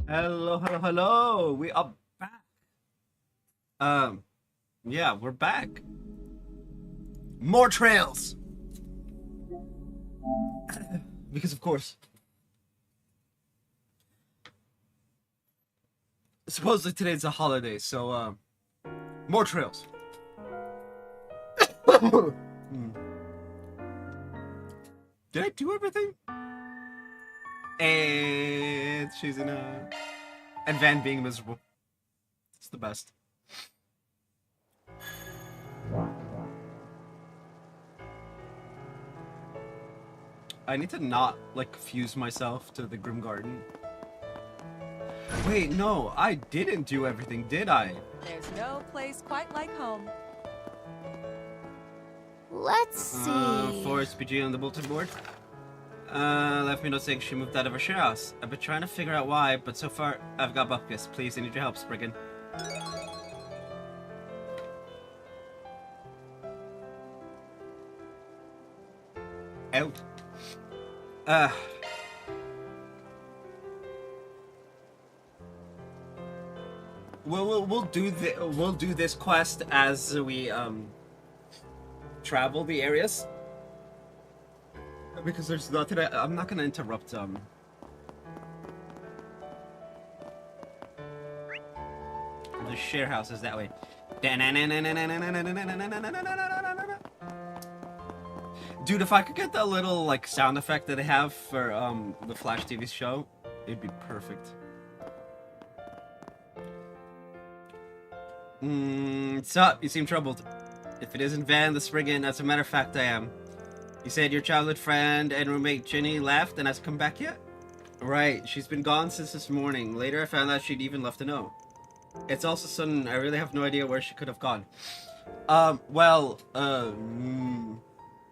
Hello, hello, hello. We are back. Yeah, we're back. More trails. Because of course. Supposedly today's a holiday, so more trails. Did I do everything? And she's in a and Van being miserable. It's the best. I need to not like fuse myself to the Grim Garden. Wait, no, I didn't do everything, did I? There's no place quite like home. Let's see. Forest PG on the bulletin board. Left me note saying she moved out of her share house. I've been trying to figure out why, but so far I've got bupkis. Please, I need your help, Spriggan. Out. We'll do this quest as we travel the areas, because there's nothing. I'm not gonna interrupt the share houses that way. Dude, if I could get that little like sound effect that they have for the Flash TV show, it'd be perfect. What's up? You seem troubled. If it isn't Van the Spriggan, as a matter of fact, I am. You said your childhood friend and roommate Ginny left and hasn't come back yet? Right, she's been gone since this morning. Later, I found out she'd even left a note. It's also sudden. I really have no idea where she could have gone.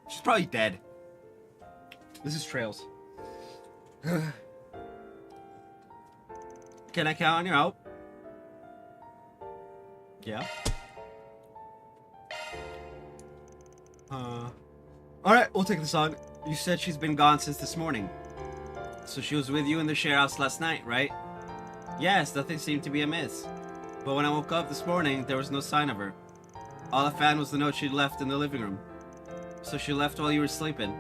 She's probably dead. This is Trails. Can I count on your help? Yeah. Alright, we'll take this on. You said she's been gone since this morning. So she was with you in the share house last night, right? Yes, nothing seemed to be amiss. But when I woke up this morning, there was no sign of her. All I found was the note she'd left in the living room. So she left while you were sleeping.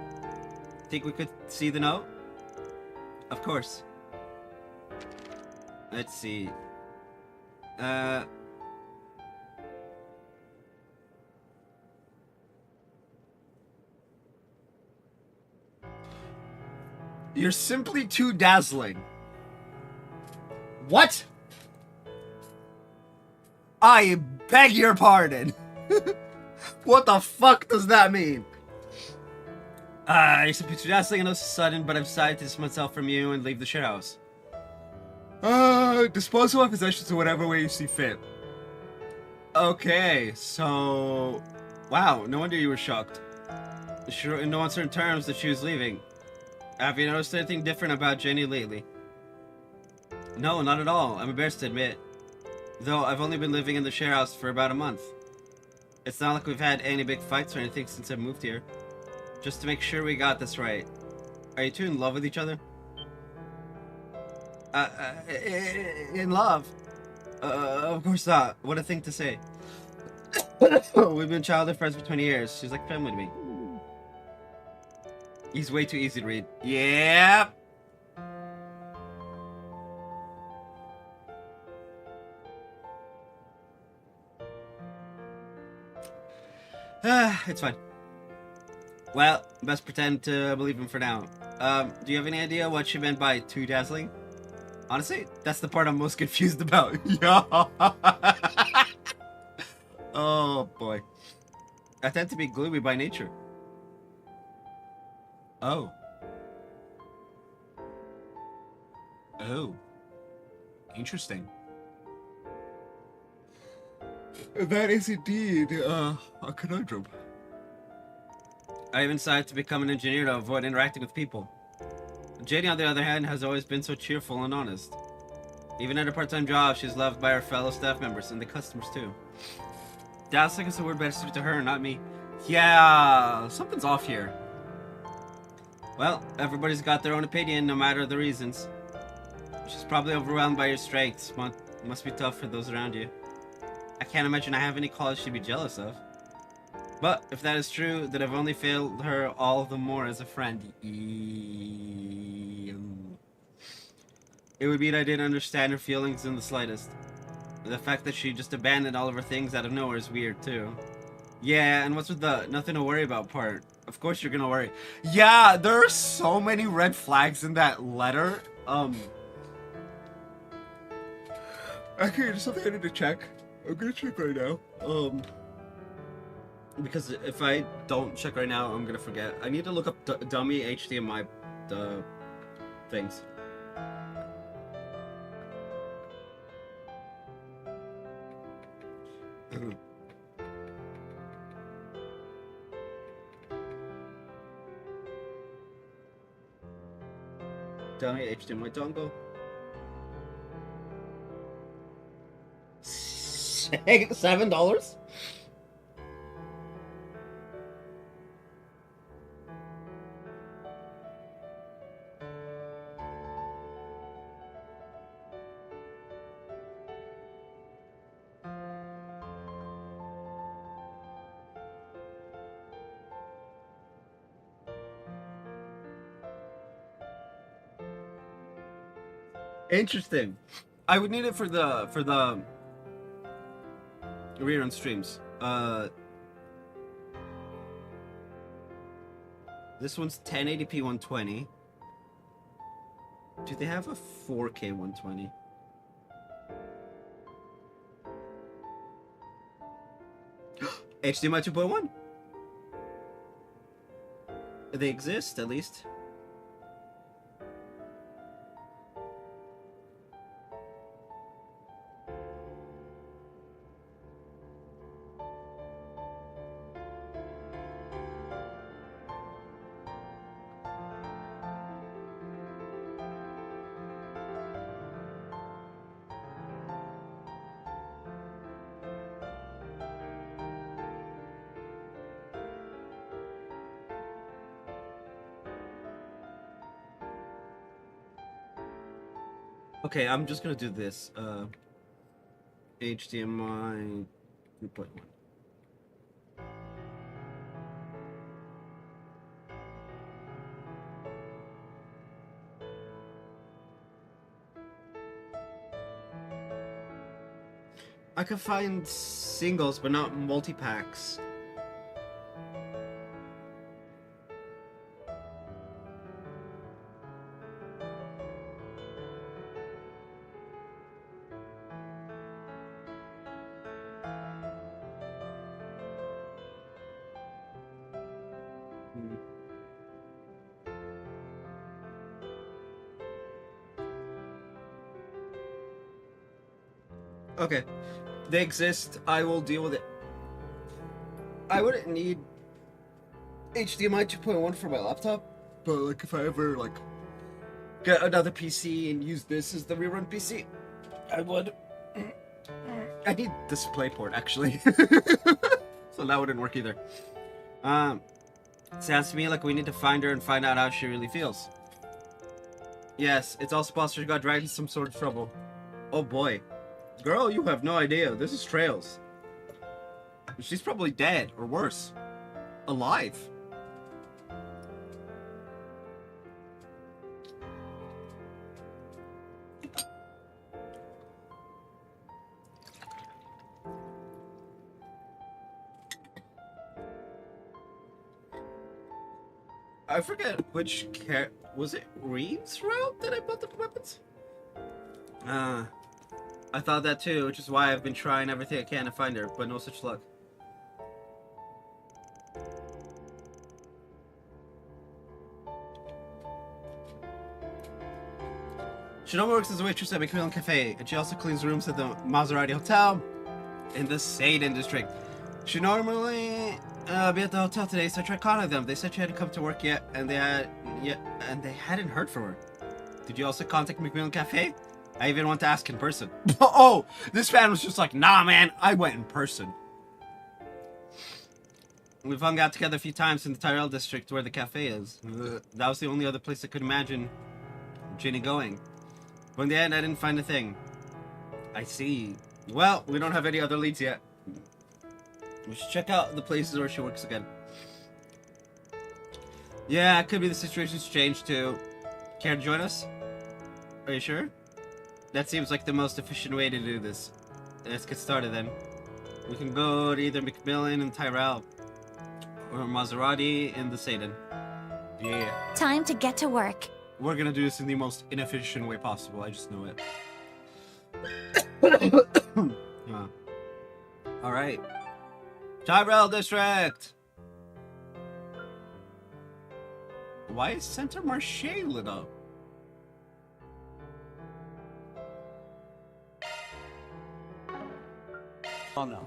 Think we could see the note? Of course. Let's see. You're simply too dazzling. What? I beg your pardon. What the fuck does that mean? You're simply too dazzling and also sudden, but I've decided to distance myself from you and leave the shit house. Dispose of my possessions in whatever way you see fit. Okay, so... Wow, no wonder you were shocked. Sure, in no uncertain terms that she was leaving. Have you noticed anything different about Jenny lately? No, not at all. I'm embarrassed to admit. Though I've only been living in the share house for about a month. It's not like we've had any big fights or anything since I moved here. Just to make sure we got this right. Are you two in love with each other? In love? Of course not. What a thing to say. We've been childhood friends for 20 years. She's like family to me. He's way too easy to read. Yeah. It's fine. Well, best pretend to believe him for now. Do you have any idea what she meant by too dazzling? Honestly, that's the part I'm most confused about. Yeah. Oh boy. I tend to be gloomy by nature. Oh. Oh. Interesting. That is indeed a conundrum. I even decided to become an engineer to avoid interacting with people. Jenny, on the other hand, has always been so cheerful and honest. Even at a part-time job, she's loved by her fellow staff members and the customers too. That's like it's a word better suited to her, not me. Yeah, something's off here. Well, everybody's got their own opinion, no matter the reasons. She's probably overwhelmed by your strengths. Must be tough for those around you. I can't imagine I have any cause she'd be jealous of. But if that is true, then I've only failed her all the more as a friend. It would mean I didn't understand her feelings in the slightest. The fact that she just abandoned all of her things out of nowhere is weird too. Yeah, and what's with the nothing to worry about part? Of course you're gonna worry. Yeah, there are so many red flags in that letter. Okay, there's something I need to check. I'm gonna check right now. Because if I don't check right now, I'm gonna forget. I need to look up dummy HDMI things. Dummy HDMI dongle. $7? Interesting. I would need it for the rerun streams. This one's 1080p 120. Do they have a 4K 120? HDMI 2.1. They exist, at least. Okay, I'm just gonna do this. HDMI 2.1. I could find singles, but not multi-packs. Okay, they exist. I will deal with it. I wouldn't need HDMI 2.1 for my laptop, but like if I ever like get another PC and use this as the rerun PC, I would. I need DisplayPort actually, so that wouldn't work either. It sounds to me like we need to find her and find out how she really feels. Yes, it's all possible she got dragged into some sort of trouble. Oh boy. Girl, you have no idea. This is Trails. She's probably dead, or worse. Alive. I forget which was it Reeves' route that I built up the weapons? I thought that too, which is why I've been trying everything I can to find her, but no such luck. Shinobu works as a waitress at Macmillan Cafe, and she also cleans rooms at the Maserati Hotel in the Seiden district. She normally be at the hotel today, so I tried calling them. They said she hadn't come to work yet, and they hadn't heard from her. Did you also contact Macmillan Cafe? I even went to ask in person. Oh, this fan was just like, nah, man, I went in person. We've hung out together a few times in the Tyrell district where the cafe is. That was the only other place I could imagine Ginny going. But in the end, I didn't find a thing. I see. Well, we don't have any other leads yet. We should check out the places where she works again. Yeah, it could be the situation's changed too. Care to join us? Are you sure? That seems like the most efficient way to do this. Let's get started then. We can go to either Macmillan and Tyrell, or Maserati and the Satan. Yeah. Time to get to work. We're gonna do this in the most inefficient way possible, I just know it. Alright. Tyrell District! Why is Center Marche lit up? Oh no.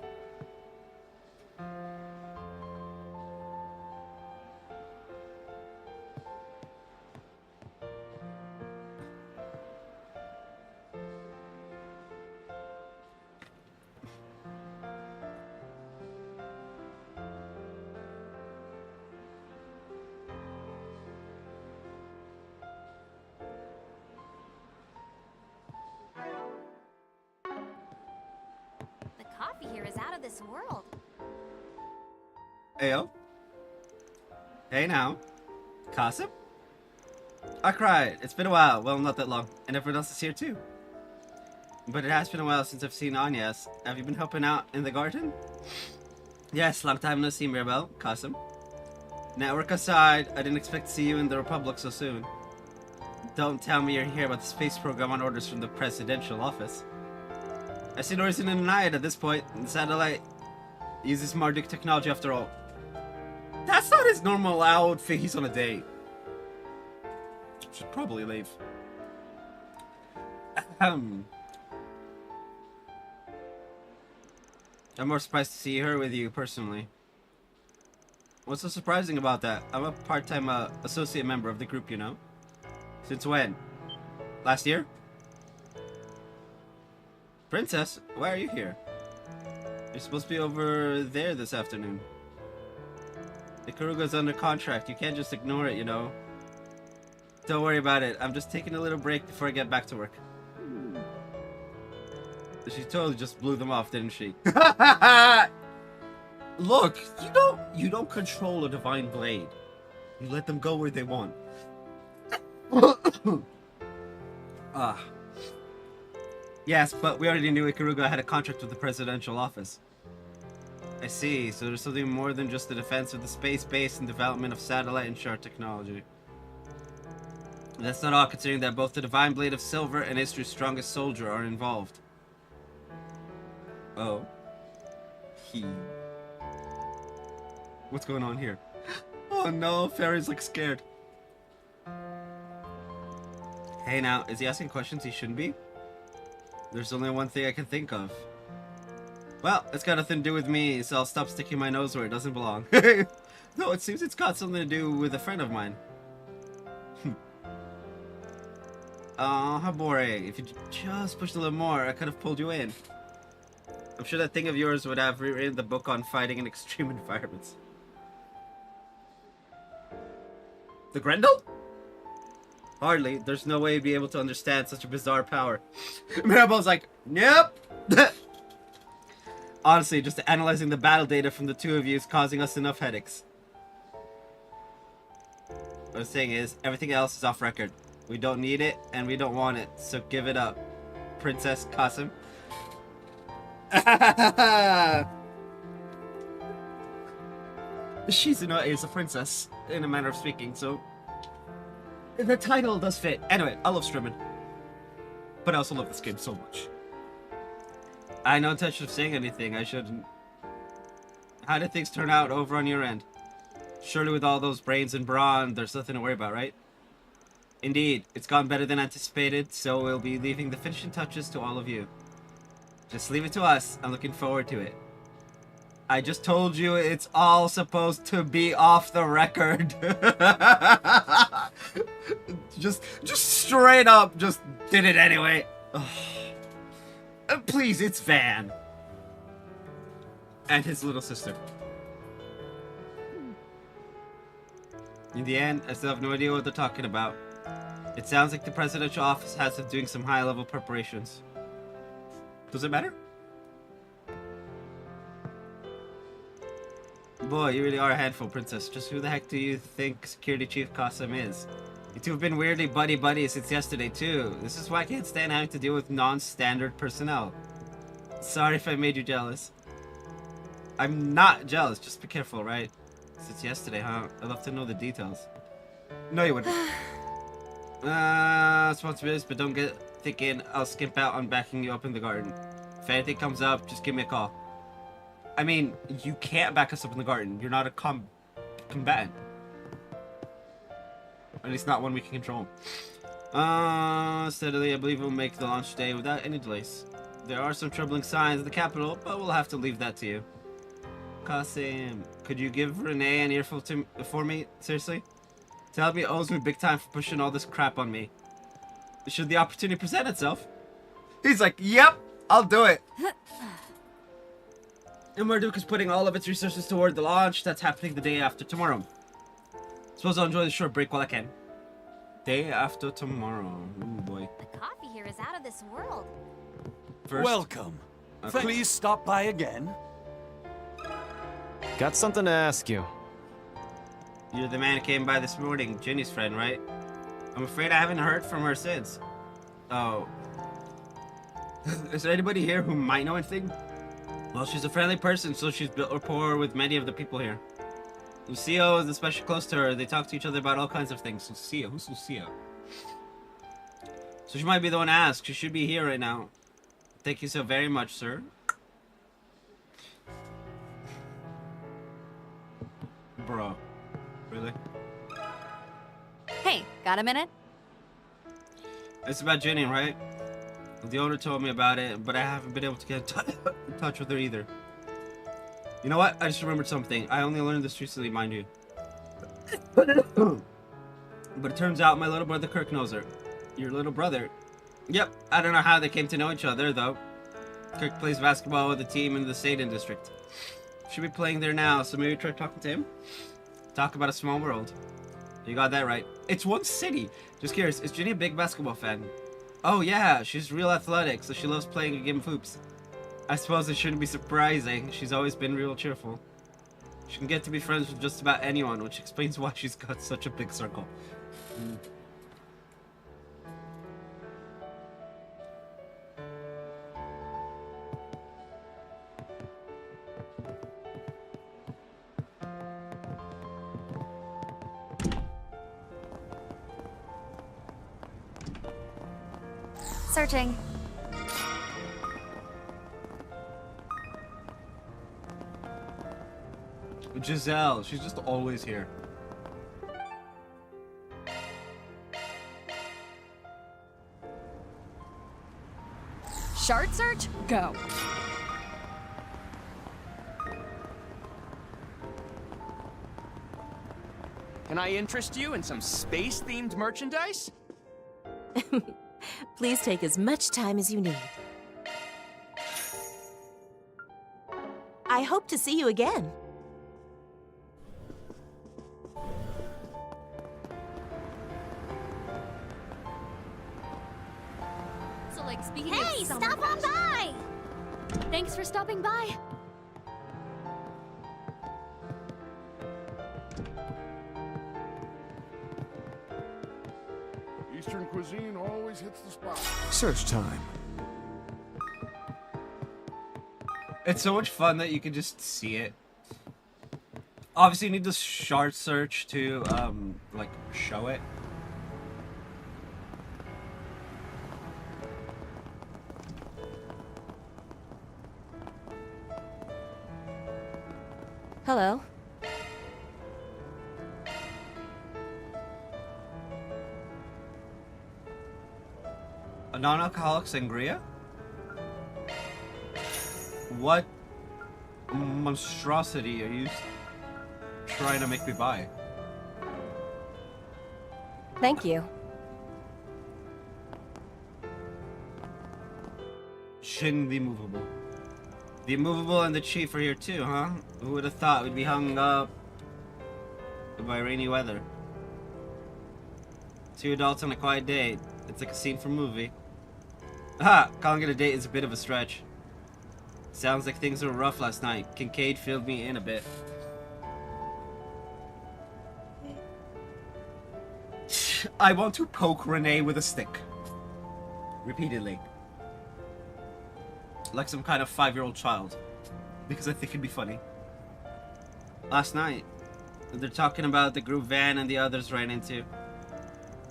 The coffee here is out of this world. Ayo. Hey now. Gossip? I cried. It's been a while. Well, not that long. And everyone else is here too. But it has been a while since I've seen Anya's. Have you been helping out in the garden? Yes, long time no see, Mirabelle. Qasim. Network aside, I didn't expect to see you in the Republic so soon. Don't tell me you're here about the space program on orders from the presidential office. I see no reason to deny it at this point. The satellite uses Marduk technology after all. That's not his normal outfit. He's on a date. Should probably leave. I'm more surprised to see her with you personally. What's so surprising about that? I'm a part-time associate member of the group, you know. Since when? Last year? Princess, why are you here? You're supposed to be over there this afternoon. Ikaruga's under contract. You can't just ignore it, you know. Don't worry about it. I'm just taking a little break before I get back to work. She totally just blew them off, didn't she? Look, you don't control a divine blade. You let them go where they want. Ah. Yes, but we already knew Ikaruga had a contract with the presidential office. I see, so there's something more than just the defense of the space base and development of satellite and shard technology. That's not all, considering that both the Divine Blade of Silver and history's strongest soldier are involved. Oh. What's going on here? Oh no, Fairy's like scared. Hey now, is he asking questions he shouldn't be? There's only one thing I can think of. Well, it's got nothing to do with me, so I'll stop sticking my nose where it doesn't belong. No, it seems it's got something to do with a friend of mine. Oh, Habore, if you just pushed a little more, I could have pulled you in. I'm sure that thing of yours would have rewritten the book on fighting in extreme environments. The Grendel? Hardly. There's no way you'd be able to understand such a bizarre power. Mirabelle's like, nope. Honestly, just analyzing the battle data from the two of you is causing us enough headaches. What I'm saying is, everything else is off record. We don't need it, and we don't want it, so give it up. Princess Qasim. Shizuna is a princess, in a manner of speaking, so... the title does fit. Anyway, I love streaming. But I also love this game so much. I had no intention of saying anything, I shouldn't. How did things turn out over on your end? Surely with all those brains and brawn, there's nothing to worry about, right? Indeed, it's gone better than anticipated, so we'll be leaving the finishing touches to all of you. Just leave it to us. I'm looking forward to it. I just told you it's all supposed to be off the record. just straight up just did it anyway. Please, it's Van. And his little sister. In the end, I still have no idea what they're talking about. It sounds like the presidential office has them doing some high-level preparations. Does it matter? Boy, you really are a handful, Princess. Just who the heck do you think Security Chief Qasim is? You two have been weirdly buddy-buddy since yesterday, too. This is why I can't stand having to deal with non-standard personnel. Sorry if I made you jealous. I'm not jealous, just be careful, right? Since yesterday, huh? I'd love to know the details. No, you wouldn't. Responsibilities, but don't get thinking I'll skimp out on backing you up in the garden. If anything comes up, just give me a call. I mean, you can't back us up in the garden. You're not a combatant. At least not one we can control. Steadily, I believe we'll make the launch day without any delays. There are some troubling signs in the capital, but we'll have to leave that to you. Qasim, could you give Renee an earful for me? Seriously? Tell me it owes me big time for pushing all this crap on me. Should the opportunity present itself? He's like, yep, I'll do it. And Marduk is putting all of its resources toward the launch that's happening the day after tomorrow. Suppose I'll enjoy the short break while I can. Day after tomorrow. Ooh, boy. The coffee here is out of this world. First, welcome. Okay. Please stop by again. Got something to ask you. You're the man who came by this morning, Jenny's friend, right? I'm afraid I haven't heard from her since. Oh. Is there anybody here who might know anything? Well, she's a friendly person, so she's built rapport with many of the people here. Lucio is especially close to her. They talk to each other about all kinds of things. Lucio? Who's Lucio? So she might be the one to ask. She should be here right now. Thank you so very much, sir. Bro. Really? Hey, got a minute? It's about Jenny, right? The owner told me about it, but I haven't been able to get in touch with her either. You know what? I just remembered something. I only learned this recently, mind you. But it turns out my little brother Kirk knows her. Your little brother? Yep. I don't know how they came to know each other, though. Kirk plays basketball with a team in the Stadium District. Should be playing there now, so maybe try talking to him? Talk about a small world. You got that right. It's one city. Just curious, is Jenny a big basketball fan? Oh yeah, she's real athletic, so she loves playing a game of hoops. I suppose it shouldn't be surprising. She's always been real cheerful. She can get to be friends with just about anyone, which explains why she's got such a big circle. Searching. Giselle, she's just always here. Shard search? Go. Can I interest you in some space-themed merchandise? Please take as much time as you need. I hope to see you again. So, like, speaking of Hey, stop on by! Thanks for stopping by. Eastern cuisine always hits the spot. Search time. It's so much fun that you can just see it. Obviously, you need the shard search to, like, show it. Hello. A non-alcoholic sangria? What monstrosity are you trying to make me buy? Thank you. Shin the Immovable. The Immovable and the Chief are here too, huh? Who would have thought we'd be hung up by rainy weather? 2 adults on a quiet date. It's like a scene from a movie. Ah, calling it a date is a bit of a stretch. Sounds like things were rough last night. Kincaid filled me in a bit. I want to poke Renee with a stick. Repeatedly. Like some kind of 5-year-old child. Because I think it'd be funny. Last night, they're talking about the group Van and the others ran into.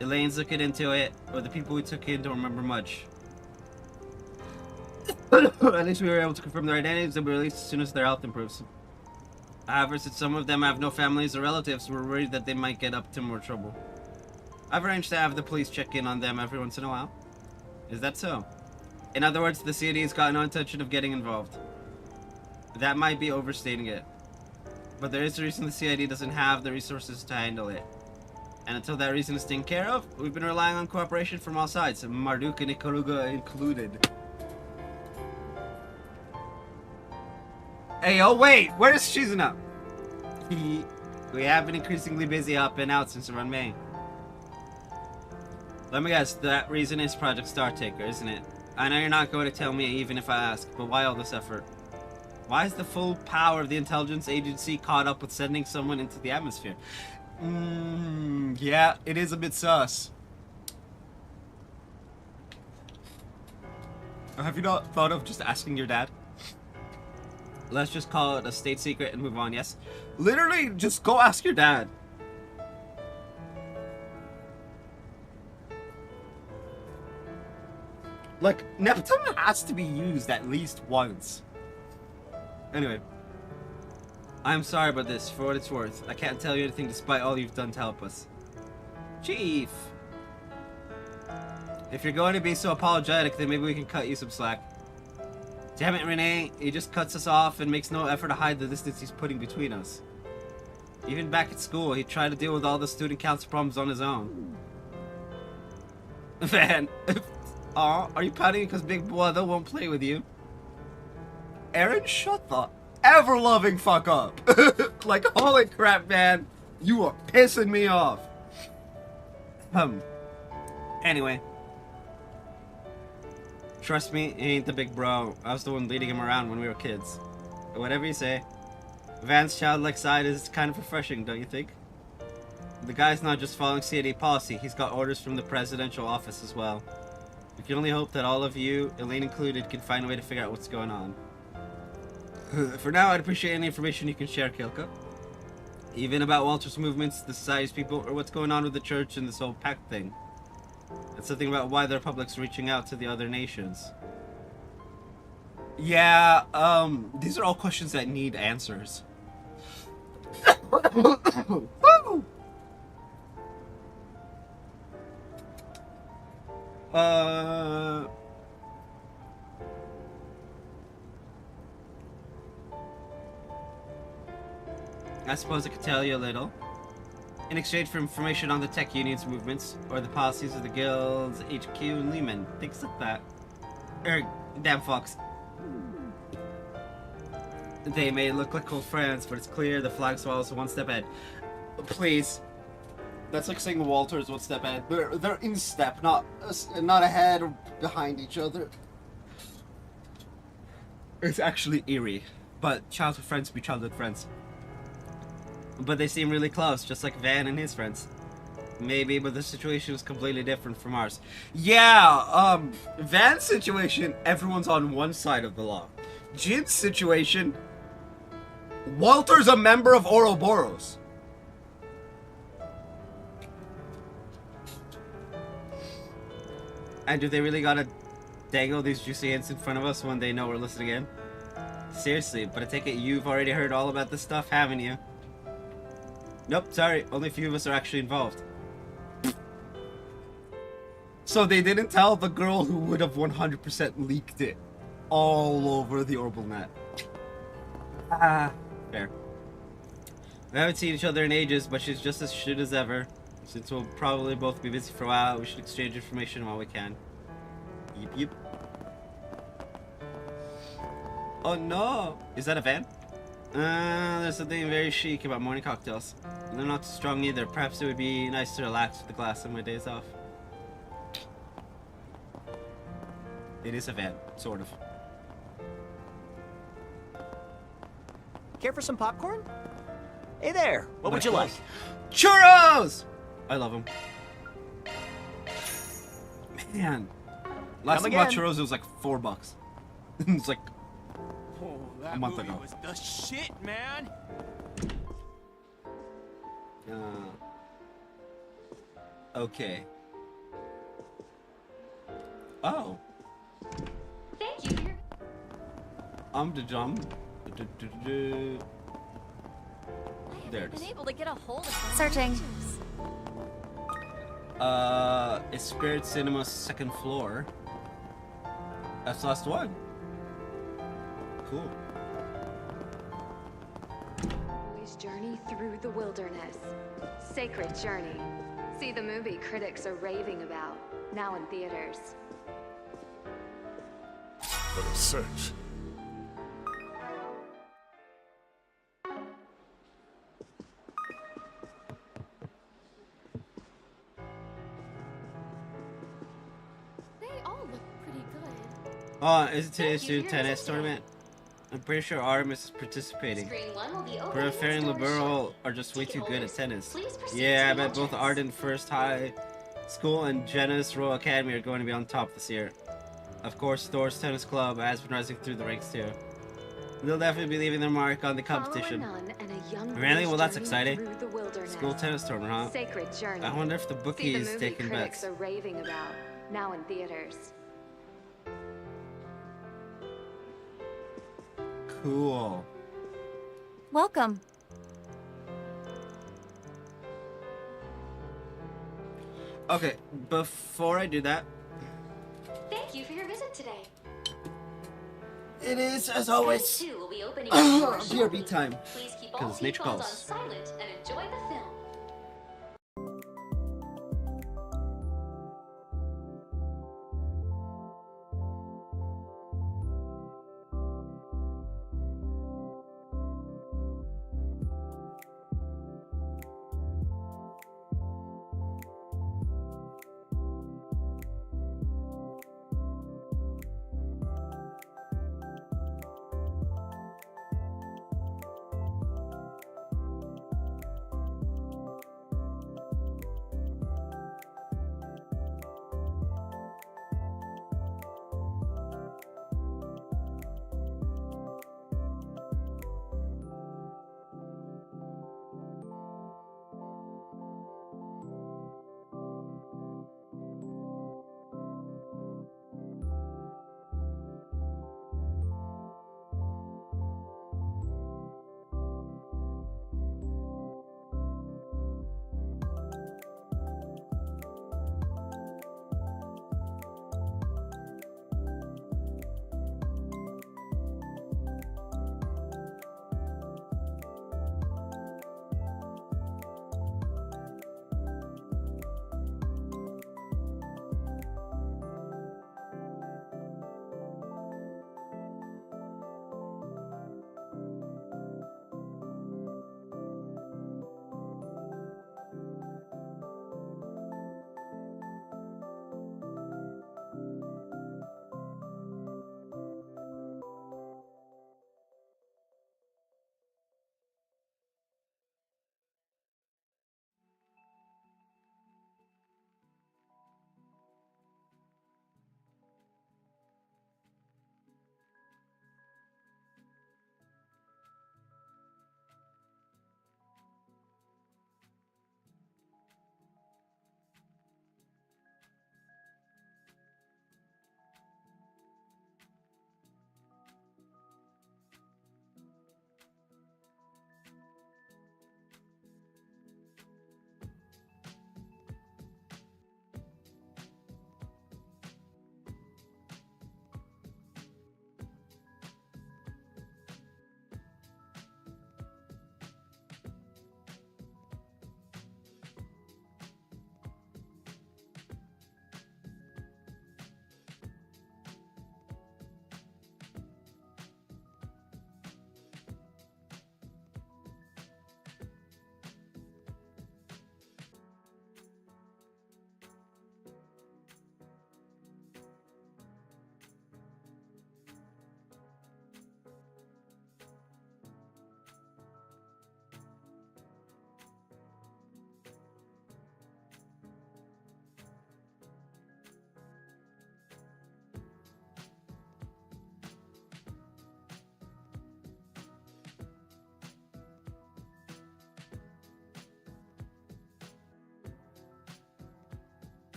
Elaine's looking into it, or the people we took in don't remember much. At least we were able to confirm their identities and be released as soon as their health improves. However, since some of them have no families or relatives, we're worried that they might get up to more trouble. I've arranged to have the police check in on them every once in a while. Is that so? In other words, the CID's got no intention of getting involved. That might be overstating it. But there is a reason the CID doesn't have the resources to handle it. And until that reason is taken care of, we've been relying on cooperation from all sides, Marduk and Ikaruga included. Hey, oh wait! Where's Shizuna? We have been increasingly busy up and out since around May. Let me guess, that reason is Project Startaker, isn't it? I know you're not going to tell me even if I ask, but why all this effort? Why is the full power of the intelligence agency caught up with sending someone into the atmosphere? Yeah, it is a bit sus. Have you not thought of just asking your dad? Let's just call it a state secret and move on, yes? Literally, just go ask your dad. Like, Neptune has to be used at least once. Anyway. I'm sorry about this, for what it's worth. I can't tell you anything despite all you've done to help us. Chief! If you're going to be so apologetic, then maybe we can cut you some slack. Damn it, Renee. He just cuts us off and makes no effort to hide the distance he's putting between us. Even back at school, he tried to deal with all the student council problems on his own. Van, aw, are you pouting because Big Brother won't play with you? Aaron, shut the ever-loving fuck up. Like, holy crap, man. You are pissing me off. Anyway. Trust me, he ain't the big bro. I was the one leading him around when we were kids. But whatever you say. Van's childlike side is kind of refreshing, don't you think? The guy's not just following CID policy, he's got orders from the presidential office as well. We can only hope that all of you, Elaine included, can find a way to figure out what's going on. For now, I'd appreciate any information you can share, Kilka. Even about Walter's movements, the society's people, or what's going on with the church and this whole pact thing. And something about why the Republic's reaching out to the other nations. Yeah, these are all questions that need answers. I suppose I could tell you a little. In exchange for information on the tech union's movements, or the policies of the guilds, HQ, and Lehman. Things like that. Damn fox. They may look like old friends, but it's clear the flag swallows one step ahead. Please. That's like saying Walter is one step ahead. They're in step, not ahead or behind each other. It's actually eerie. But childhood friends be childhood friends. But they seem really close, just like Van and his friends. Maybe, but the situation is completely different from ours. Yeah, Van's situation, everyone's on one side of the law. Jin's situation, Walter's a member of Ouroboros. And do they really gotta dangle these juicy hints in front of us when they know we're listening in? Seriously, but I take it you've already heard all about this stuff, haven't you? Nope, sorry, only a few of us are actually involved. So they didn't tell the girl who would have 100% leaked it all over the Orbital net. Fair. We haven't seen each other in ages, but she's just as shit as ever. Since we'll probably both be busy for a while, we should exchange information while we can. Yep, yep. Oh no! Is that a van? There's something very chic about morning cocktails. They're not strong either. Perhaps it would be nice to relax with a glass on my days off. It is a van, sort of. Care for some popcorn? Hey there, what would you like? Churros! I love them. Man. Last time I bought churros, it was like $4. It's like Oh, that a month movie ago. was the shit, man. Okay. Oh. Thank you. The jump. There it Been is. able to get a hold of them. Searching. It's Spirit Cinema's second floor. That's the last one. Cool. Boy's journey through the wilderness. Sacred journey. See the movie critics are raving about. Now in theaters. Let us search. They all look pretty good. Oh, is it today's Thank you new for your tennis visit. tournament? I'm pretty sure Artemis is participating. Screen 1 will be open. But Fair and next door Liberal shortly. are just way too good at tennis. Please proceed Yeah, to I the bet both entrance. Arden First High School and Jenna's Royal Academy are going to be on top this year. Of course, Thor's Tennis Club has been rising through the ranks too. They'll definitely be leaving their mark on the competition. Follow a nun and a young Really? boy's Well, that's journey exciting. through the wilderness. School tennis tournament, huh? Sacred journey. I wonder if the See the bookies movie taking critics bets. are raving about. Now in theaters. Cool. Welcome. Okay, before I do that, Thank you for your visit today. it is, as Screen always, 2 will be opening next door shortly. BRB time. Please keep all 'Cause nature seatbelts on calls. silent and enjoy the film.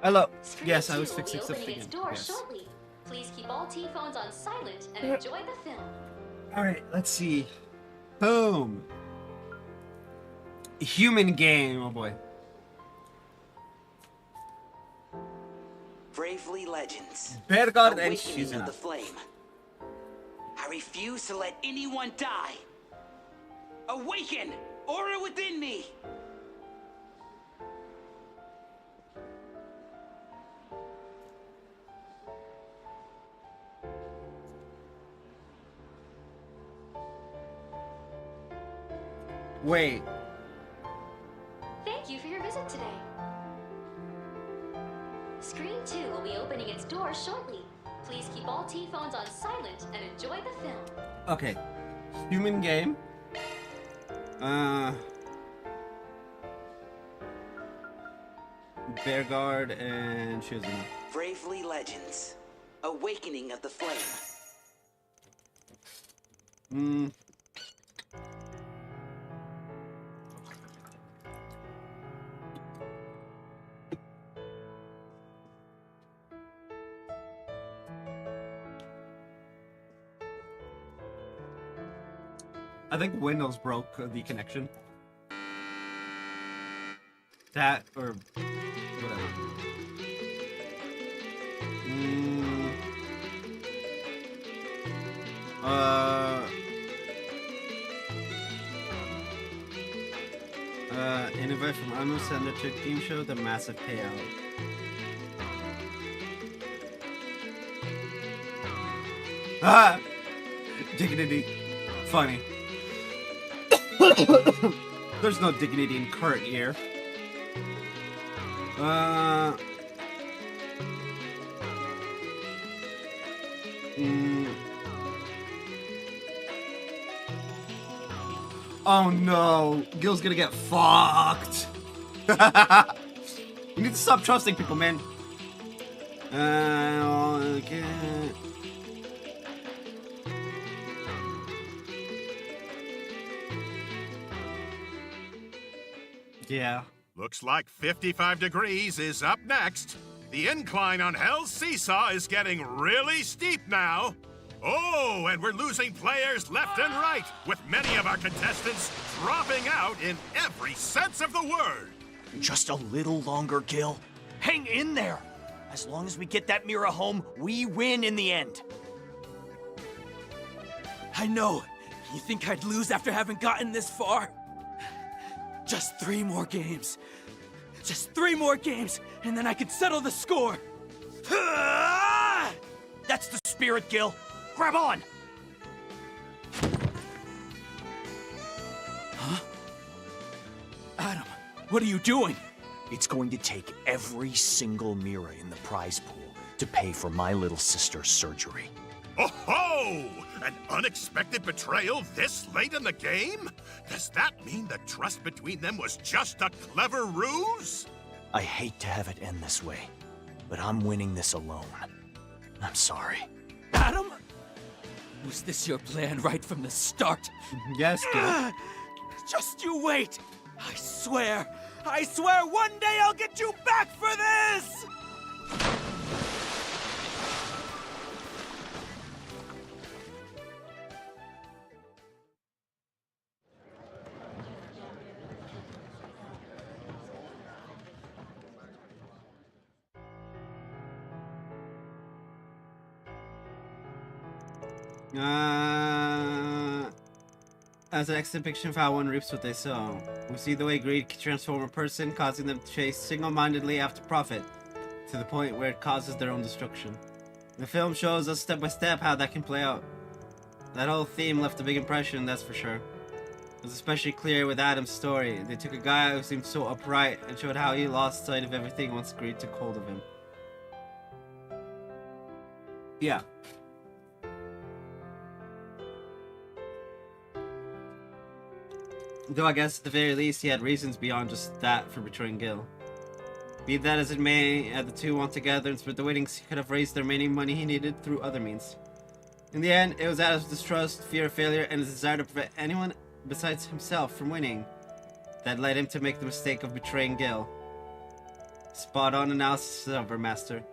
Hello. Screen Yes, I 2 was will fixing be something. opening its doors Yes. shortly. Please keep all T-phones on silent and enjoy the film. All right, let's see. Boom. Human game. Oh boy. Bravely Legends. Bergard and Awakening of the Shizuna. Flame. I refuse to let anyone die. Awaken! Aura within me! Wait. Thank you for your visit today. Screen 2 will be opening its doors shortly. Please keep all T-phones on silent and enjoy the film. Okay. Human game. Bergard and Shizuna. Bravely Legends. Awakening of the Flame. I think Windows broke the connection. That or whatever. Invite from Anu Sender to game show the massive payout. Ah! Dignity. Funny. There's no dignity in current year. Oh no, Gil's gonna get fucked. You need to stop trusting people, man. Okay. Yeah. Looks like 55 Degrees is up next. The incline on Hell's Seesaw is getting really steep now. Oh, and we're losing players left and right, with many of our contestants dropping out in every sense of the word. Just a little longer, Gil. Hang in there. As long as we get that mirror home, we win in the end. I know. You think I'd lose after having gotten this far? Just 3 more games. Just 3 more games, and then I can settle the score. That's the spirit, Gil. Grab on! Huh? Adam, what are you doing? It's going to take every single mirror in the prize pool to pay for my little sister's surgery. Oh ho! An unexpected betrayal this late in the game? Does that mean the trust between them was just a clever ruse? I hate to have it end this way, but I'm winning this alone. I'm sorry. Adam? Was this your plan right from the start? Yes, Gil. Just you wait! I swear one day I'll get you back for this! As an exhibition of how one reaps what they sow. We see the way greed can transform a person, causing them to chase single-mindedly after profit, to the point where it causes their own destruction. The film shows us step by step how that can play out. That whole theme left a big impression, that's for sure. It was especially clear with Adam's story. They took a guy who seemed so upright and showed how he lost sight of everything once greed took hold of him. Yeah. Though I guess at the very least he had reasons beyond just that for betraying Gil. Be that as it may, the two won together and split the winnings, he could have raised the remaining money he needed through other means. In the end, it was Adam's distrust, fear of failure, and his desire to prevent anyone besides himself from winning that led him to make the mistake of betraying Gil. Spot on analysis of our master.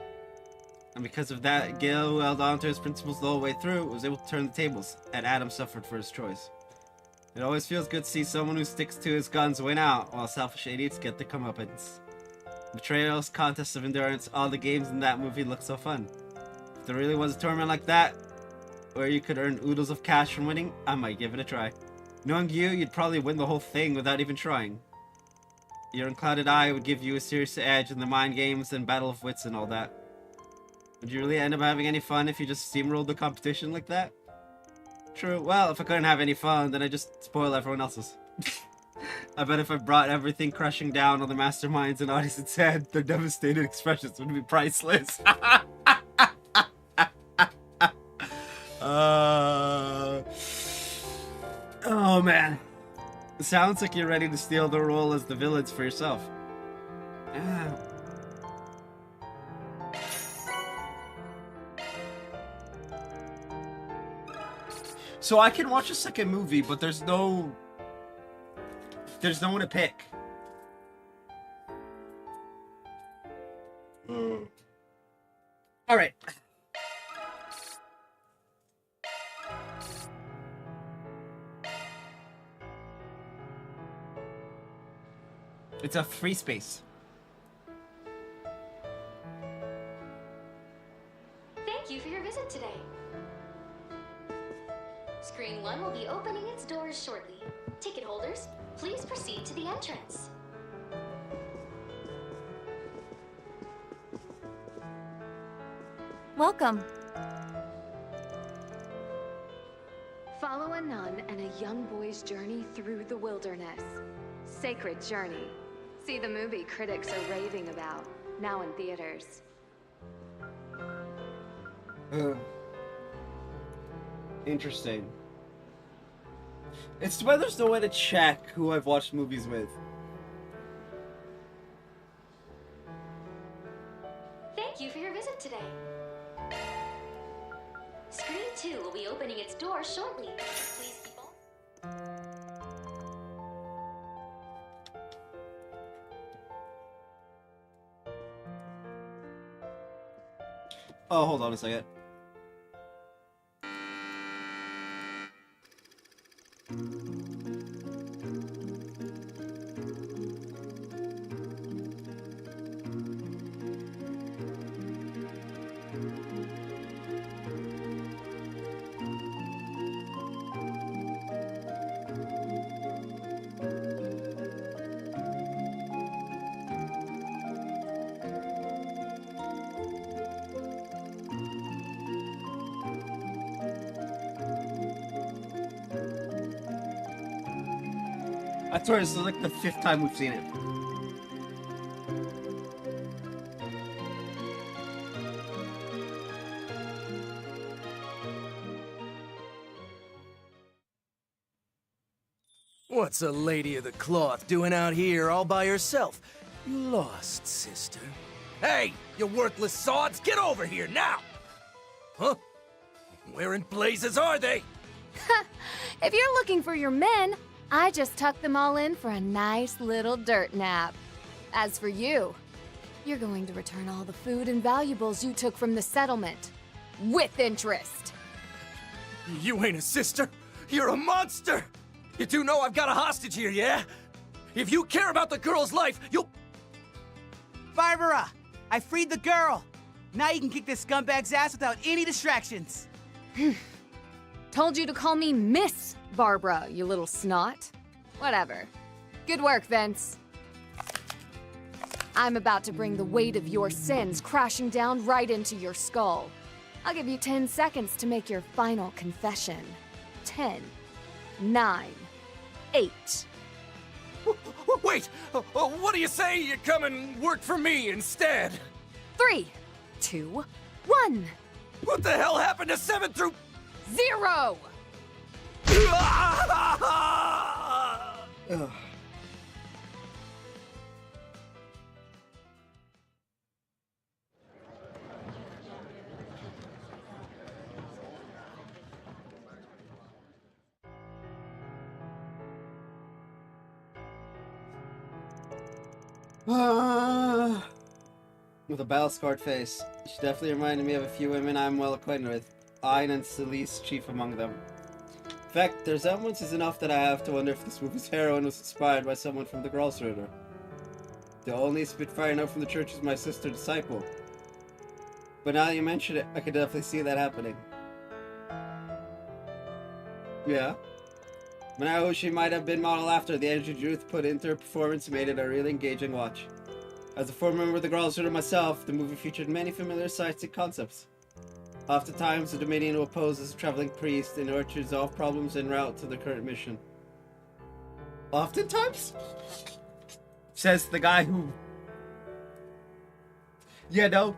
And because of that, Gil, who held on to his principles the whole way through, was able to turn the tables, and Adam suffered for his choice. It always feels good to see someone who sticks to his guns win out, while selfish idiots get the comeuppance. Betrayals, contests of endurance, all the games in that movie look so fun. If there really was a tournament like that, where you could earn oodles of cash from winning, I might give it a try. Knowing you, you'd probably win the whole thing without even trying. Your unclouded eye would give you a serious edge in the mind games and battle of wits and all that. Would you really end up having any fun if you just steamrolled the competition like that? True. Well, if I couldn't have any fun, then I'd just spoil everyone else's. I bet if I brought everything crashing down on the masterminds and audience's head, their devastated expressions would be priceless. Oh man. Sounds like you're ready to steal the role as the villains for yourself. So I can watch a second movie, but there's no one to pick. All right. It's a free space. Thank you for your visit today. Screen 1 will be opening its doors shortly. Ticket holders, please proceed to the entrance. Welcome. Follow a nun and a young boy's journey through the wilderness. Sacred Journey. See the movie critics are raving about, now in theaters. Interesting. It's why there's no way to check who I've watched movies with. Thank you for your visit today. Screen 2 will be opening its doors shortly. Please keep on. Oh, hold on a second. I swear this is like the 5th time we've seen it. What's a lady of the cloth doing out here all by herself? You lost, sister. Hey, you worthless sods, get over here now! Huh? Where in blazes are they? If you're looking for your men, I just tucked them all in for a nice little dirt nap. As for you, you're going to return all the food and valuables you took from the settlement. With interest. You ain't a sister. You're a monster. You do know I've got a hostage here, yeah? If you care about the girl's life, you'll... Barbara, I freed the girl. Now you can kick this scumbag's ass without any distractions. Told you to call me Miss Barbara, you little snot. Whatever. Good work, Vince. I'm about to bring the weight of your sins crashing down right into your skull. I'll give you 10 seconds to make your final confession. 10, 9, 8. Wait! What do you say you come and work for me instead? 3, 2, 1. What the hell happened to 7 through... 0! Ugh. With a battle-scarred face. She definitely reminded me of a few women I'm well acquainted with. Ayn and Celeste chief among them. In fact, their resemblance is enough that I have to wonder if this movie's heroine was inspired by someone from the Gralsritter. The only Spitfire I know from the church is my sister Disciple. But now that you mention it, I can definitely see that happening. Yeah. But now she might have been modeled after. The energy Judith put into her performance made it a really engaging watch. As a former member of the Gralsritter myself, the movie featured many familiar sights and concepts. Oftentimes, the Dominion will pose as a traveling priest in order to resolve problems en route to their current mission. Oftentimes? Says the guy who... Yeah, no.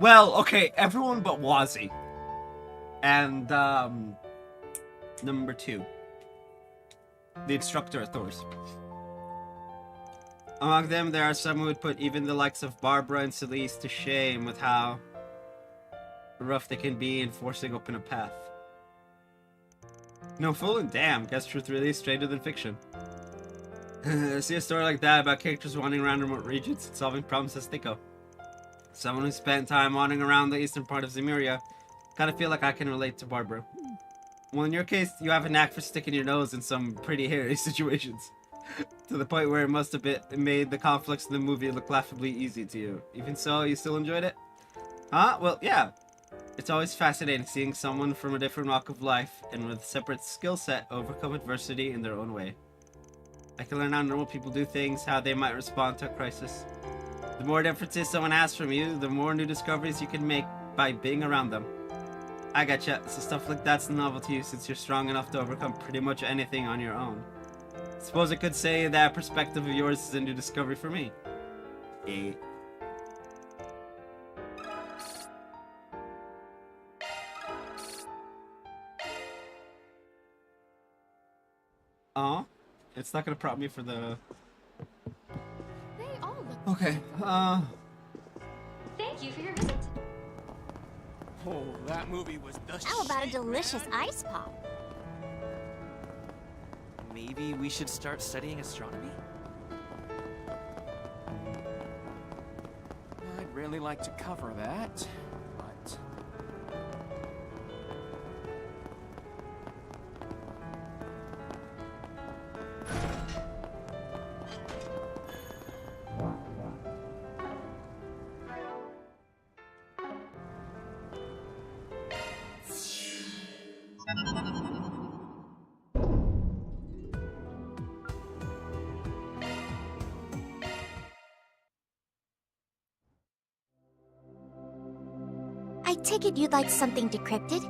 Well, okay, everyone but Wazzy. And, number 2. The instructor at Thor's. Among them, there are some who would put even the likes of Barbara and Celeste to shame with how rough they can be in forcing open a path. No fooling, damn, guess truth really is stranger than fiction. I see a story like that about characters wandering around remote regions and solving problems as they go. Someone who spent time wandering around the eastern part of Zemuria, kinda feel like I can relate to Barbara. Well, in your case, you have a knack for sticking your nose in some pretty hairy situations. To the point where it must have made the conflicts in the movie look laughably easy to you. Even so, you still enjoyed it? Huh? Well, yeah. It's always fascinating seeing someone from a different walk of life and with a separate skill set overcome adversity in their own way. I can learn how normal people do things, how they might respond to a crisis. The more differences someone has from you, the more new discoveries you can make by being around them. I gotcha, so stuff like that's novel to you since you're strong enough to overcome pretty much anything on your own. Suppose I could say that perspective of yours is a new discovery for me. It's not gonna prompt me for the... They all look... Okay, Thank you for your visit. Oh, that movie was the How about a shit, delicious man. ice pop? Maybe we should start studying astronomy? I'd really like to cover that, but... I take it you'd like something decrypted?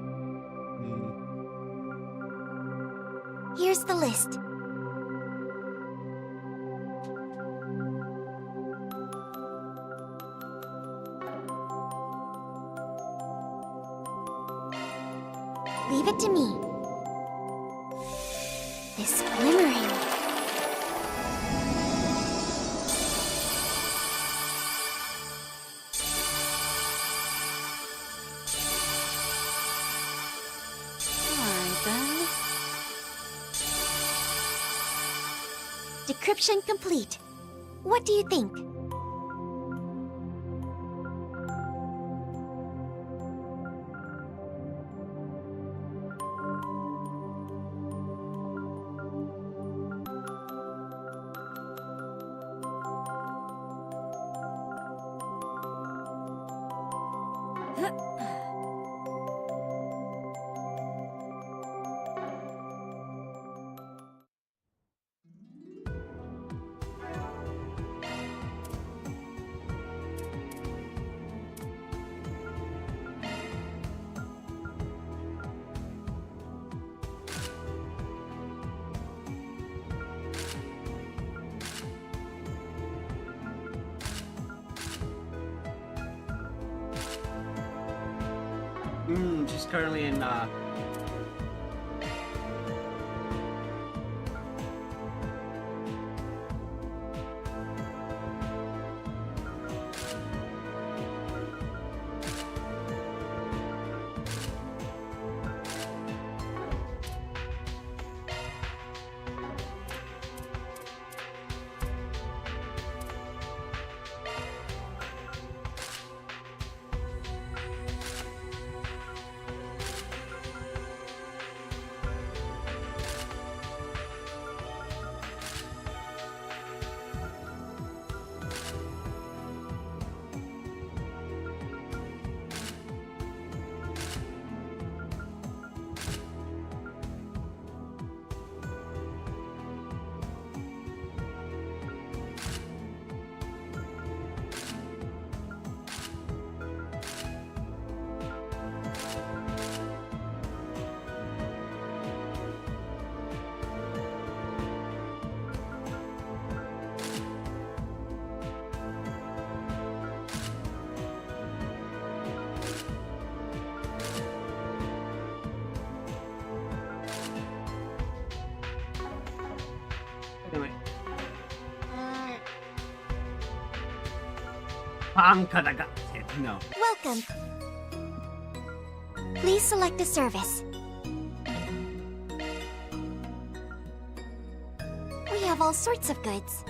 Here's the list. Leave it to me. This glimmering. Decryption complete. What do you think? She's currently in, No. Welcome. Please select a service. We have all sorts of goods.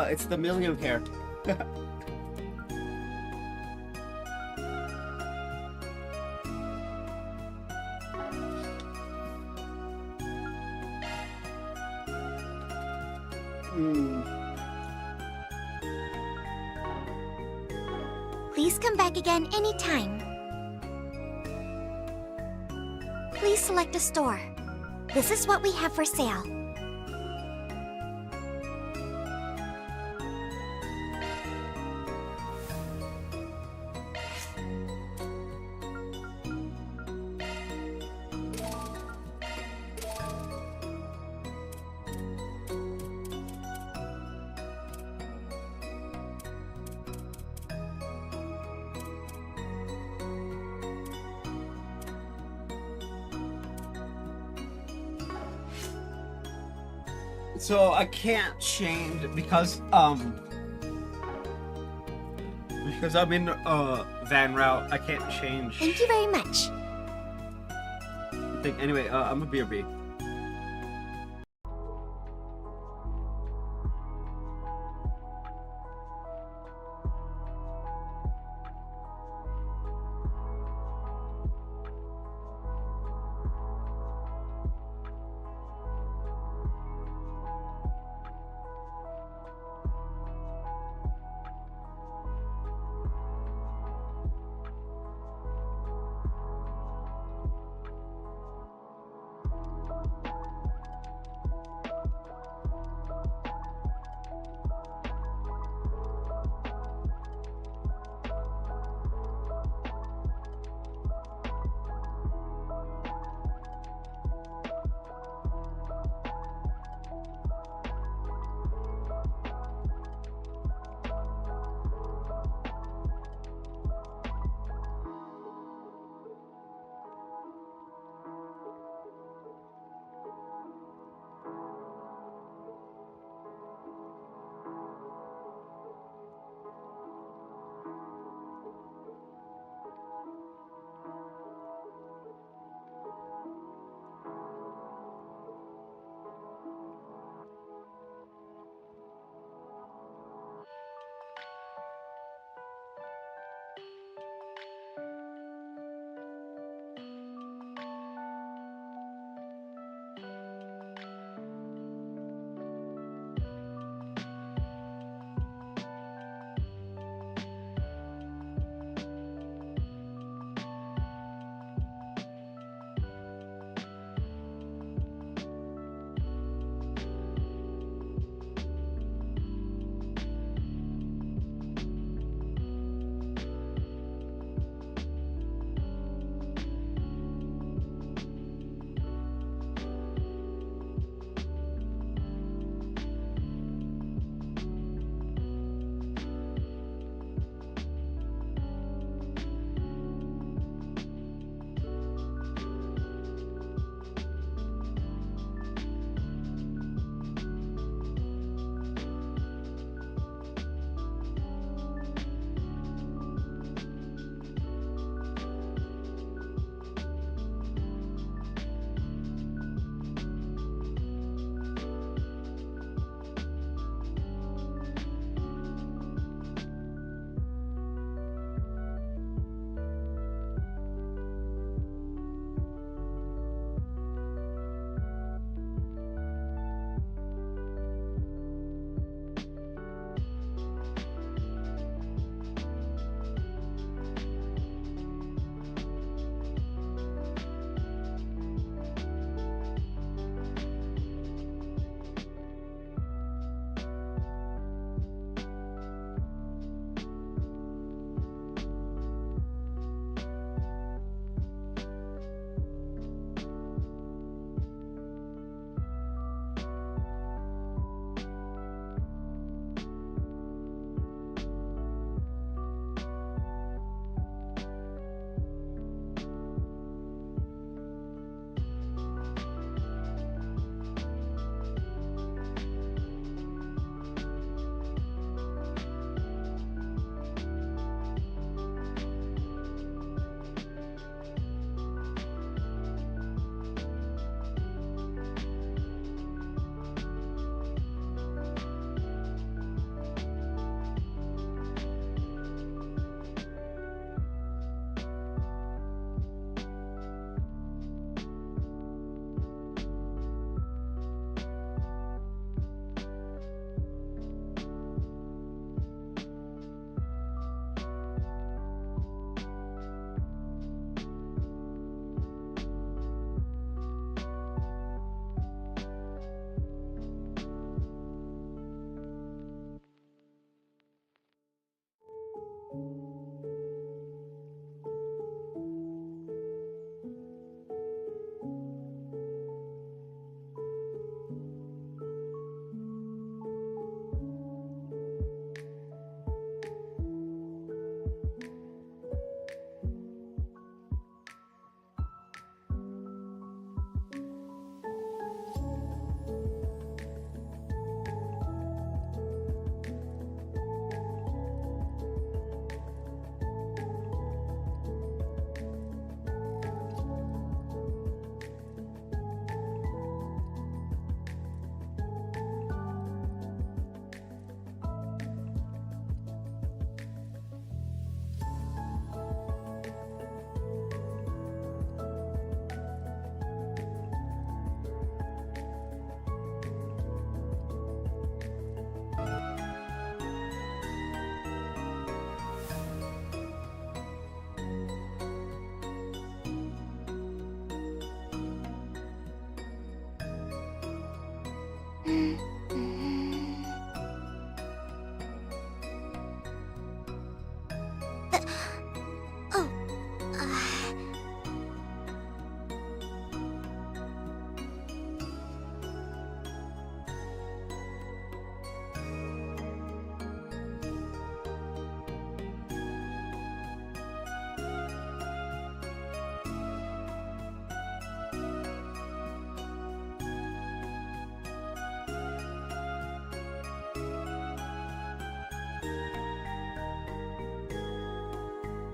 It's the millionaire. Please come back again anytime. Please select a store. This is what we have for sale. So I can't change because I'm in van route. I can't change. Thank you very much. Anyway, I'm a BRB.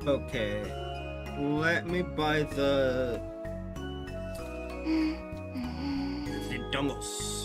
Okay. Let me buy the dongles.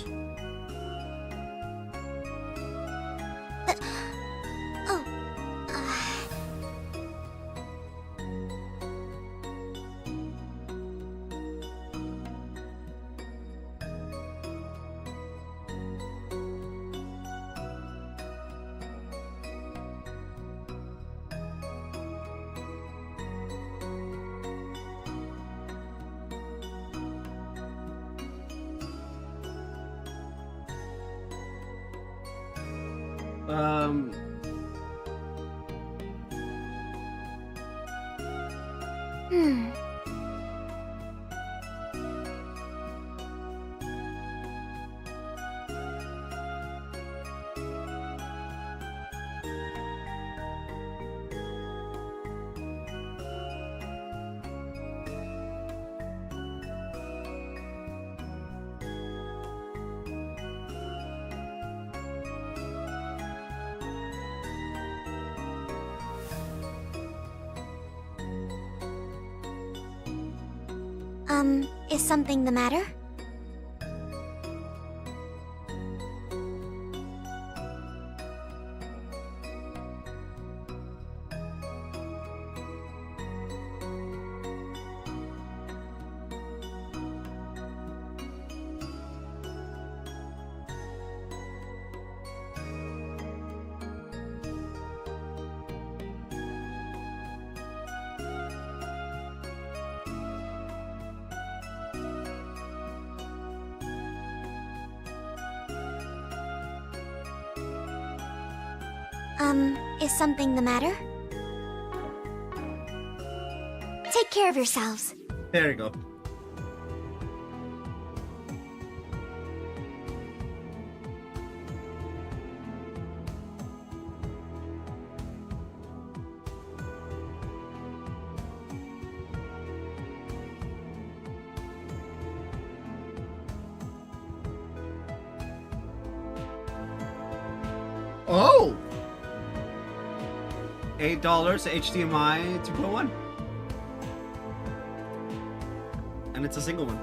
Is something the matter? Is something the matter? Take care of yourselves. There you go. Oh! $8 HDMI 2.1. And it's a single one.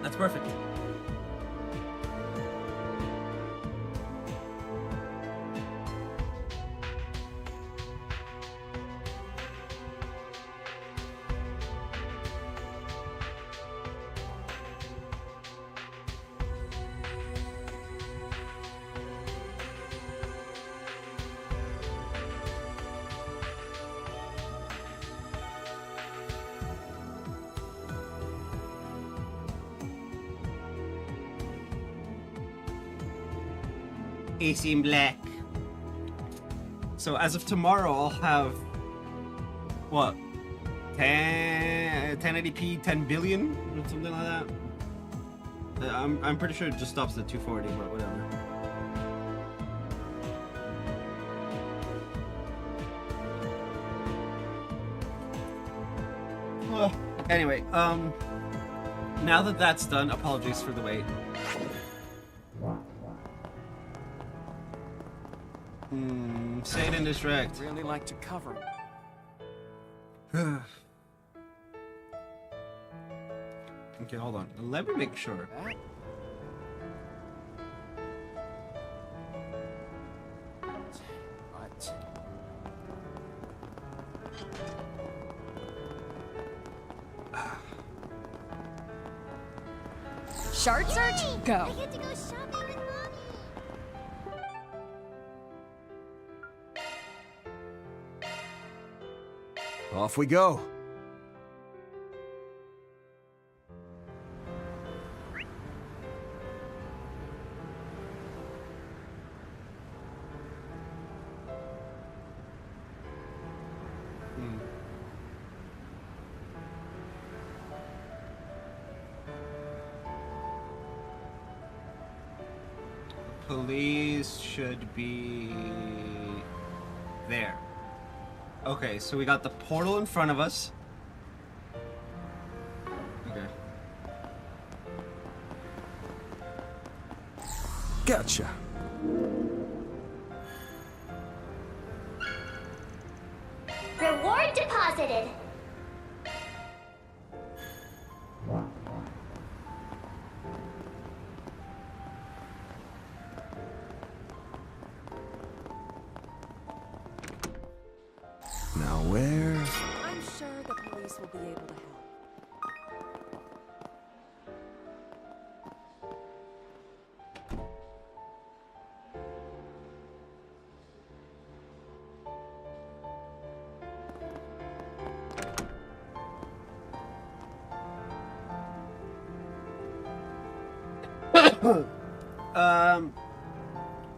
That's perfect. AC in black. So as of tomorrow, I'll have what? 1080p, 10 billion, or something like that. I'm pretty sure it just stops at 240, but whatever. Well, anyway, now that that's done, apologies for the wait. Satan is wrecked. Really like to cover. Okay, hold on. Let me make sure. What? Shard search? Go. I get to go shopping with Mommy. Off we go. Police should be there. Okay, so we got the portal in front of us. Okay. Gotcha.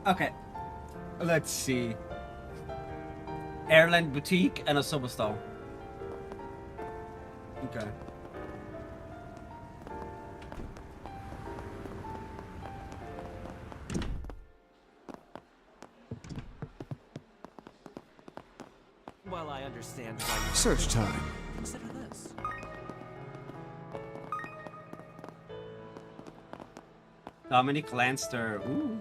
Okay. Let's see. Airline boutique and a soba stall. Okay. Well, I understand why you Search time. consider this. Dominic Lanster. Ooh.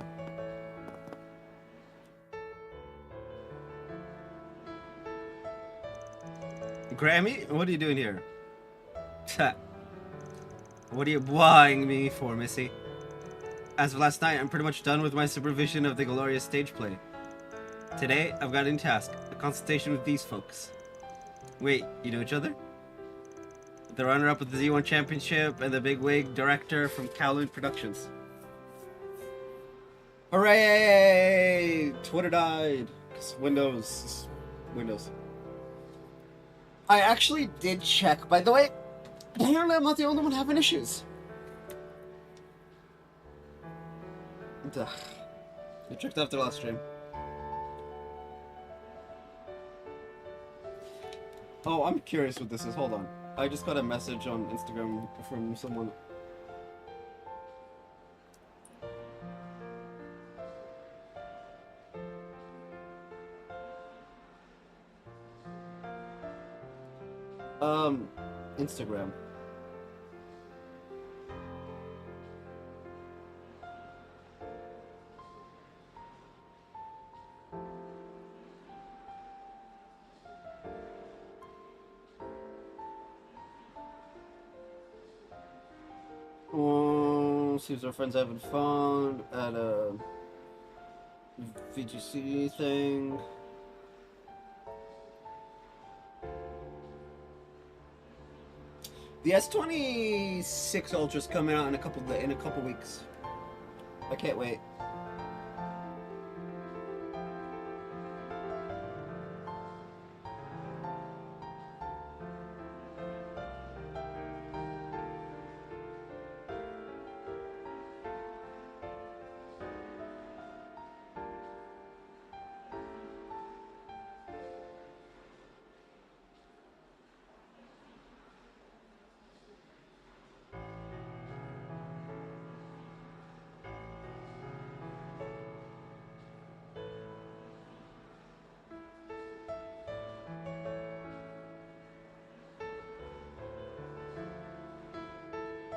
Grammy? What are you doing here? What are you buying me for, Missy? As of last night, I'm pretty much done with my supervision of the glorious stage play. Today, I've got in task, a consultation with these folks. Wait, you know each other? The runner-up of the Z1 Championship and the bigwig director from Kowloon Productions. Hooray! Twitter died. 'Cause Windows. I actually did check, by the way. Apparently I'm not the only one having issues. Duh. I checked after last stream. Oh, I'm curious what this is. Hold on. I just got a message on Instagram from someone. Instagram. Seems our friends having fun at a VGC thing. The S26 Ultra's coming out in a couple weeks. I can't wait.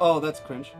Oh, that's cringe.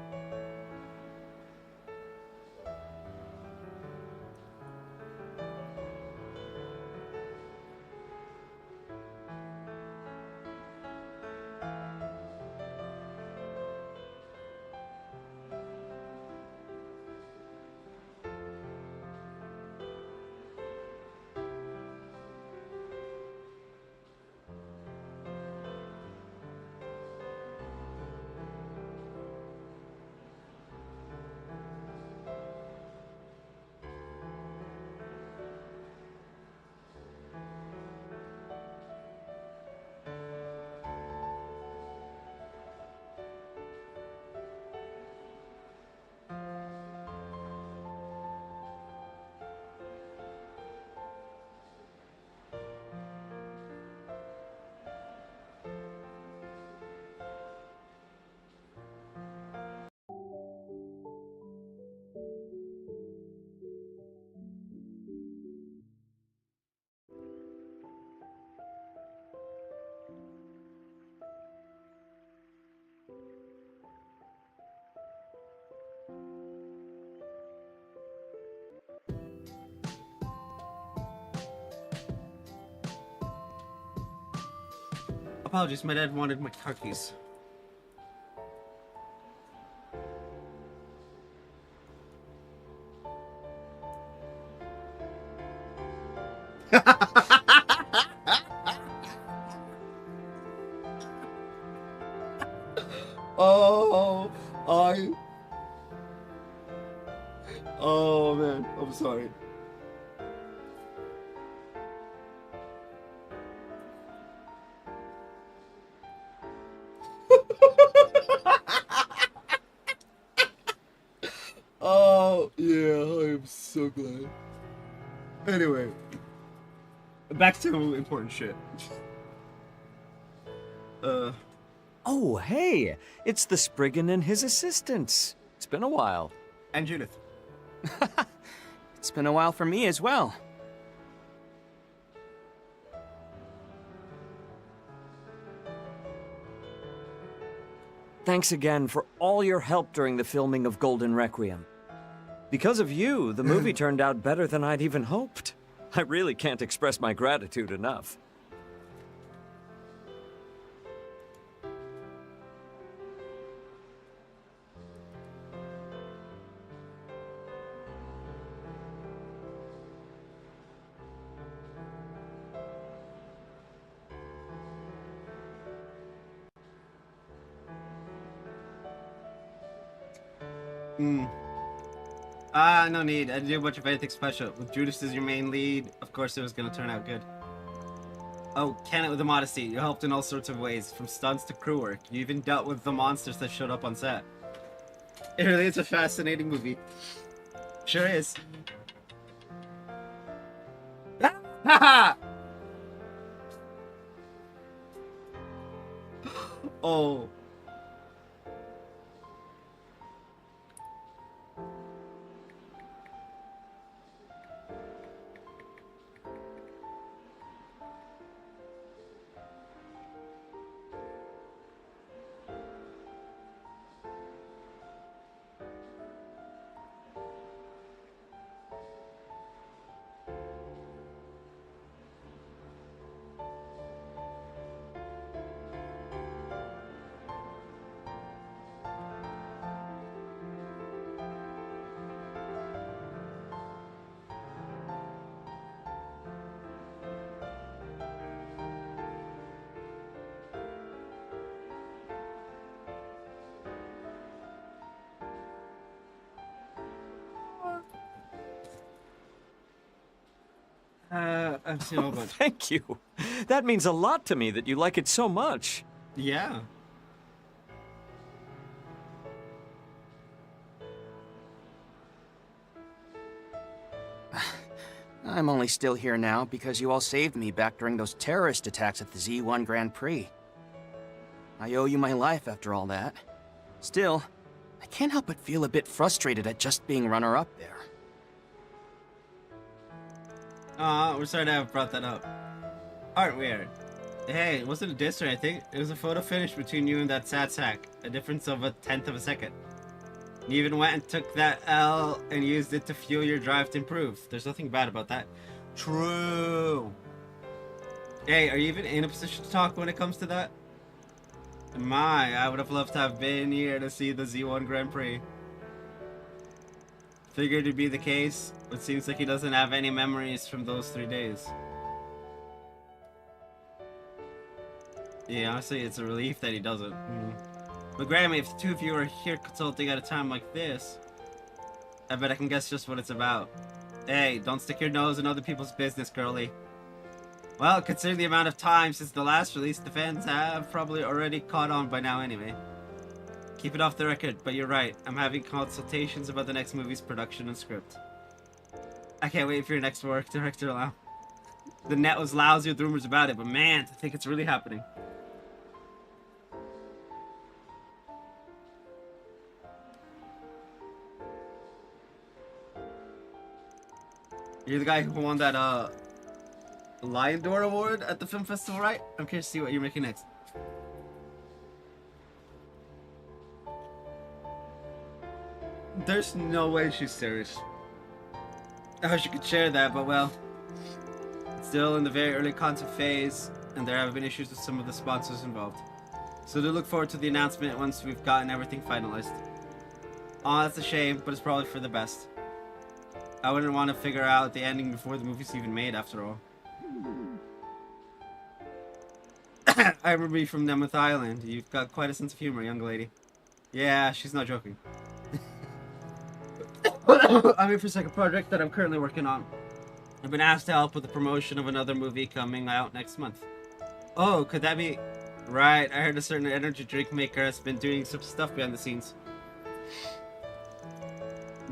Apologies, my dad wanted my car keys. Oh man, I'm sorry. god. Anyway. Back to important shit. Oh, hey! It's the Spriggan and his assistants. It's been a while. And Judith. It's been a while for me as well. Thanks again for all your help during the filming of Golden Requiem. Because of you, the movie turned out better than I'd even hoped. I really can't express my gratitude enough. No need. I didn't do much of anything special. With Judas as your main lead, of course it was gonna turn out good. Oh, can it with the modesty. You helped in all sorts of ways, from stunts to crew work. You even dealt with the monsters that showed up on set. It really is a fascinating movie. Sure is. Haha! Oh. I've seen all bunch. Thank you. That means a lot to me that you like it so much. Yeah. I'm only still here now because you all saved me back during those terrorist attacks at the Z1 Grand Prix. I owe you my life after all that. Still, I can't help but feel a bit frustrated at just being runner-up there. We're sorry to have brought that up. Aren't we, Aaron? Hey, it wasn't a diss or anything. It was a photo finish between you and that sad sack. A difference of 1/10 of a second. You even went and took that L and used it to fuel your drive to improve. There's nothing bad about that. True. Hey, are you even in a position to talk when it comes to that? My, I would have loved to have been here to see the Z1 Grand Prix. Figured it'd be the case, but seems like he doesn't have any memories from those 3 days. Yeah, honestly, it's a relief that he doesn't. But Grammy, if the two of you are here consulting at a time like this, I bet I can guess just what it's about. Hey, don't stick your nose in other people's business, girlie. Well, considering the amount of time since the last release, the fans have probably already caught on by now anyway. Keep it off the record, but you're right. I'm having consultations about the next movie's production and script. I can't wait for your next work, Director Lau. The net was lousy with rumors about it, but man, I think it's really happening. You're the guy who won that, Lion Door Award at the film festival, right? I'm curious to see what you're making next. There's no way she's serious. I wish you could share that, but well, it's still in the very early concept phase, and there have been issues with some of the sponsors involved. So do look forward to the announcement once we've gotten everything finalized. Oh, that's a shame, but it's probably for the best. I wouldn't want to figure out the ending before the movie's even made, after all. I remember you from Nemeth Island. You've got quite a sense of humor, young lady. Yeah, she's not joking. I'm here for a second project that I'm currently working on. I've been asked to help with the promotion of another movie coming out next month. Oh, could that be... Right, I heard a certain energy drink maker has been doing some stuff behind the scenes.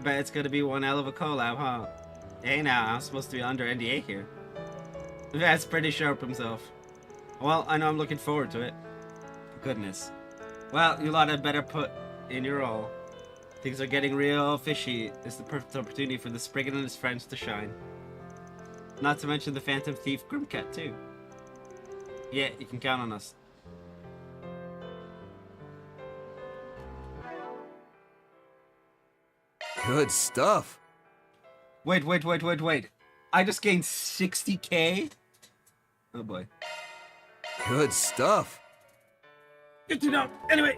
Bet it's gonna be one hell of a collab, huh? Hey now, I'm supposed to be under NDA here. That's pretty sharp himself. Well, I know I'm looking forward to it. Goodness. Well, you lot had better put in your all. Things are getting real fishy. It's the perfect opportunity for the Spriggan and his friends to shine. Not to mention the Phantom Thief Grimcat, too. Yeah, you can count on us. Good stuff. Wait. I just gained 60k? Oh boy. Good stuff. Good to know. Anyway.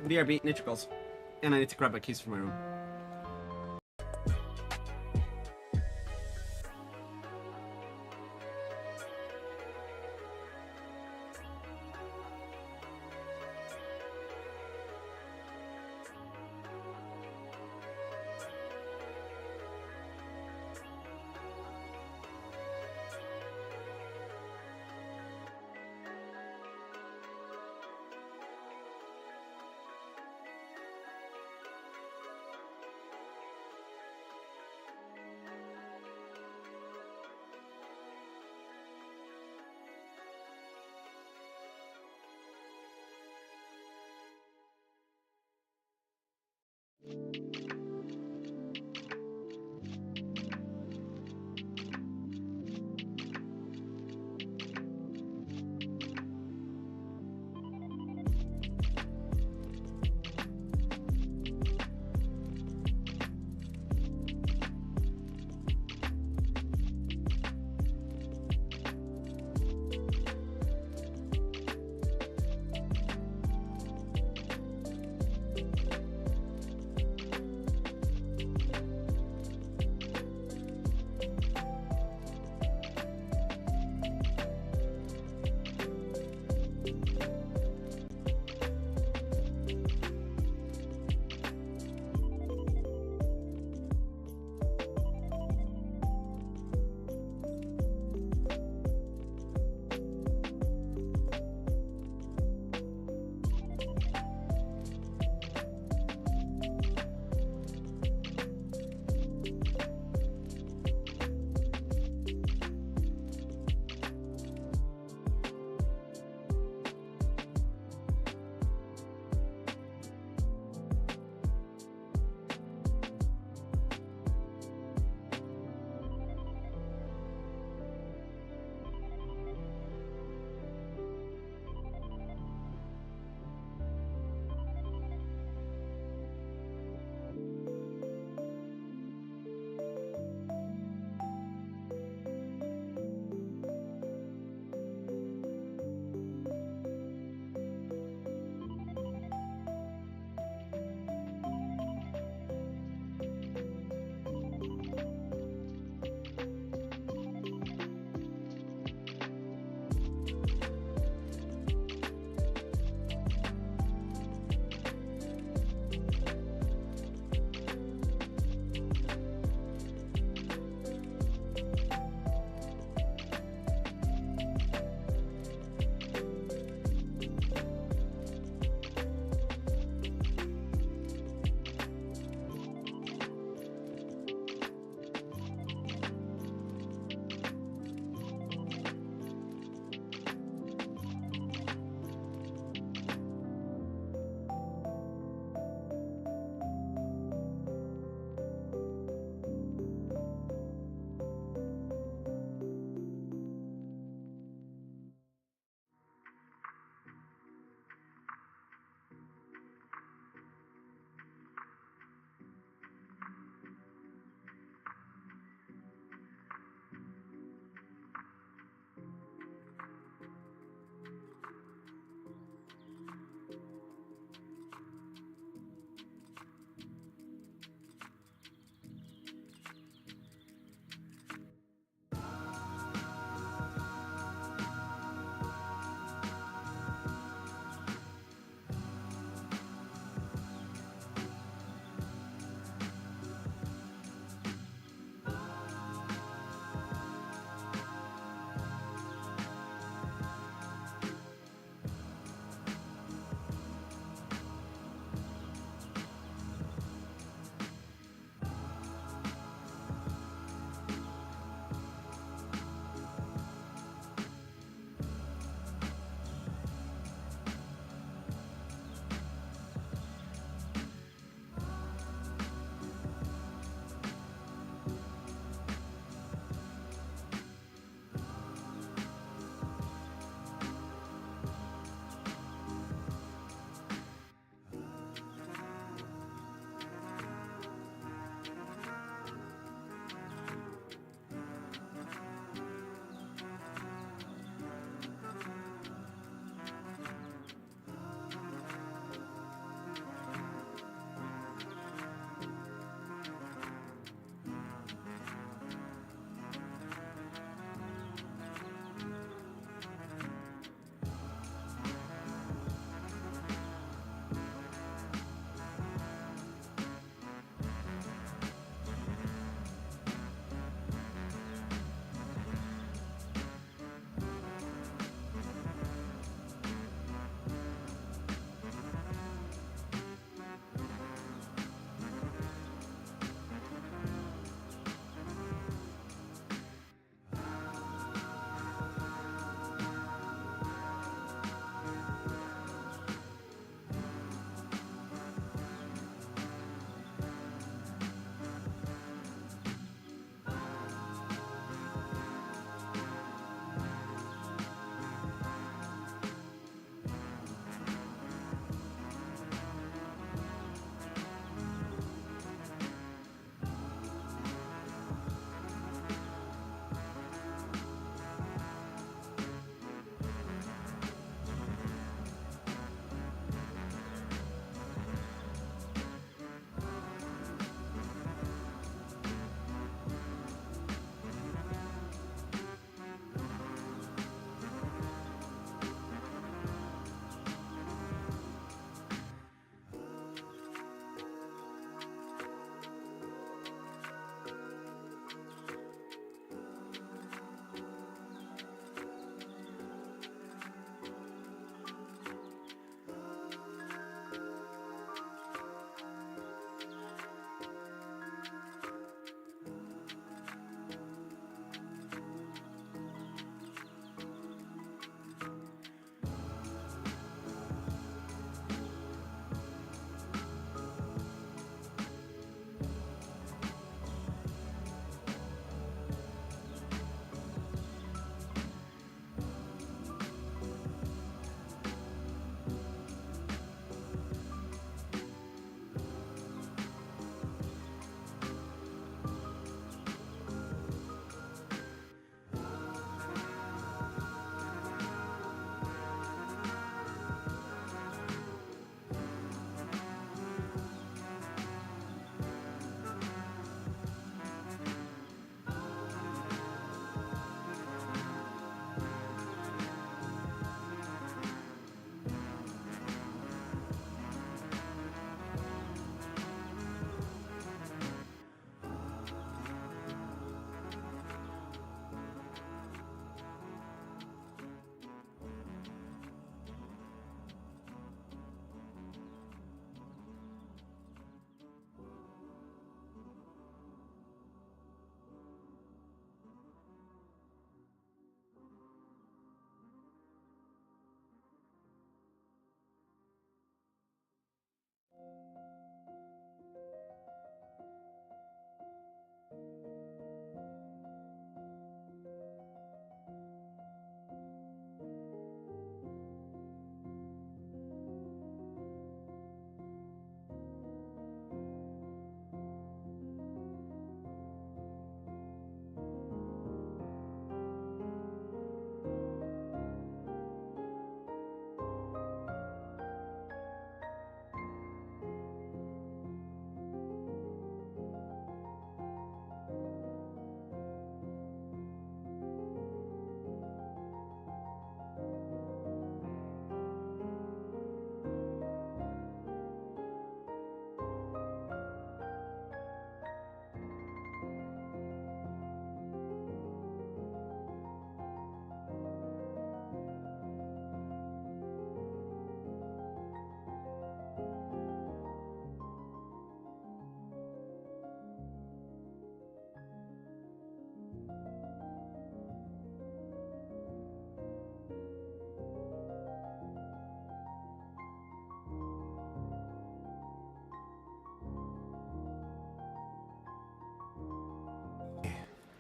BRB, Nitricles. And I need to grab my keys from my room.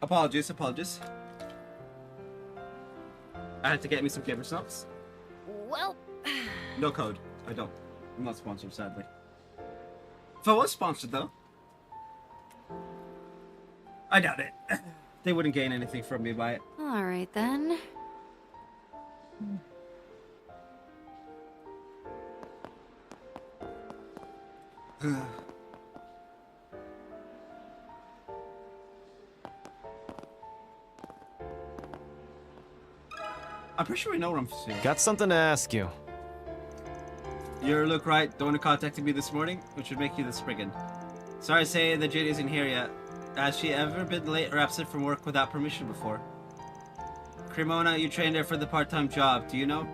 Apologies, apologies. I had to get me some flavor snaps. Well, No code. I don't. I'm not sponsored, sadly. If I was sponsored, though, I doubt it. They wouldn't gain anything from me by it. all right then. I'm pretty sure we know what I'm seeing. Got something to ask you. You look right. The one who contacted me this morning, which would make you this brigand. Sorry to say that Jade isn't here yet. Has she ever been late or absent from work without permission before? Cremona, you trained her for the part-time job, do you know?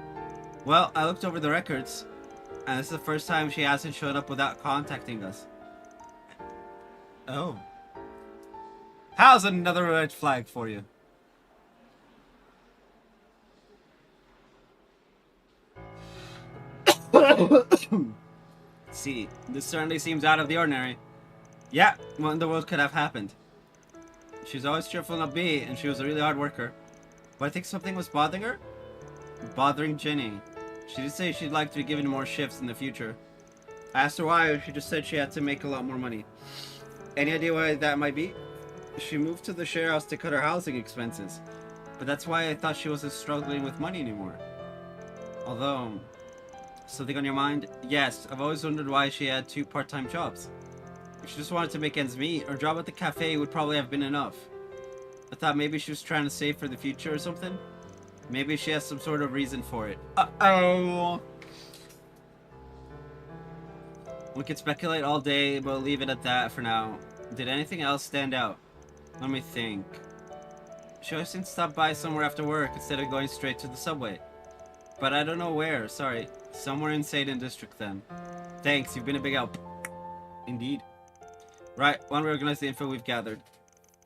Well, I looked over the records, and this is the first time she hasn't shown up without contacting us. Oh. How's another red flag for you? See, this certainly seems out of the ordinary. Yeah, what in the world could have happened? She's always cheerful and upbeat, and she was a really hard worker. But I think something was bothering her? Bothering Jenny. She did say she'd like to be given more shifts in the future. I asked her why, and she just said she had to make a lot more money. Any idea why that might be? She moved to the share house to cut her housing expenses. But that's why I thought she wasn't struggling with money anymore. Although... Something on your mind? Yes, I've always wondered why she had 2 part-time jobs. If she just wanted to make ends meet, her job at the cafe would probably have been enough. I thought maybe she was trying to save for the future or something. Maybe she has some sort of reason for it. Uh-oh! We could speculate all day, but we'll leave it at that for now. Did anything else stand out? Let me think. She always seemed to stop by somewhere after work instead of going straight to the subway. But I don't know where, sorry. Somewhere in Satan District then. Thanks, you've been a big help. Indeed. Right, why don't we organize the info we've gathered?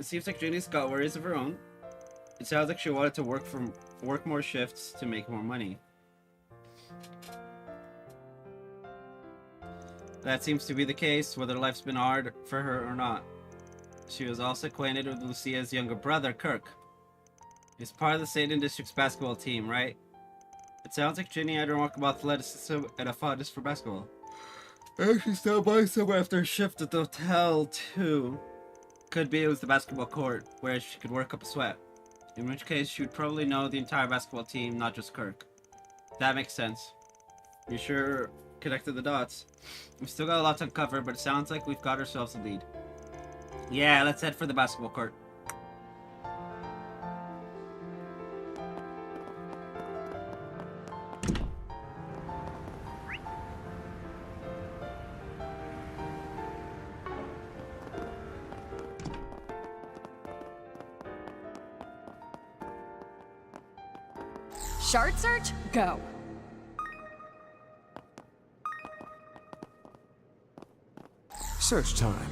It seems like Jenny's got worries of her own. It sounds like she wanted to work more shifts to make more money. That seems to be the case, whether life's been hard for her or not. She was also acquainted with Lucia's younger brother, Kirk. He's part of the Satan District's basketball team, right? It sounds like Jenny had a remarkable athleticism and a fondness for basketball. And she stopped by somewhere after a shift at the hotel, too. Could be it was the basketball court, where she could work up a sweat. In which case, she would probably know the entire basketball team, not just Kirk. That makes sense. You sure connected the dots. We've still got a lot to uncover, but it sounds like we've got ourselves a lead. Yeah, let's head for the basketball court. Shard search? Go. Search time.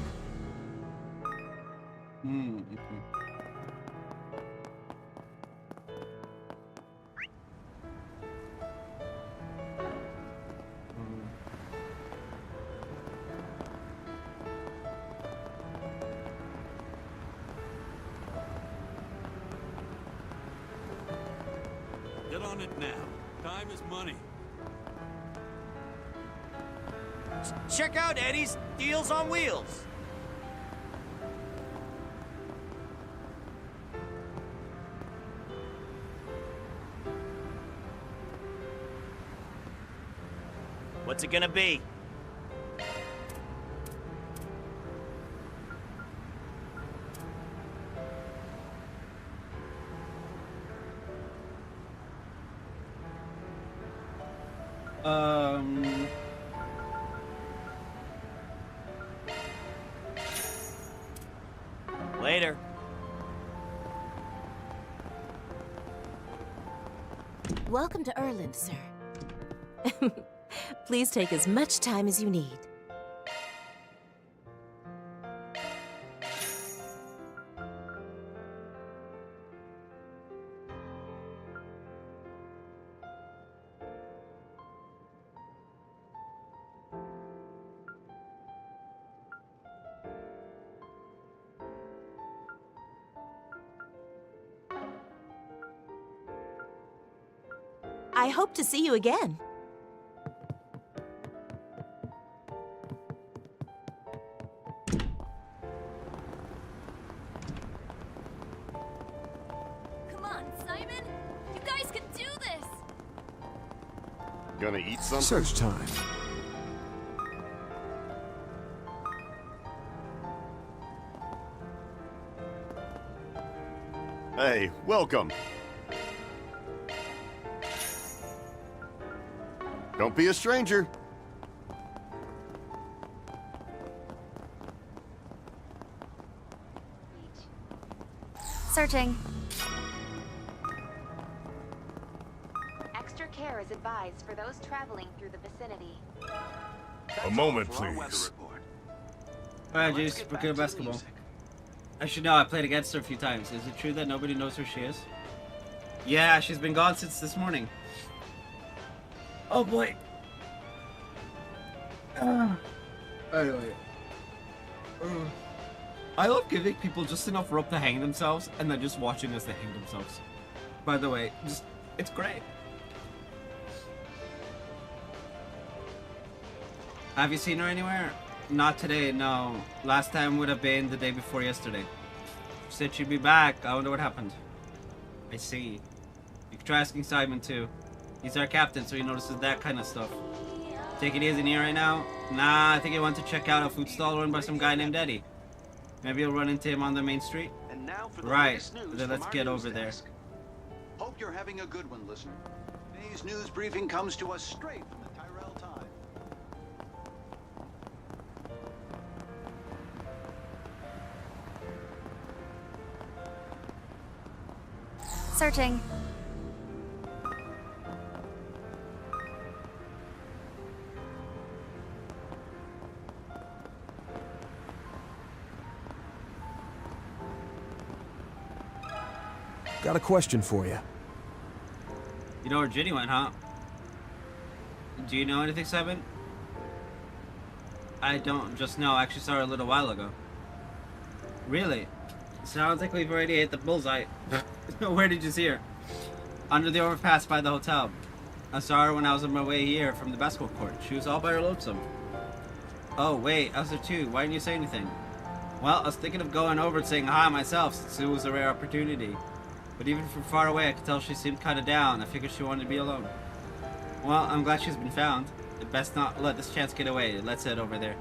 Get on it now. Time is money. Check out Eddie's Deals on Wheels. What's it gonna be? Later. Welcome to Erland, sir. Please take as much time as you need. I hope to see you again. Come on, Simon! You guys can do this! Gonna eat something? Search time. Hey, welcome. Don't be a stranger. Searching. Extra care is advised for those traveling through the vicinity. A moment, please. Alright, Juice, we're good at basketball. I should know, I played against her a few times. Is it true that nobody knows where she is? Yeah, she's been gone since this morning. Oh boy. Anyway. I love giving people just enough rope to hang themselves and then just watching as they hang themselves. By the way, it's great. Have you seen her anywhere? Not today, no. Last time would have been the day before yesterday. She said she'd be back. I wonder what happened. I see. You can try asking Simon too. He's our captain, so he notices that kind of stuff. Take it easy in here right now? Nah, I think he went to check out a food stall run by some guy named Eddie. Maybe you'll run into him on the main street? And now for the Right, latest news then let's from our get news over there. desk. Hope you're having a good one, listener. Today's news briefing comes to us straight from the Tyrell Times. Searching. Got a question for you. You know where Ginny went, huh? Do you know anything, Simon? I don't just know. I actually saw her a little while ago. Really? Sounds like we've already hit the bullseye. Where did you see her? Under the overpass by the hotel. I saw her when I was on my way here from the basketball court. She was all by her lonesome. Oh, wait. I was there too. Why didn't you say anything? Well, I was thinking of going over and saying hi myself, since it was a rare opportunity. But even from far away, I could tell she seemed kind of down. I figured she wanted to be alone. Well, I'm glad she's been found. It best not let this chance get away. Let's head over there.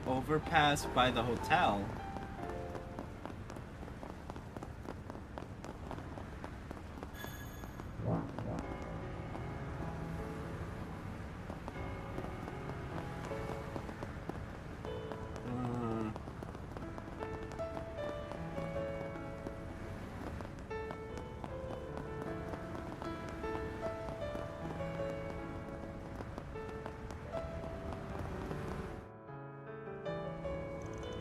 Overpass by the hotel?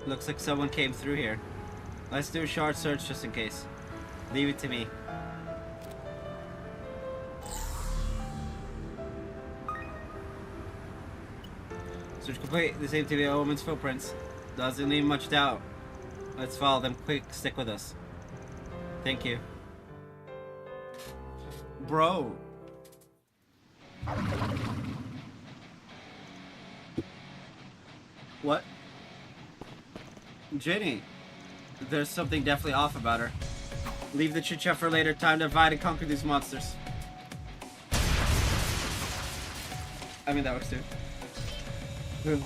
Looks like someone came through here. Let's do a short search just in case. Leave it to me. Search complete. There seem to be a woman's footprints. Doesn't leave much doubt. Let's follow them. Quick, stick with us. Thank you. Bro. What? Ginny, there's something definitely off about her. Leave the chit chat for later. Time to divide and conquer these monsters. I mean, that works too. So,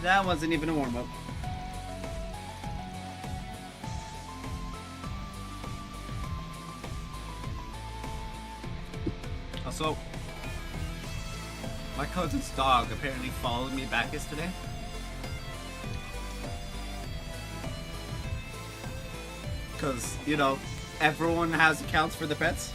that wasn't even a warm-up. Also, my cousin's dog apparently followed me back yesterday. Because, you know, everyone has accounts for the pets.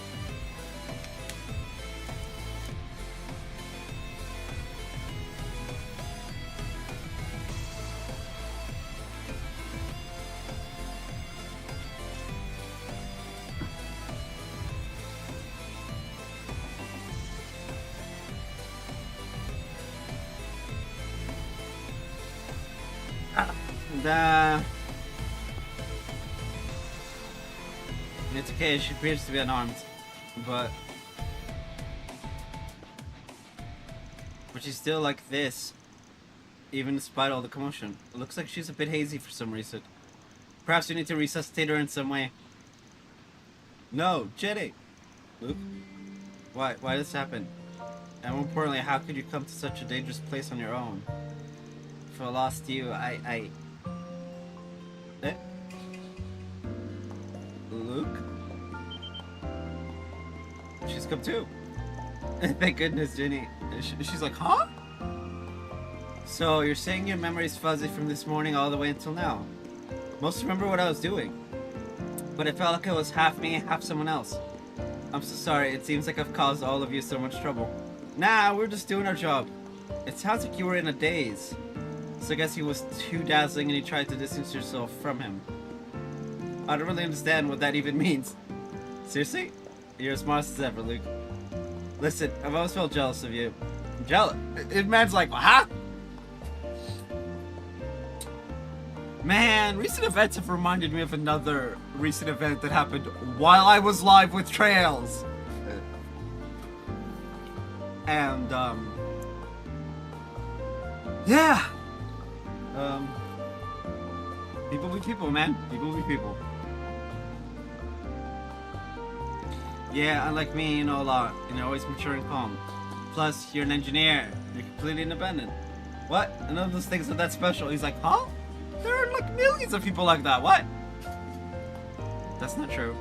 It's okay, she appears to be unarmed, but she's still like this, even despite all the commotion. It looks like she's a bit hazy for some reason. Perhaps we need to resuscitate her in some way. No, Jenny! Luke? Why did this happen? And more importantly, how could you come to such a dangerous place on your own? If I lost you, Eh? Luke? She's come too. Thank goodness, Jenny. She's like, huh? So, you're saying your memory's fuzzy from this morning all the way until now? Most remember what I was doing. But it felt like it was half me, half someone else. I'm so sorry, it seems like I've caused all of you so much trouble. Nah, we're just doing our job. It sounds like you were in a daze. So I guess he was too dazzling and you tried to distance yourself from him. I don't really understand what that even means. Seriously? You're as smart as ever, Luke. Listen, I've always felt jealous of you. Jealous? Man's like, huh? Man, recent events have reminded me of another recent event that happened while I was live with Trails. And, yeah. People be people, man. People be people. Yeah, unlike me, you know a lot, and you're always mature and calm. Plus, you're an engineer. You're completely independent. What? None of those things are that special. He's like, huh? There are like millions of people like that. What? That's not true.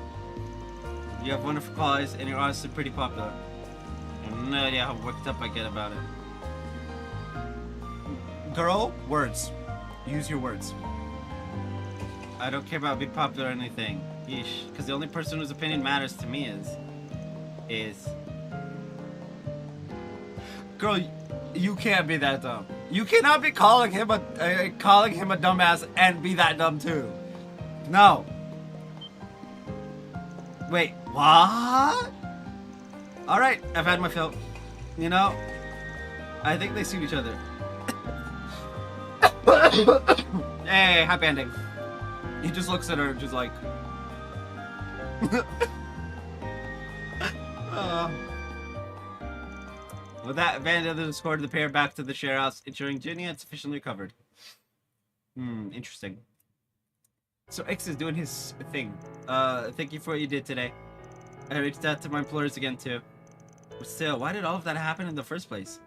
You have wonderful qualities, and you're honestly pretty popular. I have no idea how worked up I get about it. Girl, words. Use your words. I don't care about being popular or anything. Yeesh. Because the only person whose opinion matters to me is... Girl, you can't be that dumb. You cannot be calling him a dumbass and be that dumb too. No. Wait, what? Alright, I've had my fill. You know, I think they suit each other. Hey, happy ending. He just looks at her just like... With that, Van escorted the pair back to the share house, ensuring Ginny had sufficiently recovered. Interesting. So X is doing his thing. Thank you for what you did today. I reached out to my employers again too. But still, why did all of that happen in the first place?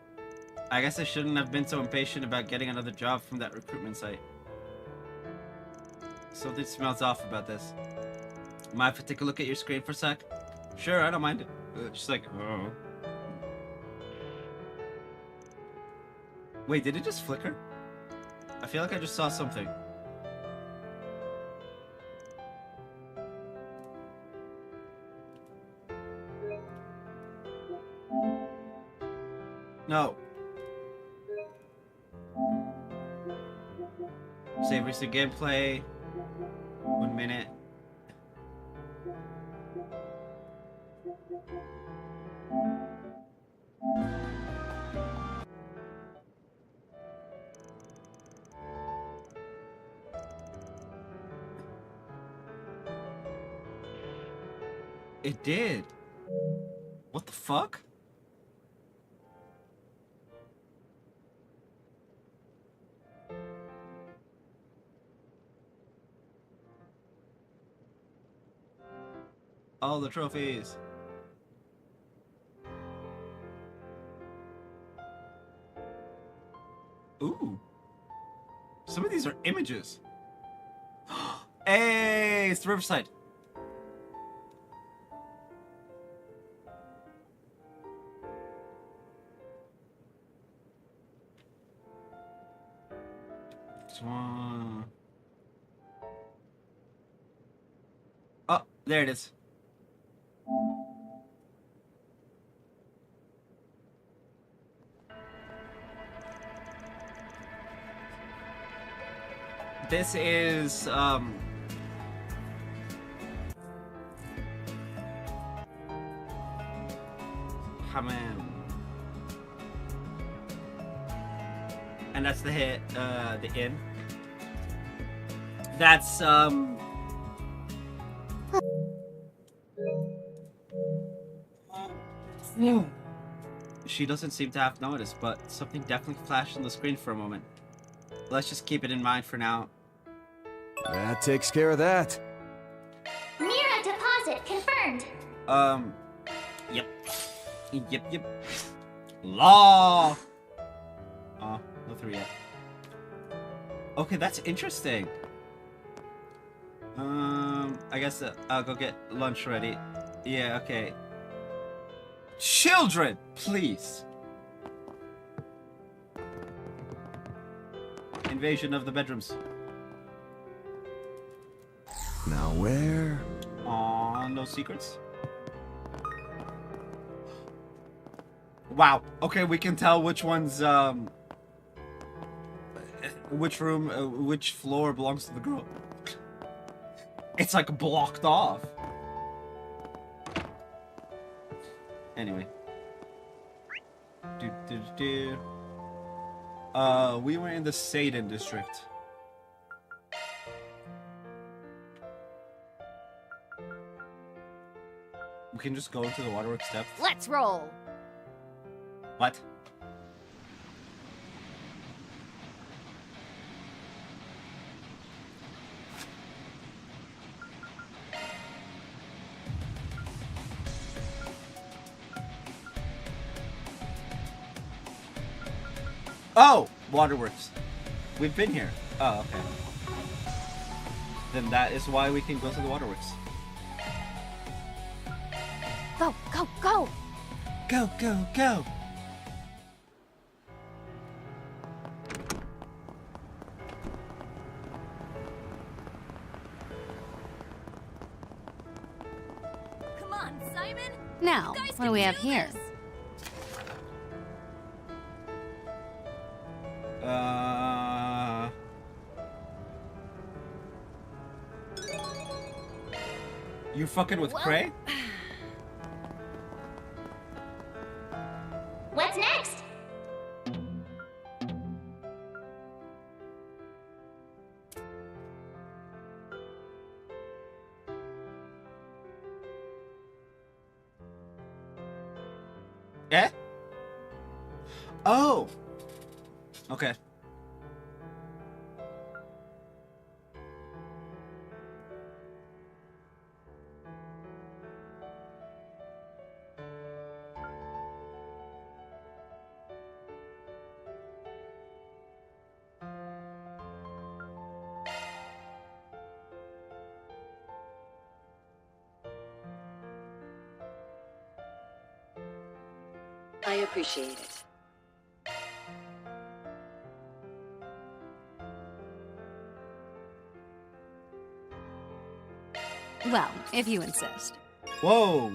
I guess I shouldn't have been so impatient about getting another job from that recruitment site. Something smells off about this. Mind if I take a look at your screen for a sec? Sure, I don't mind it. She's like, oh. Wait, did it just flicker? I feel like I just saw something. No. Save recent gameplay. 1 minute. It did. What the fuck? All the trophies. Ooh. Some of these are images. Hey, it's the Riverside. Swan. Oh, there it is. This is, come on. And that's the hit, the inn. That's, She doesn't seem to have noticed, but something definitely flashed on the screen for a moment. Let's just keep it in mind for now. That takes care of that. Mira deposit confirmed. Yep. Yep. Law! Oh, no 3 yet. Okay, that's interesting. I guess I'll go get lunch ready. Yeah, okay. Children, please. Invasion of the bedrooms. Now where? Aw, no secrets. Wow. Okay, we can tell which one's which room, which floor belongs to the girl. It's like blocked off. Anyway. We were in the Satan district. We can just go into the waterworks depths. Let's roll. What? Oh! Waterworks. We've been here. Oh, okay. Then that is why we can go to the waterworks. Go, go, go! Go, go, go! Come on, Simon! Now, what do we have here? You fucking with Cray? What's next? Eh? Oh! Okay. I appreciate it. Well, if you insist. Whoa!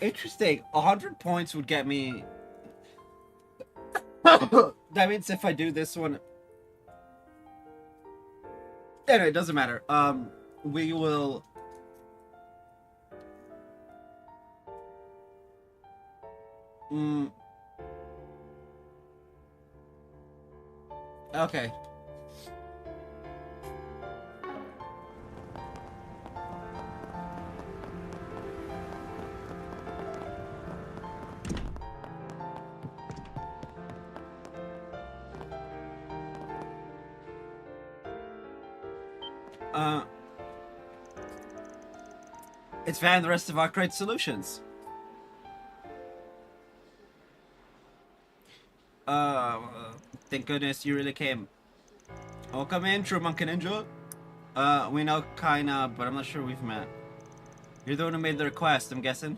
Interesting. 100 points would get me... That means if I do this one... Anyway, it doesn't matter. We will... Okay. It's Van, the rest of our great solutions. Thank goodness you really came. Oh, come in, True Monkey Ninja. We know kinda, but I'm not sure we've met. You're the one who made the request, I'm guessing?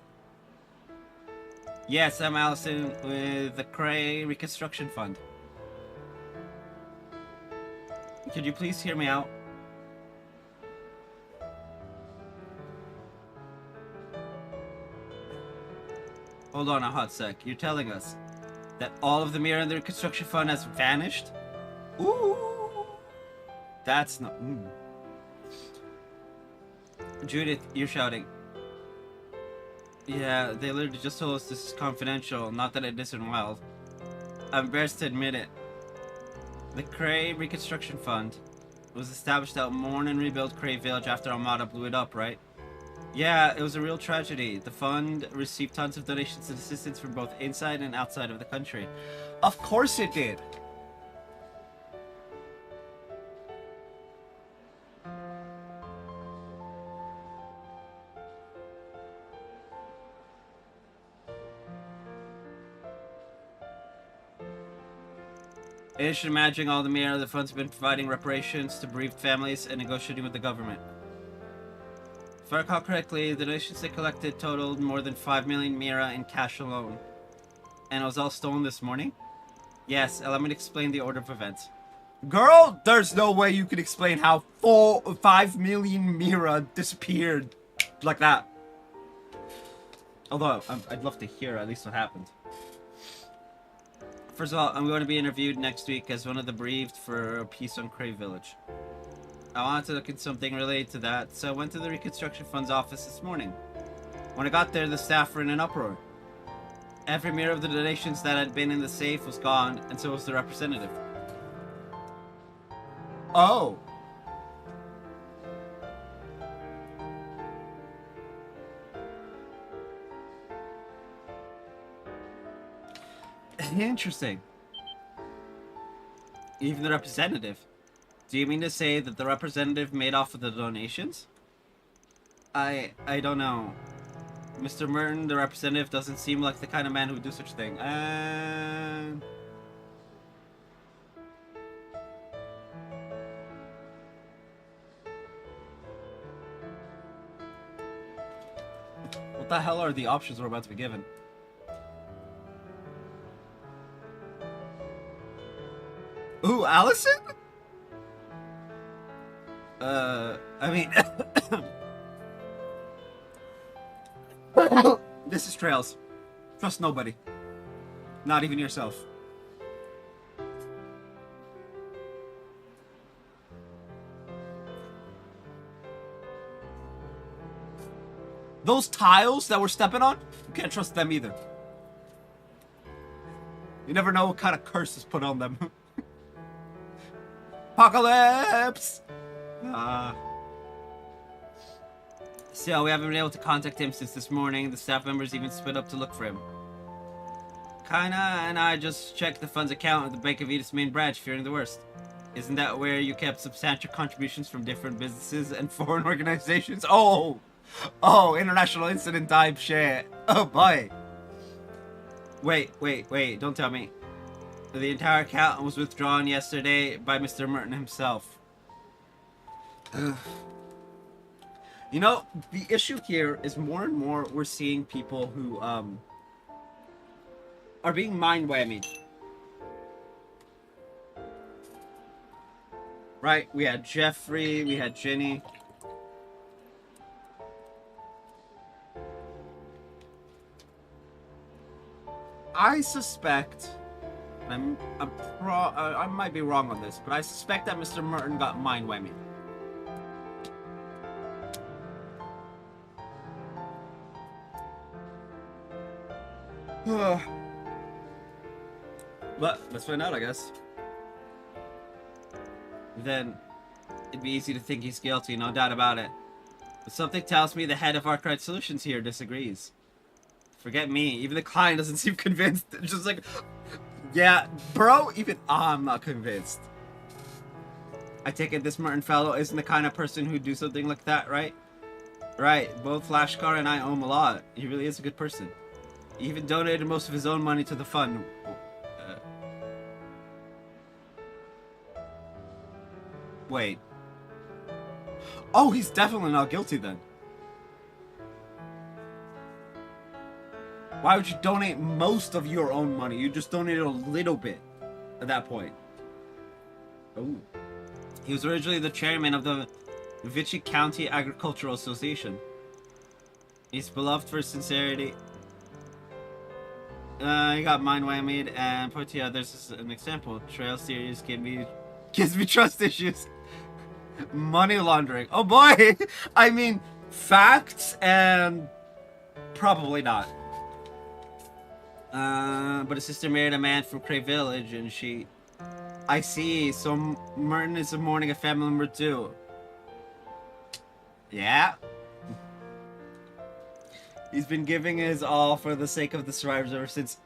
Yes, I'm Allison with the Cray Reconstruction Fund. Could you please hear me out? Hold on a hot sec. You're telling us that all of the Mira in the Reconstruction Fund has vanished? Ooh! That's not... Judith, you're shouting. Yeah, they literally just told us this is confidential, not that it isn't wild. I'm embarrassed to admit it. The Cray Reconstruction Fund was established to help mourn and rebuild Cray Village after Armada blew it up, right? Yeah, it was a real tragedy. The fund received tons of donations and assistance from both inside and outside of the country. Of course it did! You should imagine all the Mira the fund's been providing reparations to bereaved families and negotiating with the government. If I recall correctly, the donations they collected totaled more than 5 million Mira in cash alone. And it was all stolen this morning? Yes, allow me to explain the order of events. Girl, there's no way you can explain how 5 million Mira disappeared like that. Although, I'd love to hear at least what happened. First of all, I'm going to be interviewed next week as one of the bereaved for a piece on Cray Village. I wanted to look at something related to that, so I went to the Reconstruction Fund's office this morning. When I got there, the staff were in an uproar. Every mirror of the donations that had been in the safe was gone, and so was the representative. Oh. Interesting. Even the representative. Do you mean to say that the representative made off with the donations? I don't know. Mr. Merton, the representative, doesn't seem like the kind of man who would do such a thing. What the hell are the options we're about to be given? Ooh, Allison? I mean... This is Trails. Trust nobody. Not even yourself. Those tiles that we're stepping on, you can't trust them either. You never know what kind of curse is put on them. Apocalypse! Still, we haven't been able to contact him since this morning. The staff members even split up to look for him. Kaina and I just checked the fund's account at the Bank of Edith's main branch, fearing the worst. Isn't that where you kept substantial contributions from different businesses and foreign organizations? Oh! Oh, international incident type shit. Oh boy. Wait, don't tell me. The entire account was withdrawn yesterday by Mr. Merton himself. Ugh. You know, the issue here is more and more we're seeing people who, are being mind-whammied. Right? We had Jeffrey, we had Jenny. I suspect... I might be wrong on this, but I suspect that Mr. Merton got mind-whammied. But let's find out, I guess. Then it'd be easy to think he's guilty, no doubt about it. But something tells me the head of Arkwright Solutions here disagrees. Forget me, even the client doesn't seem convinced. It's just like, yeah, bro, even I'm not convinced. I take it this Merton fellow isn't the kind of person who'd do something like that, right? Right, both Flashcar and I owe him a lot. He really is a good person. He even donated most of his own money to the fund. Wait. Oh, he's definitely not guilty then. Why would you donate most of your own money? You just donated a little bit at that point. Oh. He was originally the chairman of the Vichy County Agricultural Association. He's beloved for his sincerity. He got mind-whammied, and put to others as an example. Trail series gives me trust issues. Money laundering. Oh boy! I mean, facts and probably not. But his sister married a man from Cray Village, and she I see. So Merton is mourning a family member too. Yeah. He's been giving his all for the sake of the survivors ever since.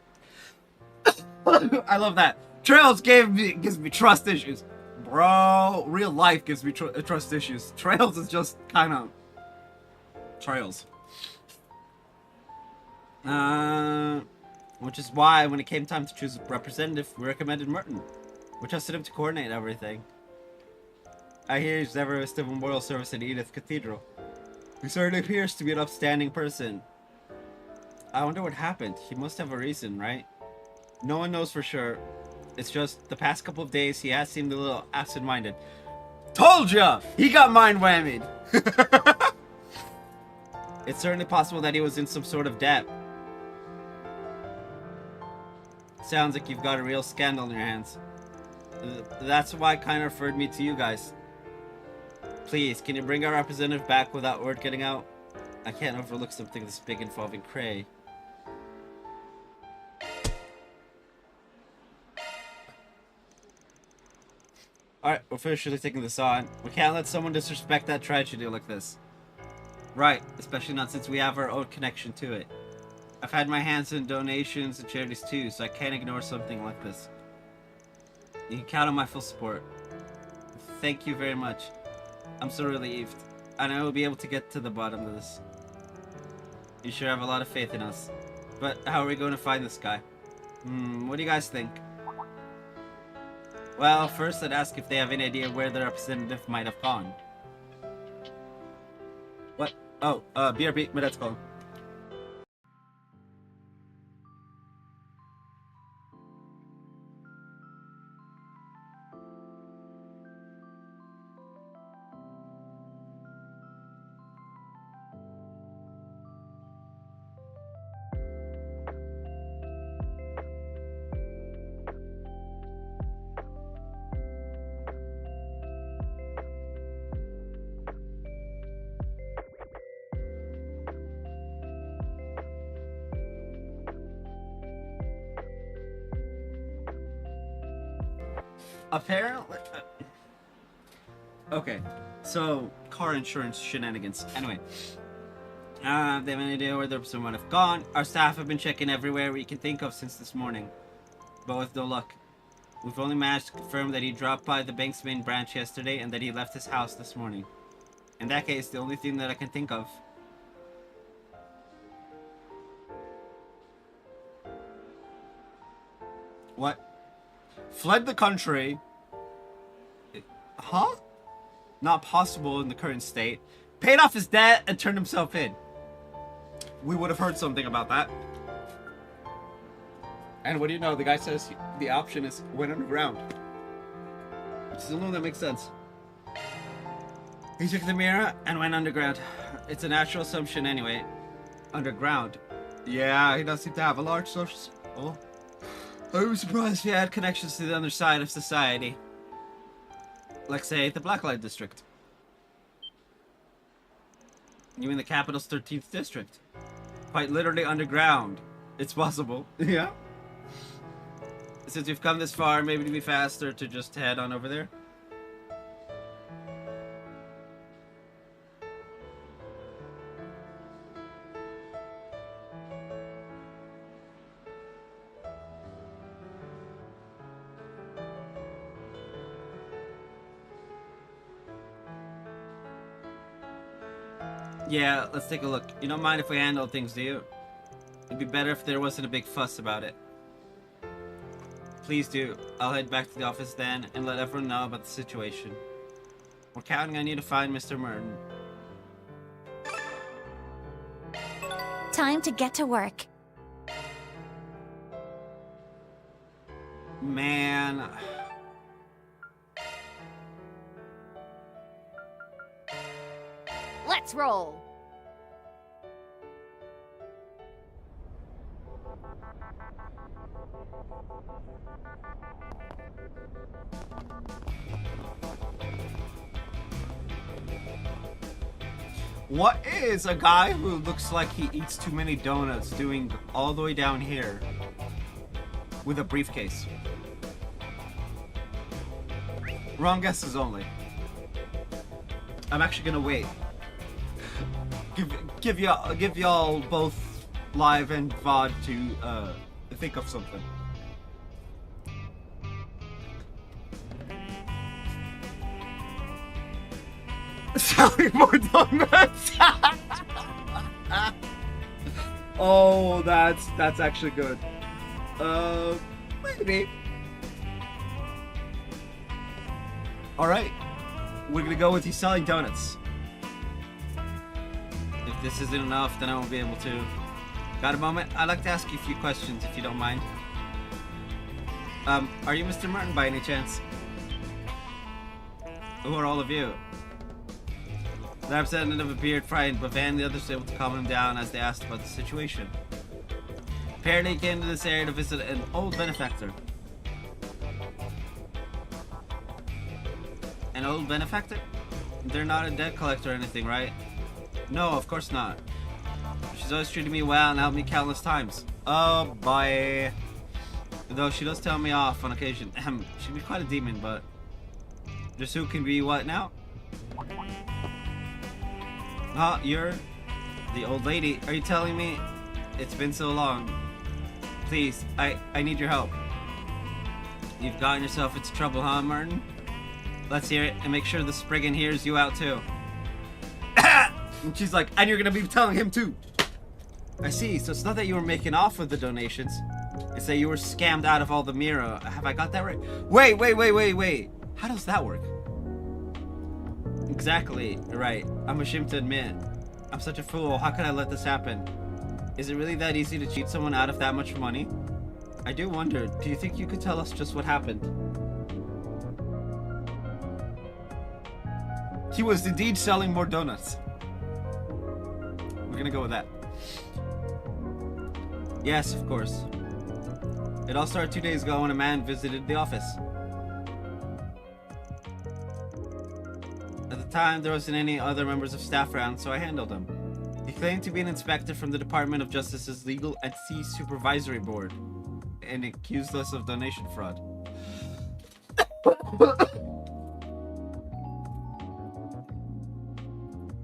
I love that. Trails gives me trust issues. Bro, real life gives me trust issues. Trails is just kind of... Trails. Which is why when it came time to choose a representative, we recommended Merton. We trusted him to coordinate everything. I hear he's never missed a memorial service in Edith Cathedral. He certainly appears to be an upstanding person. I wonder what happened. He must have a reason, right? No one knows for sure. It's just the past couple of days he has seemed a little absent-minded. Told ya! He got mind whammied! It's certainly possible that he was in some sort of debt. Sounds like you've got a real scandal in your hands. That's why kind of referred me to you guys. Please, can you bring our representative back without word getting out? I can't overlook something this big involving Cray. Alright, we're officially taking this on. We can't let someone disrespect that tragedy like this. Right, especially not since we have our own connection to it. I've had my hands in donations and charities too, so I can't ignore something like this. You can count on my full support. Thank you very much. I'm so relieved. And I will be able to get to the bottom of this. You sure have a lot of faith in us. But how are we going to find this guy? What do you guys think? Well, first I'd ask if they have any idea where the representative might have gone. What? Oh, BRB, but that's called. Apparently... Okay, so car insurance shenanigans. Anyway, they have any idea where the person might have gone. Our staff have been checking everywhere we can think of since this morning, but with no luck. We've only managed to confirm that he dropped by the bank's main branch yesterday and that he left his house this morning. In that case, the only thing that I can think of... What? Fled the country. Huh? Not possible in the current state. Paid off his debt and turned himself in. We would have heard something about that. And what do you know? The guy says the option is went underground. Which is the only one that makes sense. He took the mirror and went underground. It's a natural assumption anyway. Underground. Yeah, he does seem to have a large social... Oh. I was surprised if he had connections to the other side of society. Like, say, the Blacklight District. You mean the capital's 13th district? Quite literally underground. It's possible. Yeah? Since we've come this far, maybe it'd be faster to just head on over there. Yeah, let's take a look. You don't mind if we handle things, do you? It'd be better if there wasn't a big fuss about it. Please do. I'll head back to the office then and let everyone know about the situation. We're counting on you to find Mr. Merton. Time to get to work. Man... Let's roll! What is a guy who looks like he eats too many donuts doing all the way down here with a briefcase? Wrong guesses only. I'm actually gonna wait. Give y'all both live and VOD to think of something. Selling more donuts. Oh, that's actually good. Maybe. All right, we're gonna go with you selling donuts. If this isn't enough, then I won't be able to. Got a moment? I'd like to ask you a few questions, if you don't mind. Are you Mr. Martin by any chance? Who are all of you? The representative appeared frightened, but Van and the others were able to calm him down as they asked about the situation. Apparently he came to this area to visit an old benefactor. An old benefactor? They're not a debt collector or anything, right? No, of course not. She's always treated me well and helped me countless times. Oh, boy. Though she does tell me off on occasion. She'd be quite a demon, but... Just who can be what now? Huh, you're... the old lady. Are you telling me? It's been so long. Please, I need your help. You've gotten yourself into trouble, huh, Martin? Let's hear it, and make sure the Spriggan hears you out, too. And she's like, and you're gonna be telling him, too. I see, so it's not that you were making off with the donations. It's that you were scammed out of all the Mira. Have I got that right? Wait. How does that work? Exactly, right. I'm ashamed to admit. I'm such a fool. How could I let this happen? Is it really that easy to cheat someone out of that much money? I do wonder, do you think you could tell us just what happened? He was indeed selling more donuts. We're gonna go with that. Yes, of course. It all started 2 days ago when a man visited the office. At the time, there wasn't any other members of staff around, so I handled him. He claimed to be an inspector from the Department of Justice's Legal Entity Supervisory Board, and accused us of donation fraud.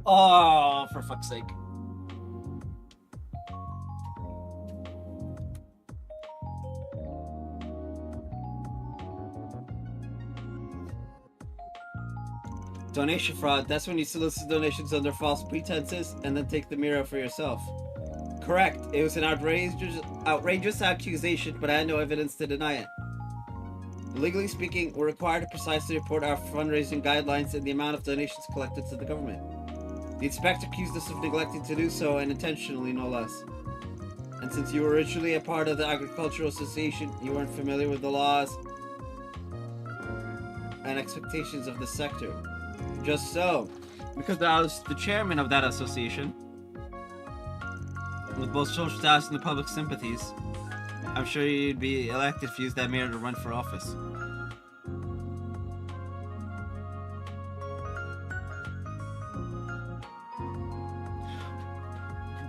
Oh, for fuck's sake. Donation fraud, that's when you solicit donations under false pretenses and then take the mirror for yourself. Correct, it was an outrageous accusation, but I had no evidence to deny it. Legally speaking, we're required to precisely report our fundraising guidelines and the amount of donations collected to the government. The inspector accused us of neglecting to do so, and intentionally, no less. And since you were originally a part of the Agricultural Association, you weren't familiar with the laws and expectations of the sector. Just so, because I was the chairman of that association, with both social status and the public sympathies, I'm sure you'd be elected if you used that mirror to run for office.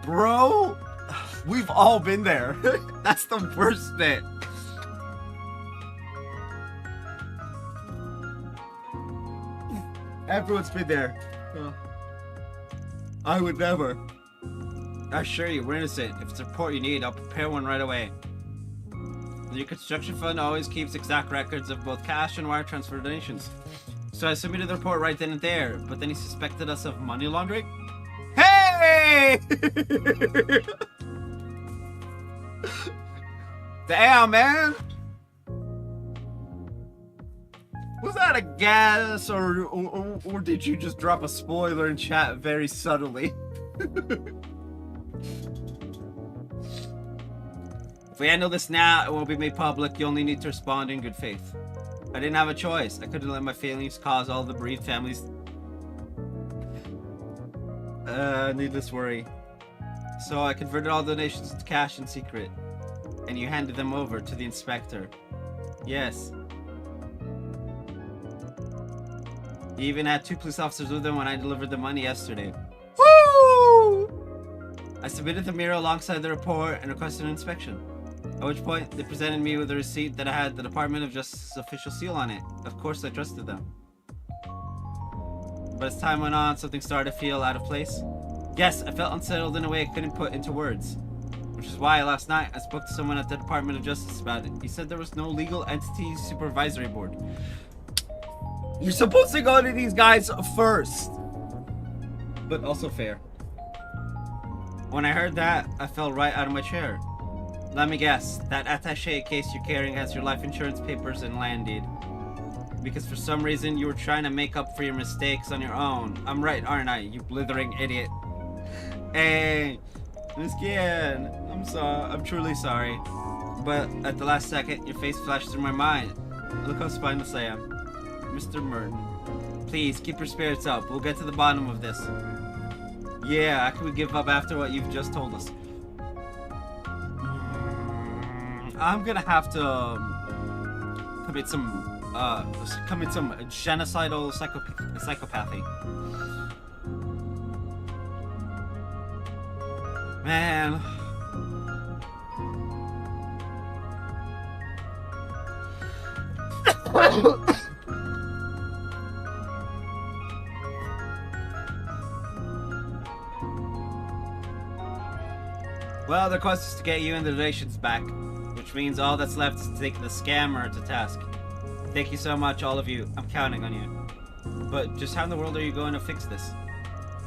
Bro, we've all been there. That's the worst bit. Everyone's been there. I would never. I assure you, we're innocent. If it's a report you need, I'll prepare one right away. The reconstruction fund always keeps exact records of both cash and wire transfer donations. So I submitted the report right then and there, but then he suspected us of money laundering. Hey! Damn, man! Was that a guess, or did you just drop a spoiler in chat very subtly? If we handle this now, it won't be made public. You only need to respond in good faith. I didn't have a choice. I couldn't let my feelings cause all the bereaved families needless worry. So I converted all donations to cash in secret, and you handed them over to the inspector. Yes. He even had 2 police officers with him when I delivered the money yesterday. Woo! I submitted the mirror alongside the report and requested an inspection. At which point, they presented me with a receipt that had the Department of Justice's official seal on it. Of course, I trusted them. But as time went on, something started to feel out of place. Yes, I felt unsettled in a way I couldn't put into words. Which is why last night I spoke to someone at the Department of Justice about it. He said there was no legal entity supervisory board. You're supposed to go to these guys first. But also fair. When I heard that, I fell right out of my chair. Let me guess, that attaché case you're carrying has your life insurance papers and land deed. Because for some reason you were trying to make up for your mistakes on your own. I'm right, aren't I, you blithering idiot? Hey, Miss Kian, I'm sorry. I'm truly sorry. But at the last second, your face flashed through my mind. Look how spineless I am. Mr. Merton, please keep your spirits up. We'll get to the bottom of this. Yeah, how can we give up after what you've just told us? I'm gonna have to commit some genocidal psychopathy. Man. Well, the quest is to get you and the donations back, which means all that's left is to take the scammer to task. Thank you so much, all of you. I'm counting on you. But just how in the world are you going to fix this?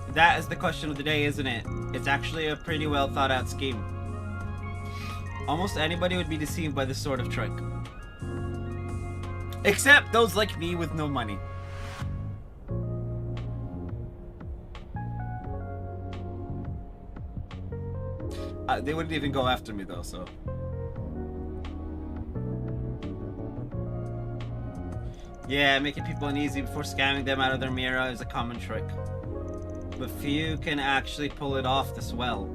That is the question of the day, isn't it? It's actually a pretty well thought out scheme. Almost anybody would be deceived by this sort of trick. Except those like me with no money. They wouldn't even go after me though, so. Yeah, making people uneasy before scamming them out of their Mira is a common trick. But few can actually pull it off this well.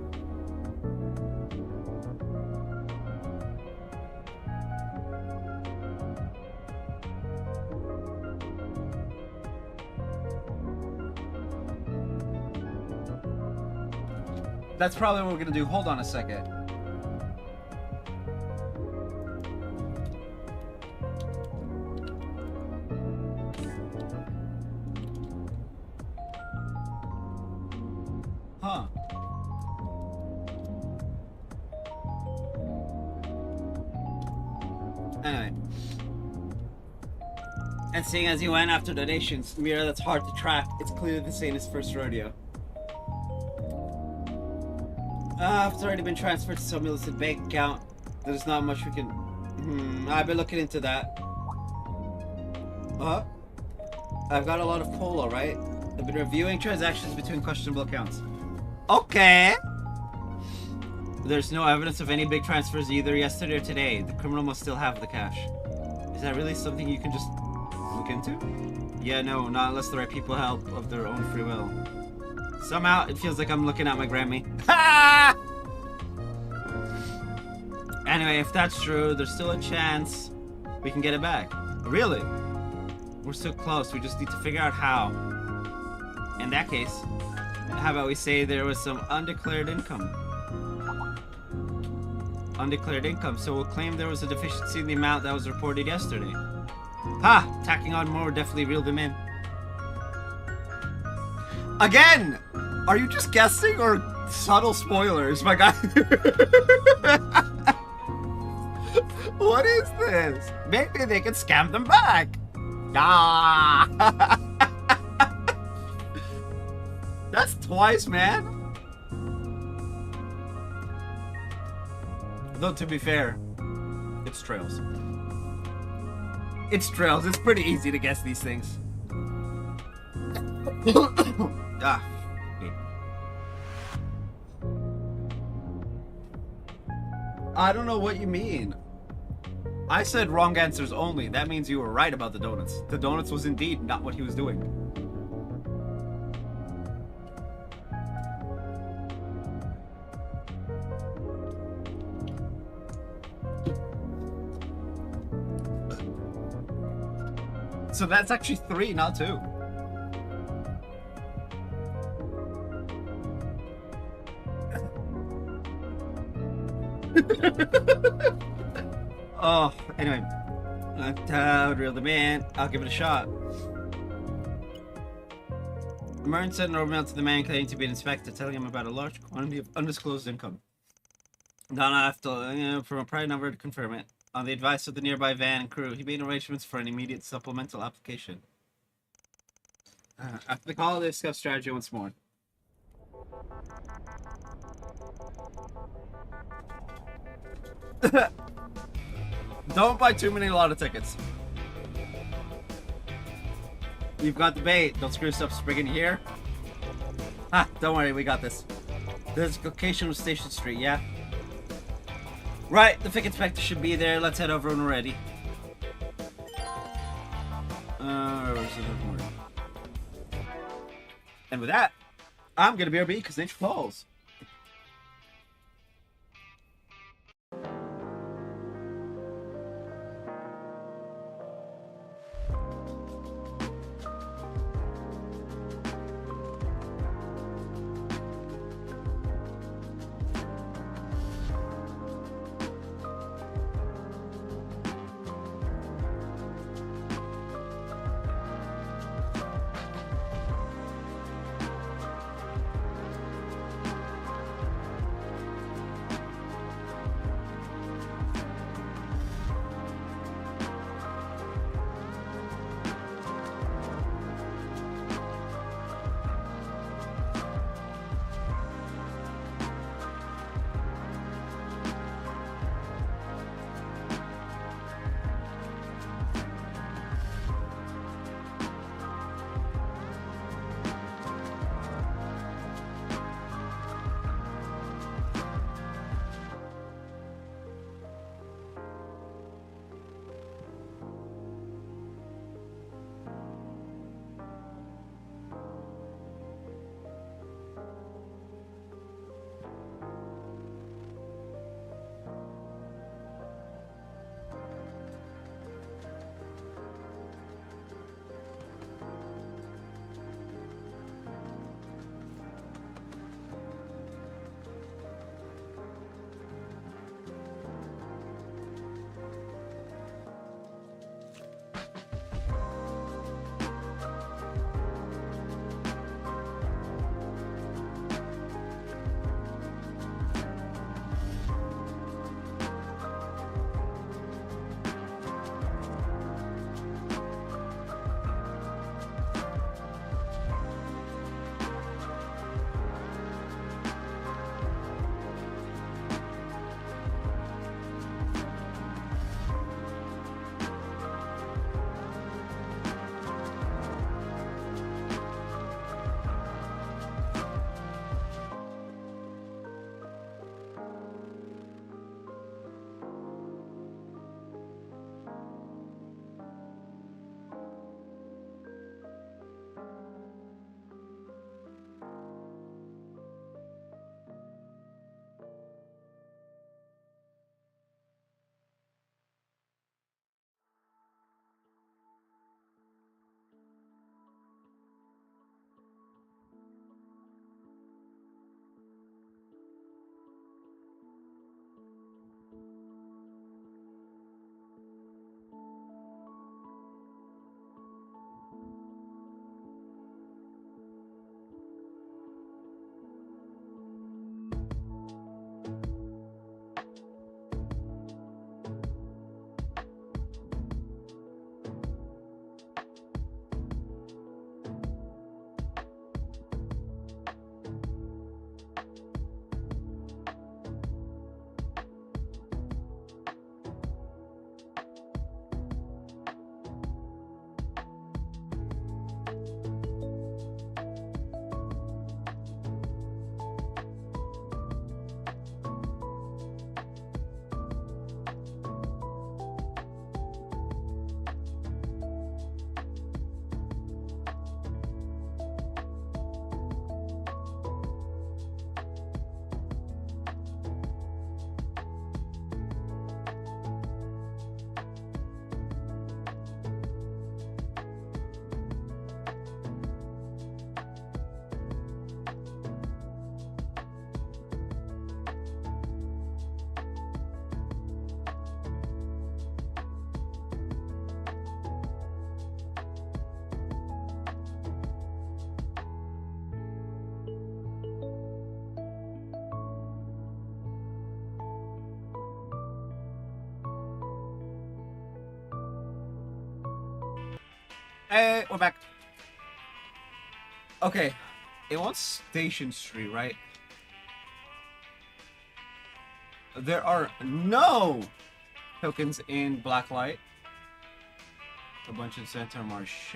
That's probably what we're gonna do. Hold on a second. Huh. Anyway. And seeing as you went after donations, Mira, that's hard to track. It's clearly this ain't his first rodeo. It's already been transferred to some illicit bank account. There's not much we can... I've been looking into that. I've got a lot of cola, right? I've been reviewing transactions between questionable accounts. Okay! There's no evidence of any big transfers either yesterday or today. The criminal must still have the cash. Is that really something you can just look into? Yeah, no, not unless the right people help of their own free will. Somehow, it feels like I'm looking at my Grammy. Ha! Anyway, if that's true, there's still a chance we can get it back. Really? We're so close, we just need to figure out how. In that case, how about we say there was some undeclared income? Undeclared income, so we'll claim there was a deficiency in the amount that was reported yesterday. Ha! Tacking on more definitely reeled him in. Again! Are you just guessing or subtle spoilers, my guy? What is this? Maybe they can scam them back. Ah! That's twice, man. Though, to be fair, it's Trails. It's Trails. It's pretty easy to guess these things. Ah. I don't know what you mean. I said wrong answers only. That means you were right about the donuts. The donuts was indeed not what he was doing. So that's actually 3, not 2. Oh, anyway. Toad, reel them in. I'll give it a shot. Mern sent an overmail to the man claiming to be an inspector, telling him about a large quantity of undisclosed income. Donna have to, from a private number to confirm it. On the advice of the nearby van and crew, he made arrangements for an immediate supplemental application. After the call, they discussed strategy once more. Don't buy too many lotto tickets. You've got the bait. Don't screw stuff springing here. Ah, don't worry, we got this. The location was Station Street, yeah? Right, the Fick Inspector should be there. Let's head over when we're ready. And with that, I'm gonna BRB because nature calls. Hey, we're back. Okay, it wants Station Street, right? There are no tokens in Blacklight. A bunch in Center Marche.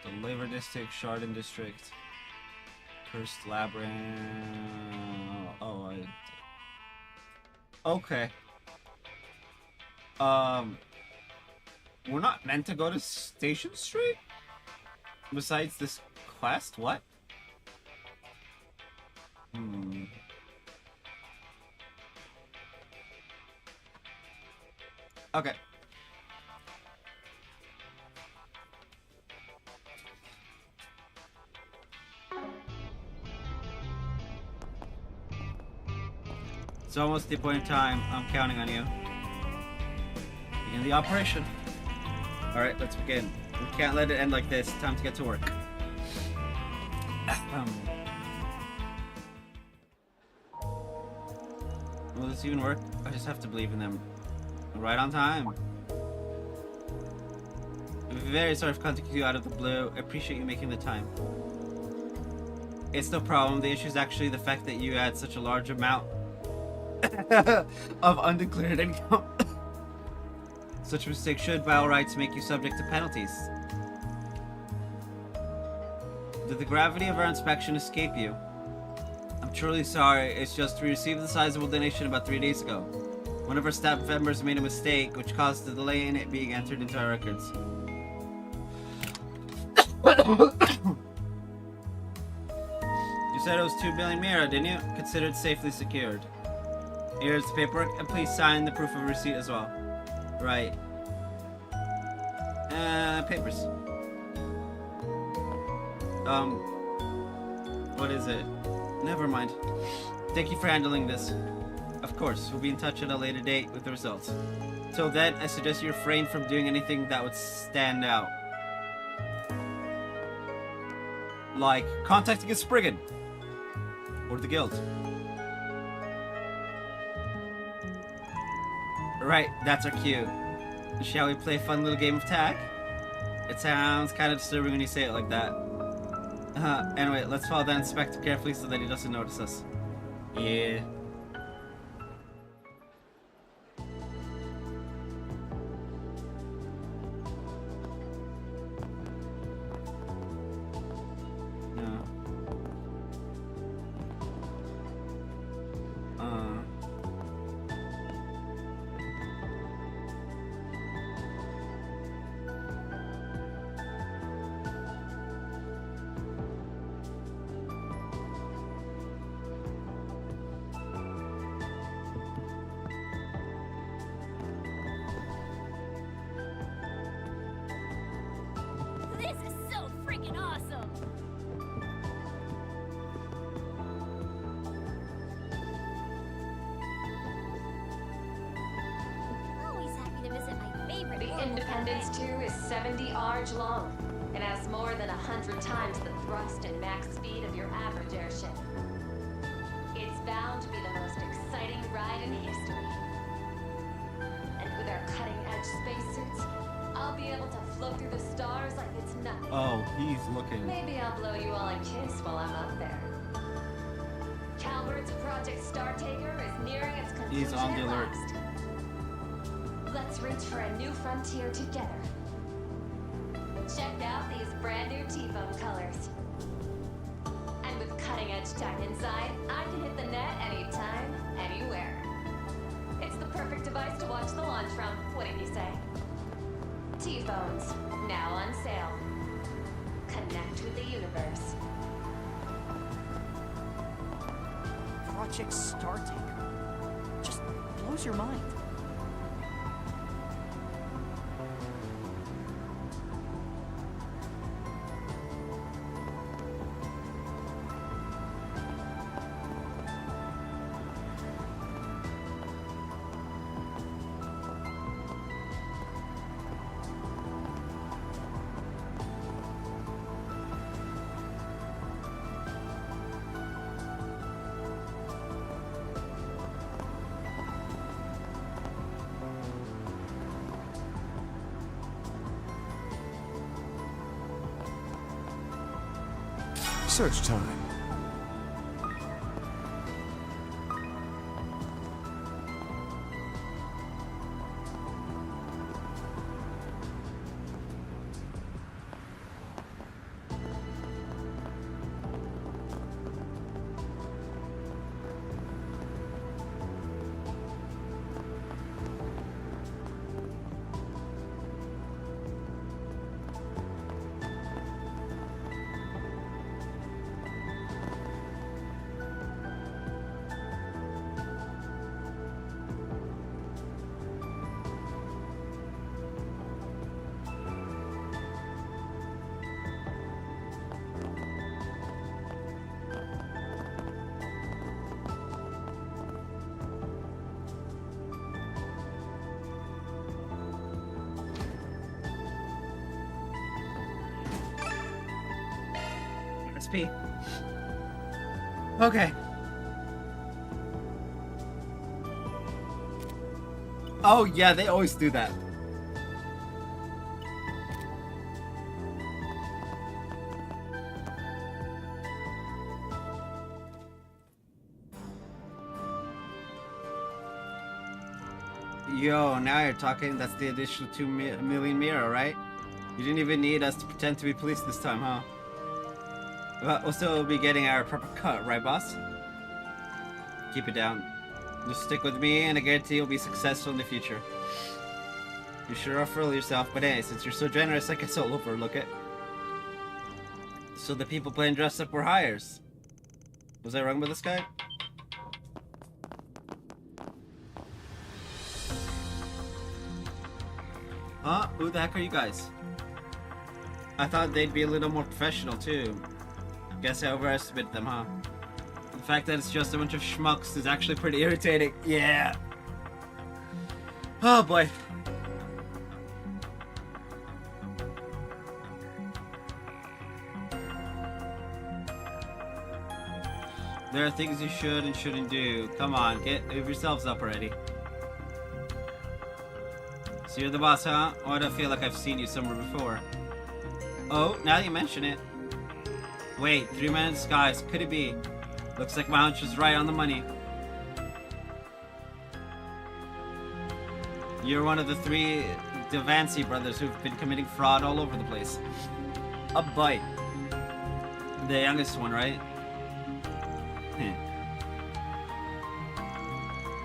The Labor District, Chardon District. Cursed Labyrinth. Oh, okay. We're not meant to go to Station Street? Besides this quest? What? Okay. It's almost the appointed time. I'm counting on you. Begin the operation. Alright, let's begin. We can't let it end like this. Time to get to work. Will this even work? I just have to believe in them. Right on time. I'm very sorry for contacting you out of the blue. I appreciate you making the time. It's no problem. The issue is actually the fact that you had such a large amount of undeclared income. Such a mistake should, by all rights, make you subject to penalties. Did the gravity of our inspection escape you? I'm truly sorry. It's just we received the sizable donation about 3 days ago. One of our staff members made a mistake, which caused a delay in it being entered into our records. You said it was 2 billion Mira, didn't you? Considered safely secured. Here's the paperwork, and please sign the proof of receipt as well. Right. Papers. What is it? Never mind. Thank you for handling this. Of course, we'll be in touch at a later date with the results. Till then, I suggest you refrain from doing anything that would stand out. Like contacting a Spriggan. Or the guild. Right, that's our cue. Shall we play a fun little game of tag? It sounds kind of disturbing when you say it like that. Anyway, let's follow that inspector carefully so that he doesn't notice us. Yeah. This is so freaking awesome! Always happy to visit my favorite. The Independence 2 is 70 arg long and has more than 100 times the thrust and max speed of your average airship. It's bound to be the most exciting ride in history. And with our cutting-edge spacesuits, I'll be able to float through the stars like it's nothing. Oh, he's looking. Maybe I'll blow you all a kiss while I'm up there. Calvert's Project Startaker is nearing its conclusion. He's on the alert. Last. Let's reach for a new frontier together. Check out these brand new T-foam colors. And with cutting-edge tech inside, I can hit the net anytime, anywhere. It's the perfect device to watch the launch from. What did you say? T-phones, now on sale. Connect with the universe. Project Startaker. Just blows your mind. research time. XP. Okay. Oh yeah, they always do that. Yo, now you're talking. That's the additional 2 million Mira, right? You didn't even need us to pretend to be police this time, huh? But we'll still be getting our proper cut, right, boss? Keep it down. Just stick with me, and I guarantee you'll be successful in the future. You sure are full of yourself, but hey, since you're so generous, I guess I'll overlook it. So the people playing dress up were hires. Was I wrong with this guy? Huh? Who the heck are you guys? I thought they'd be a little more professional, too. Guess I overestimated them, huh? The fact that it's just a bunch of schmucks is actually pretty irritating. Yeah. Oh, boy. There are things you should and shouldn't do. Come on, move yourselves up already. So you're the boss, huh? Why do I feel like I've seen you somewhere before? Oh, now that you mention it. Wait, 3 men in disguise. Could it be? Looks like my hunch was right on the money. You're one of the 3 Devancy brothers who've been committing fraud all over the place. A bite. The youngest one, right?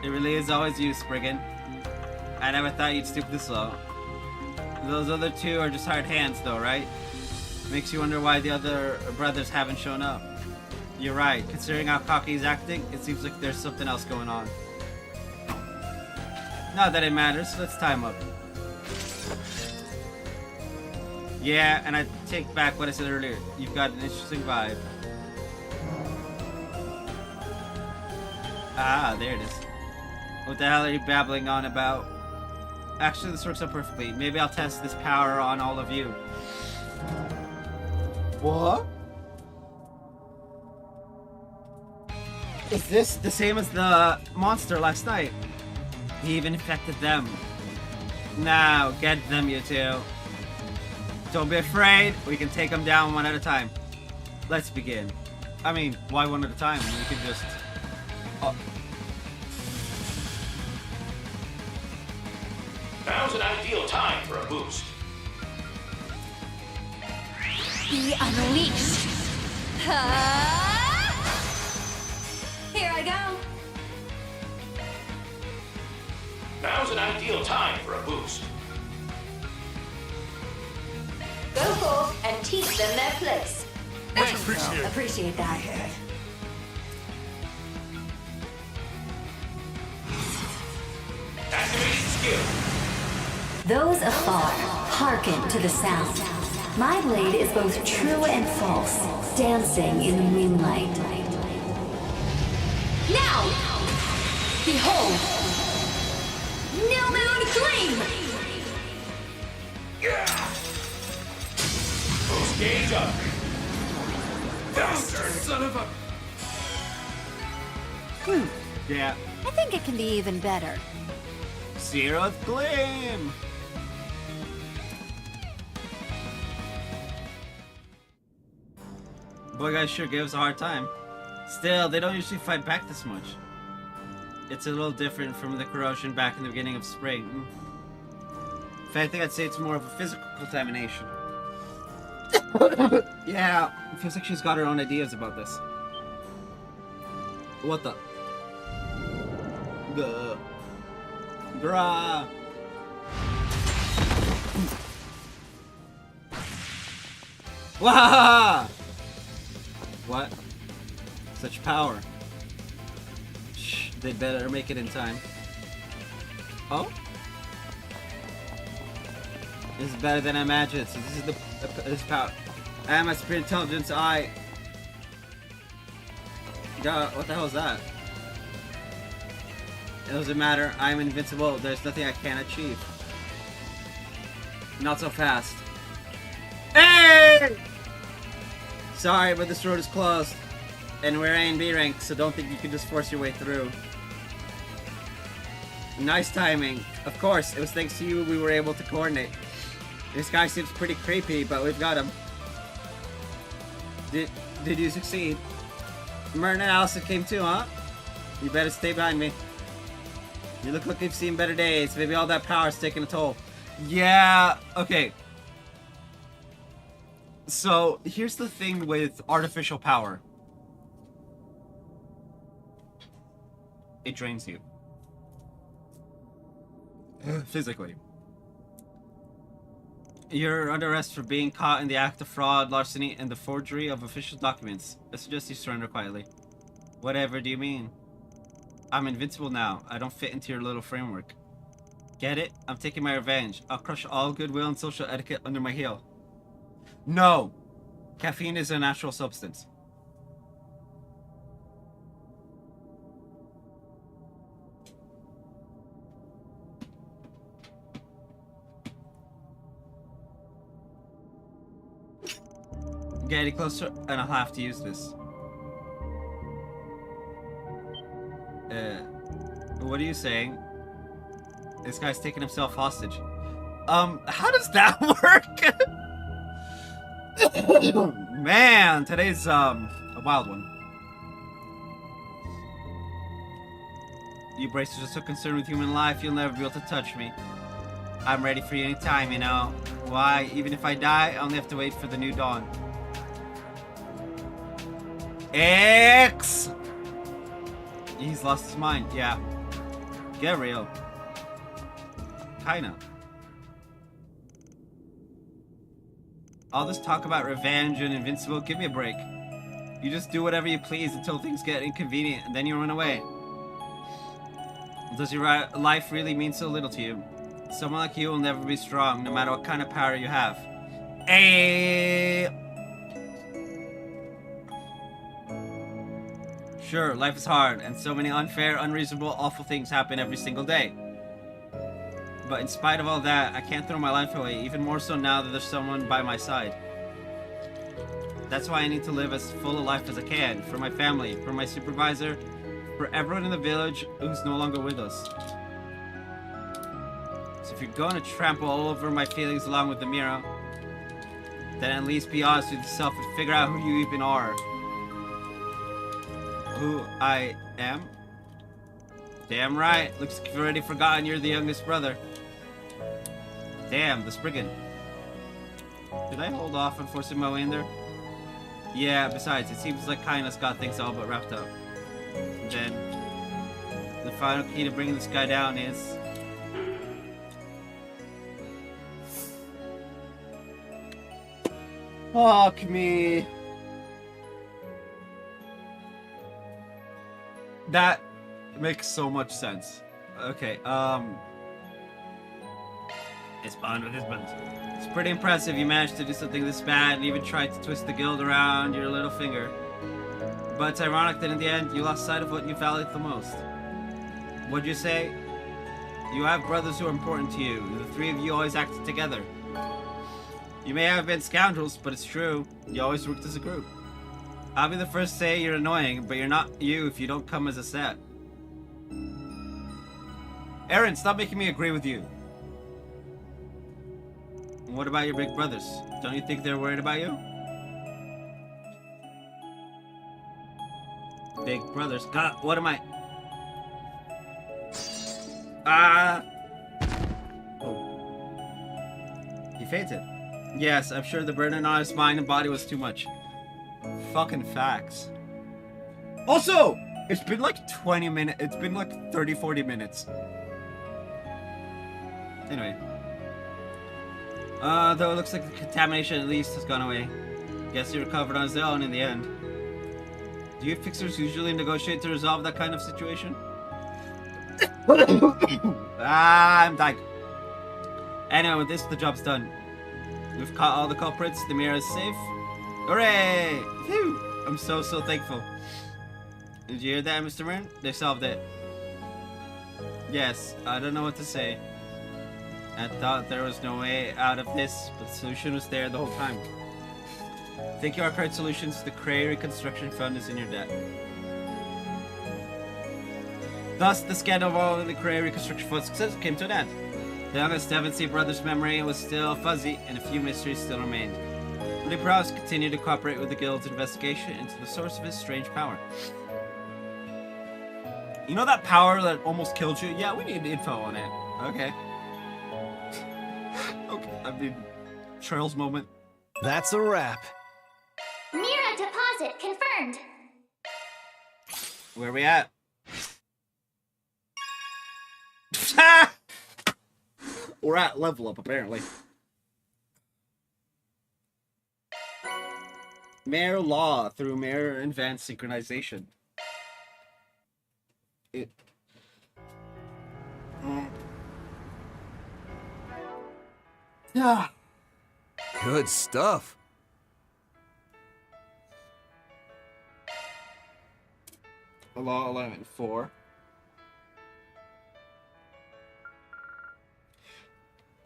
It really is always you, Spriggan. I never thought you'd stoop this low. Those other 2 are just hard hands, though, right? Makes you wonder why the other brothers haven't shown up. You're right. Considering how cocky he's acting, it seems like there's something else going on. Not that it matters. Let's tie him up. Yeah, and I take back what I said earlier. You've got an interesting vibe. Ah, there it is. What the hell are you babbling on about? Actually, this works out perfectly. Maybe I'll test this power on all of you. What? Is this the same as the monster last night? He even infected them. Now, get them, you 2. Don't be afraid. We can take them down one at a time. Let's begin. I mean, why one at a time? We can just... Oh. Now's an ideal time for a boost. Be unleashed. Here I go. Now's an ideal time for a boost. Go forth and teach them their place. Appreciate that. Activating skill. Those afar, hearken to the sound. My blade is both true and false, dancing in the moonlight. Now! Behold! New Moon Gleam! Boost gauge up. Bastard son of a... Yeah. I think it can be even better. Zeroth Gleam! Boy guys sure gave us a hard time. Still, they don't usually fight back this much. It's a little different from the corrosion back in the beginning of spring. In fact, I think I'd say it's more of a physical contamination. Yeah, it feels like she's got her own ideas about this. What the? Grah. Wah! What? Such power. Shh, they'd better make it in time. Oh? This is better than I imagined. So this is this power. I am a super intelligence. God, what the hell is that? It doesn't matter. I'm invincible. There's nothing I can't achieve. Not so fast. Hey! Sorry, but this road is closed. And we're A and B rank, so don't think you can just force your way through. Nice timing. Of course, it was thanks to you we were able to coordinate. This guy seems pretty creepy, but we've got him. Did you succeed? Merton and Allison came too, huh? You better stay behind me. You look like you've seen better days. Maybe all that power's taking a toll. Yeah, okay. So, here's the thing with artificial power. It drains you. Physically. You're under arrest for being caught in the act of fraud, larceny, and the forgery of official documents. I suggest you surrender quietly. Whatever do you mean? I'm invincible now. I don't fit into your little framework. Get it? I'm taking my revenge. I'll crush all goodwill and social etiquette under my heel. No! Caffeine is a natural substance. Get any closer and I'll have to use this. What are you saying? This guy's taking himself hostage. How does that work? Man, today's, a wild one. You bracers are so concerned with human life, you'll never be able to touch me. I'm ready for you anytime, you know. Why, even if I die, I only have to wait for the new dawn. X! He's lost his mind, yeah. Get real. Kinda. All this talk about revenge and invincible, give me a break. You just do whatever you please until things get inconvenient, and then you run away. Does your life really mean so little to you? Someone like you will never be strong, no matter what kind of power you have. Sure, life is hard, and so many unfair, unreasonable, awful things happen every single day. But in spite of all that, I can't throw my life away, even more so now that there's someone by my side. That's why I need to live as full a life as I can, for my family, for my supervisor, for everyone in the village who's no longer with us. So if you're going to trample all over my feelings along with the Mira, then at least be honest with yourself and figure out who you even are. Who I am? Damn right. Looks like you've already forgotten you're the youngest brother. Damn, the Spriggan. Did I hold off on forcing my way in there? Yeah, besides, it seems like Kindness got things all but wrapped up. And then, the final key to bringing this guy down is... Fuck me. That makes so much sense. Okay, his bond with his buns. It's pretty impressive you managed to do something this bad and even tried to twist the guild around your little finger. But it's ironic that in the end, you lost sight of what you valued the most. What'd you say? You have brothers who are important to you, and the three of you always acted together. You may have been scoundrels, but it's true. You always worked as a group. I'll be the first to say you're annoying, but you're not you if you don't come as a set. Aaron, stop making me agree with you. What about your big brothers? Don't you think they're worried about you? Big brothers. God, what am I? Ah! Oh. He fainted. Yes, I'm sure the burden on his mind and body was too much. Fucking facts. Also, it's been like 20 minutes. It's been like 30, 40 minutes. Anyway. Though it looks like the contamination at least has gone away. Guess he recovered on his own in the end. Do you fixers usually negotiate to resolve that kind of situation? I'm dying. Anyway, with this, the job's done. We've caught all the culprits. The mirror is safe. Hooray! Phew! I'm so thankful. Did you hear that, Mr. Mern? They solved it. Yes, I don't know what to say. I thought there was no way out of this, but the solution was there the whole time. Thank you, our current solutions. The Cray Reconstruction Fund is in your debt. Thus, the scandal involving the Cray Reconstruction Fund success came to an end. The youngest Devonseed brothers' memory was still fuzzy, and a few mysteries still remained. Woody Prowse continued to cooperate with the Guild's investigation into the source of his strange power. You know that power that almost killed you? Yeah, we need info on it. Okay. Okay, I mean, Charles' moment. That's a wrap. Mira deposit confirmed. Where are we at? We're at level up, apparently. Mayor Law through Mayor Advanced Synchronization. Yeah. Good stuff. Law 11.4.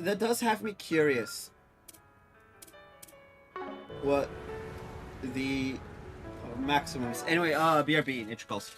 That does have me curious. What the maximums? Anyway, BRB, nature calls.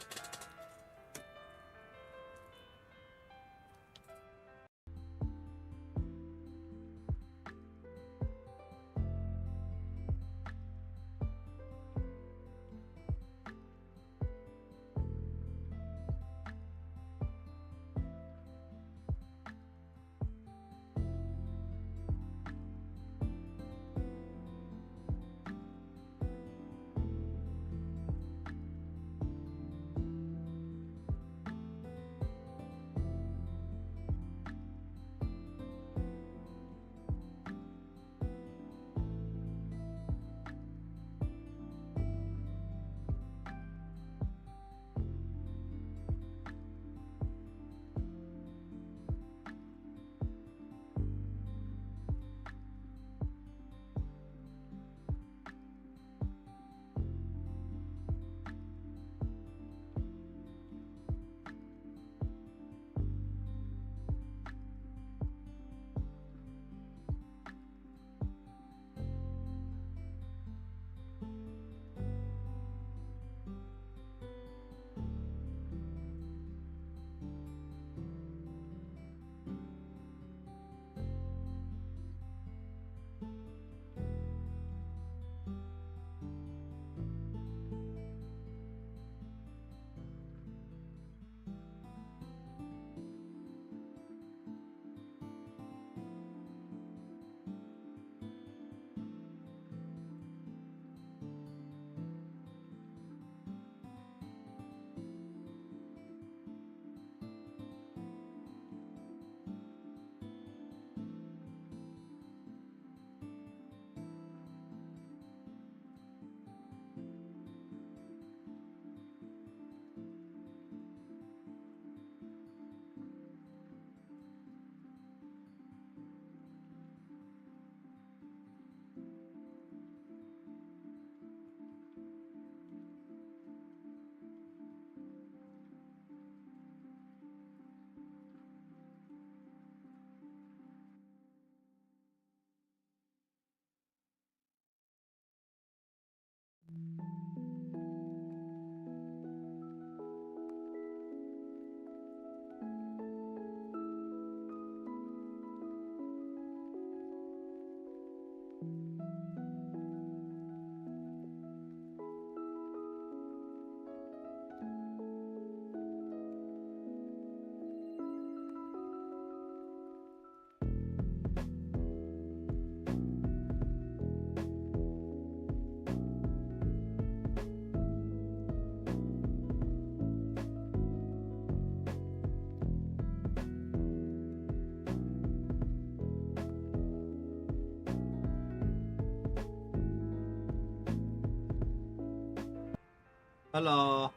Hello.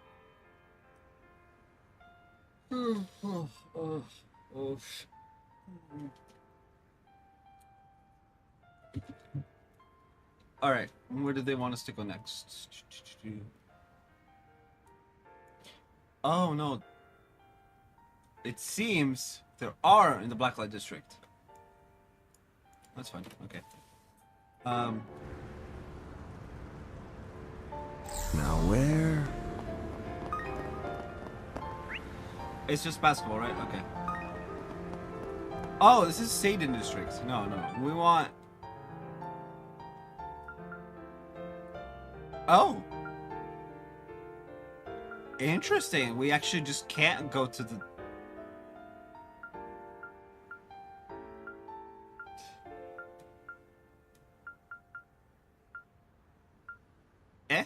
All right, where do they want us to go next? Oh no. It seems there are in the Blacklight District. That's fine. Okay. Now where? It's just basketball, right? Okay. Oh, this is Satan District. No, no. We want... Oh. Interesting. We actually just can't go to the... Eh?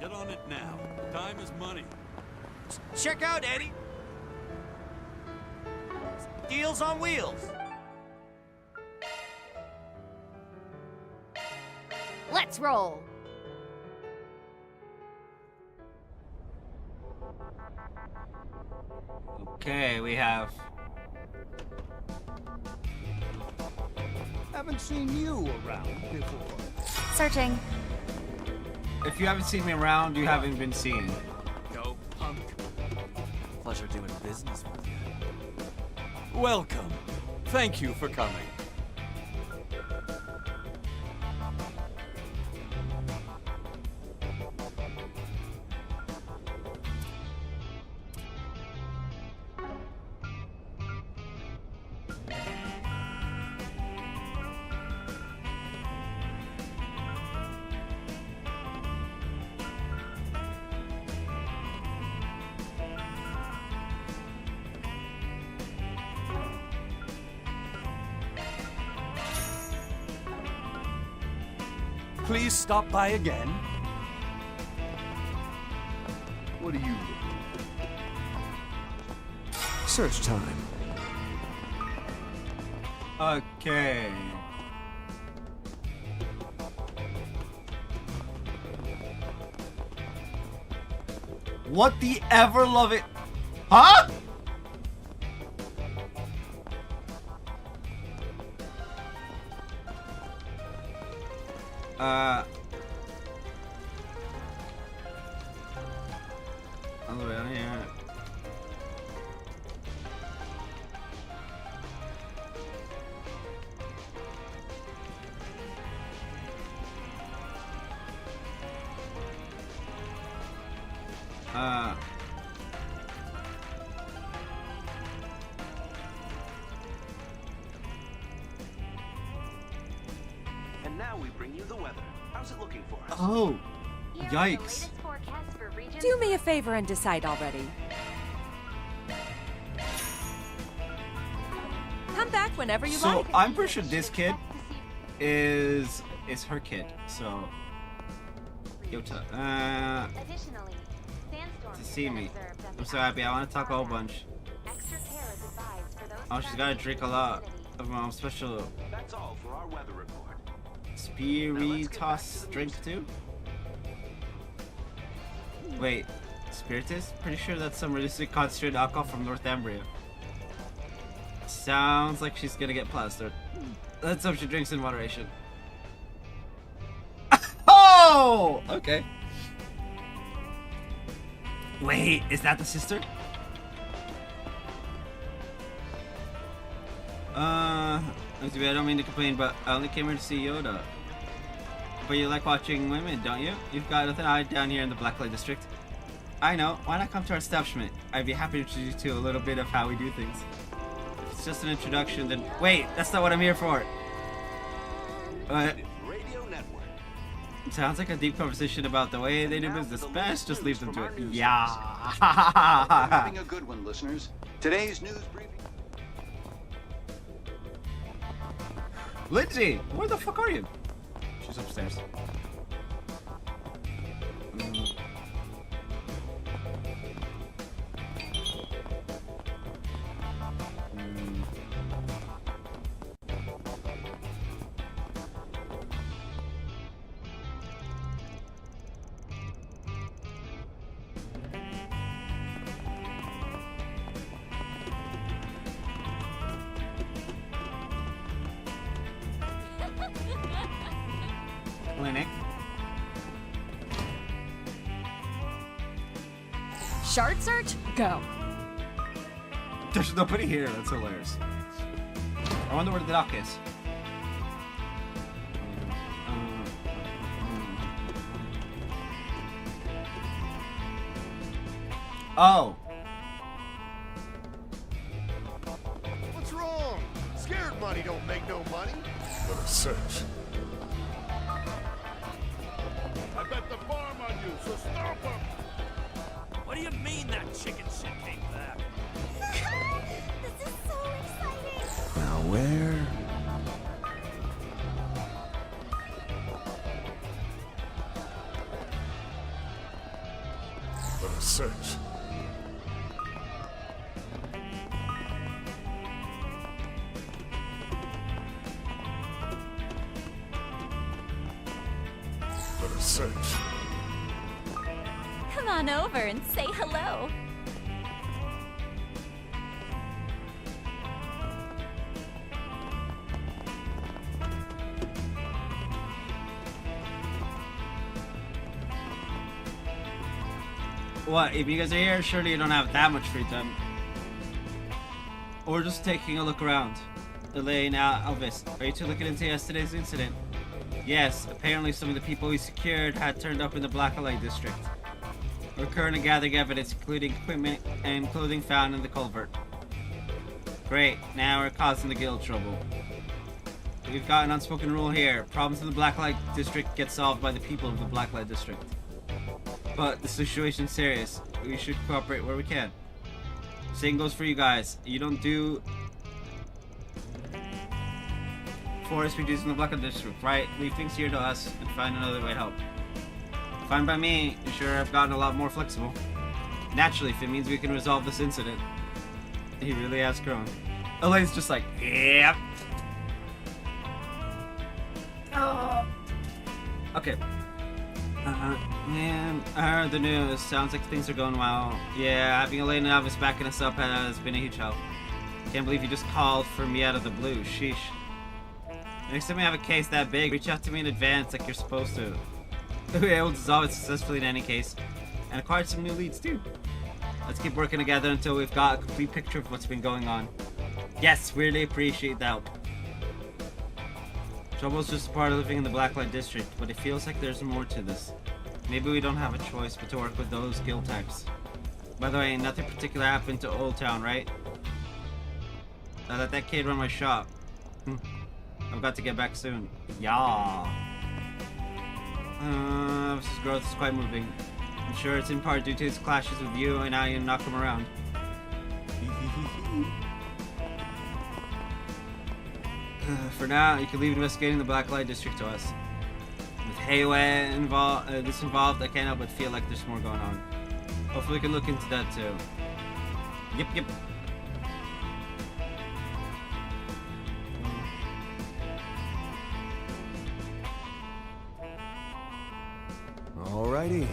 Get on it now. Time is money. Check out Eddie. Deals on wheels. Let's roll. Okay, we have... Haven't seen you around before. Searching. If you haven't seen me around, you haven't been seen. Go, punk. Pleasure doing business with you. Welcome. Thank you for coming. Please stop by again. What are you? Search time. Okay. What the ever love it? Huh? All the way down here. And now we bring you the weather. How's it looking for us? Oh, yikes. Do me a favor and decide already. Come back whenever you So like. I'm pretty sure this kid is her kid. So Yota. To see me. I'm so happy. I want to talk a whole bunch. Oh, she's got to drink a lot of my special That's all for our weather report. Spiritus drink too. Wait, Spiritus? Pretty sure that's some realistic concentrated alcohol from Northumbria. Sounds like she's gonna get plastered. Let's hope she drinks in moderation. Oh! Okay. Wait, is that the sister? I don't mean to complain, but I only came here to see Yoda. But you like watching women, don't you? You've got nothing to hide down here in the Blacklight District. I know. Why not come to our establishment? I'd be happy to introduce you to a little bit of how we do things. If it's just an introduction, then... Wait, that's not what I'm here for. Radio Network. Sounds like a deep conversation about the way they do business. Best just leave them to it. Yeah. We're having a good one, listeners. Today's news briefing. Lindsay, where the fuck are you? She's upstairs. Shard search? Go. There's nobody here. That's hilarious. I wonder where the dock is. Oh. What's wrong? Scared money don't make no money. Let us search. I bet the farm on you, so stop him! What do you mean that chicken shit came back? This is so exciting! Now where? Let us search. Let us search. Come on over and say hello. What? If you guys are here, surely you don't have that much free time. Or just taking a look around. Elena, Elvis, are you two looking into yesterday's incident? Yes, apparently some of the people we secured had turned up in the Blacklight district. We're currently gathering evidence, including equipment and clothing found in the culvert. Great, now we're causing the guild trouble. We've got an unspoken rule here. Problems in the Blacklight district get solved by the people of the Blacklight district. But the situation's serious. We should cooperate where we can. Same goes for you guys. You don't do forest reducing the Blacklight district, right? Leave things here to us and find another way to help. Fine by me. Sure, I've gotten a lot more flexible. Naturally, if it means we can resolve this incident. He really has grown. Elaine's just like, yep. Okay. Man, I heard the news. Sounds like things are going well. Yeah, having Elaine and Elvis backing us up has been a huge help. Can't believe you just called for me out of the blue. Sheesh. Next time we have a case that big, reach out to me in advance like you're supposed to. We were able to solve it successfully in any case. And acquired some new leads too. Let's keep working together until we've got a complete picture of what's been going on. Yes, really appreciate the help. Trouble's just a part of living in the Blacklight district, but it feels like there's more to this. Maybe we don't have a choice but to work with those guild types. By the way, nothing particular happened to Old Town, right? I let that kid run my shop. I've got to get back soon. Yeah. This growth is quite moving. I'm sure it's in part due to his clashes with you and how you knock him around. For now, you can leave investigating the Blacklight district to us. With Hayway involved, I can't help but feel like there's more going on. Hopefully we can look into that too. Yep. Alrighty.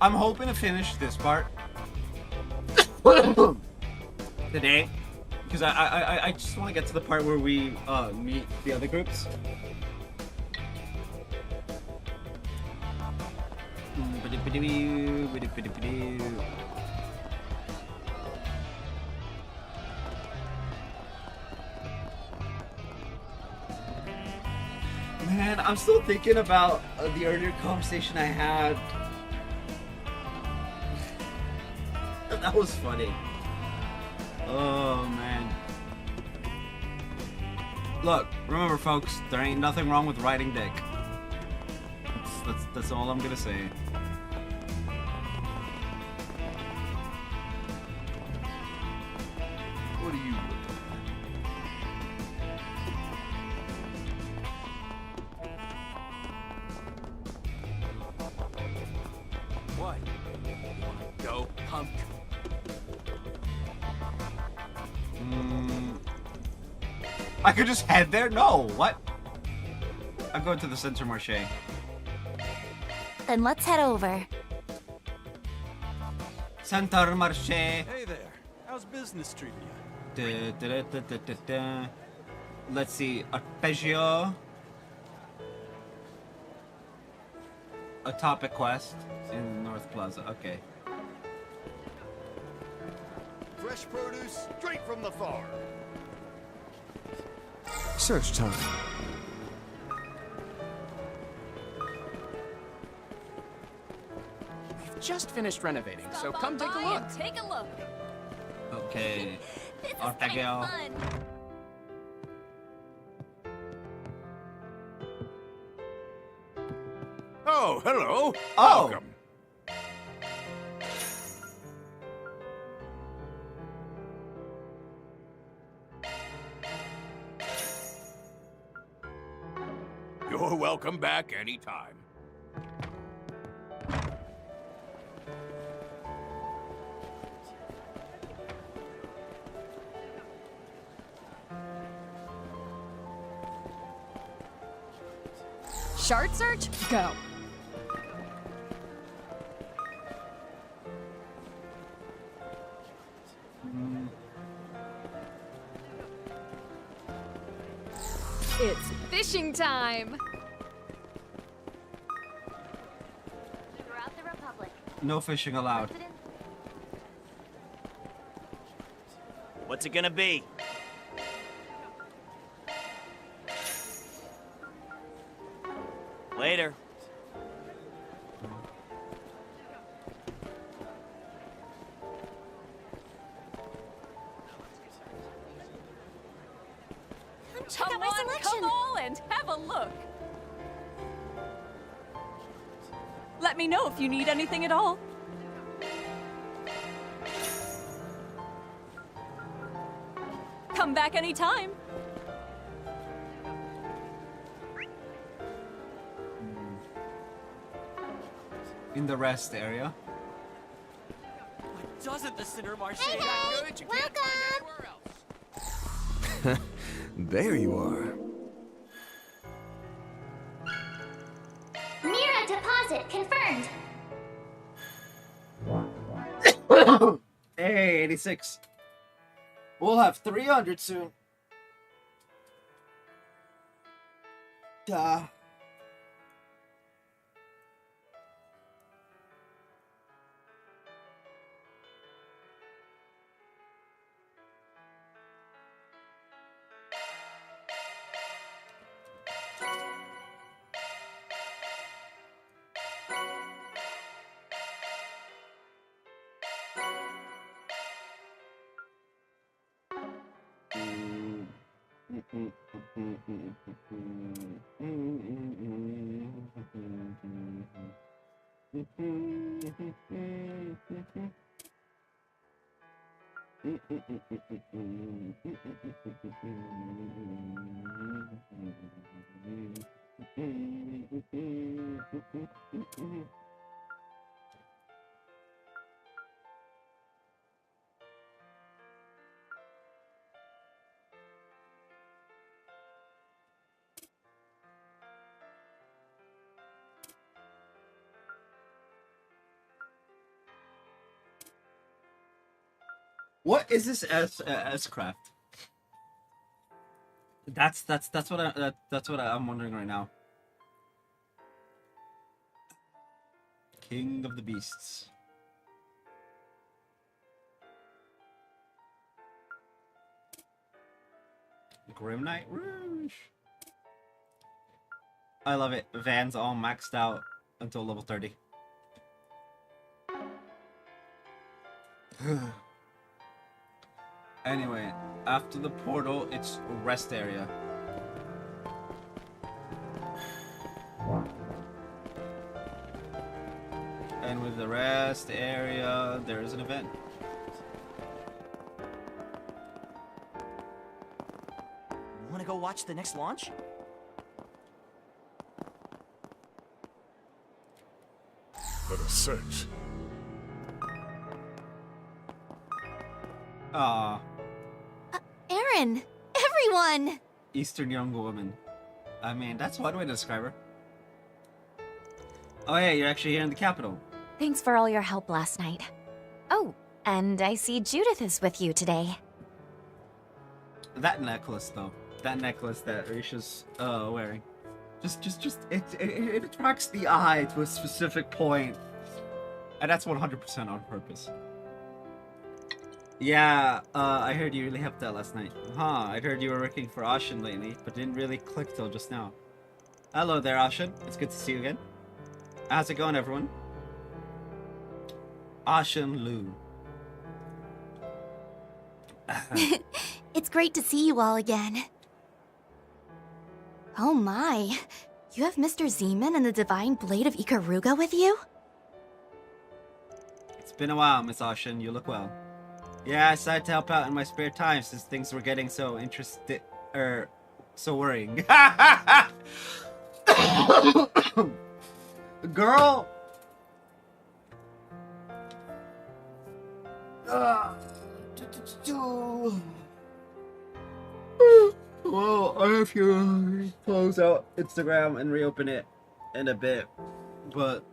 I'm hoping to finish this part today, because I just want to get to the part where we meet the other groups. Man, I'm still thinking about the earlier conversation I had. That was funny. Oh, man. Look, remember, folks, there ain't nothing wrong with riding dick. That's all I'm gonna say. What do you What? You wanna go, punk? I could just head there? No, what? I'm going to the Center Marché. Then let's head over. Center Marché. Hey there. How's business treating you? Let's see, arpeggio. A topic quest in North Plaza. Okay. Fresh produce straight from the farm. Search time. We've just finished renovating, so Stop come on take a by look. and take a look. Okay. This is Ortega. kind of fun. Oh, hello. Oh. Welcome. You're welcome back anytime. Shard search? Go. It's fishing time! Throughout the Republic. No fishing allowed. What's it gonna be? Later. Come out my on, selection. come on and have a look. Let me know if you need anything at all. Come back anytime. In the rest area. What doesn't the Cinder say Hey, that hey, good? You can't find welcome. anywhere else. There you are. Mira deposit confirmed. Hey, 86. We'll have 300 soon. Duh. What is this S craft? That's what I'm wondering right now. King of the Beasts. Grim Knight Rouge. I love it. Van's all maxed out until level 30. Anyway, after the portal, it's rest area. And with the rest area, there is an event. Wanna go watch the next launch? Let us search. Ah, Aaron! Everyone! Eastern young woman. I mean, that's one way to describe her. Oh yeah, you're actually here in the capital. Thanks for all your help last night. Oh, and I see Judith is with you today. That necklace, though. That necklace that Risha's wearing. It attracts the eye to a specific point, and that's 100% on purpose. Yeah, I heard you really helped out last night. Huh, I'd heard you were working for Ashen lately, but didn't really click till just now. Hello there, Ashen. It's good to see you again. How's it going, everyone? Ashen Lu. It's great to see you all again. Oh my. You have Mr. Zeman and the Divine Blade of Ikaruga with you? It's been a while, Miss Ashen. You look well. Yeah, I decided to help out in my spare time since things were getting so so worrying. Girl! Well, I have to close out Instagram and reopen it in a bit, but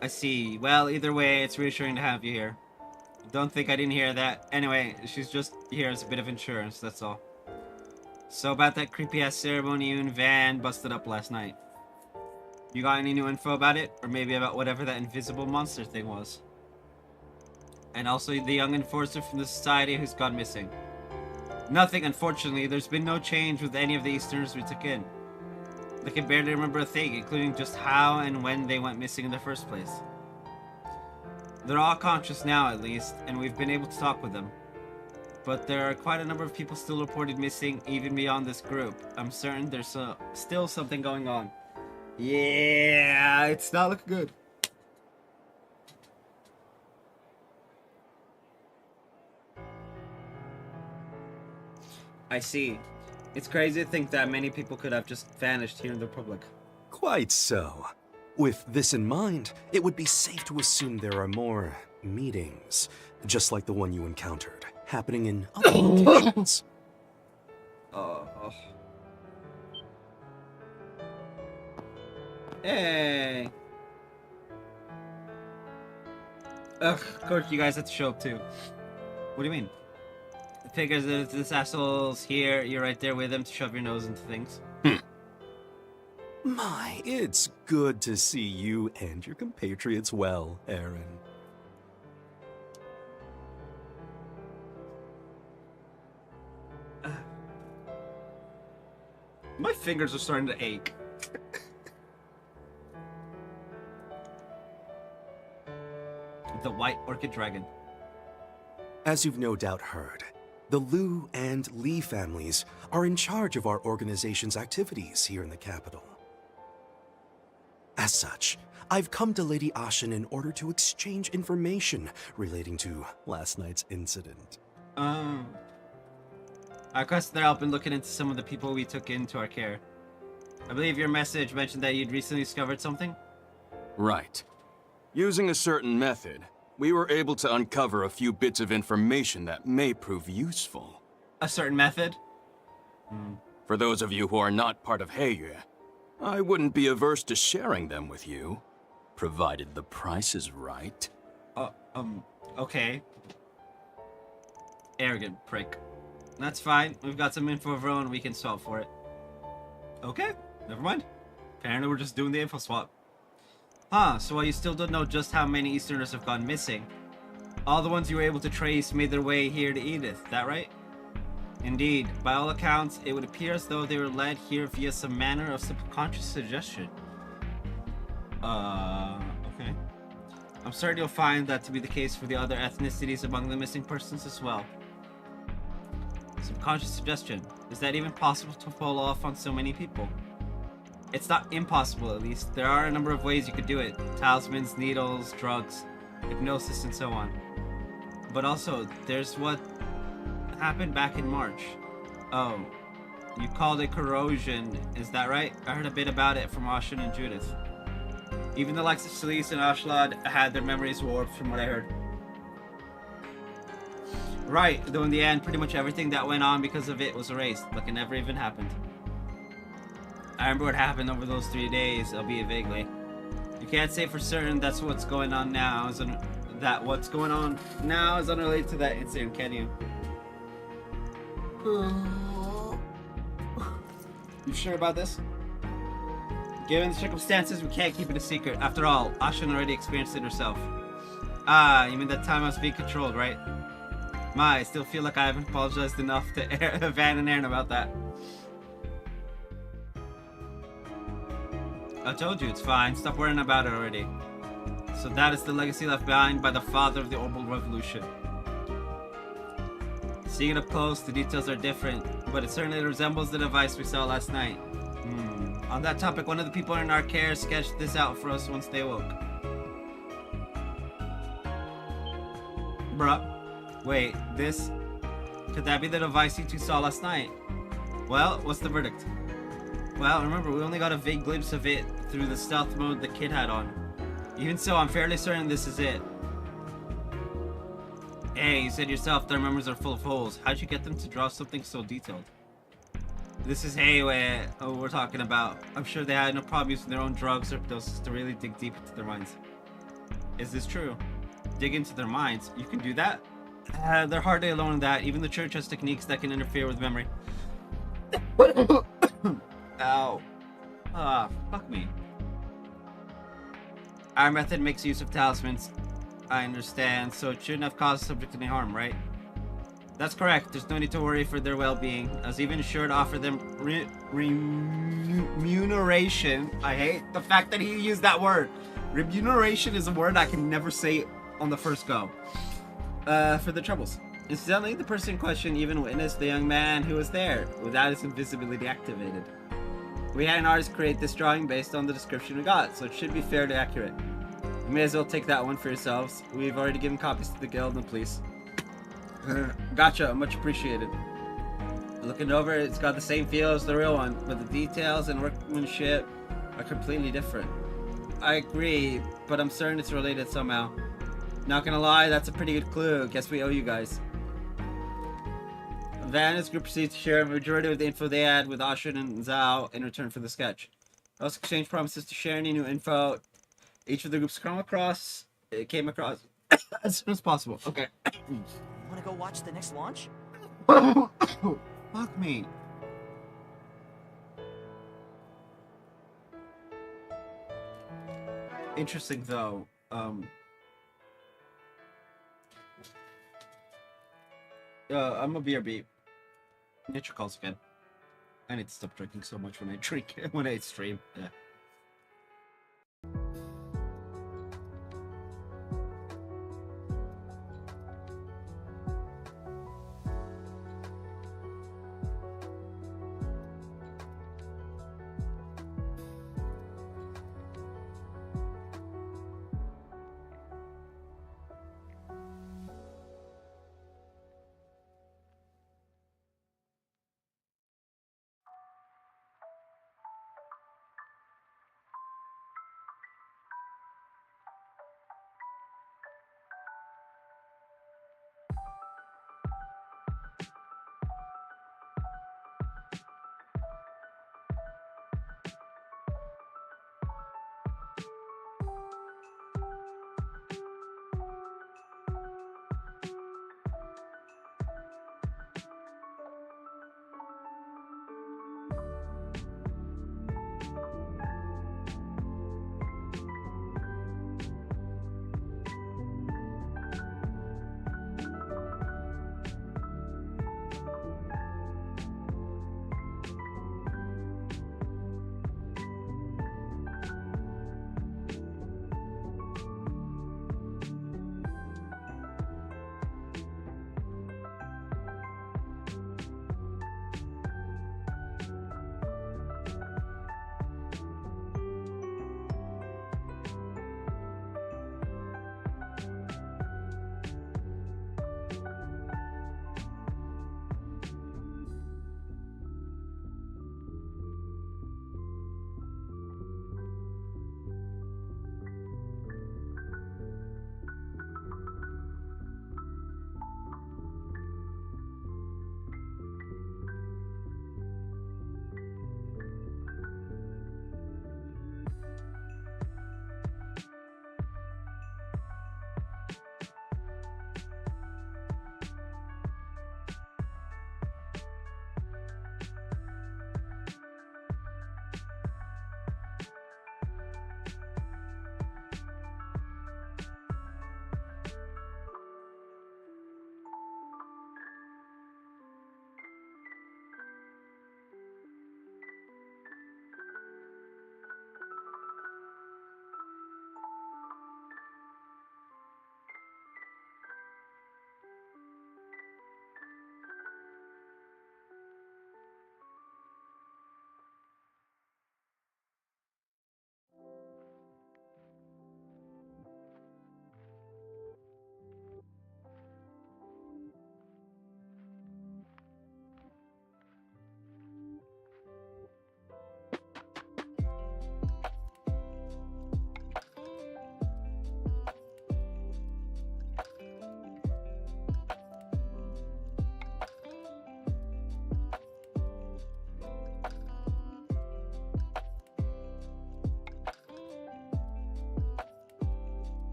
I see. Well, either way, it's reassuring to have you here. Don't think I didn't hear that. Anyway, she's just here as a bit of insurance, that's all. So about that creepy-ass ceremony you and Van busted up last night. You got any new info about it? Or maybe about whatever that invisible monster thing was? And also the young enforcer from the society who's gone missing. Nothing, unfortunately. There's been no change with any of the Easterners we took in. They can barely remember a thing, including just how and when they went missing in the first place. They're all conscious now, at least, and we've been able to talk with them. But there are quite a number of people still reported missing, even beyond this group. I'm certain there's still something going on. Yeah, it's not looking good. I see. It's crazy to think that many people could have just vanished here in the Republic. Quite so. With this in mind, it would be safe to assume there are more meetings, just like the one you encountered, happening in other locations. Hey! Ugh, of course you guys have to show up too. What do you mean? Figures that if this asshole's here, you're right there with him to shove your nose into things. My, it's good to see you and your compatriots well, Aaron. My fingers are starting to ache. The White Orchid Dragon. As you've no doubt heard, the Liu and Li families are in charge of our organization's activities here in the capital. As such, I've come to Lady Ashen in order to exchange information relating to last night's incident. I requested their help in looking into some of the people we took into our care. I believe your message mentioned that you'd recently discovered something? Right. Using a certain method, we were able to uncover a few bits of information that may prove useful. A certain method? For those of you who are not part of Heiyue, I wouldn't be averse to sharing them with you, provided the price is right. Okay. Arrogant prick. That's fine. We've got some info of our own, we can swap for it. Okay, never mind. Apparently we're just doing the info swap. Huh, so while you still don't know just how many Easterners have gone missing, all the ones you were able to trace made their way here to Edith, that right? Indeed, by all accounts, it would appear as though they were led here via some manner of subconscious suggestion. Okay. I'm certain you'll find that to be the case for the other ethnicities among the missing persons as well. Subconscious suggestion. Is that even possible to pull off on so many people? It's not impossible, at least. There are a number of ways you could do it. Talismans, needles, drugs, hypnosis, and so on. But also, there's what happened back in March. Oh, you called it corrosion, is that right? I heard a bit about it from Ashen and Judith. Even the likes of Celise and Ashlad had their memories warped from what I heard. Right, though in the end, pretty much everything that went on because of it was erased, like it never even happened. I remember what happened over those 3 days, albeit vaguely. You can't say for certain that's what's going on now, what's going on now is unrelated to that incident, can you? You sure about this? Given the circumstances, we can't keep it a secret. After all, Ashin already experienced it herself. Ah, you mean that time I was being controlled, right? I still feel like I haven't apologized enough to Van and Aaron about that. I told you, it's fine. Stop worrying about it already. So that is the legacy left behind by the father of the Orbital Revolution. Seeing it up close, the details are different, but it certainly resembles the device we saw last night. On that topic, one of the people in our care sketched this out for us once they woke. Bruh. Wait, this... Could that be the device you two saw last night? Well, what's the verdict? Well, remember, we only got a vague glimpse of it through the stealth mode the kid had on. Even so, I'm fairly certain this is it. Hey, you said yourself their memories are full of holes. How'd you get them to draw something so detailed? This is Hayway we're talking about. I'm sure they had no problem using their own drugs or doses to really dig deep into their minds. Is this true? Dig into their minds? You can do that? They're hardly alone in that. Even the church has techniques that can interfere with memory. Ow. Ah, fuck me. Our method makes use of talismans. I understand, so it shouldn't have caused the subject any harm, right? That's correct. There's no need to worry for their well-being. I was even sure to offer them remuneration. I hate the fact that he used that word. Remuneration is a word I can never say on the first go. For the troubles. Incidentally, the person in question even witnessed the young man who was there, without his invisibility activated. We had an artist create this drawing based on the description we got, so it should be fairly accurate. You may as well take that one for yourselves. We've already given copies to the guild and the police. Gotcha, much appreciated. Looking over, it's got the same feel as the real one, but the details and workmanship are completely different. I agree, but I'm certain it's related somehow. Not gonna lie, that's a pretty good clue. Guess we owe you guys. Van and his group proceeds to share a majority of the info they had with Ashin and Zhao in return for the sketch. They also exchanged promises to share any new info each of the groups came across as soon as possible. Okay. Wanna go watch the next launch? Fuck me. Interesting though. I'm a BRB. Nature calls again. I need to stop drinking so much when I drink when I stream. Yeah.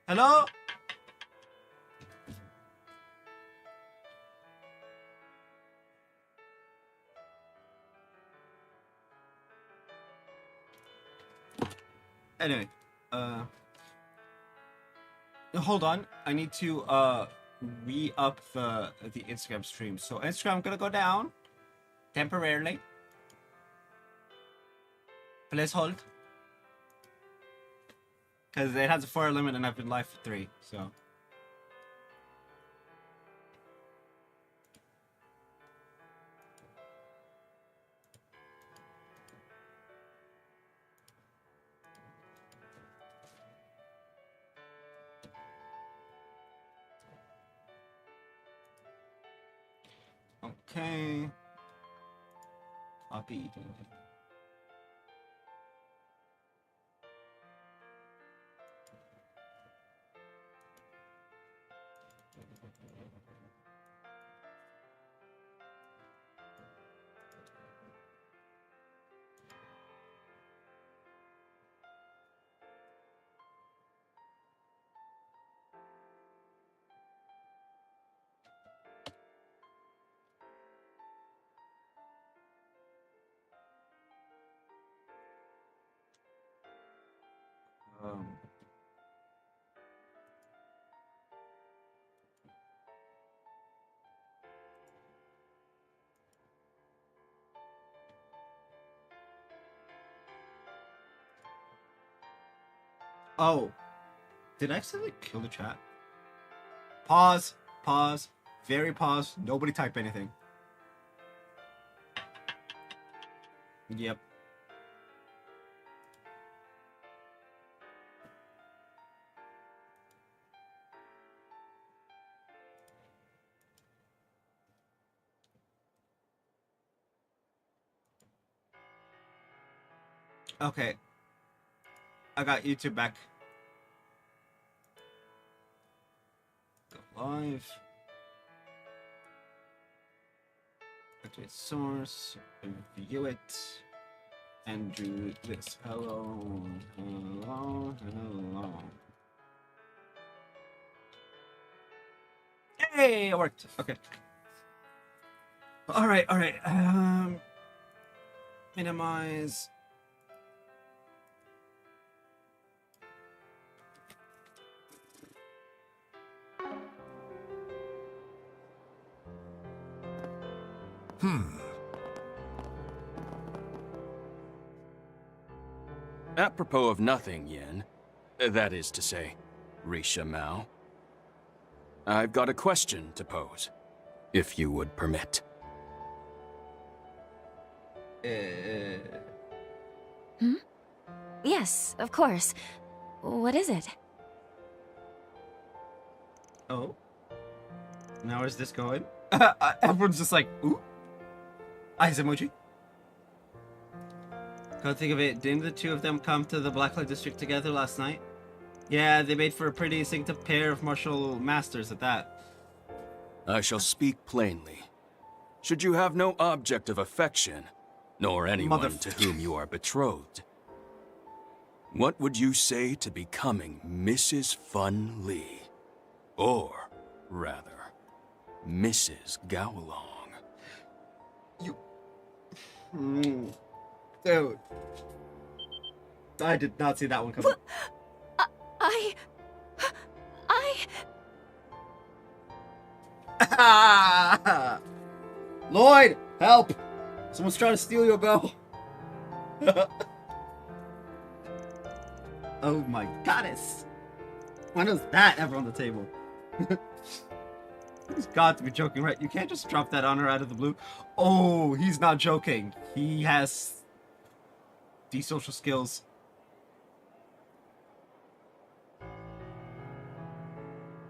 Hello? Anyway, hold on. I need to re-up the Instagram stream. So Instagram gonna go down temporarily. Please hold. Because it has a 4 limit and I've been live for 3, so. Okay. Copy. Oh, did I accidentally kill the chat? Pause, pause, very pause. Nobody type anything. Yep. Okay. I got YouTube back. Go live. Activate source. View it. And do this. Hello. Hello. Hello. Hey, it worked. Okay. All right. All right. Minimize. Apropos of nothing, Yin. That is to say, Risha Mao. I've got a question to pose, if you would permit. Hmm? Yes, of course. What is it? Oh. Now where's this going? Everyone's just like, ooh. Eyes emoji. Can't think of it. Didn't the two of them come to the Blacklight District together last night? Yeah, they made for a pretty distinctive pair of martial masters at that. I shall speak plainly. Should you have no object of affection, nor anyone to whom you are betrothed, what would you say to becoming Mrs. Fun Lee? Or, rather, Mrs. Gowlong? You... Dude. I did not see that one coming. Lloyd, help! Someone's trying to steal your bell. Oh my goddess. Why is that ever on the table? He's got to be joking, right? You can't just drop that on her out of the blue. Oh, he's not joking. He has these social skills.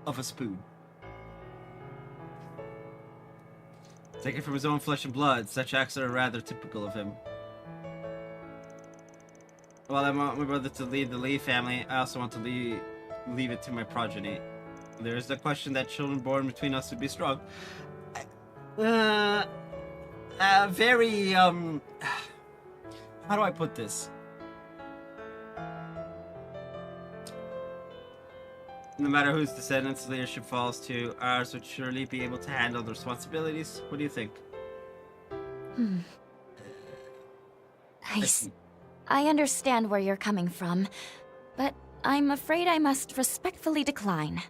Of a spoon. Taken from his own flesh and blood, such acts are rather typical of him. While I want my brother to lead the Lee family, I also want to leave it to my progeny. There is the question that children born between us would be strong. Very, how do I put this? No matter whose descendants leadership falls to, ours would surely be able to handle the responsibilities. What do you think? I understand where you're coming from, but I'm afraid I must respectfully decline.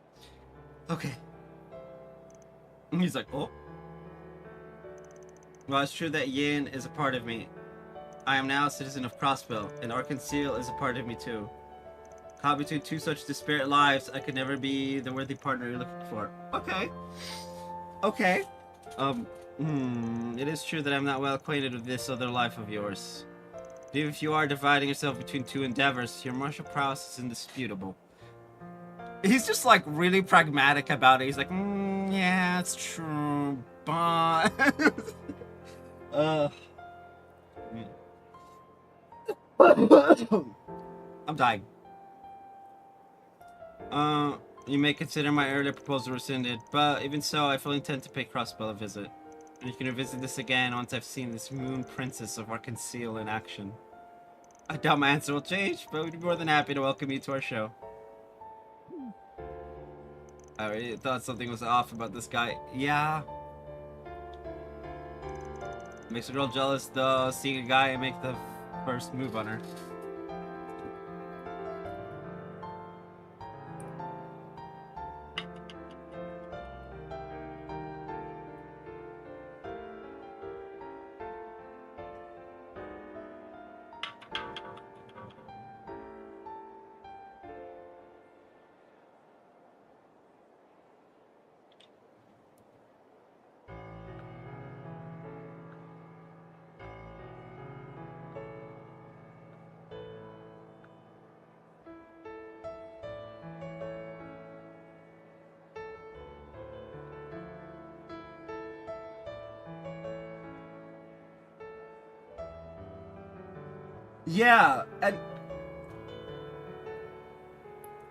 Okay. He's like, oh. Well, it's true that Yin is a part of me. I am now a citizen of Crossbell, and Arkansas is a part of me too. Caught between two such disparate lives, I could never be the worthy partner you're looking for. Okay. Okay. It is true that I'm not well acquainted with this other life of yours. Even if you are dividing yourself between two endeavors, your martial prowess is indisputable. He's just like really pragmatic about it. He's like, yeah, it's true, but I'm dying. You may consider my earlier proposal rescinded, but even so, I fully intend to pay Crossbell a visit. And you can revisit this again once I've seen this Moon Princess of Arkansas in action. I doubt my answer will change, but we'd be more than happy to welcome you to our show. I really thought something was off about this guy. Yeah. Makes a girl jealous, though, seeing a guy make the first move on her. Yeah, and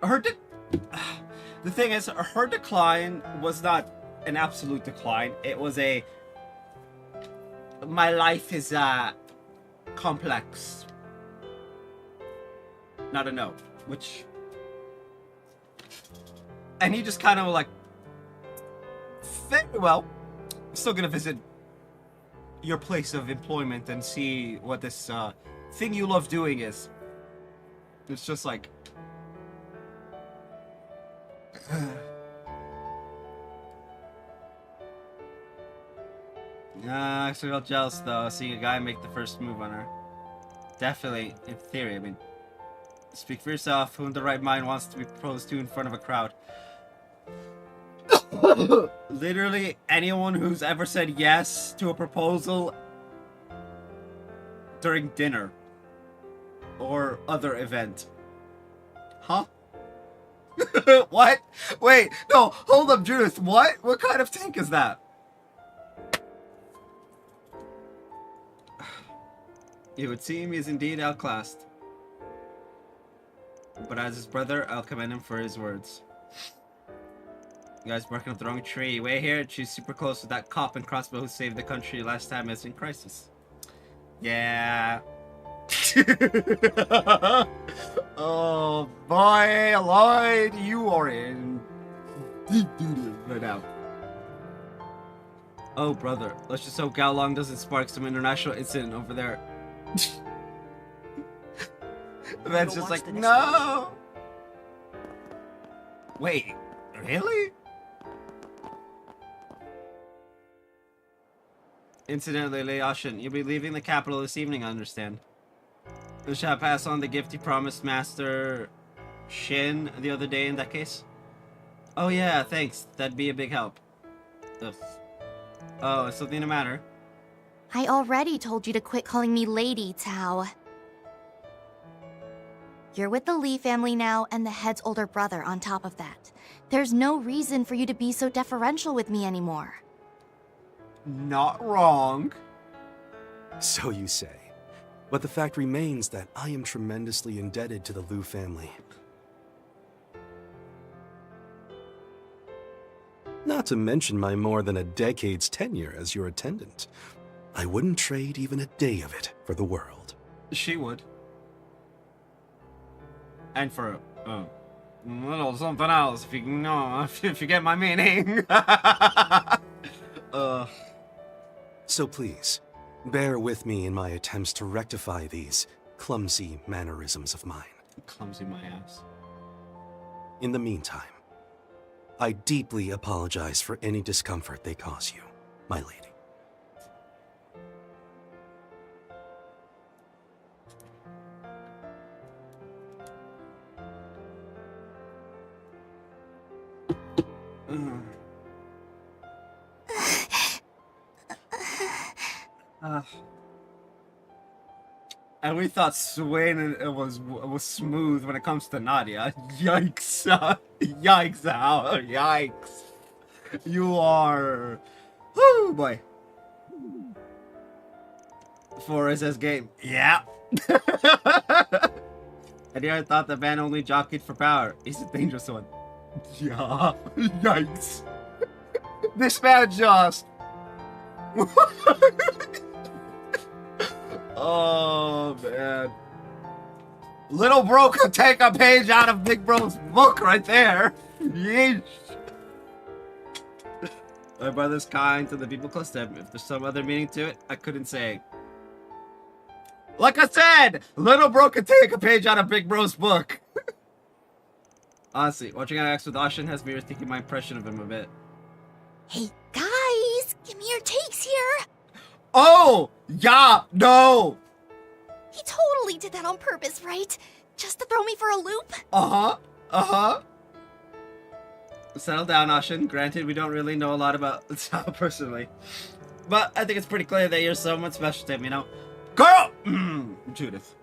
the thing is, her decline was not an absolute decline. It was a, my life is complex. Not a no, which, and he just kind of like, very well, I'm still gonna visit your place of employment and see what this thing you love doing is. It's just like actually felt jealous though, seeing a guy make the first move on her. Definitely, in theory, I mean, speak for yourself. Who in the right mind wants to be proposed to in front of a crowd? Literally anyone who's ever said yes to a proposal during dinner or other event. Huh? What? Wait, no, hold up, Judith. What? What kind of tank is that? It would seem he is indeed outclassed. But as his brother, I'll commend him for his words. You guys barking up the wrong tree. Wait here, she's super close to that cop and crossbow who saved the country last time it's in crisis. Yeah. Oh boy, Lloyd, you are in deep doo-doo right now. Oh brother, let's just hope Gaolong doesn't spark some international incident over there. That's just like, no! Wait, really? Incidentally, Leoshin, you'll be leaving the capital this evening, I understand. You shall pass on the gift you promised Master Shin the other day in that case? Oh yeah, thanks. That'd be a big help. Ugh. Oh, is something the matter? I already told you to quit calling me Lady, Tao. You're with the Lee family now, and the head's older brother on top of that. There's no reason for you to be so deferential with me anymore. Not wrong. So you say. But the fact remains that I am tremendously indebted to the Liu family. Not to mention my more than a decade's tenure as your attendant. I wouldn't trade even a day of it for the world. She would. And for, little something else, if you know, if you get my meaning. So please, bear with me in my attempts to rectify these clumsy mannerisms of mine. Clumsy my ass. In the meantime, I deeply apologize for any discomfort they cause you, my lady. And we thought Swain was smooth when it comes to Nadia. Yikes! Yikes! Yikes! You are, whoo boy. For SS game, yeah. And here I thought the man only jockeyed for power. He's a dangerous one. Yeah. Yikes! This man just. Oh man. Little bro could take a page out of Big Bro's book right there. Yeesh. My brother's kind to the people close to him. If there's some other meaning to it, I couldn't say. Like I said, little bro could take a page out of Big Bro's book. Honestly, watching IX with Ashin has me rethinking my impression of him a bit. Hey, guys, give me your takes here. Oh! Yeah! No! He totally did that on purpose, right? Just to throw me for a loop? Uh-huh. Uh-huh. Settle down, Ashin. Granted, we don't really know a lot about Sal personally. But I think it's pretty clear that you're someone special to him, you know? Girl! Judith.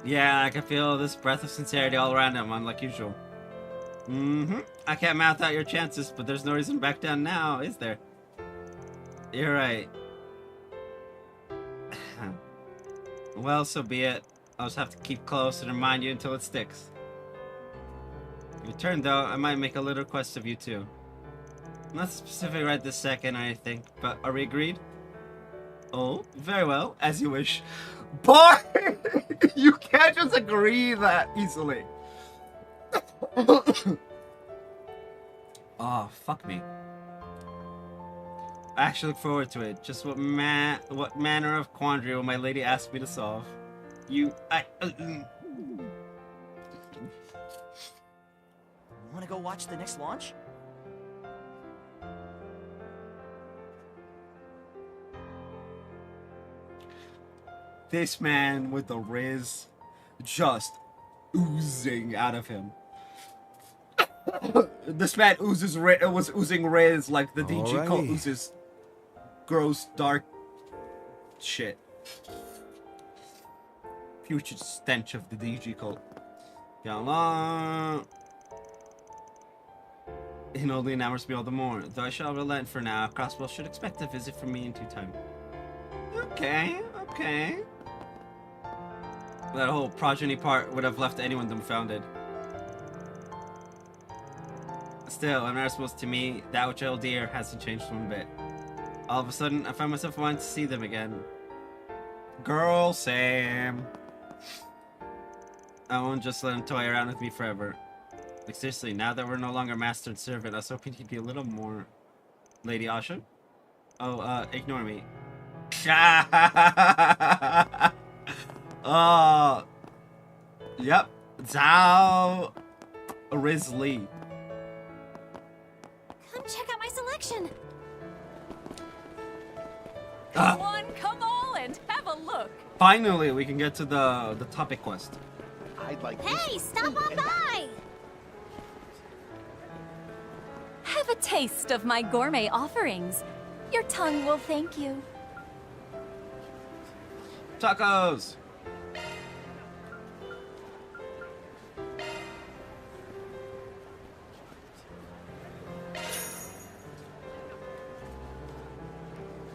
Yeah, I can feel this breath of sincerity all around him, unlike usual. Mm-hmm. I can't mouth out your chances, but there's no reason to back down now, is there? You're right. Well, so be it. I'll just have to keep close and remind you until it sticks. Your turn, though, I might make a little request of you, too. Not specific right this second or anything, but are we agreed? Oh, very well, as you wish. Boy! You can't just agree that easily. Oh, fuck me. I actually look forward to it. Just what manner of quandary will my lady ask me to solve? Wanna go watch the next launch? This man with the riz just oozing out of him. This man oozes was oozing riz like the DG cult oozes gross dark shit. Future stench of the DG cult. It only enamors me all the more. Though I shall relent for now. Crossbow should expect a visit from me in due time. Okay, okay. That whole progeny part would have left anyone dumbfounded. Still, in response to me, that which I hold dear hasn't changed one bit. All of a sudden, I find myself wanting to see them again. Girl, Sam. I won't just let him toy around with me forever. Like, seriously, now that we're no longer master and servant, I was hoping he'd be a little more... Lady Asha? Oh, ignore me. Yep. Zhao Risley. Come check out my selection. Come on, come all, and have a look. Finally, we can get to the topic quest. I'd like Hey, stop on by! Have a taste of my gourmet offerings. Your tongue will thank you. Tacos!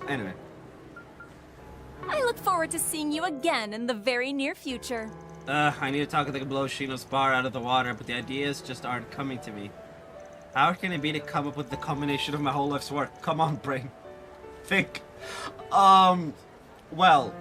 Anyway. I look forward to seeing you again in the very near future. I need to talk to blow Shino's bar out of the water, but the ideas just aren't coming to me. How can it be to come up with the combination of my whole life's work? Come on, brain. Think. Well.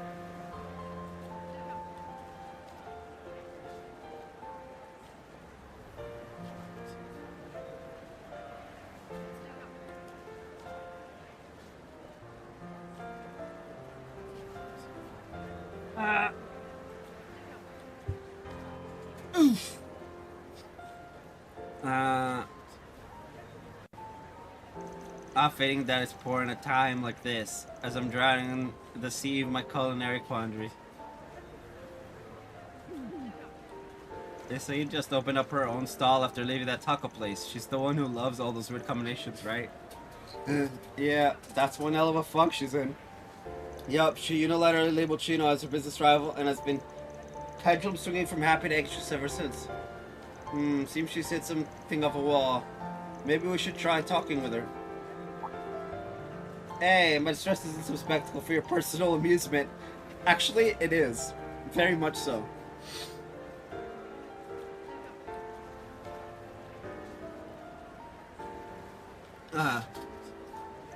I'm fitting that it's poor in a time like this, as I'm drowning in the sea of my culinary quandary. Lisa just opened up her own stall after leaving that taco place. She's the one who loves all those weird combinations, right? Yeah, that's one hell of a funk she's in. Yup, she unilaterally labeled Chino as her business rival and has been pendulum swinging from happy to anxious ever since. Seems she's hit something off a wall. Maybe we should try talking with her. Hey, my distress isn't some spectacle for your personal amusement. Actually, it is. Very much so.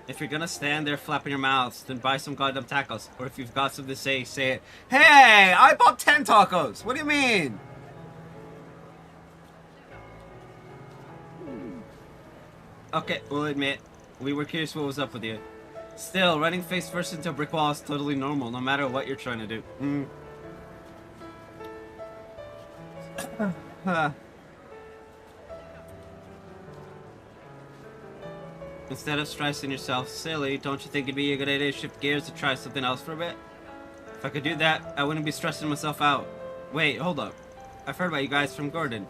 If you're gonna stand there flapping your mouths, then buy some goddamn tacos. Or if you've got something to say, say it. Hey, I bought 10 tacos! What do you mean? Okay, we'll admit, we were curious what was up with you. Still, running face first into a brick wall is totally normal, no matter what you're trying to do. Instead of stressing yourself silly, don't you think it'd be a good idea to shift gears to try something else for a bit? If I could do that, I wouldn't be stressing myself out. Wait, hold up. I've heard about you guys from Gordon.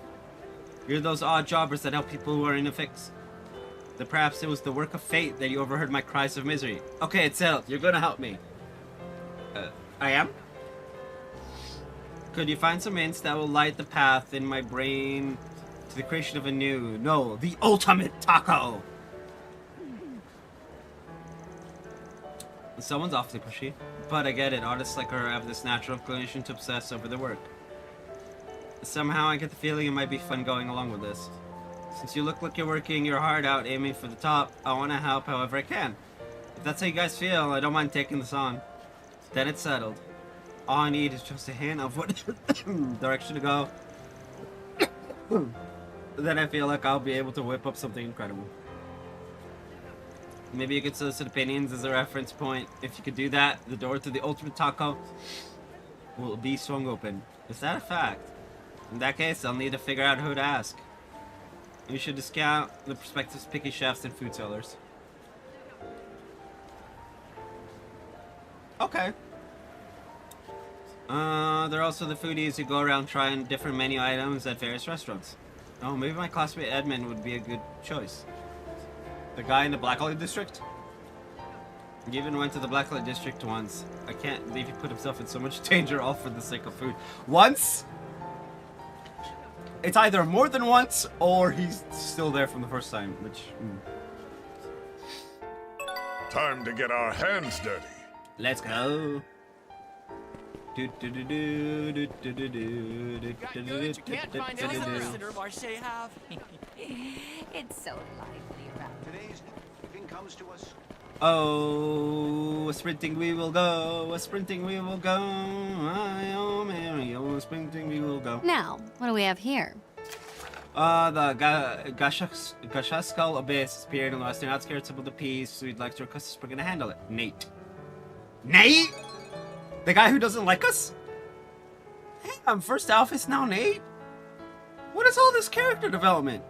You're those odd jobbers that help people who are in a fix. Then perhaps it was the work of fate that you overheard my cries of misery. Okay, it's settled. You're gonna help me. I am? Could you find some hints that will light the path in my brain to the creation of a new, no, the ultimate taco? Someone's awfully pushy, but I get it. Artists like her have this natural inclination to obsess over their work. Somehow I get the feeling it might be fun going along with this. Since you look like you're working your heart out aiming for the top, I want to help however I can. If that's how you guys feel, I don't mind taking this on. Then it's settled. All I need is just a hint of what direction to go. Then I feel like I'll be able to whip up something incredible. Maybe you could solicit opinions as a reference point. If you could do that, the door to the ultimate taco will be swung open. Is that a fact? In that case, I'll need to figure out who to ask. You should discount the prospective picky chefs and food sellers. Okay. There are also the foodies who go around trying different menu items at various restaurants. Oh, maybe my classmate Edmund would be a good choice. The guy in the Blacklight District? He even went to the Blacklight District once. I can't believe he put himself in so much danger all for the sake of food. Once? It's either more than once, or he's still there from the first time, which... Time to get our hands dirty. Let's go. You got goods you can't find elsewhere. It's so lively around. Today's briefing comes to us. Oh, a sprinting we will go, a sprinting we will go. Oh, Mary, oh, a sprinting we will go. Now, what do we have here? The Gashaskal Abyss appeared in the western outskirts of the piece, so we'd like to request us. We're gonna handle it. Nate. Nate? The guy who doesn't like us? Damn, first Alphys, now Nate? What is all this character development?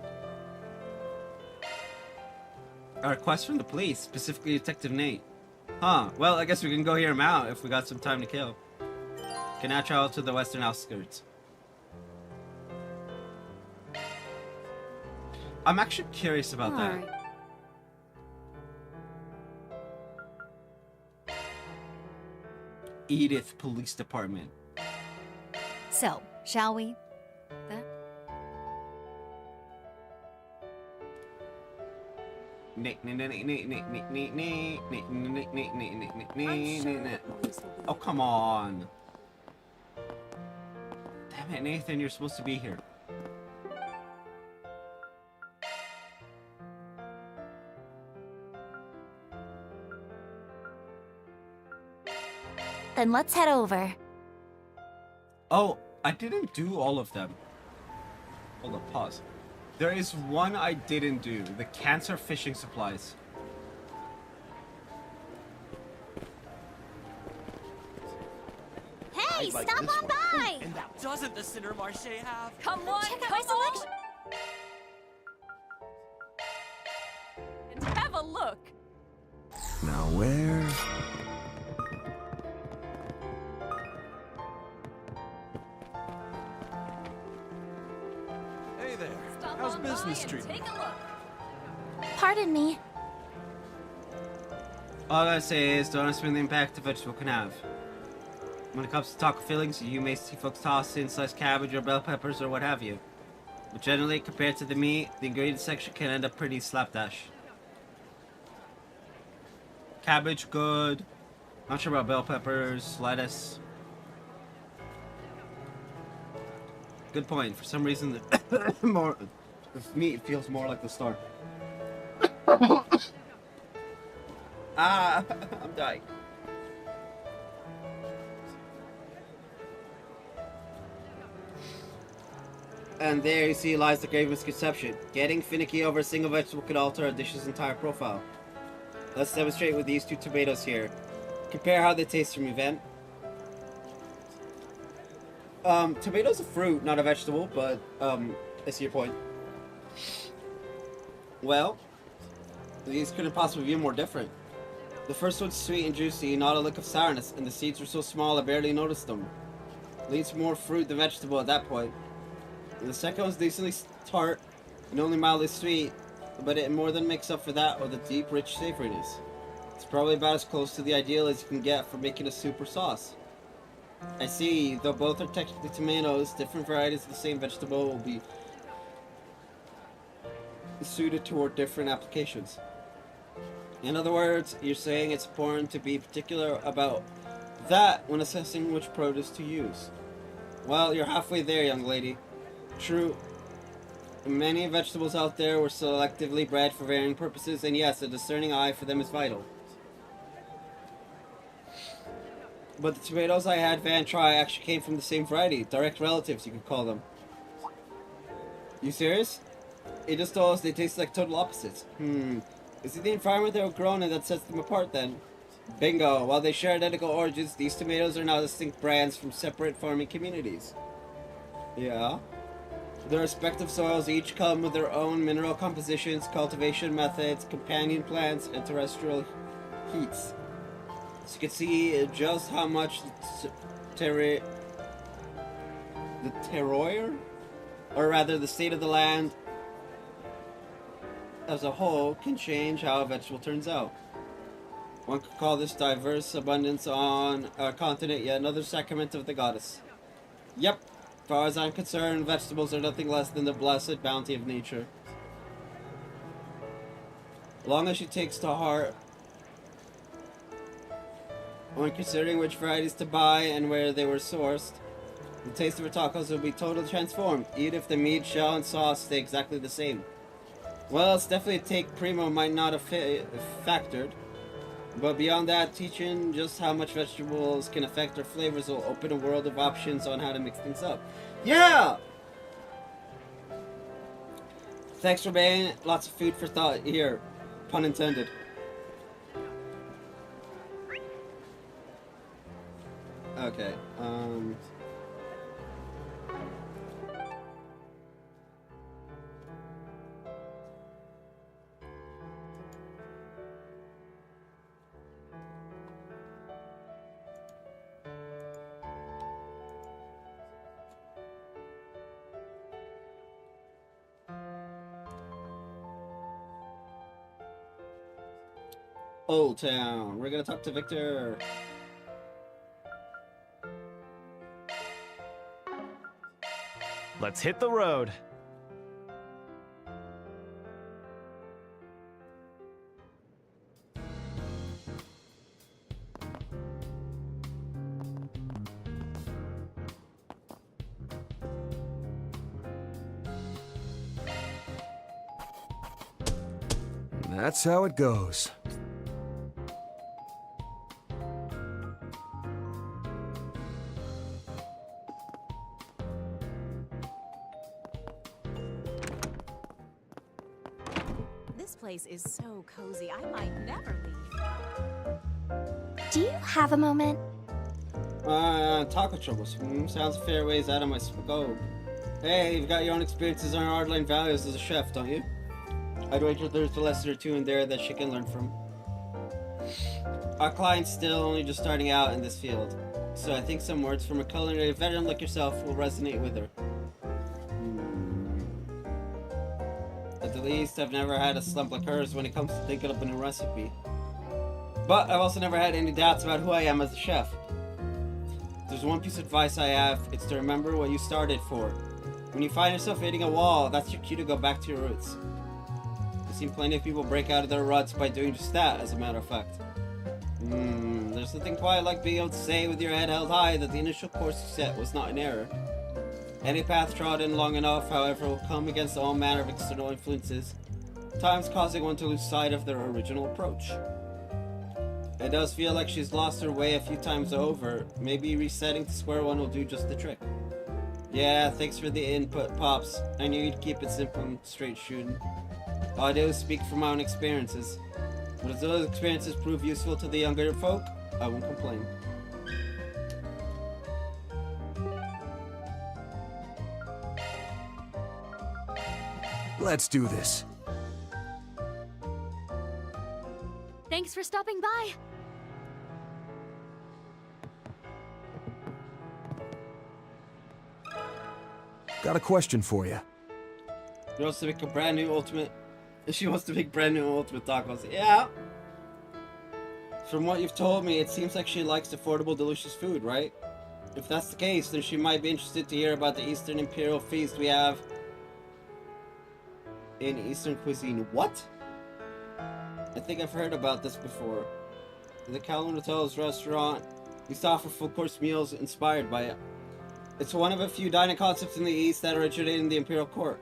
A request from the police, specifically Detective Nate. Huh, well, I guess we can go hear him out if we got some time to kill. Can now travel to the western outskirts. I'm actually curious about that. Right. Edith Police Department. So, shall we? That? Oh, come on. Damn it, Nathan, you're supposed to be here. Then let's head over. Oh, I didn't do all of them. Hold up, pause. There is one I didn't do. The cancer fishing supplies. Hey, Hey, stop on by! And that doesn't the Cinder Marché have? Come on, Check out come my selection. on! And have a look. Now where? Hey there. Stop How's on business by treating? and take a look. Pardon me. All I say is don't underestimate the impact a vegetable can have. When it comes to taco fillings, you may see folks toss in sliced cabbage or bell peppers or what have you. But generally, compared to the meat, the ingredients section can end up pretty slapdash. Cabbage, good. Not sure about bell peppers, lettuce. Good point. For some reason, the more the meat feels more like the store. I'm dying. And there you see lies the grave misconception. Getting finicky over a single vegetable could alter a dish's entire profile. Let's demonstrate with these two tomatoes here. Compare how they taste from event. Tomato's a fruit, not a vegetable, but, I see your point. Well, these couldn't possibly be more different. The first one's sweet and juicy, not a lick of sourness, and the seeds were so small I barely noticed them. Leads more fruit than vegetable at that point. And the second one's decently tart and only mildly sweet, but it more than makes up for that with a deep, rich savoriness. It's probably about as close to the ideal as you can get for making a soup or sauce. I see, though both are technically tomatoes, different varieties of the same vegetable will be suited toward different applications. In other words, you're saying it's important to be particular about that when assessing which produce to use. Well, you're halfway there, young lady. True, many vegetables out there were selectively bred for varying purposes, and yes, a discerning eye for them is vital. But the tomatoes I had Van try actually came from the same variety, direct relatives, you could call them. You serious? It just told us they taste like total opposites. Is it the environment they were grown in that sets them apart then? Bingo! While they share identical origins, these tomatoes are now distinct brands from separate farming communities. Yeah? Their respective soils each come with their own mineral compositions, cultivation methods, companion plants, and terrestrial heats. So you can see just how much the terroir, or rather the state of the land as a whole, can change how a vegetable turns out. One could call this diverse abundance on our continent yet another sacrament of the goddess. Yep, as far as I'm concerned, vegetables are nothing less than the blessed bounty of nature. As long as she takes to heart when considering which varieties to buy and where they were sourced, the taste of her tacos will be totally transformed, even if the meat, shell, and sauce stay exactly the same. Well, it's definitely a take Primo might not have factored, but beyond that, teaching just how much vegetables can affect their flavors will open a world of options on how to mix things up. Yeah! Thanks for being lots of food for thought here, pun intended. Okay, Old Town. We're gonna talk to Victor. Let's hit the road. That's how it goes. This place is so cozy, I might never leave. Do you have a moment? Taco troubles. Sounds a fair ways out of my scope. Hey, you've got your own experiences on hardline values as a chef, don't you? I'd wager there's a lesson or two in there that she can learn from. Our client's still only just starting out in this field, so I think some words from a culinary veteran like yourself will resonate with her. At the least, I've never had a slump like hers when it comes to thinking up a new recipe. But I've also never had any doubts about who I am as a chef. If there's one piece of advice I have, it's to remember what you started for. When you find yourself hitting a wall, that's your cue to go back to your roots. I've seen plenty of people break out of their ruts by doing just that, as a matter of fact. There's nothing quite like being able to say with your head held high that the initial course you set was not an error. Any path trodden long enough, however, will come against all manner of external influences, times causing one to lose sight of their original approach. It does feel like she's lost her way a few times over. Maybe resetting to square one will do just the trick. Yeah, thanks for the input, Pops. I knew you'd keep it simple and straight shooting. All I do is speak from my own experiences. But if those experiences prove useful to the younger folk, I won't complain. Let's do this. Thanks for stopping by. Got a question for you. She wants to make a brand new ultimate. She wants to make brand new ultimate tacos. Yeah. From what you've told me, it seems like she likes affordable, delicious food, right? If that's the case, then she might be interested to hear about the Eastern Imperial Feast we have in Eastern cuisine. What? I think I've heard about this before. The Calhoun Hotel's restaurant used to offer full-course meals inspired by it. It's one of a few dining concepts in the East that originated in the Imperial Court.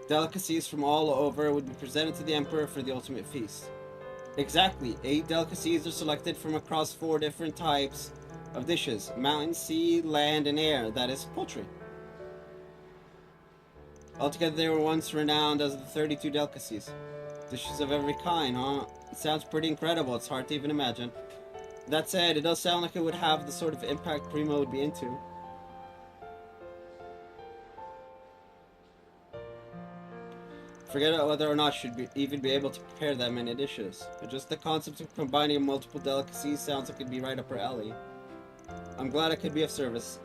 Delicacies from all over would be presented to the Emperor for the ultimate feast. Exactly, 8 delicacies are selected from across 4 different types of dishes. Mountain, sea, land, and air. That is, poultry. Altogether, they were once renowned as the 32 delicacies. Dishes of every kind, huh? It sounds pretty incredible. It's hard to even imagine. That said, it does sound like it would have the sort of impact Primo would be into. Forget about whether or not she'd even be able to prepare that many dishes. But just the concept of combining multiple delicacies sounds like it'd be right up her alley. I'm glad I could be of service.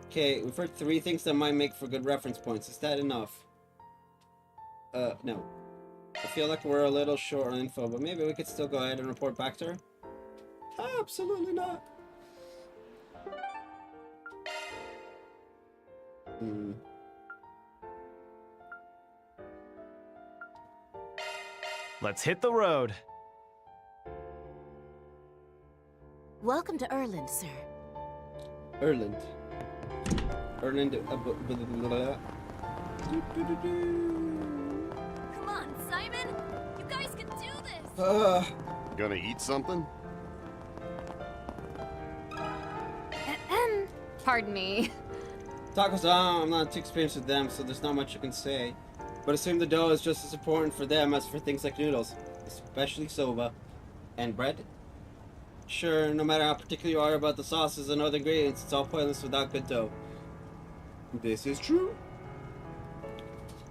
Okay, we've heard 3 things that might make for good reference points. Is that enough? No. I feel like we're a little short on info, but maybe we could still go ahead and report back to her? Absolutely not. Let's hit the road. Welcome to Erland, sir. Erland. Erland. Come on, Simon. You guys can do this. Gonna eat something? Pardon me. Tacos, I'm not too experienced with them, so there's not much you can say. But assume the dough is just as important for them as for things like noodles, especially soba and bread. Sure, no matter how particular you are about the sauces and other ingredients, it's all pointless without good dough. This is true.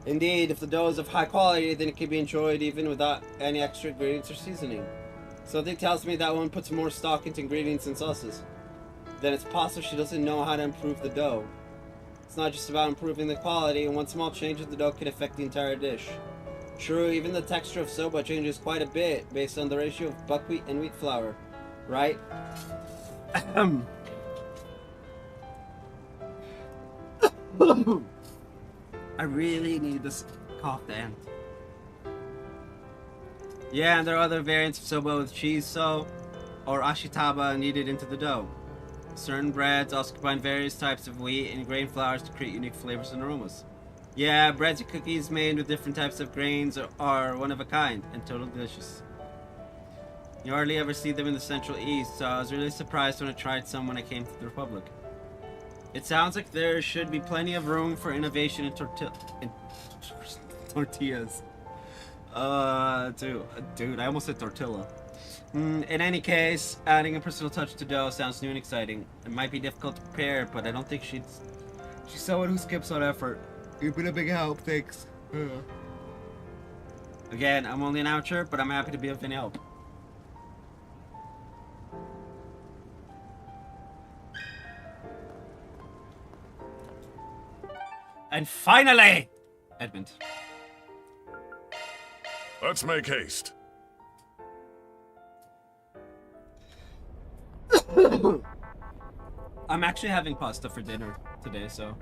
Indeed, if the dough is of high quality, then it can be enjoyed even without any extra ingredients or seasoning. Something tells me that one puts more stock into ingredients and sauces. Then it's possible she doesn't know how to improve the dough. It's not just about improving the quality, and one small change of the dough can affect the entire dish. True, even the texture of soba changes quite a bit based on the ratio of buckwheat and wheat flour, right? I really need this cough to end. Yeah, and there are other variants of soba with cheese or ashitaba kneaded into the dough. Certain breads also combine various types of wheat and grain flours to create unique flavors and aromas. Yeah, breads and cookies made with different types of grains are one of a kind and totally delicious. You hardly ever see them in the Central East, so I was really surprised when I tried some when I came to the Republic. It sounds like there should be plenty of room for innovation in tortillas. Dude, I almost said tortilla. In any case, adding a personal touch to dough sounds new and exciting. It might be difficult to prepare, but I don't think she's someone who skips on effort. You've been a big help, thanks. Again, I'm only an amateur, but I'm happy to be of any help. And finally, Edmund. Let's make haste. I'm actually having pasta for dinner today, so.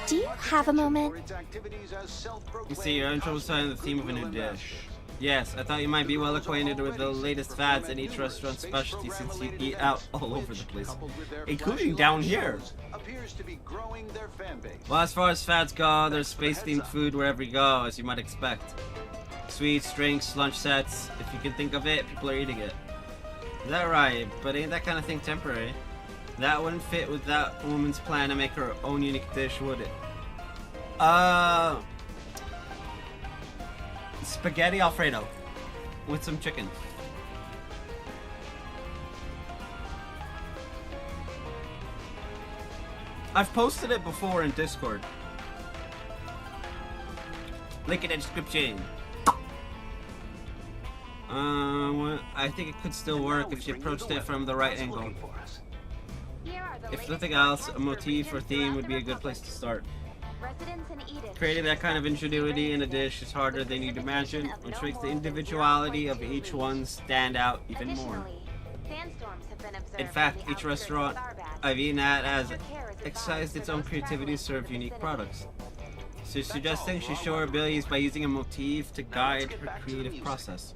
Do you have a moment? You see, you're in trouble starting the theme of a new dish. Yes, I thought you might be well acquainted with the latest fads in each restaurant's specialty since you eat out all over the place, including down here. Well, as far as fads go, there's space-themed food wherever you go, as you might expect. Sweets, drinks, lunch sets, if you can think of it, people are eating it. Is that right? But ain't that kind of thing temporary? That wouldn't fit with that woman's plan to make her own unique dish, would it? Spaghetti Alfredo with some chicken. I've posted it before in Discord. Link in the description. I think it could still work if she approached it from the right angle. If nothing else, a motif or theme would be a good place to start. Creating that kind of ingenuity in a dish is harder than you'd imagine, which makes the individuality of each one stand out even more. In fact, each restaurant I've eaten at has exercised its own creativity to serve unique products. So you're suggesting she show her abilities by using a motif to guide her creative process.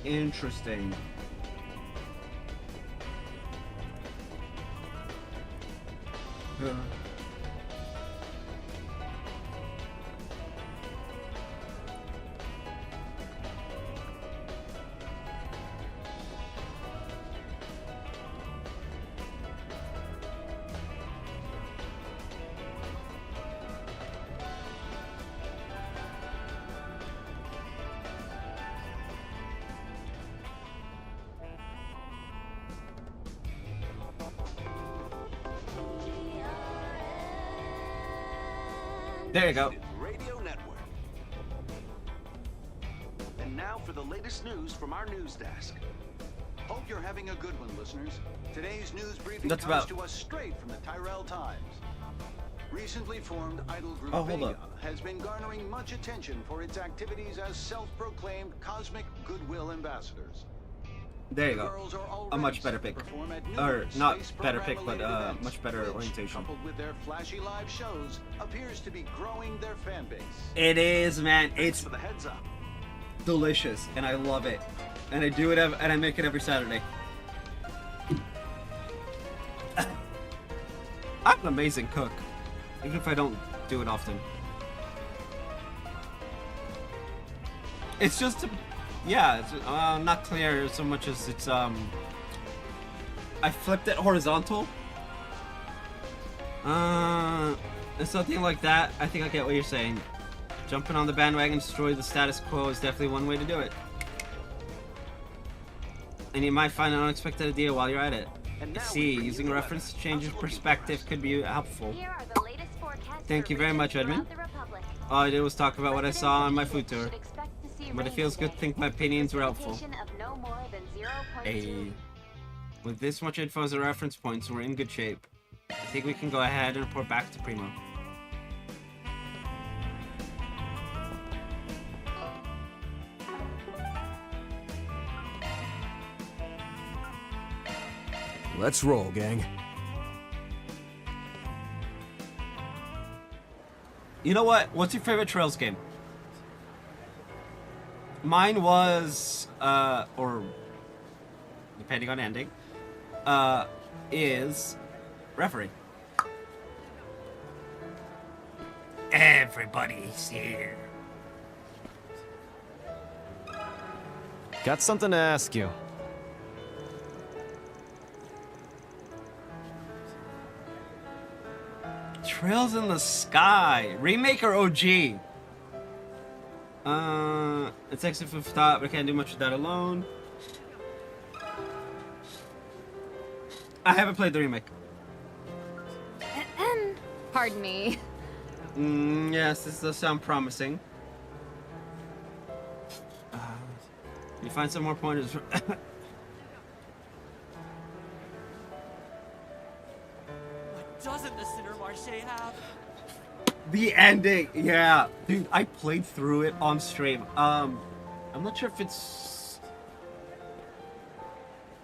Interesting. There you go. Radio Network. And now for the latest news from our news desk. Hope you're having a good one, listeners. Today's news briefing comes to us straight from the Tyrell Times. Recently formed idol group Vega has been garnering much attention for its activities as self-proclaimed cosmic goodwill ambassadors. There you go. A much better pick. Or, not better pick, but much better orientation. Coupled with their flashy live shows, appears to be growing their fan base. It is, man. It's for the heads up. Delicious, and I love it. And I do it, and I make it every Saturday. I'm an amazing cook, even if I don't do it often. It's just yeah, it's not clear so much as it's I flipped it horizontal. It's something like that. I think I get what you're saying. Jumping on the bandwagon to destroy the status quo is definitely one way to do it. And you might find an unexpected idea while you're at it. See, using a reference to change of perspective could be helpful. Thank you very much, Edmund. All I did was talk about what I saw on my food tour. But it feels good to think my opinions were helpful. Hey. With this much info as a reference points, we're in good shape. I think we can go ahead and report back to Primo. Let's roll, gang. You know what? What's your favorite Trails game? Mine was, or depending on ending, is Referee. Everybody's here. Got something to ask you. Trails in the Sky. Remake or OG? It's excellent for thought, but I can't do much with that alone. I haven't played the remake. Pardon me. Yes, this does sound promising. You find some more pointers. What doesn't the Cinder Marché have? The ending, yeah, dude. I played through it on stream. I'm not sure if it's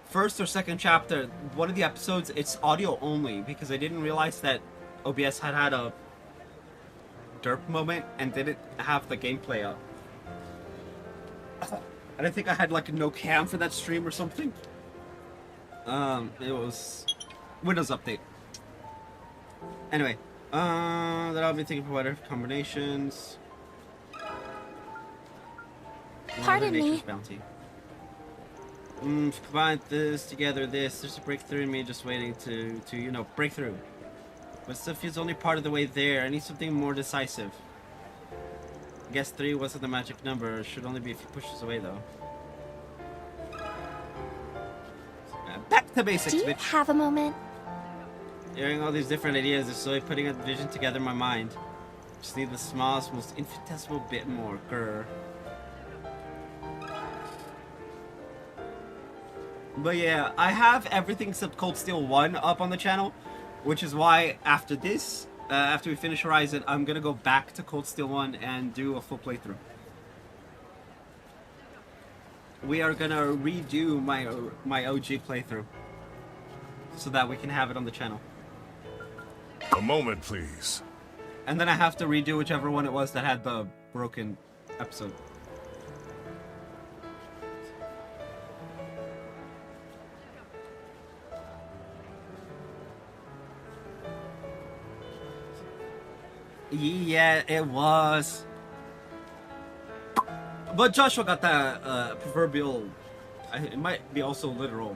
first or second chapter. One of the episodes, it's audio only because I didn't realize that OBS had a derp moment and didn't have the gameplay up. I don't think I had like no cam for that stream or something. It was Windows update. Anyway, that I'll be thinking about other combinations. Pardon me. Bounty. Combine this together, there's a breakthrough in me just waiting to you know, break through. But stuff is only part of the way there. I need something more decisive. I guess 3 wasn't the magic number. It should only be a few pushes away, though. Back to basics, Do you bitch. have a moment? Hearing all these different ideas is slowly putting a vision together in my mind. Just need the smallest, most infinitesimal bit more. Grr. But yeah, I have everything except Cold Steel 1 up on the channel, which is why after this, after we finish Horizon, I'm gonna go back to Cold Steel 1 and do a full playthrough. We are gonna redo my OG playthrough so that we can have it on the channel. A moment, please. And then I have to redo whichever one it was that had the broken episode. Yeah, it was. But Joshua got that proverbial, it might be also literal,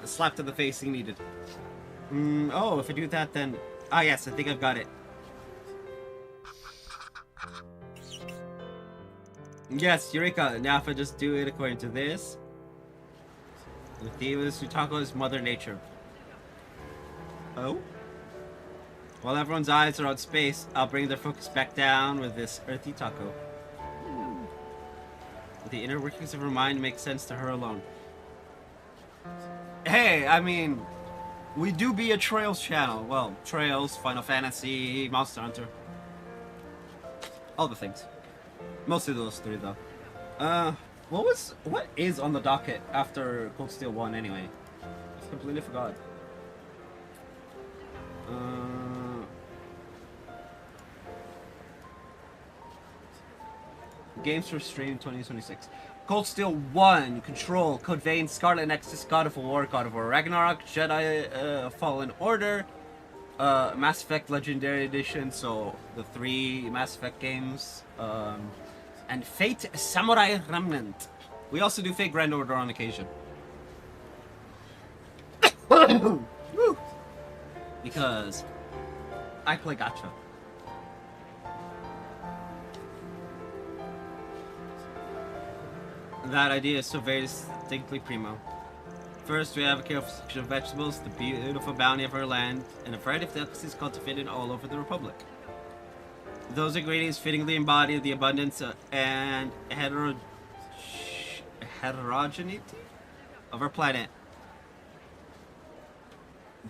slap to the face he needed. Oh, if I do that then... Ah yes, I think I've got it. Yes, Eureka! Now if I just do it according to this... The theme is Sutako is Mother Nature. Oh? While everyone's eyes are on space, I'll bring their focus back down with this earthy taco. The inner workings of her mind make sense to her alone. Hey, I mean, we do be a Trails channel. Well, Trails, Final Fantasy, Monster Hunter. All the things. Mostly those 3 though. What is on the docket after Cold Steel 1 anyway? I completely forgot. Games for stream 2026. Cold Steel 1, Control, Code Vein, Scarlet Nexus, God of War, Ragnarok, Jedi Fallen Order, Mass Effect Legendary Edition, so the 3 Mass Effect games, and Fate Samurai Remnant. We also do Fate Grand Order on occasion. Because I play gacha. That idea is so very distinctly primo. First, we have a careful selection of vegetables, the beautiful bounty of our land, and a variety of delicacies cultivated all over the Republic. Those ingredients fittingly embody the abundance and heterogeneity of our planet.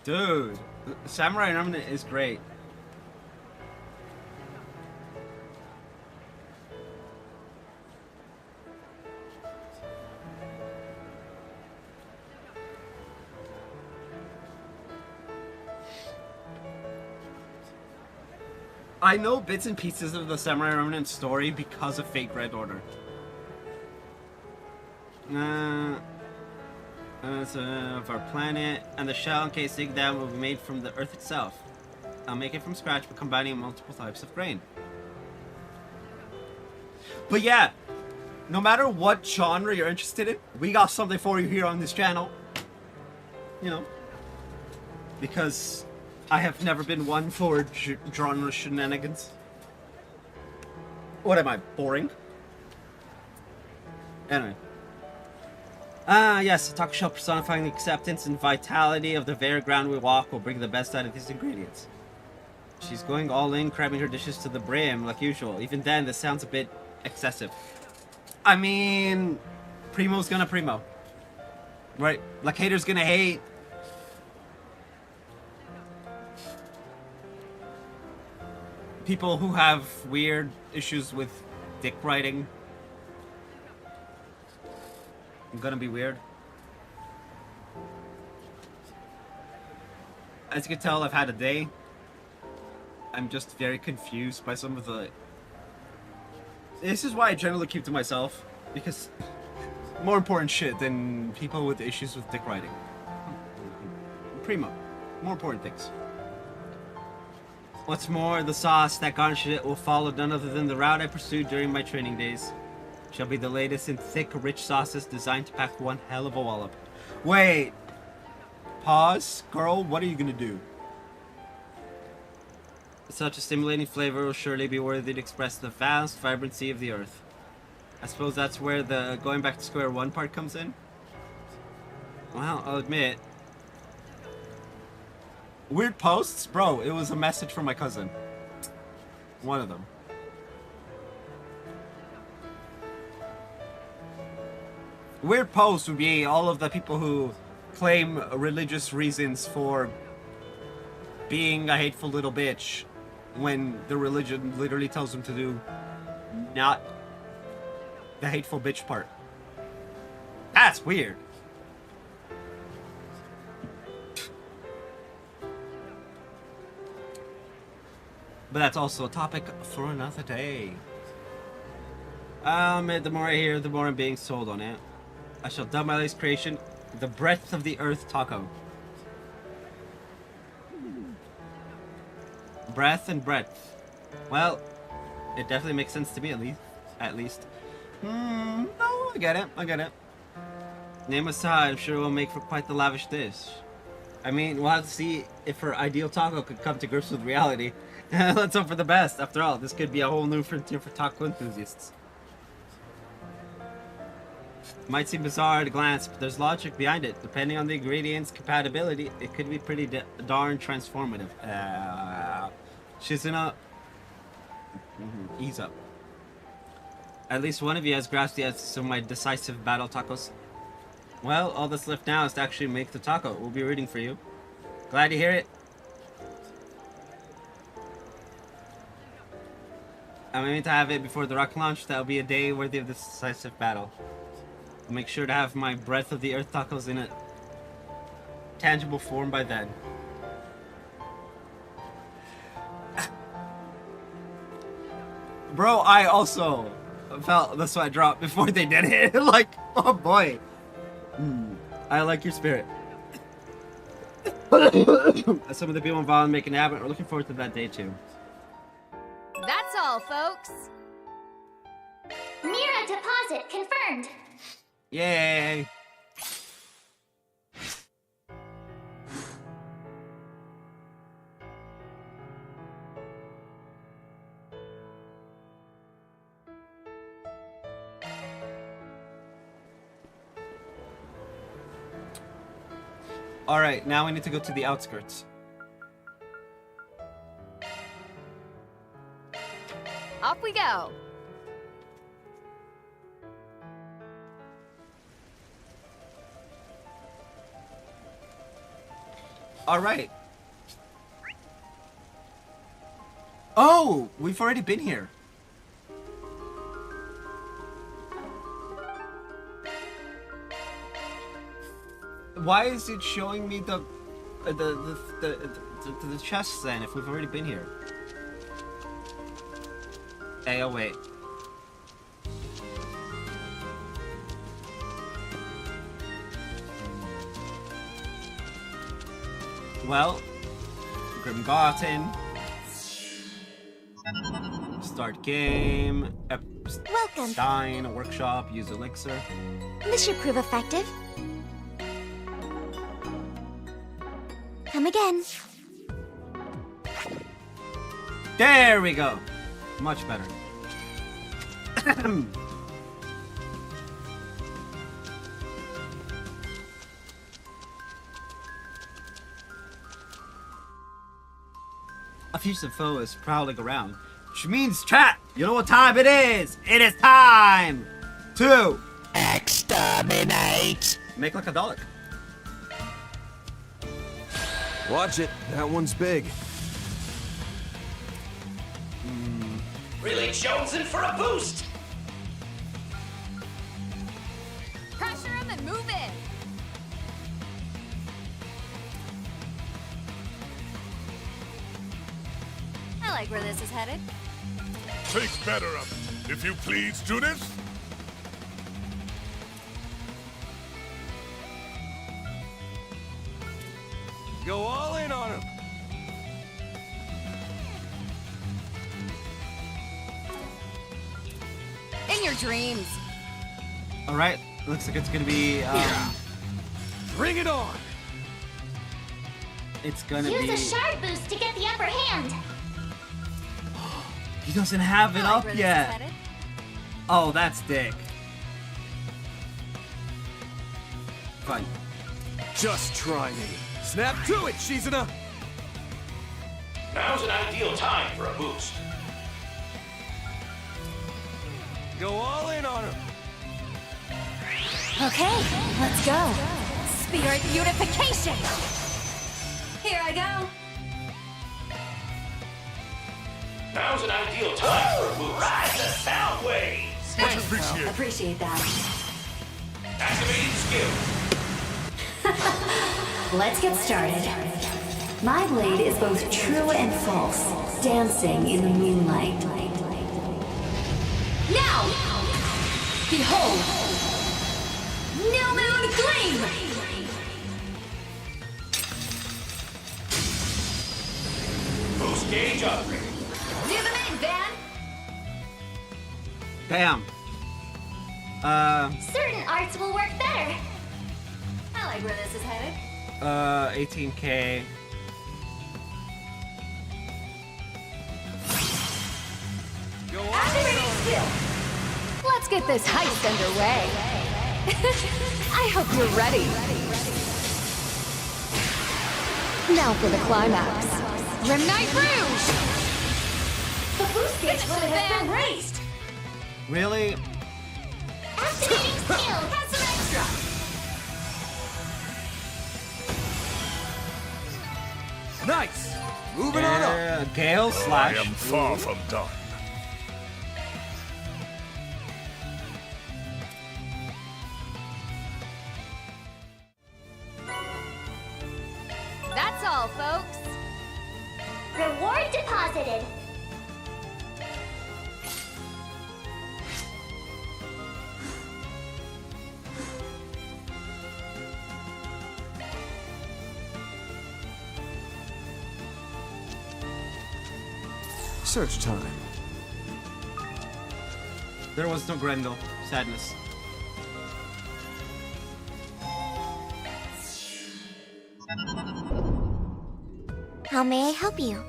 Dude, Samurai Remnant is great. I know bits and pieces of the Samurai Remnant story because of Fate Grand Order. Of our planet, and the shell and casing dam will be made from the earth itself. I'll make it from scratch by combining multiple types of grain. But yeah, no matter what genre you're interested in, we got something for you here on this channel. You know, because I have never been one for genre shenanigans. What am I, boring? Anyway. Yes, a taco shell personifying the acceptance and vitality of the very ground we walk will bring the best out of these ingredients. She's going all in, cramming her dishes to the brim, like usual. Even then, this sounds a bit excessive. I mean, Primo's gonna Primo. Right? Like, haters gonna hate. People who have weird issues with dick writing. I'm gonna be weird. As you can tell, I've had a day. I'm just very confused by some of the... This is why I generally keep to myself, because more important shit than people with issues with dick writing. Primo. More important things. What's more, the sauce that garnishes it will follow none other than the route I pursued during my training days. Shall be the latest in thick, rich sauces designed to pack one hell of a wallop. Wait! Pause? Girl, what are you gonna do? Such a stimulating flavor will surely be worthy to express the vast vibrancy of the earth. I suppose that's where the going back to square one part comes in? Well, I'll admit. Weird posts? Bro, it was a message from my cousin. One of them. Weird posts would be all of the people who claim religious reasons for being a hateful little bitch when the religion literally tells them to do not the hateful bitch part. That's weird. But that's also a topic for another day. The more I hear, the more I'm being sold on it. I shall dub my latest creation the Breadth of the Earth Taco. Breath and breadth. Well, it definitely makes sense to me at least. No, I get it. Name aside, I'm sure it will make for quite the lavish dish. I mean, we'll have to see if her ideal taco could come to grips with reality. Let's hope for the best. After all, this could be a whole new frontier for taco enthusiasts. Might seem bizarre at a glance, but there's logic behind it. Depending on the ingredients' compatibility, it could be pretty darn transformative. She's in a... Ease up. At least one of you has grasped the essence of my decisive battle tacos. Well, all that's left now is to actually make the taco. We'll be rooting for you. Glad to hear it. I'm aiming to have it before the rocket launch. That'll be a day worthy of this decisive battle. I'll make sure to have my Breath of the Earth tacos in a tangible form by then. Bro, I also felt the sweat drop before they did it. Like, oh boy. I like your spirit. Some of the people involved in making it happen are looking forward to that day too. That's all, folks. Mira deposit confirmed. Yay! Alright, now we need to go to the outskirts. Off we go. Alright. Oh, we've already been here. Why is it showing me the chests then if we've already been here? Hey, oh wait. Well, Grimgarten. Start game. Welcome. Stein, workshop, use elixir. This should prove effective. Come again. There we go. Much better. A fugitive foe is prowling around, which means chat. You know what time it is? It is time to exterminate. Make like a Dalek. Watch it. That one's big. Really jonesing for a boost. Pressure him and move in. I like where this is headed. Think better of it, if you please, Judith. Go all in on him. In your dreams. All right. Looks like it's gonna be. Bring it on. It's gonna Use be. a shard boost to get the upper hand. He doesn't have it up yet. Oh, that's dick. Fine. Just try me. Snap to it, Shizuna. Now's an ideal time for a boost. Go all in on him. Okay, let's go. Spirit unification! Here I go. Now's an ideal time for a boost. Ride the sound waves. Much appreciated. Appreciate that. Activating skill. Let's get started. My blade is both true and false, dancing in the moonlight. Now! Behold! New Moon Gleam! Boost gauge upgrade. Do the main, Van. Bam. Certain arts will work better. I like where this is headed. 18K. Go all Activating skill. Let's get this heist underway. I hope you're ready. Now for the climax. Rimnight Rouge! The boost gauge limit has been raised. Really? Activating skill. Has some extra. Nice. Moving on up. Yeah, Gale I slash. am far from done. That's all, folks. Reward deposited. Search time. There was no Grendel. Sadness. How may I help you?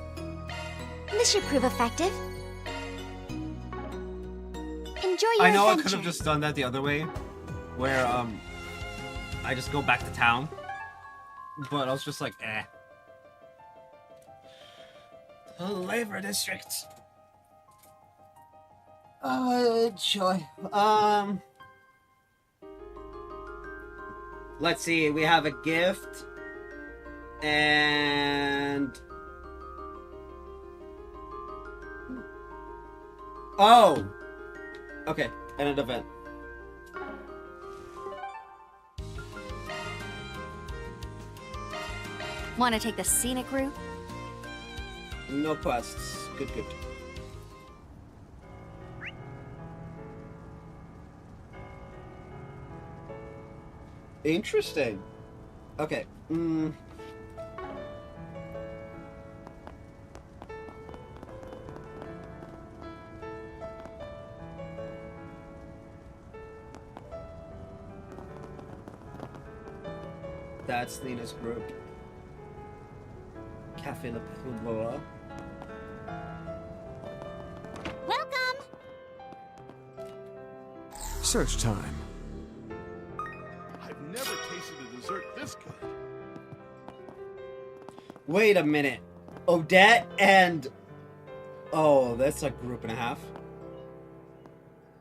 This should prove effective. Enjoy your I know I adventure. could have just done that the other way, where I just go back to town, but I was just like, eh. The labor district. Joy. Let's see. We have a gift, and oh, okay, and an event. Want to take the scenic route? No quests. Good, good. Interesting. Okay. That's Nina's group. Cafe La Pulloa. Search time. I've never tasted a dessert this good. Wait a minute. Odette and... Oh, that's like group and a half.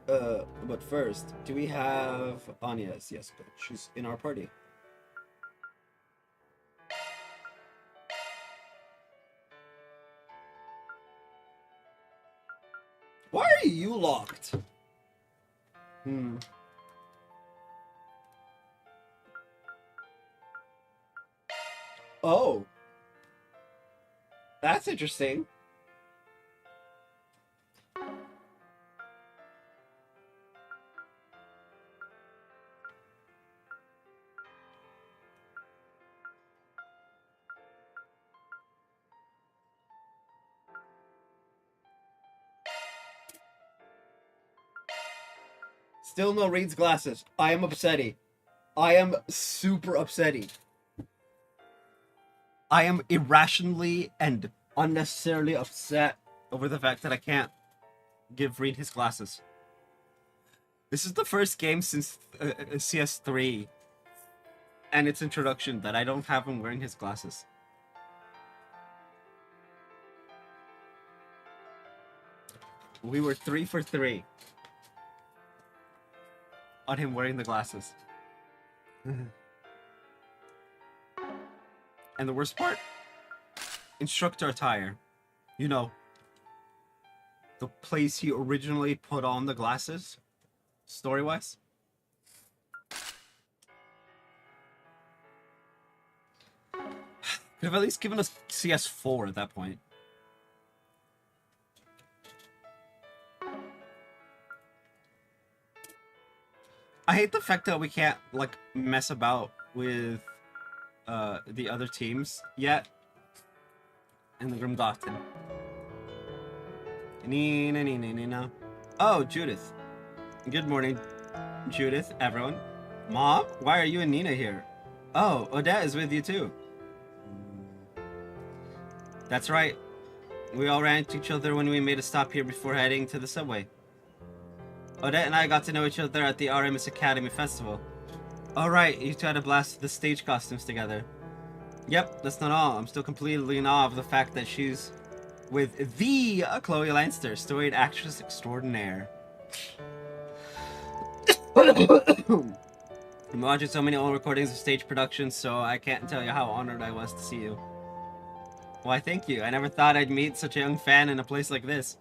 But first, do we have Anya's? Yes, but she's in our party. Why are you locked? Oh. That's interesting. Still no Reed's glasses. I am upsetty. I am super upsetty. I am irrationally and unnecessarily upset over the fact that I can't give Reed his glasses. This is the first game since CS3 and its introduction that I don't have him wearing his glasses. We were 3 for 3 on him wearing the glasses. And the worst part? Instructor attire. You know, the place he originally put on the glasses, story-wise. Could have at least given us CS4 at that point. I hate the fact that we can't, like, mess about with the other teams yet. And the Grimgotten. Nina. Oh, Judith. Good morning, Judith, everyone. Mom, why are you and Nina here? Oh, Odette is with you too. That's right. We all ran into each other when we made a stop here before heading to the subway. Odette and I got to know each other at the RMS Academy Festival. Oh right, you two had a blast with the stage costumes together. Yep, that's not all. I'm still completely in awe of the fact that she's with the Chloe Lanster, storied actress extraordinaire. I'm watching so many old recordings of stage productions, so I can't tell you how honored I was to see you. Why, thank you. I never thought I'd meet such a young fan in a place like this.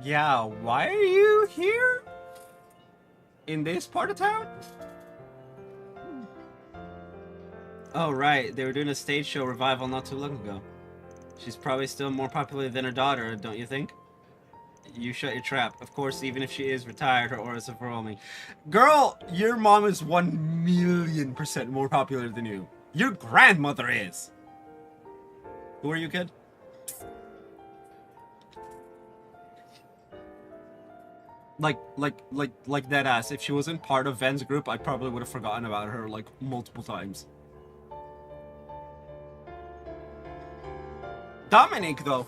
Yeah, why are you here? In this part of town? Oh, right. They were doing a stage show revival not too long ago. She's probably still more popular than her daughter, don't you think? You shut your trap. Of course, even if she is retired, her aura's overwhelming. Girl, your mom is 1,000,000% more popular than you. Your grandmother is. Who are you, kid? Like that ass. If she wasn't part of Ven's group, I probably would have forgotten about her like multiple times. Dominique, though.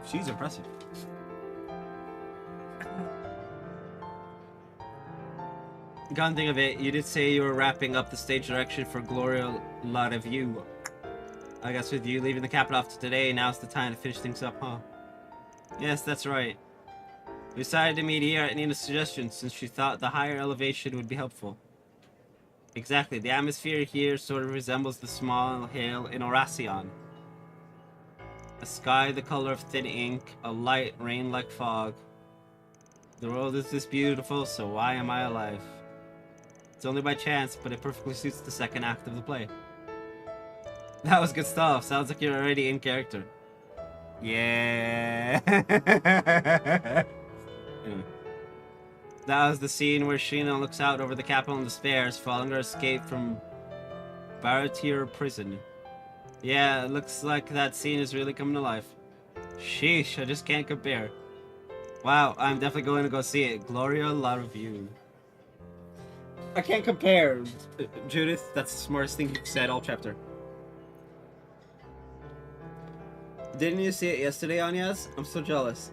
She's impressive. Come think of it, you did say you were wrapping up the stage direction for Gloria La Revue. I guess with you leaving the capital after today, now's the time to finish things up, huh? Yes, that's right. We decided to meet here at Nina's suggestion since she thought the higher elevation would be helpful. Exactly, the atmosphere here sort of resembles the small hill in Oracion. A sky the color of thin ink, a light rain like fog. The world is this beautiful, so why am I alive? It's only by chance, but it perfectly suits the second act of the play. That was good stuff. Sounds like you're already in character. Yeah. Anyway. That was the scene where Sheena looks out over the capital in despair, following her escape from Baratier prison. Yeah, it looks like that scene is really coming to life. Sheesh, I just can't compare. Wow, I'm definitely going to go see it. Gloria La Revue. I can't compare, Judith. That's the smartest thing you've said all chapter. Didn't you see it yesterday, Anyas? I'm so jealous.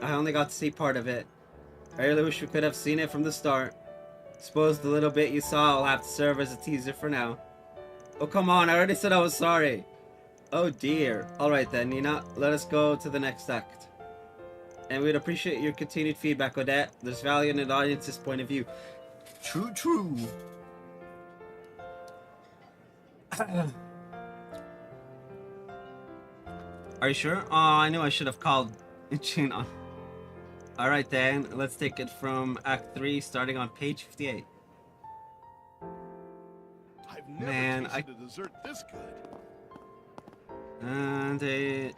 I only got to see part of it. I really wish we could have seen it from the start. Suppose the little bit you saw will have to serve as a teaser for now. Oh, come on, I already said I was sorry. Oh dear. Alright then, Nina, let us go to the next act. And we'd appreciate your continued feedback, Odette. There's value in an audience's point of view. True, true. Are you sure? Oh, I knew I should have called Gina. Alright then, let's take it from Act 3, starting on page 58. I've never tasted a dessert this good. And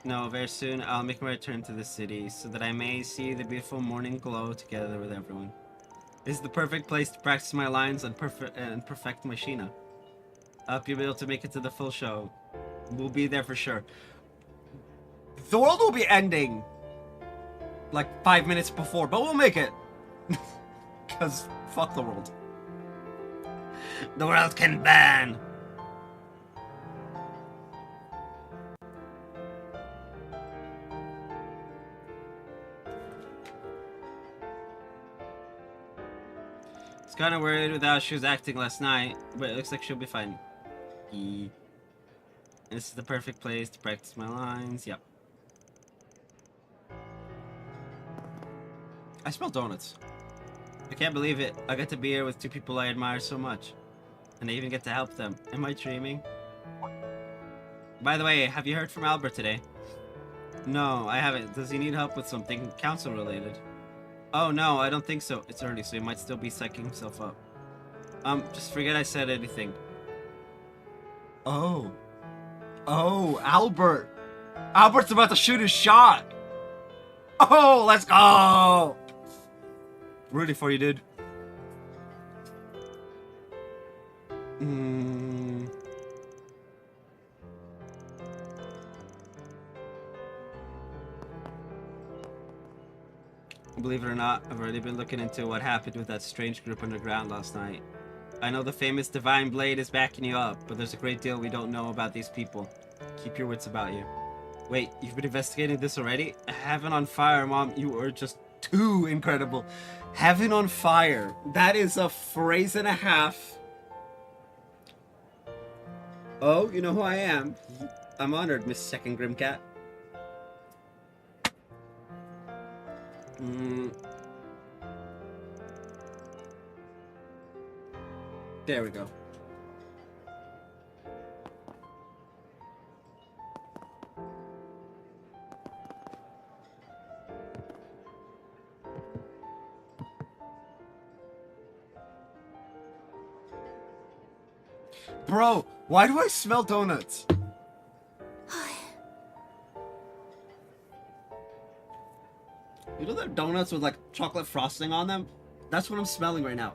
no, very soon I'll make my return to the city so that I may see the beautiful morning glow together with everyone. This is the perfect place to practice my lines and perfect my Sheena. I hope you'll be able to make it to the full show. We'll be there for sure. The world will be ending like 5 minutes before, but we'll make it. Because fuck the world. The world can ban. It's kind of worried with how she was acting last night, but it looks like she'll be fine. This is the perfect place to practice my lines. Yep. I smell donuts. I can't believe it. I get to be here with two people I admire so much. And I even get to help them. Am I dreaming? By the way, have you heard from Albert today? No, I haven't. Does he need help with something council related? Oh no, I don't think so. It's early, so he might still be psyching himself up. Just forget I said anything. Oh. Oh, Albert. Albert's about to shoot his shot. Oh, let's go. Rooting for you, dude. Believe it or not, I've already been looking into what happened with that strange group underground last night. I know the famous Divine Blade is backing you up, but there's a great deal we don't know about these people. Keep your wits about you. Wait, you've been investigating this already? Heaven on fire, Mom. You are just too incredible. Heaven on fire. That is a phrase and a half. Oh, you know who I am. I'm honored, Miss Second Grimcat. There we go. Bro, why do I smell donuts? You know that donuts with like chocolate frosting on them? That's what I'm smelling right now.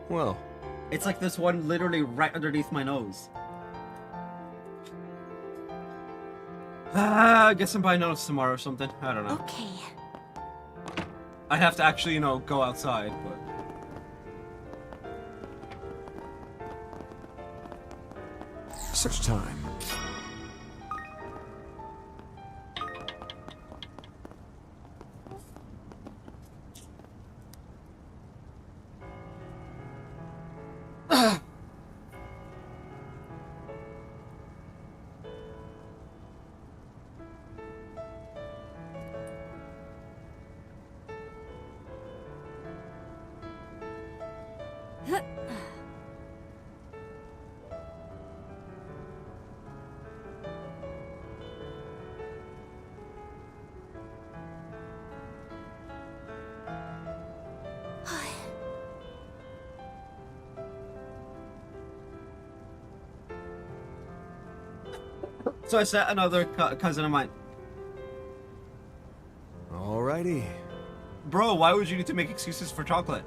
Well. It's like this one literally right underneath my nose. I guess I'm buying donuts tomorrow or something. I don't know. Okay. I'd have to actually, you know, go outside, but... Such time. So I sent another cousin of mine. Alrighty. Bro, why would you need to make excuses for chocolate?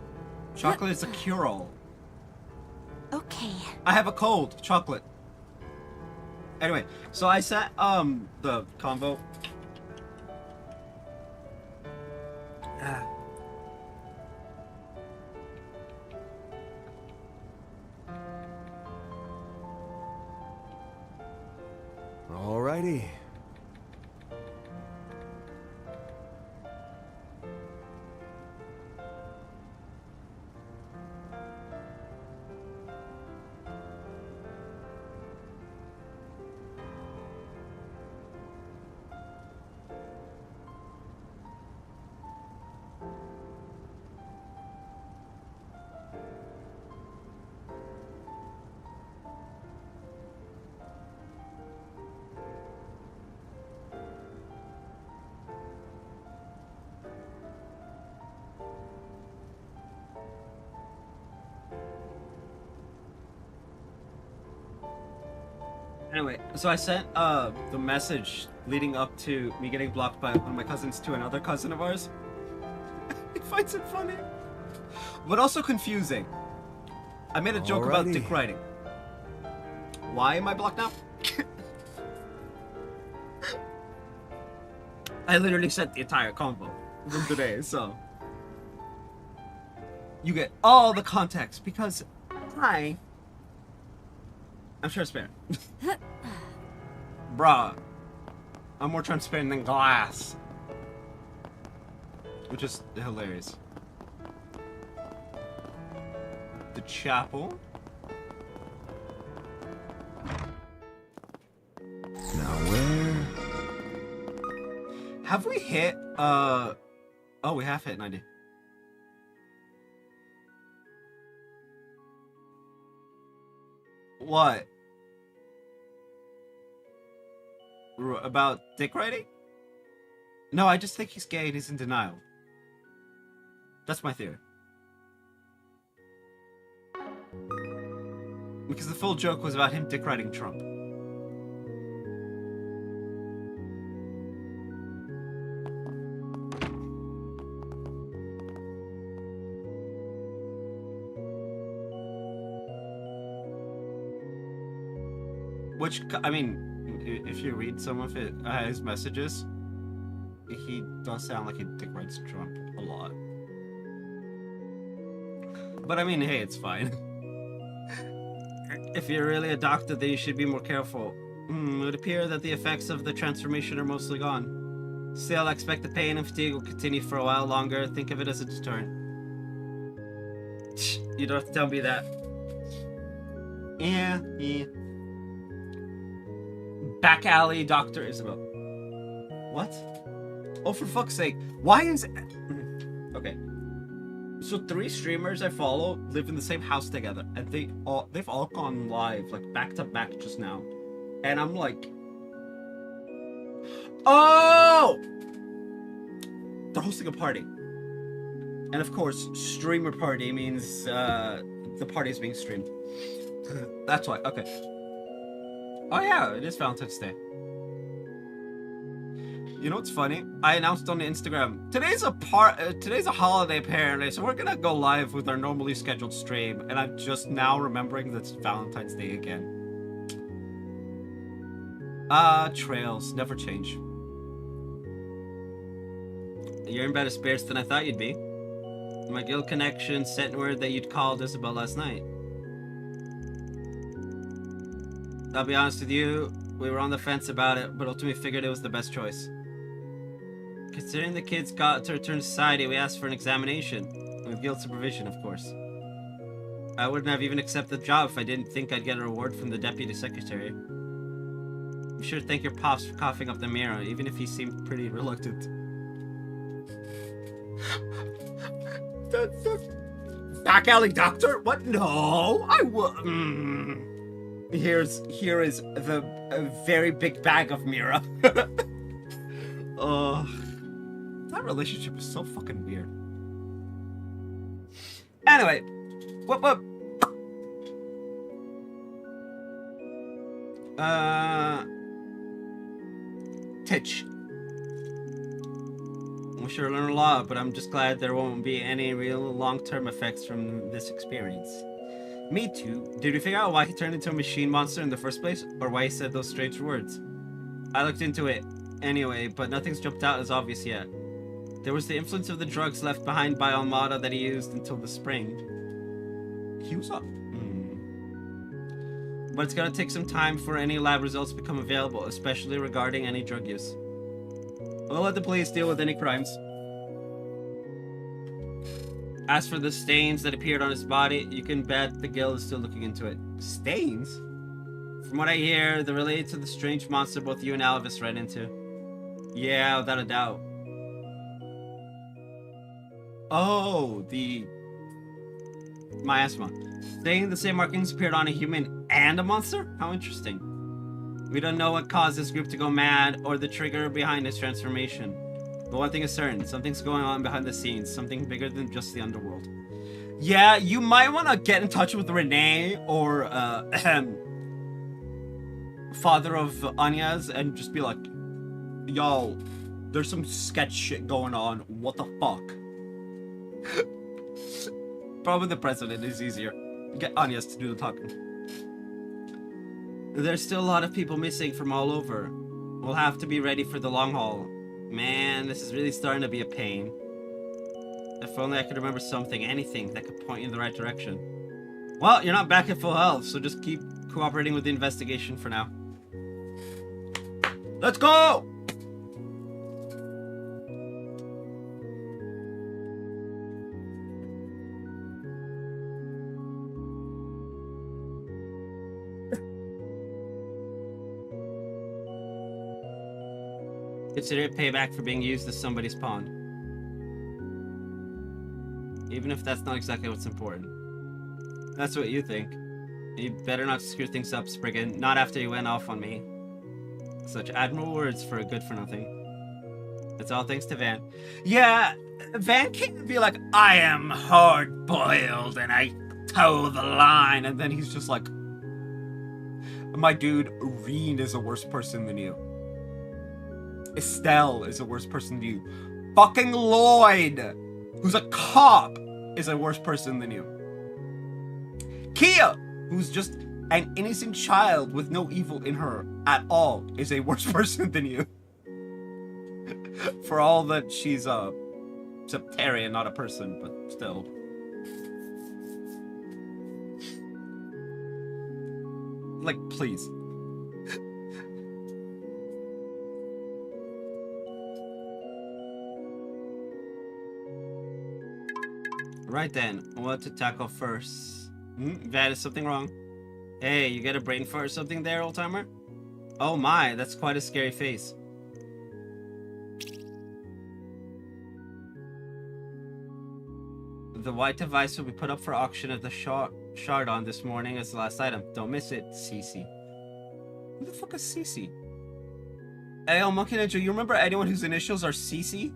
Chocolate is a cure-all. Okay. I have a cold. Chocolate. Anyway, so I sent the convo. Alrighty. Anyway, so I sent the message leading up to me getting blocked by one of my cousins to another cousin of ours. He finds it funny, but also confusing. I made a joke about dick riding. Why am I blocked now? I literally sent the entire combo from today, so you get all the context because I'm transparent. Bruh, I'm more transparent than glass, which is hilarious. The chapel. Now where? Have we hit, oh, we have hit 90. What? About dick riding? No, I just think he's gay and he's in denial. That's my theory. Because the full joke was about him dick riding Trump. Which, I mean, if you read some of his messages, he does sound like he dick rides Trump a lot. But I mean, hey, it's fine. If you're really a doctor, then you should be more careful. It would appear that the effects of the transformation are mostly gone. Still, I expect the pain and fatigue will continue for a while longer. Think of it as a deterrent. You don't have to tell me that. Yeah. Back alley, Dr. Isabel. What? Oh, for fuck's sake. Why is... Okay. So 3 streamers I follow live in the same house together. And they've all gone live, like, back to back just now. And I'm like... Oh! They're hosting a party. And of course, streamer party means the party is being streamed. That's why. Okay. Oh yeah, it is Valentine's Day. You know what's funny? I announced on the Instagram, today's a holiday apparently, so we're gonna go live with our normally scheduled stream, and I'm just now remembering that it's Valentine's Day again. Trails never change. You're in better spirits than I thought you'd be. My guild connection sent word that you'd called Isabel last night. I'll be honest with you, we were on the fence about it, but ultimately figured it was the best choice. Considering the kids got to return to society, we asked for an examination. With guild supervision, of course. I wouldn't have even accepted the job if I didn't think I'd get a reward from the deputy secretary. Be sure to thank your pops for coughing up the mirror, even if he seemed pretty reluctant. Back alley doctor? What? No, I would. Here is a very big bag of Mira. That relationship is so fucking weird. Anyway, what? Titch. We sure learn a lot, but I'm just glad there won't be any real long-term effects from this experience. Me too. Did we figure out why he turned into a machine monster in the first place, or why he said those strange words? I looked into it anyway, but nothing's jumped out as obvious yet. There was the influence of the drugs left behind by Almada that he used until the spring. He was up. But it's gonna take some time for any lab results to become available, especially regarding any drug use. We'll let the police deal with any crimes. As for the stains that appeared on his body, you can bet the guild is still looking into it. Stains? From what I hear, they're related to the strange monster both you and Alvis ran into. Yeah, without a doubt. Oh, the miasma. Saying the same markings appeared on a human and a monster? How interesting. We don't know what caused this group to go mad or the trigger behind its transformation. But one thing is certain, something's going on behind the scenes, something bigger than just the underworld. Yeah, you might want to get in touch with Renee or father of Anya's and just be like, yo, there's some sketch shit going on. What the fuck? Probably the president is easier. Get Anya's to do the talking. There's still a lot of people missing from all over. We'll have to be ready for the long haul. Man, this is really starting to be a pain. If only I could remember something, anything that could point you in the right direction. Well, you're not back at full health, so just keep cooperating with the investigation for now. Let's go! Consider it payback for being used as somebody's pawn. Even if that's not exactly what's important. That's what you think. You better not screw things up, Spriggan. Not after you went off on me. Such admirable words for a good-for-nothing. It's all thanks to Van. Yeah, Van can't be like, I am hard-boiled and I toe the line. And then he's just like, my dude, Reen is a worse person than you. Estelle is a worse person than you. Fucking Lloyd, who's a cop, is a worse person than you. Kia, who's just an innocent child with no evil in her at all, is a worse person than you. For all that she's a Septarian, not a person, but still. Like, please. Right then, what to tackle first? That is something wrong. Hey, you get a brain fart or something there, old timer? Oh my, that's quite a scary face. The white device will be put up for auction at the Chardon this morning as the last item. Don't miss it, Cece. Who the fuck is Cece? Hey, Monkey Ninja, you remember anyone whose initials are Cece?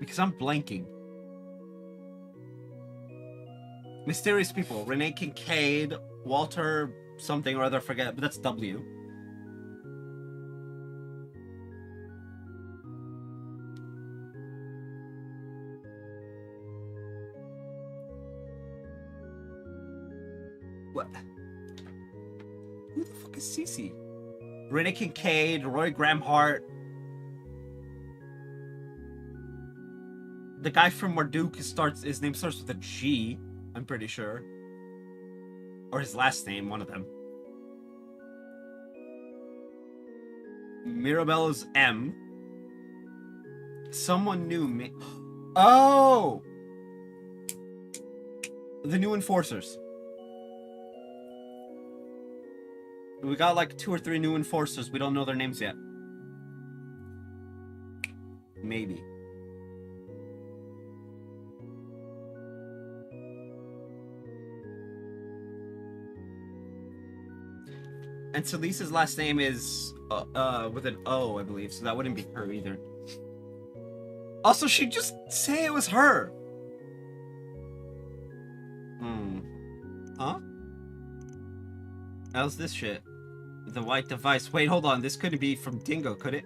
Because I'm blanking. Mysterious people. Renee Kincaid, Walter something or other, forget, but that's W. What? Who the fuck is Cece? Renee Kincaid, Roy Graham Hart. The guy from Marduk his name starts with a G, I'm pretty sure. Or his last name, one of them. Mirabelle's M. Someone knew me. Oh! The new enforcers. We got like 2 or 3 new enforcers. We don't know their names yet. Maybe. And Salisa's last name is with an O, I believe, so that wouldn't be her either. Also, she'd just say it was her. Huh? How's this shit? The white device. Wait, hold on. This couldn't be from Dingo, could it?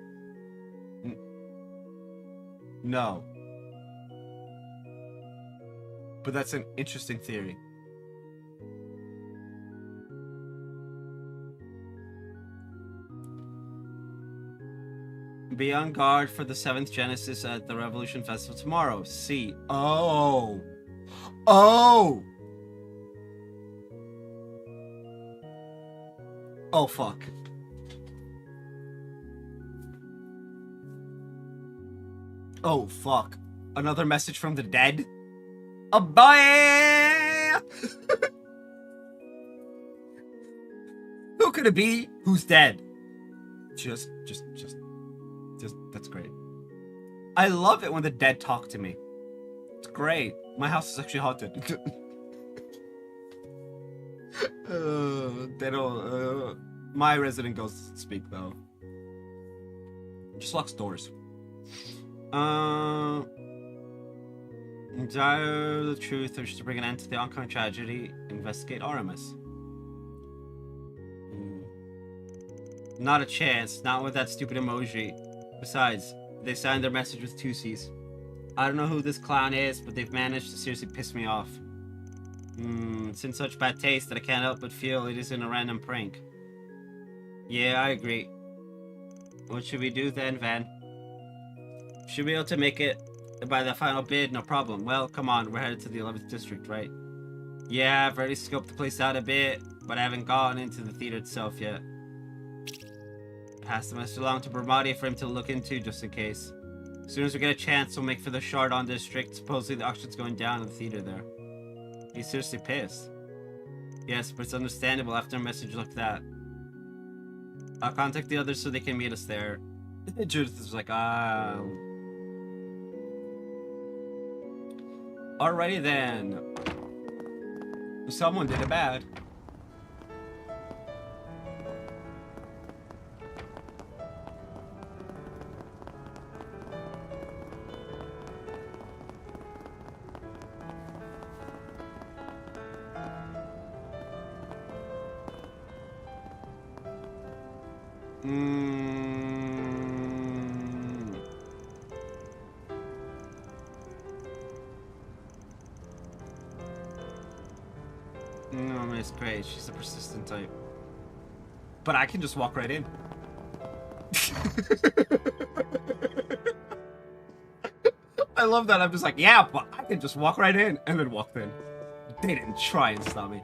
No. But that's an interesting theory. Be on guard for the 7th Genesis at the Revolution Festival tomorrow. See. Oh. Oh! Oh, fuck. Oh, fuck. Another message from the dead? A boy! Who could it be? Who's dead? Just, that's great. I love it when the dead talk to me. It's great. My house is actually haunted. They don't, my resident ghosts speak, though. Just locks doors. Desire the truth, wishes to bring an end to the ongoing tragedy. Investigate Aramis. Not a chance. Not with that stupid emoji. Besides, they signed their message with 2 C's. I don't know who this clown is, but they've managed to seriously piss me off. It's in such bad taste that I can't help but feel it isn't a random prank. Yeah, I agree. What should we do then, Van? Should be able to make it by the final bid, no problem. Well, come on, we're headed to the 11th district, right? Yeah, I've already scoped the place out a bit, but I haven't gotten into the theater itself yet. Pass the message along to Bermati for him to look into, just in case. As soon as we get a chance, we'll make for the Chardon district. Supposedly the auction's going down in the theater there. He's seriously pissed. Yes, but it's understandable after a message like that. I'll contact the others so they can meet us there. Judith is like, Alrighty then. Someone did it bad. No, Miss Gray, she's a persistent type. But I can just walk right in. I love that. I'm just like, yeah, but I can just walk right in, and then walk in. They didn't try and stop me.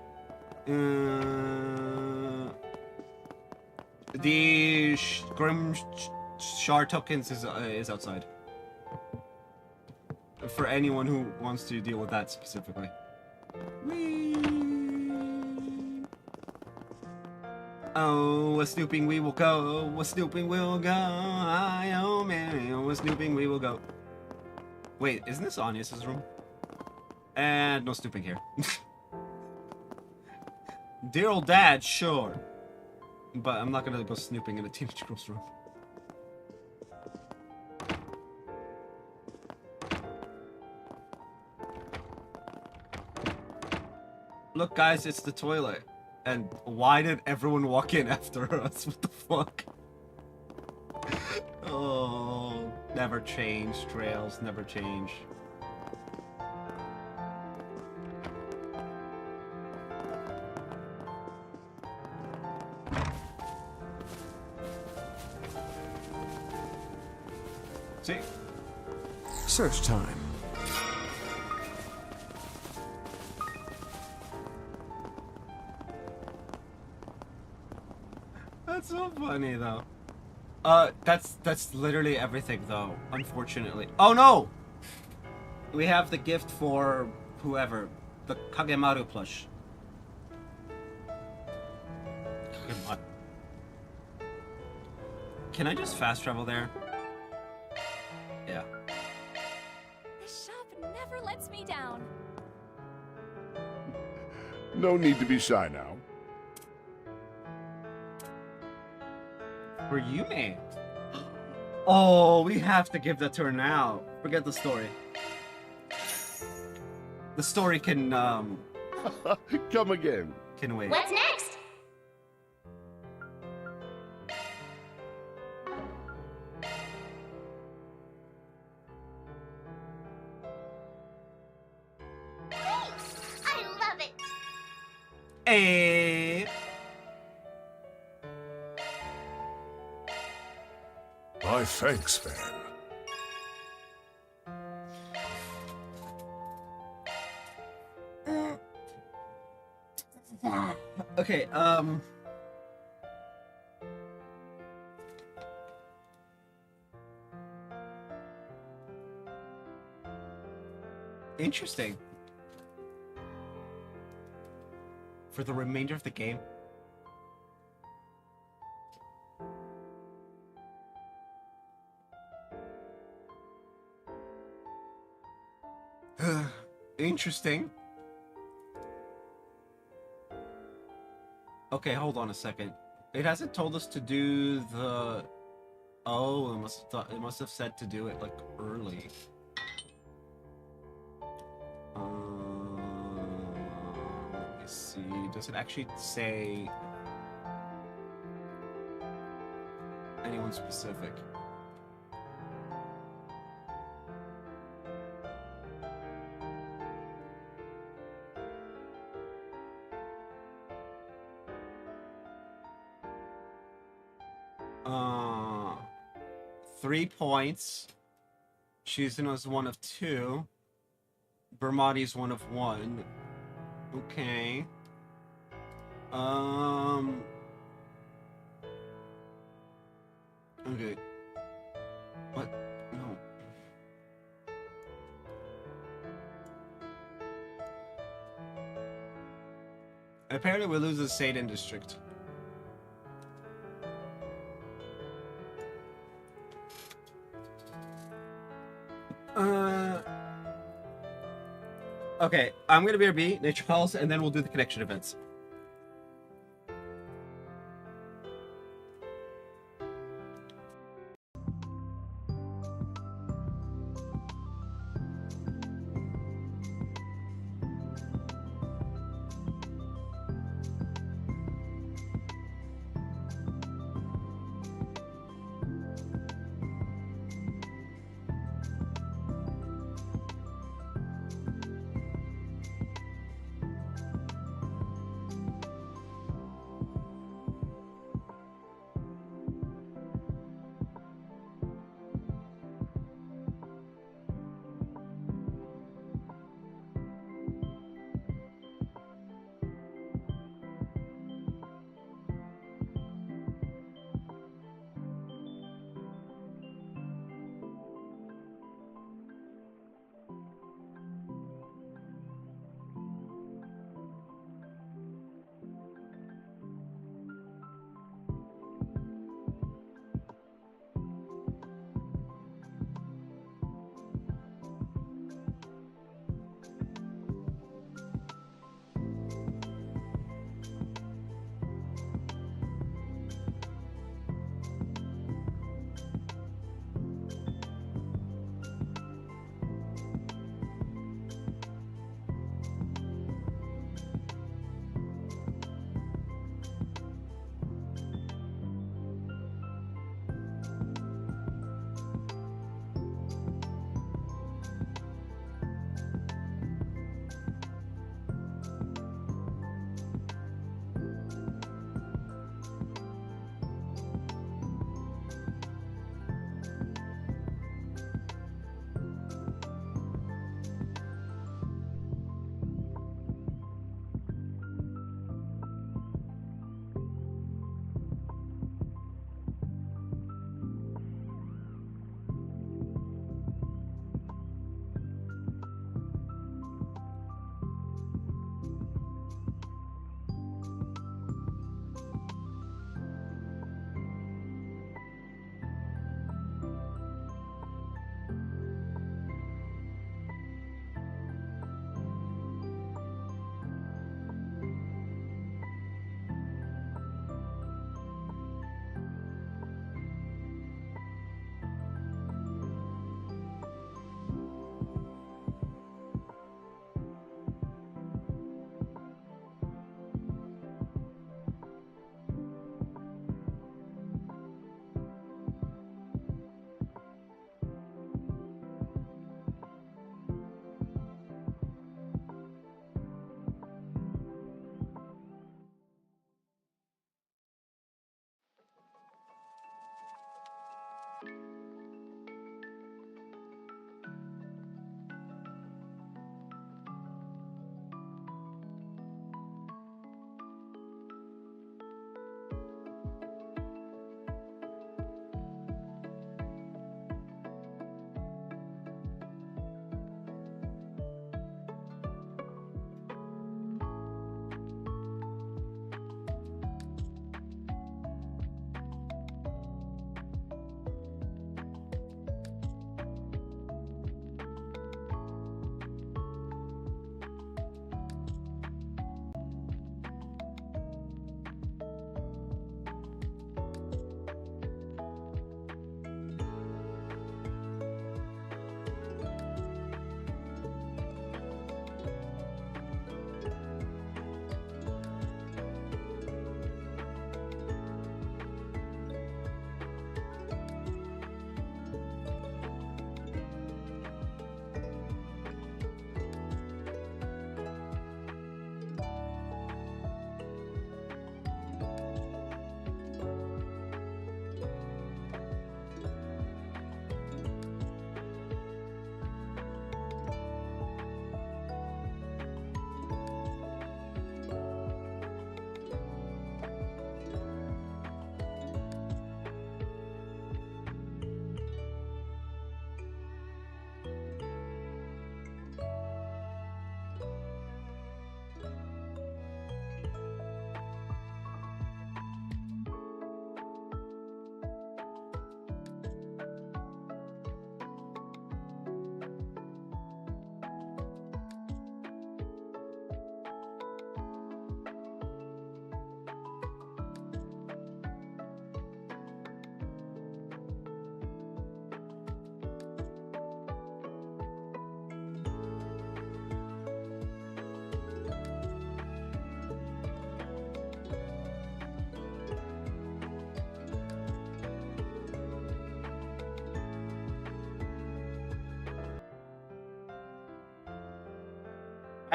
The Grim Shard tokens is outside. For anyone who wants to deal with that specifically. Whee! Oh, a snooping we will go. A snooping we'll go. Oh man, a snooping we will go. Wait, isn't this Anya's room? And no snooping here. Dear old dad, sure. But I'm not gonna go snooping in a teenage girl's room. Look guys, it's the toilet. And why did everyone walk in after us? What the fuck? Oh, never change, trails, never change. See? Search time. That's so funny though. That's literally everything though, unfortunately. Oh no! We have the gift for whoever. The Kagemaru plush. Kagemaru. Can I just fast travel there? Yeah. This shop never lets me down. No need to be shy now. For Yume. Oh, we have to give that to her now. Forget the story. The story can, Come again. Can wait. What's next? I love it. Hey. My thanks, Van. Okay, interesting. For the remainder of the game. Interesting. Okay, hold on a second. It hasn't told us to do the... Oh, it must have said to do it, like, early. see. Does it actually say anyone specific? Uh, 3 points. Shizuna one of 2. Bermati's 1 of 1. Okay. Okay. What? No. Apparently we lose the Satan district. Okay, I'm gonna be B, Nature Calls, and then we'll do the connection events.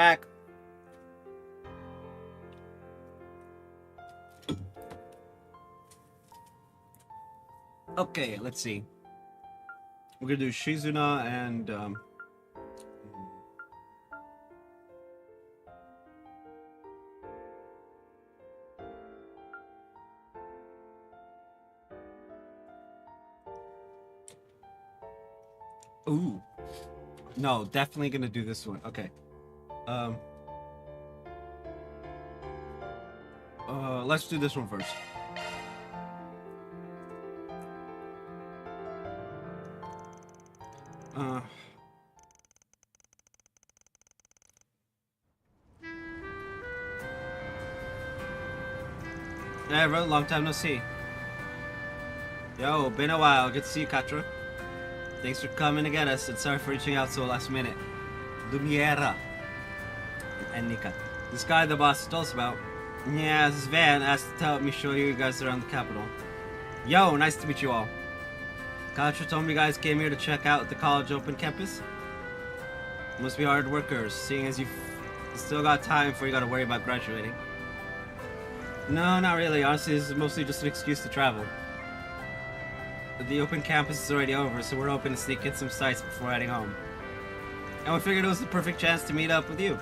Back. Okay, let's see. We're gonna do Shizuna and ooh. No, definitely gonna do this one. Okay. Let's do this one first. Yeah, bro, long time no see. Yo, been a while. Good to see you, Katra. Thanks for coming to get us, and sorry for reaching out so last minute. Lumiera. And Nika. This guy the boss told us about. Yeah, this is Van asked to help me show you guys around the capital. Yo, nice to meet you all. Katra told me you guys came here to check out the college open campus. Must be hard workers, seeing as you've still got time before you gotta worry about graduating. No, not really. Honestly, this is mostly just an excuse to travel. The open campus is already over, so we're hoping to sneak in some sights before heading home. And we figured it was the perfect chance to meet up with you.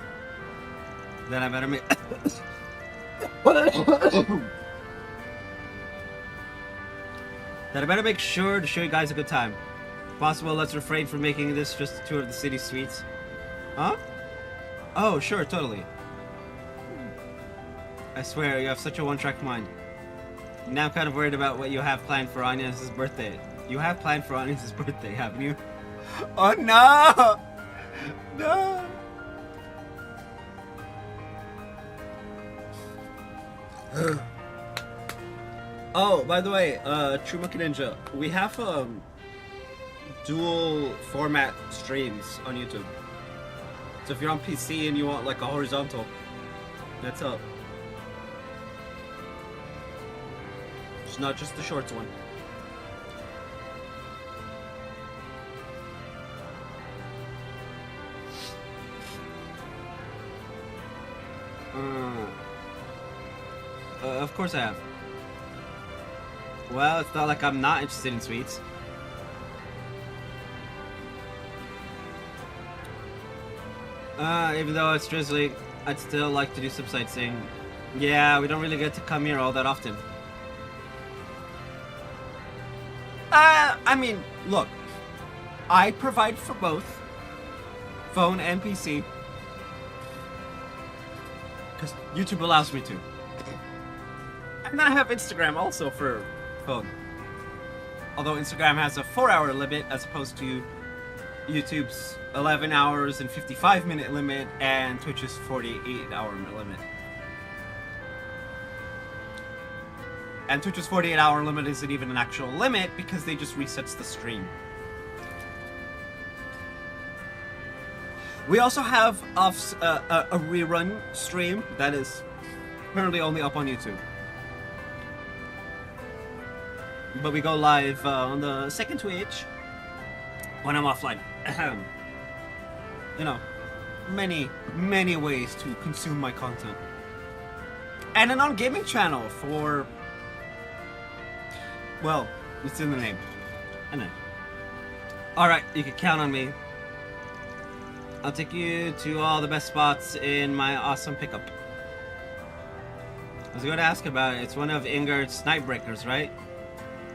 Then I better make... Then I better make sure to show you guys a good time. If possible, let's refrain from making this just a tour of the city streets. Huh? Oh, sure, totally. I swear, you have such a one-track mind. Now I'm kind of worried about what you have planned for Anya's birthday. You have planned for Anya's birthday, haven't you? Oh no! No! Oh, by the way, True Monkey Ninja, we have dual format streams on YouTube. So if you're on PC and you want like a horizontal, that's up. It's not just the shorts one. Of course I have. Well, it's not like I'm not interested in sweets. Even though it's drizzly, I'd still like to do some sightseeing. Yeah, we don't really get to come here all that often. I mean, look. I provide for both. Phone and PC. Because YouTube allows me to. And I have Instagram also for phone. Although Instagram has a 4-hour limit as opposed to YouTube's 11 hours and 55-minute limit and Twitch's 48-hour limit. And Twitch's 48-hour limit isn't even an actual limit because they just resets the stream. We also have a rerun stream that is currently only up on YouTube. But we go live on the second Twitch when I'm offline. You know, many ways to consume my content. And a non-gaming channel for... Well, it's in the name. I know. Alright, you can count on me. I'll take you to all the best spots in my awesome pickup. I was going to ask about it. It's one of Ingard's Nightbreakers, right?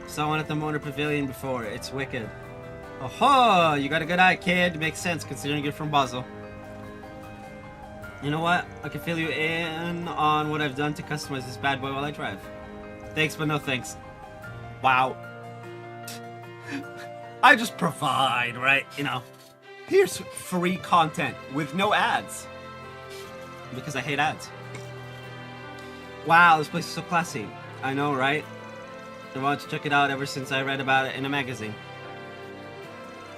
Saw one at the Motor Pavilion before. It's wicked. Oh, you got a good eye, kid. Makes sense considering you're from Basel. You know what? I can fill you in on what I've done to customize this bad boy while I drive. Thanks, but no thanks. Wow. I just provide, right? You know. Here's free content with no ads. Because I hate ads. Wow, this place is so classy. I know, right? I wanted to check it out ever since I read about it in a magazine.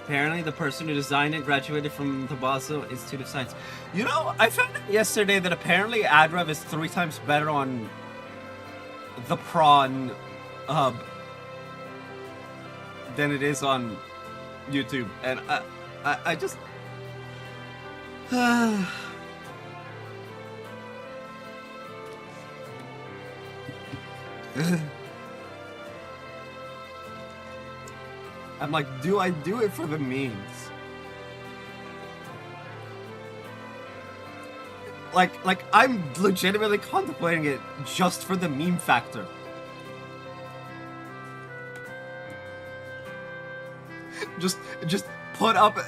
Apparently, the person who designed it graduated from the Basel Institute of Science. You know, I found out yesterday that apparently AdRev is 3 times better on the Prawn Hub than it is on YouTube. And I just... I'm like, do I do it for the memes? Like I'm legitimately contemplating it just for the meme factor. Just put up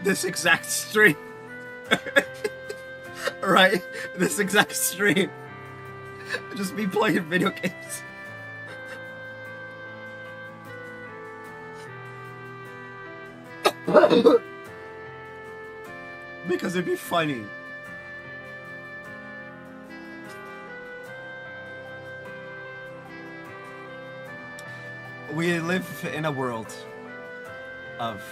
this exact stream. Right? This exact stream. Just me playing video games. Because it'd be funny. We live in a world of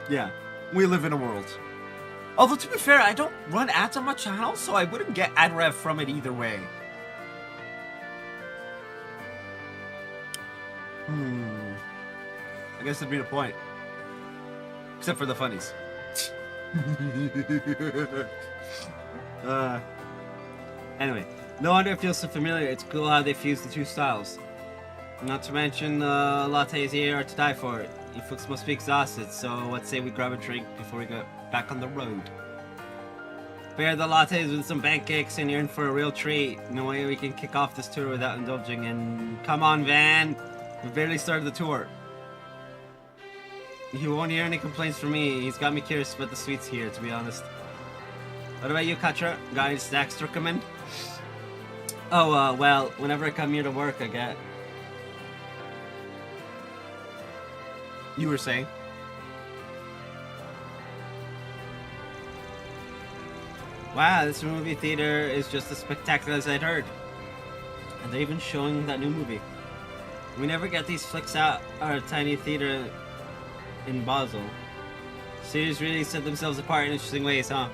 yeah, we live in a world. Although to be fair, I don't run ads on my channel, so I wouldn't get ad rev from it either way. I guess that'd be the point. Except for the funnies. Anyway, no wonder it feels so familiar. It's cool how they fuse the two styles. Not to mention the lattes here are to die for. You folks must be exhausted, so let's say we grab a drink before we go back on the road. Pair the lattes with some pancakes and you're in for a real treat. No way we can kick off this tour without indulging in... Come on, Van! We barely started the tour. You won't hear any complaints from me. He's got me curious about the sweets here, to be honest. What about you, Katra? Got any snacks to recommend? Oh, well, whenever I come here to work, I get... You were saying? Wow, this movie theater is just as spectacular as I'd heard. And they're even showing that new movie. We never get these flicks out our tiny theater in Basel. Series really set themselves apart in interesting ways, huh?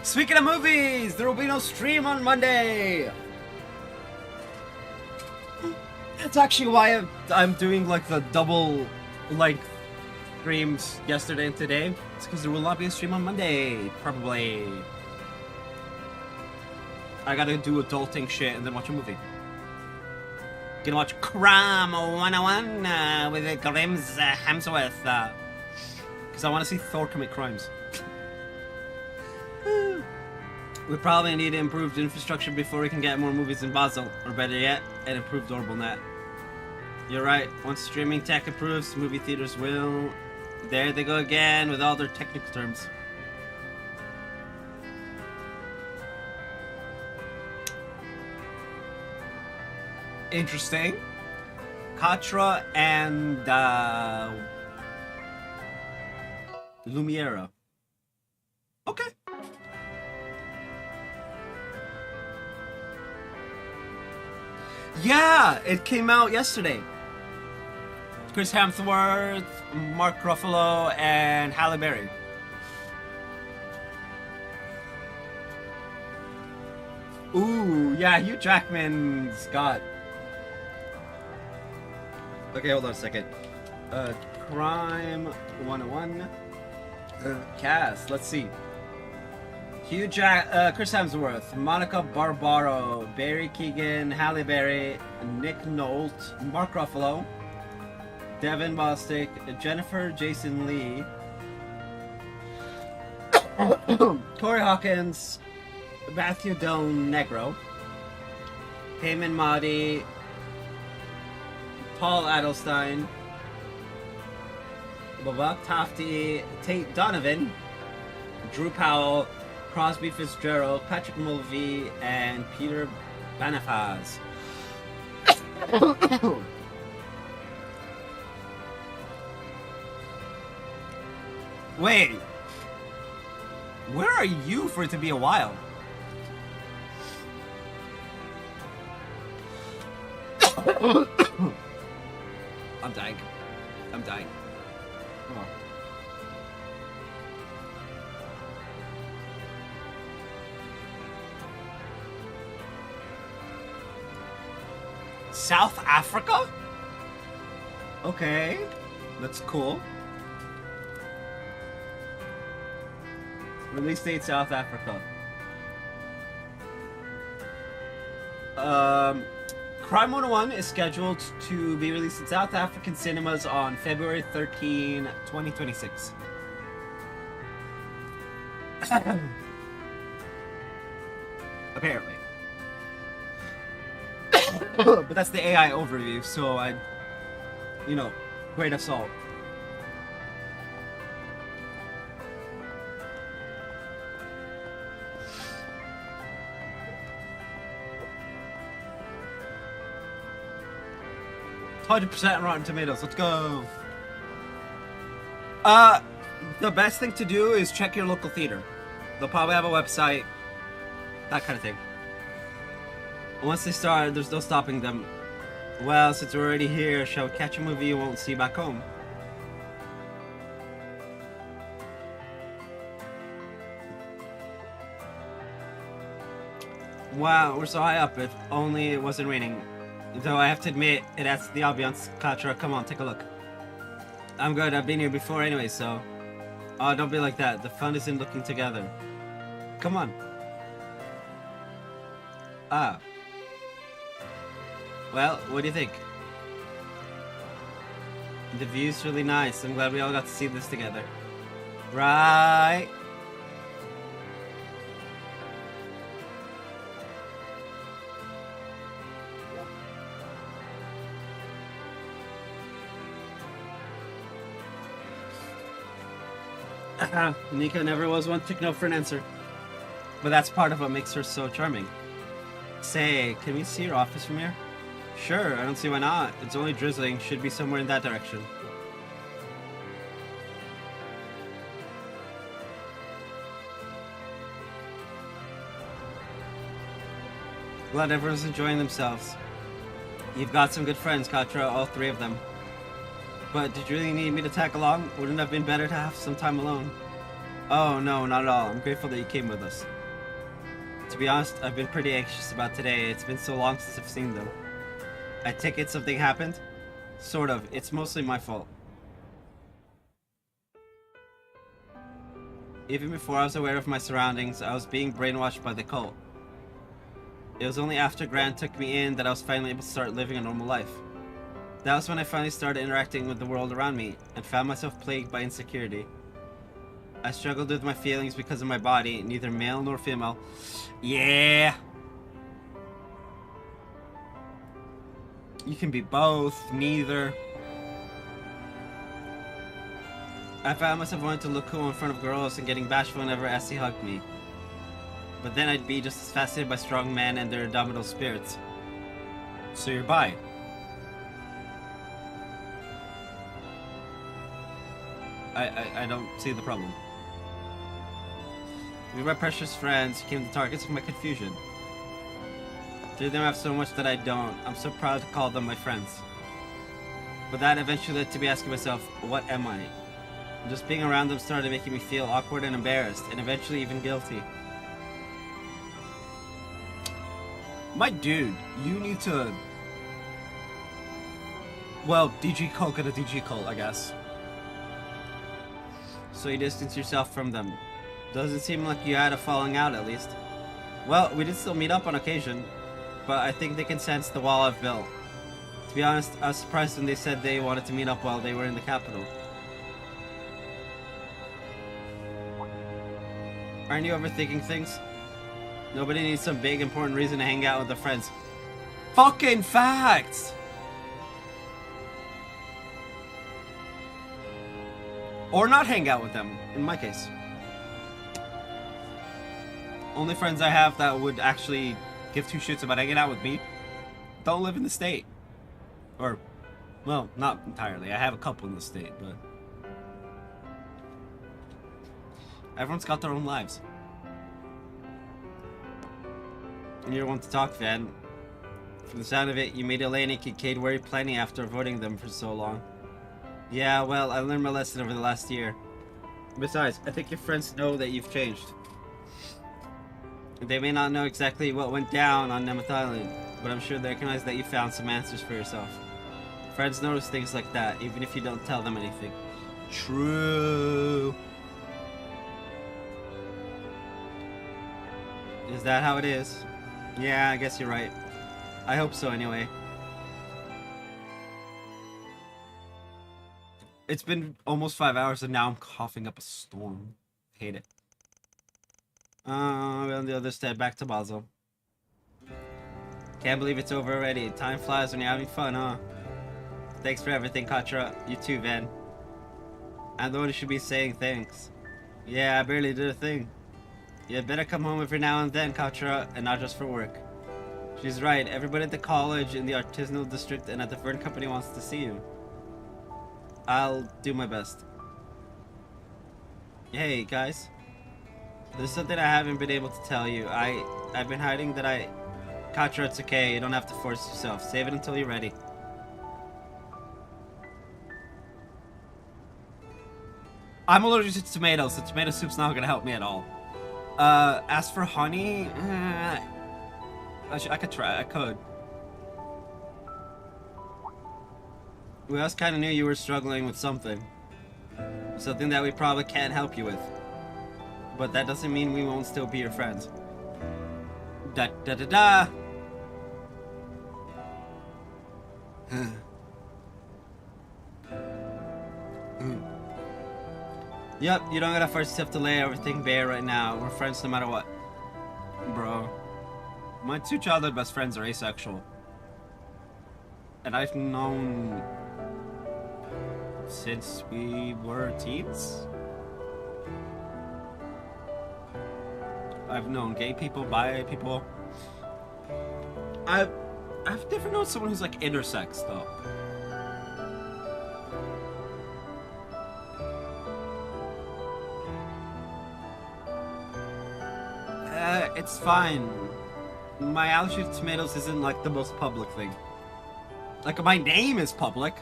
Speaking of movies, there will be no stream on Monday! That's actually why I'm doing like the double length streams yesterday and today. It's because there will not be a stream on Monday, probably. I gotta do adulting shit and then watch a movie. Gonna watch Crime 101 with Grimm's Hemsworth. Because I want to see Thor commit crimes. We probably need improved infrastructure before we can get more movies in Basel. Or better yet, an improved OrbitNet. You're right, once streaming tech improves, movie theaters will... There they go again with all their technical terms. Interesting. Katra and Lumiera. Okay. Yeah, it came out yesterday. Chris Hemsworth, Mark Ruffalo, and Halle Berry. Ooh, yeah, Hugh Jackman's got... Okay, hold on a second. Crime 101. Cast, let's see. Chris Hemsworth, Monica Barbaro, Barry Keoghan, Halle Berry, Nick Nolte, Mark Ruffalo, Devin Bostick, Jennifer Jason Leigh, Corey Hawkins, Matthew Del Negro, Payman Mahdi, Paul Adelstein, Babak Tafti, Tate Donovan, Drew Powell, Crosby Fitzgerald, Patrick Mulvey, and Peter Banafaz. Wait, where are you for it to be a while? I'm dying. I'm dying. Come on. South Africa? Okay, that's cool. Release date South Africa. Crime 101 is scheduled to be released in South African cinemas on February 13, 2026. Apparently. But that's the AI overview, so grain of salt. It's 100% Rotten Tomatoes. Let's go. The best thing to do is check your local theater. They'll probably have a website, that kind of thing. Once they start, there's no stopping them. Well, since we're already here, shall we catch a movie you won't see back home? Wow, we're so high up, if only it wasn't raining. Though I have to admit, it adds to the ambiance. Katra, come on, take a look. I'm good, I've been here before anyway, so... Oh, don't be like that, the fun is in looking together. Come on. Ah. Well, what do you think? The view's really nice. I'm glad we all got to see this together. Right? Nika never was one to take no for an answer. But that's part of what makes her so charming. Say, can we see your office from here? Sure, I don't see why not. It's only drizzling, should be somewhere in that direction. Glad everyone's enjoying themselves. You've got some good friends, Katra, all three of them. But did you really need me to tag along? Wouldn't it have been better to have some time alone? Oh, no, not at all. I'm grateful that you came with us. To be honest, I've been pretty anxious about today. It's been so long since I've seen them. I take it something happened? Sort of. It's mostly my fault. Even before I was aware of my surroundings, I was being brainwashed by the cult. It was only after Grant took me in that I was finally able to start living a normal life. That was when I finally started interacting with the world around me, and found myself plagued by insecurity. I struggled with my feelings because of my body, neither male nor female. Yeah! You can be both, neither. I found myself wanting to look cool in front of girls and getting bashful whenever Essie hugged me. But then I'd be just as fascinated by strong men and their indomitable spirits. So you're bi? I don't see the problem. You're my precious friends, you became the targets of my confusion. Three of them have so much that I don't. I'm so proud to call them my friends. But that eventually led to me asking myself, what am I? Just being around them started making me feel awkward and embarrassed, and eventually even guilty. My dude, you need to... Well, DG cult at a DG cult, I guess. So you distance yourself from them. Doesn't seem like you had a falling out, at least. Well, we did still meet up on occasion, but I think they can sense the wall I've built. To be honest, I was surprised when they said they wanted to meet up while they were in the capital. Aren't you overthinking things? Nobody needs some big important reason to hang out with their friends. Fucking facts! Or not hang out with them, in my case. Only friends I have that would actually give two shits about hanging out with me don't live in the state. Or, well, not entirely. I have a couple in the state, but... Everyone's got their own lives. And you're one to talk, Van. From the sound of it, you made Elaine and Kincaid worry plenty after avoiding them for so long. Yeah, well, I learned my lesson over the last year. Besides, I think your friends know that you've changed. They may not know exactly what went down on Nemeth Island, but I'm sure they recognize that you found some answers for yourself. Friends notice things like that, even if you don't tell them anything. True. Is that how it is? Yeah, I guess you're right. I hope so, anyway. It's been almost 5 hours and now I'm coughing up a storm. Hate it. On the other side, back to Basel. Can't believe it's over already. Time flies when you're having fun, huh? Thanks for everything, Katra. You too, Van. I'm the one who should be saying thanks. Yeah, I barely did a thing. You'd better come home every now and then, Katra, and not just for work. She's right. Everybody at the college, in the artisanal district, and at the Fern Company wants to see you. I'll do my best. Hey, guys. There's something I haven't been able to tell you. I've been hiding that Katra, it's okay. You don't have to force yourself. Save it until you're ready. I'm allergic to tomatoes, so tomato soup's not gonna help me at all. As for honey, I could try. I could. We also kind of knew you were struggling with something. Something that we probably can't help you with. But that doesn't mean we won't still be your friends. Da da da da! Yep, you don't gotta first have to lay everything bare right now. We're friends no matter what. Bro. My 2 childhood best friends are asexual. And I've known... since we were teens? I've known gay people, bi people. I've never known someone who's like intersex though. It's fine. My allergy to tomatoes isn't like the most public thing. Like my name is public.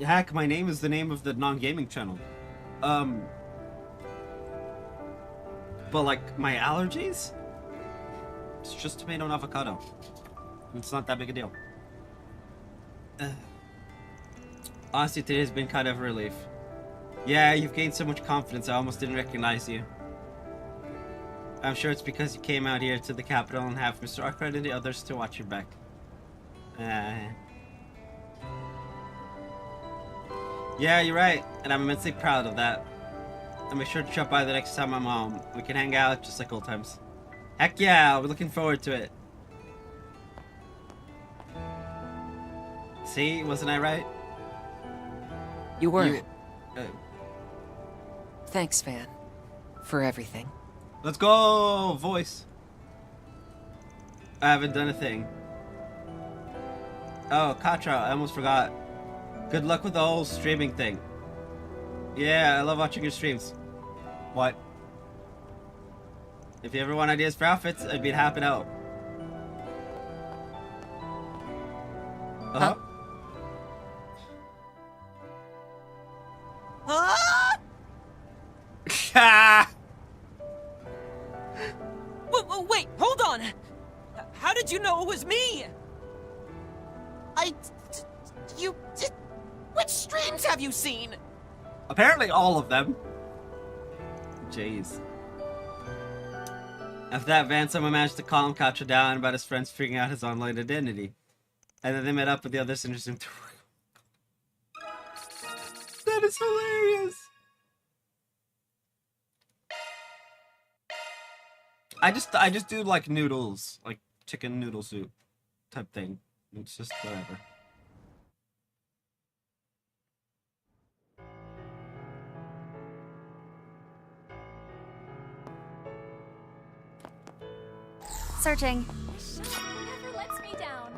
Heck, my name is the name of the non-gaming channel. But like my allergies? It's just tomato and avocado. It's not that big a deal. Honestly, today's been kind of a relief. Yeah, you've gained so much confidence, I almost didn't recognize you. I'm sure it's because you came out here to the capital and have Mr. Arkwright and the others to watch your back. Yeah, you're right, and I'm immensely proud of that. I'll make sure to drop by the next time I'm home. We can hang out just like old times. Heck yeah, we're looking forward to it. See, wasn't I right? You were. Thanks, Van, for everything. Let's go, voice. I haven't done a thing. Oh, Katra, I almost forgot. Good luck with the whole streaming thing. Yeah, I love watching your streams. What? If you ever want ideas for outfits, I'd be happy to help. Huh? Wait, hold on! How did you know it was me? Which streams have you seen? Apparently all of them. Jeez. After that, Van someone managed to calm Katra down about his friends figuring out his online identity. And then they met up with the others and resumed to work. That is hilarious! I just do like noodles, like chicken noodle soup type thing. It's just whatever. Searching. Never lets me down.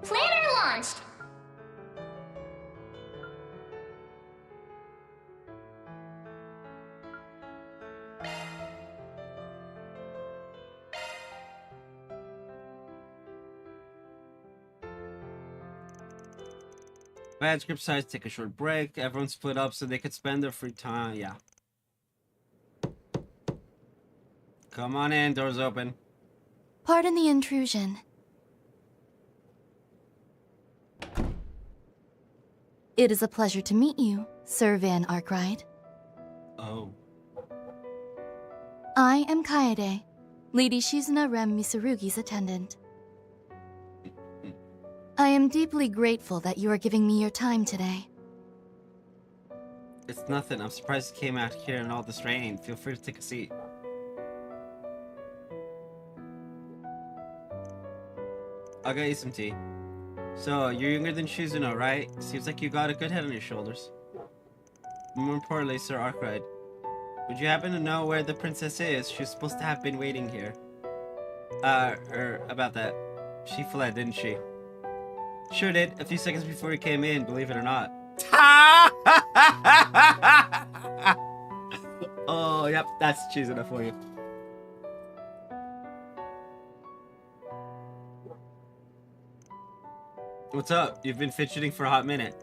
Planner launched. Bad script size, take a short break. Everyone split up so they could spend their free time. Yeah. Come on in, doors open. Pardon the intrusion. It is a pleasure to meet you, Sir Van Arkwright. Oh. I am Kaede, Lady Shizuna Rem Misurugi's attendant. I am deeply grateful that you are giving me your time today. It's nothing. I'm surprised you came out here in all this rain. Feel free to take a seat. I'll get you some tea. So, you're younger than Shizuna, right? Seems like you got a good head on your shoulders. More importantly, Sir Arkwright, would you happen to know where the princess is? She's supposed to have been waiting here. About that. She fled, didn't she? Sure did, a few seconds before you came in, believe it or not. Oh, yep, that's Shizuna for you. What's up? You've been fidgeting for a hot minute.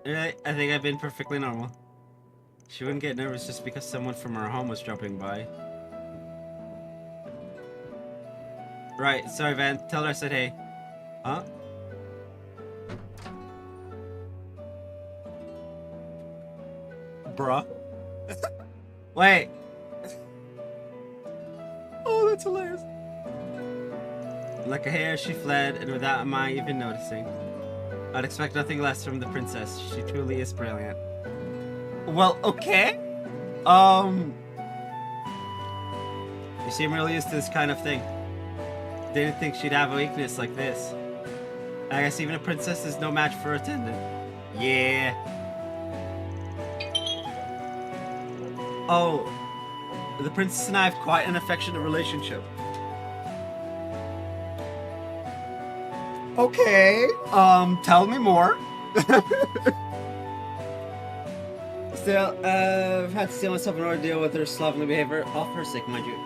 I think I've been perfectly normal. She wouldn't get nervous just because someone from her home was dropping by. Right, sorry Van, tell her I said hey. Huh? Bruh. Wait. Oh, that's hilarious. Like a hare, she fled, and without my even noticing. I'd expect nothing less from the princess. She truly is brilliant. Well, okay. You seem really used to this kind of thing. Didn't think she'd have a weakness like this. I guess even a princess is no match for a attendant. Yeah. Oh, the princess and I have quite an affectionate relationship. Okay, tell me more. Still, I've had to steal myself an ordeal with her slovenly behavior, all for her sake, mind you.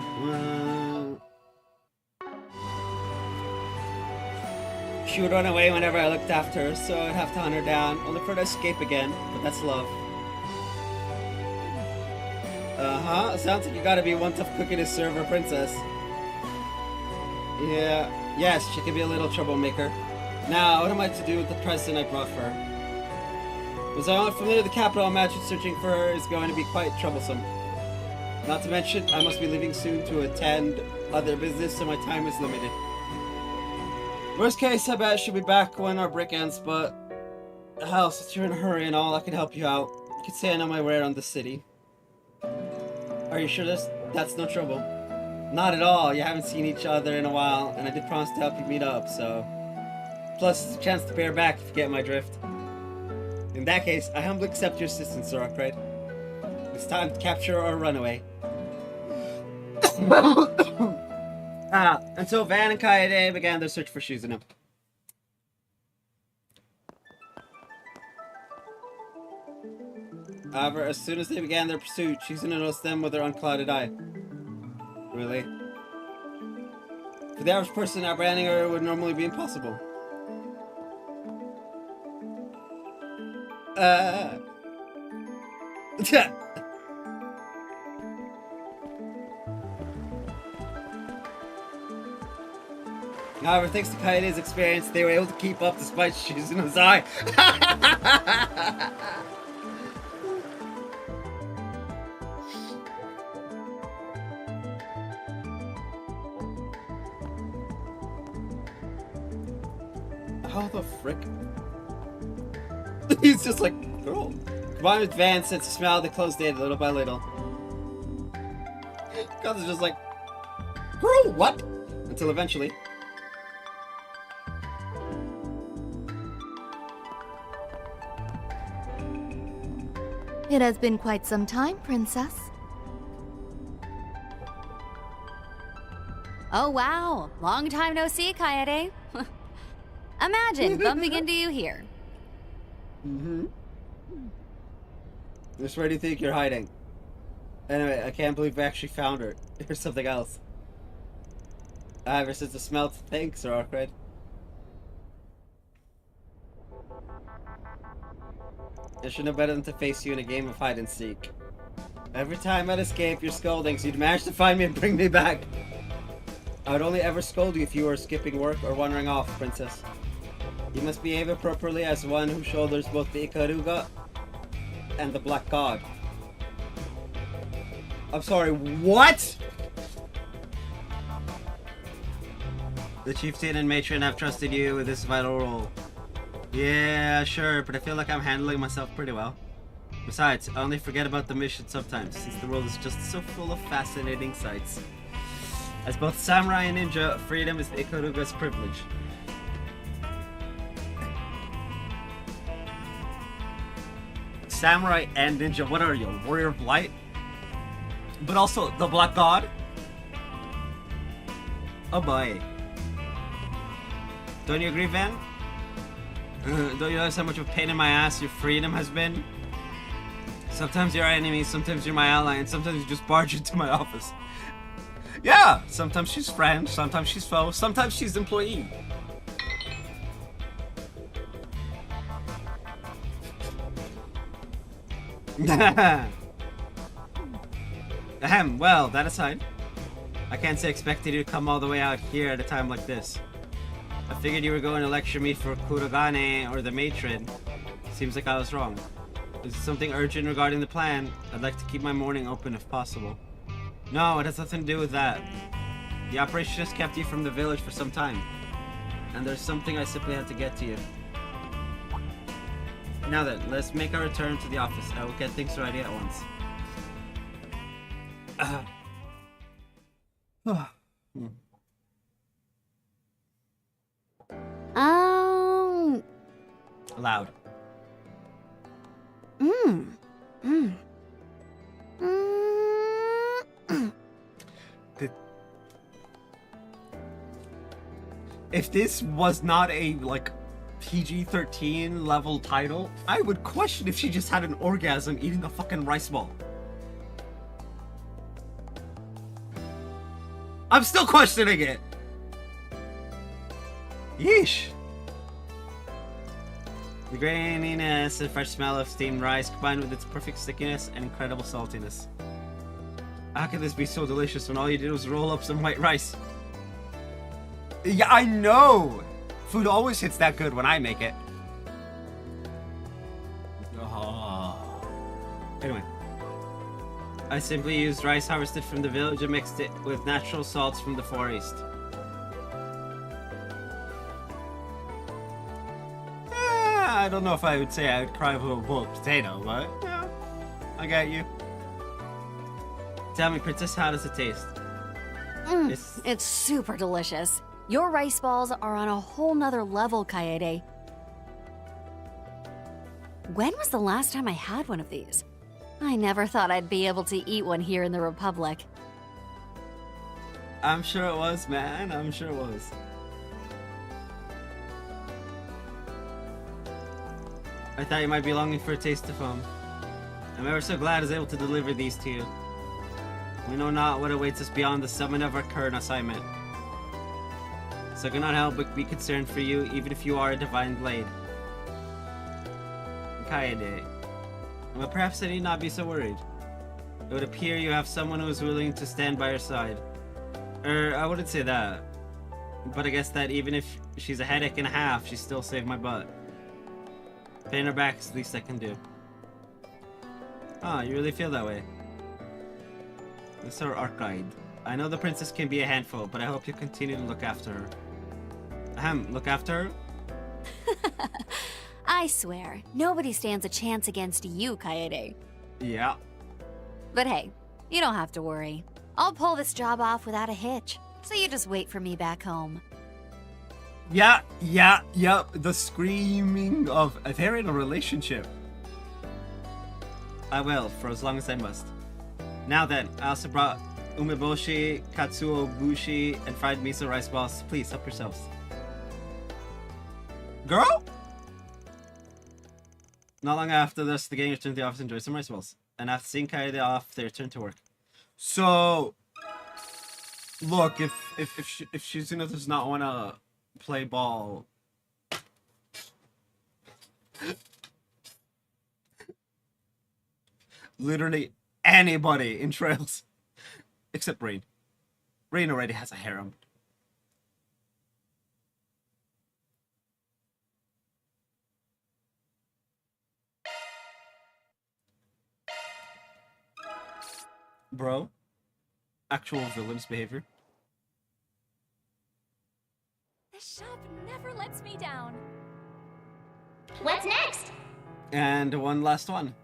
She would run away whenever I looked after her, so I'd have to hunt her down, only for her to escape again, but that's love. Uh-huh, sounds like you gotta be one tough cookie to serve her princess. Yeah, yes, she can be a little troublemaker. Now, what am I to do with the present I brought for her? As I went familiar with the capital, I imagine searching for her is going to be quite troublesome. Not to mention, I must be leaving soon to attend other business, so my time is limited. Worst case, I bet she'll be back when our break ends, but hell, since you're in a hurry and all, I can help you out. You could say I know my way around the city. Are you sure that's no trouble? Not at all. You haven't seen each other in a while, and I did promise to help you meet up, so... Plus, it's a chance to pay her back if you get my drift. In that case, I humbly accept your assistance, Sir Arkwright. It's time to capture or run away. And so Van and Kaede began their search for Shizuna. However, as soon as they began their pursuit, Shizuna noticed them with her unclouded eye. Really? For the average person, apprehending her would normally be impossible. However, thanks to Kaede's experience, they were able to keep up despite Shizuna's eye. How the frick? He's just like, girl. Combined with Van's sense of smell, they closed in little by little. Guns is just like, girl, what? Until eventually. It has been quite some time, Princess. Oh wow, long time no see, Kaede. Imagine bumping into you here. Mm-hmm. Just where do you think you're hiding? Anyway, I can't believe we actually found her. Here's something else. Ever since the smell, thanks, Sir Arkwright. I should know better than to face you in a game of hide and seek. Every time I'd escape your scoldings, you'd manage to find me and bring me back. I would only ever scold you if you were skipping work or wandering off, Princess. You must behave appropriately as one who shoulders both the Ikaruga and the Black God. I'm sorry, what? The chieftain and matron have trusted you with this vital role. Yeah, sure, but I feel like I'm handling myself pretty well. Besides, I only forget about the mission sometimes, since the world is just so full of fascinating sights. As both samurai and ninja, freedom is the Ikaruga's privilege. Samurai and ninja, what are you, a warrior of light? But also, the Black God? Oh boy. Don't you agree, Van? Don't you realize how much of a pain in my ass your freedom has been? Sometimes you're our enemy, sometimes you're my ally, and sometimes you just barge into my office. Yeah, sometimes she's friend, sometimes she's foe, sometimes she's employee. Ahem, well, that aside, I can't say I expected you to come all the way out here at a time like this. I figured you were going to lecture me for Kurogane or the matron. Seems like I was wrong. Is there something urgent regarding the plan? I'd like to keep my morning open if possible. No, it has nothing to do with that. The operation has kept you from the village for some time. And there's something I simply had to get to you. Now then, let's make our return to the office. I will get things ready at once. Loud. If this was not a, like, PG-13 level title, I would question if she just had an orgasm eating a fucking rice ball. I'm still questioning it. Yeesh. The graininess and fresh smell of steamed rice combined with its perfect stickiness and incredible saltiness. How can this be so delicious when all you did was roll up some white rice? Yeah, I know! Food always hits that good when I make it. Anyway. I simply used rice harvested from the village and mixed it with natural salts from the forest. I don't know if I would say I would cry over a bowl of potato, but yeah, I got you. Tell me, Princess, how does it taste? It's super delicious. Your rice balls are on a whole nother level, Kaede. When was the last time I had one of these? I never thought I'd be able to eat one here in the Republic. I'm sure it was, man. I'm sure it was. I thought you might be longing for a taste of home. I'm ever so glad I was able to deliver these to you. We know not what awaits us beyond the summit of our current assignment. So I cannot help but be concerned for you, even if you are a divine blade. Kaede. But perhaps I need not be so worried. It would appear you have someone who is willing to stand by your side. I wouldn't say that. But I guess that even if she's a headache and a half, she still saved my butt. Paying her back is the least I can do. Ah, you really feel that way? Mr. Arcade. I know the princess can be a handful, but I hope you continue to look after her. Ahem, look after her? I swear, nobody stands a chance against you, Kaede. Yeah. But hey, you don't have to worry. I'll pull this job off without a hitch, so you just wait for me back home. Yeah. The screaming of they're in a relationship. I will, for as long as I must. Now then, I also brought umeboshi, katsuo bushi, and fried miso rice balls. Please, help yourselves. Girl? Not long after this, the gang returned to the office and enjoyed some rice balls. And after seeing Kaede off, they returned to work. So, look, if Shizuna does not want to play ball, literally anybody in Trails, except Rain. Rain already has a harem. Bro. Actual villain's behavior. The shop never lets me down. What's next? And one last one.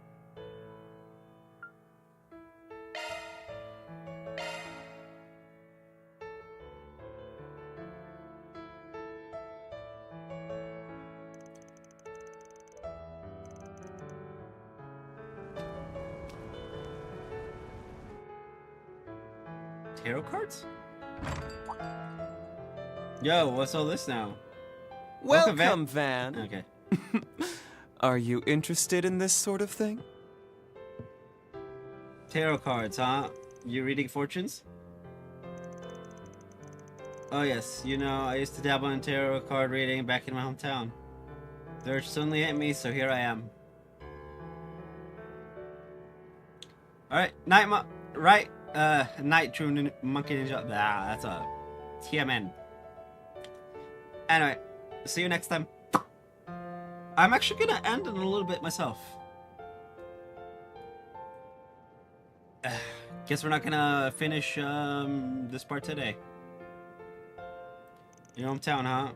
Tarot cards? Yo, what's all this now? Welcome, Van. Okay. Are you interested in this sort of thing? Tarot cards, huh? You reading fortunes? Oh yes, you know, I used to dabble in tarot card reading back in my hometown. The urge suddenly hit me, so here I am. Alright, Night True Monkey Ninja. Ah, that's a TMN. Anyway, see you next time. I'm actually gonna end in a little bit myself. Guess we're not gonna finish this part today. Your hometown, huh?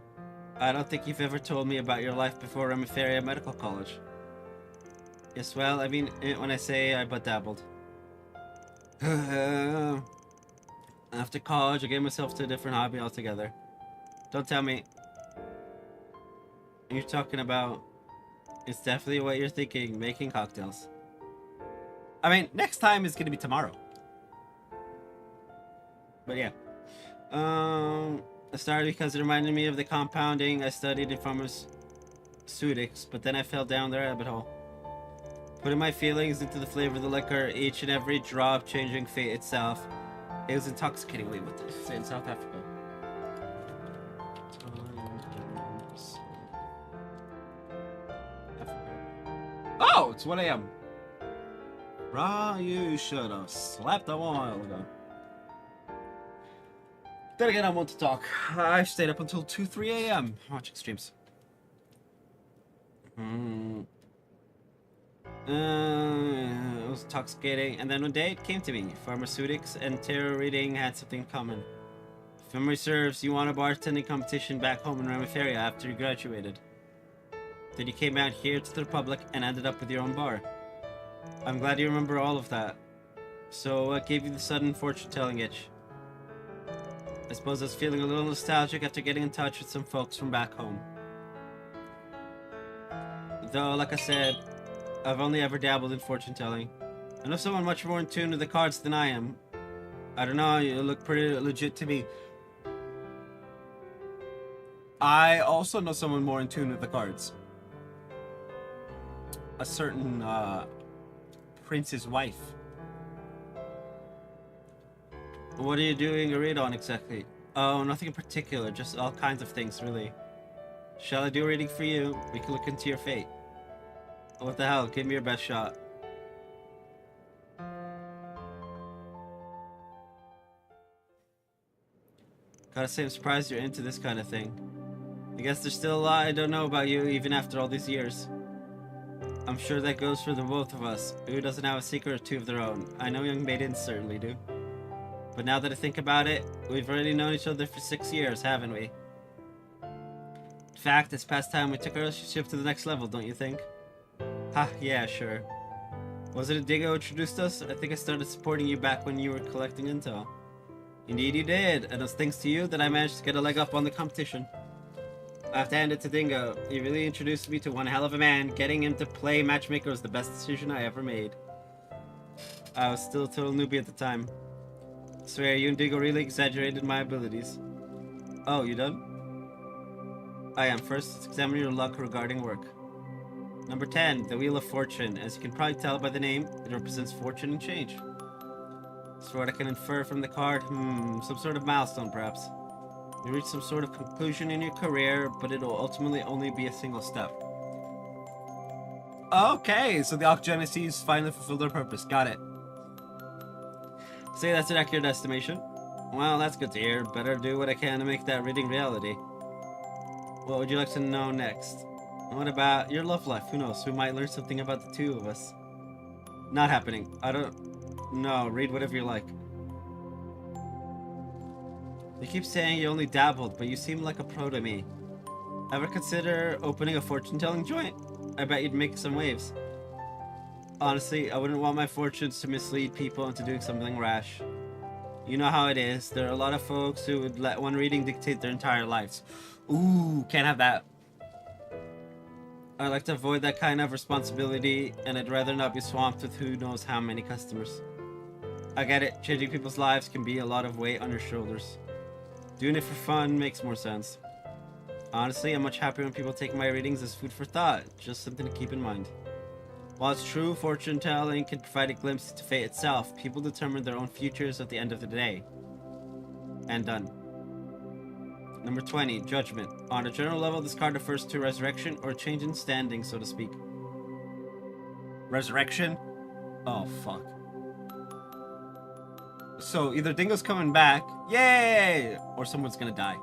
I don't think you've ever told me about your life before Remiferia Medical College. Yes, well, I mean it when I say I but dabbled. After college, I gave myself to a different hobby altogether. Don't tell me. You're talking about... It's definitely what you're thinking, making cocktails. I mean, next time is gonna be tomorrow. But yeah. I started because it reminded me of the compounding I studied in pharmaceutics, but then I fell down the rabbit hole. Putting my feelings into the flavor of the liquor, each and every drop changing fate itself. It was intoxicating. Wait, what did I say in South Africa? Oh, it's 1 a.m. You should have slept a while ago. Then again, I want to talk. I stayed up until 2, 3 a.m. watching streams. It was intoxicating, and then one day it came to me. Pharmaceutics and tarot reading had something in common. If memory serves, you won a bartending competition back home in Remiferia after you graduated. Then you came out here to the Republic and ended up with your own bar. I'm glad you remember all of that. So what gave you the sudden fortune-telling itch? I suppose I was feeling a little nostalgic after getting in touch with some folks from back home. Though, like I said, I've only ever dabbled in fortune-telling. I know someone much more in tune with the cards than I am. I don't know, you look pretty legit to me. I also know someone more in tune with the cards. A certain, prince's wife. What are you doing a read on exactly? Oh, nothing in particular, just all kinds of things, really. Shall I do a reading for you? We can look into your fate. What the hell? Give me your best shot. Gotta say, I'm surprised you're into this kind of thing. I guess there's still a lot I don't know about you, even after all these years. I'm sure that goes for the both of us. Who doesn't have a secret or two of their own? I know young maidens certainly do. But now that I think about it, we've already known each other for 6 years, haven't we? In fact, it's past time we took our relationship to the next level, don't you think? Ha, yeah, sure. Was it a Dingo who introduced us? I think I started supporting you back when you were collecting intel. Indeed you did, and it was thanks to you that I managed to get a leg up on the competition. I have to hand it to Dingo. He really introduced me to one hell of a man. Getting him to play matchmaker was the best decision I ever made. I was still a total newbie at the time. I swear, you and Dingo really exaggerated my abilities. Oh, you done? I am. First, let's examine your luck regarding work. Number 10, the Wheel of Fortune. As you can probably tell by the name, it represents fortune and change. So what I can infer from the card, some sort of milestone perhaps. You reach some sort of conclusion in your career, but it'll ultimately only be a single step. Okay, so the Octogenesis finally fulfilled their purpose. Got it. Say that's an accurate estimation. Well, that's good to hear. Better do what I can to make that reading reality. What would you like to know next? What about your love life? Who knows? We might learn something about the two of us. Not happening. I don't No, read whatever you like. You keep saying you only dabbled, but you seem like a pro to me. Ever consider opening a fortune-telling joint? I bet you'd make some waves. Honestly, I wouldn't want my fortunes to mislead people into doing something rash. You know how it is. There are a lot of folks who would let one reading dictate their entire lives. Ooh, can't have that. I like to avoid that kind of responsibility, and I'd rather not be swamped with who knows how many customers. I get it. Changing people's lives can be a lot of weight on your shoulders. Doing it for fun makes more sense. Honestly, I'm much happier when people take my readings as food for thought, just something to keep in mind. While it's true fortune telling can provide a glimpse into fate itself, people determine their own futures at the end of the day. And done. Number 20, Judgment. On a general level, this card refers to resurrection or change in standing, so to speak. Resurrection? Oh, fuck. So, either Dingo's coming back, yay! Or someone's gonna die.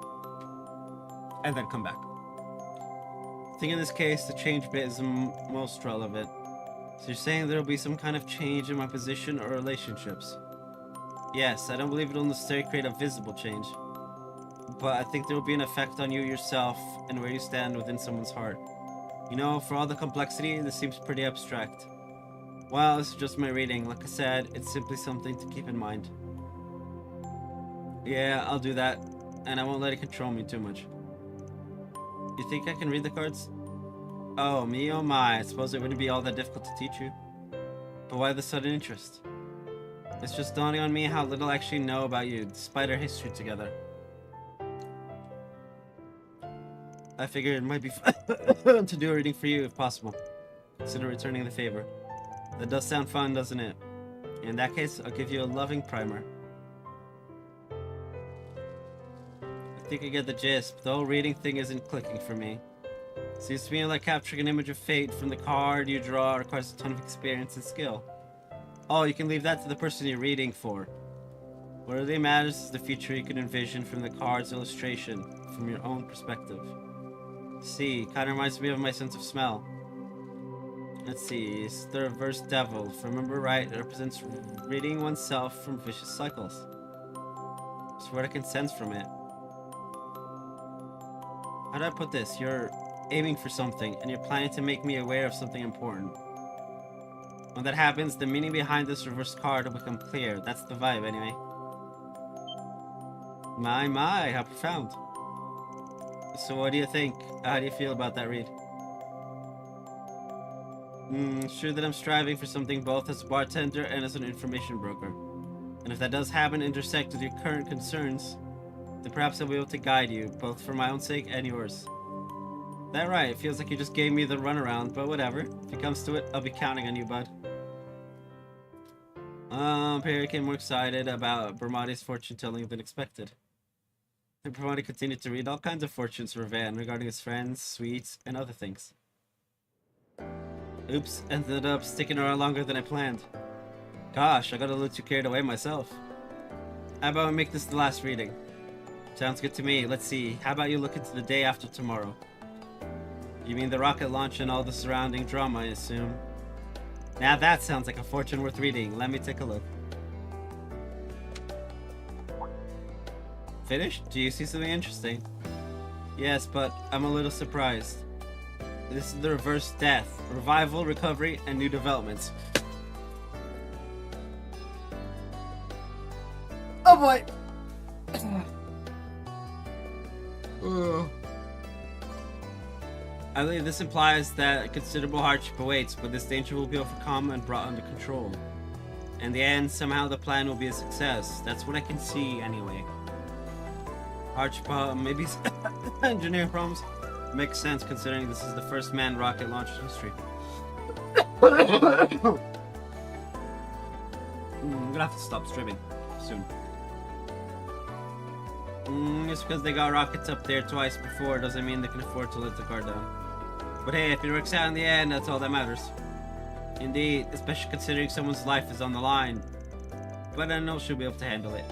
And then come back. I think in this case, the change bit is the most relevant. So you're saying there'll be some kind of change in my position or relationships? Yes, I don't believe it'll necessarily create a visible change. But I think there will be an effect on you yourself and where you stand within someone's heart. You know, for all the complexity, this seems pretty abstract. Well, this is just my reading. Like I said, it's simply something to keep in mind. Yeah, I'll do that. And I won't let it control me too much. You think I can read the cards? Oh, me oh my. I suppose it wouldn't be all that difficult to teach you. But why the sudden interest? It's just dawning on me how little I actually know about you, despite our history together. I figured it might be fun to do a reading for you if possible. Consider returning the favor. That does sound fun, doesn't it? In that case, I'll give you a loving primer. I think I get the gist, but the whole reading thing isn't clicking for me. Seems to me like capturing an image of fate from the card you draw requires a ton of experience and skill. Oh, you can leave that to the person you're reading for. What really matters is the future you can envision from the card's illustration, from your own perspective. See, kind of reminds me of my sense of smell. Let's see, it's the reverse devil. If I remember right, it represents ridding oneself from vicious cycles. It's what I can sense from it. How do I put this? You're aiming for something, and you're planning to make me aware of something important. When that happens, the meaning behind this reverse card will become clear. That's the vibe, anyway. My, how profound. So what do you think? How do you feel about that read? Sure that I'm striving for something both as a bartender and as an information broker. And if that does happen to intersect with your current concerns, then perhaps I'll be able to guide you, both for my own sake and yours. That right, it feels like you just gave me the runaround, but whatever. If it comes to it, I'll be counting on you, bud. Perry became more excited about Bermati's fortune-telling than expected. And Bermati continued to read all kinds of fortunes for Van regarding his friends, sweets, and other things. Oops, ended up sticking around longer than I planned. Gosh, I got a little too carried away myself. How about we make this the last reading? Sounds good to me. Let's see, how about you look into the day after tomorrow? You mean the rocket launch and all the surrounding drama, I assume? Now that sounds like a fortune worth reading. Let me take a look. Finished? Do you see something interesting? Yes, but I'm a little surprised. This is the reverse death, revival, recovery, and new developments. Oh boy! I believe this implies that considerable hardship awaits, but this danger will be overcome and brought under control. In the end, somehow the plan will be a success. That's what I can see, anyway. Hardship, maybe engineering problems. Makes sense considering this is the first manned rocket launch in history. I'm gonna have to stop streaming soon. Just because they got rockets up there twice before doesn't mean they can afford to let the car down. But hey, if it works out in the end, that's all that matters. Indeed, especially considering someone's life is on the line. But I know she'll be able to handle it.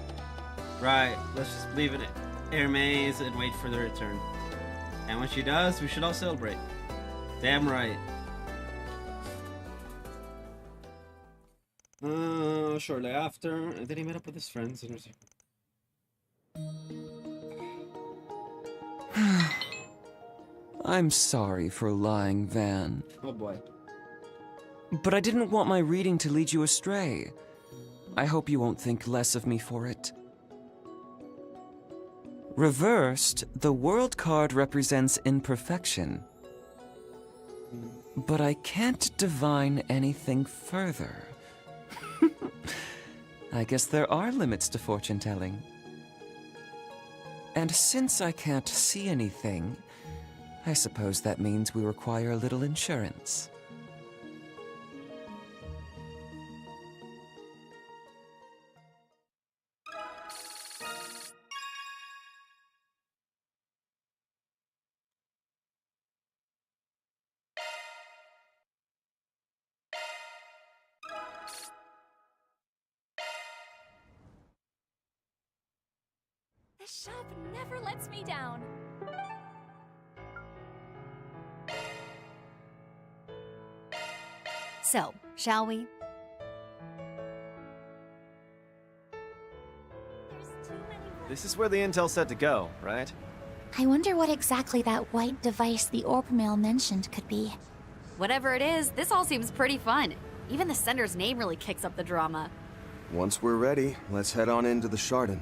Right, let's just leave it at Hermes and wait for the return. And when she does, we should all celebrate. Damn right. Shortly after, and then he met up with his friends and was... I'm sorry for lying, Van. Oh boy. But I didn't want my reading to lead you astray. I hope you won't think less of me for it. Reversed, the world card represents imperfection. But I can't divine anything further. I guess there are limits to fortune telling. And since I can't see anything, I suppose that means we require a little insurance. The shop never lets me down. So, shall we? This is where the intel's set to go, right? I wonder what exactly that white device the orb mail mentioned could be. Whatever it is, this all seems pretty fun. Even the sender's name really kicks up the drama. Once we're ready, let's head on into the Chardon.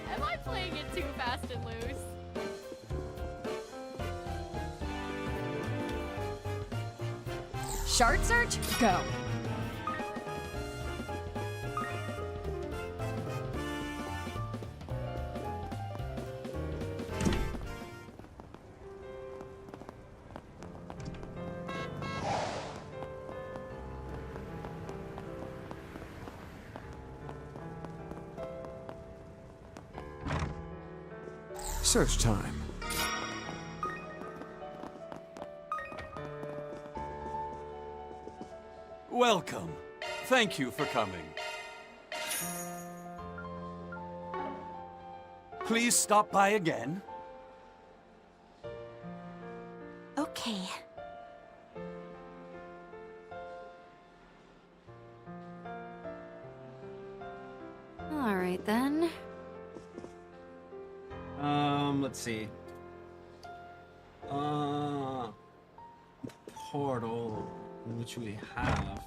Am I playing it too fast and loose? Shard search, go. Search time. Welcome. Thank you for coming. Please stop by again. Okay. All right then. Let's see. Portal, which we have.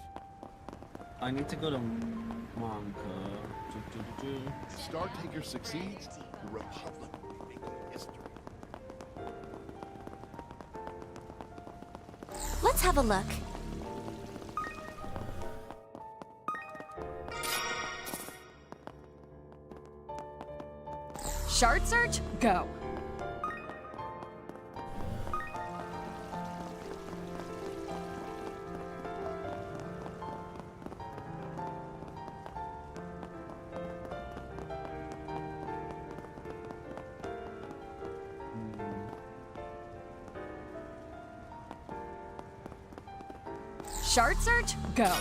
I need to go to Monka. Star Taker succeeds, the Republic will be making history. Let's have a look. Shard search, go. Shard search, go.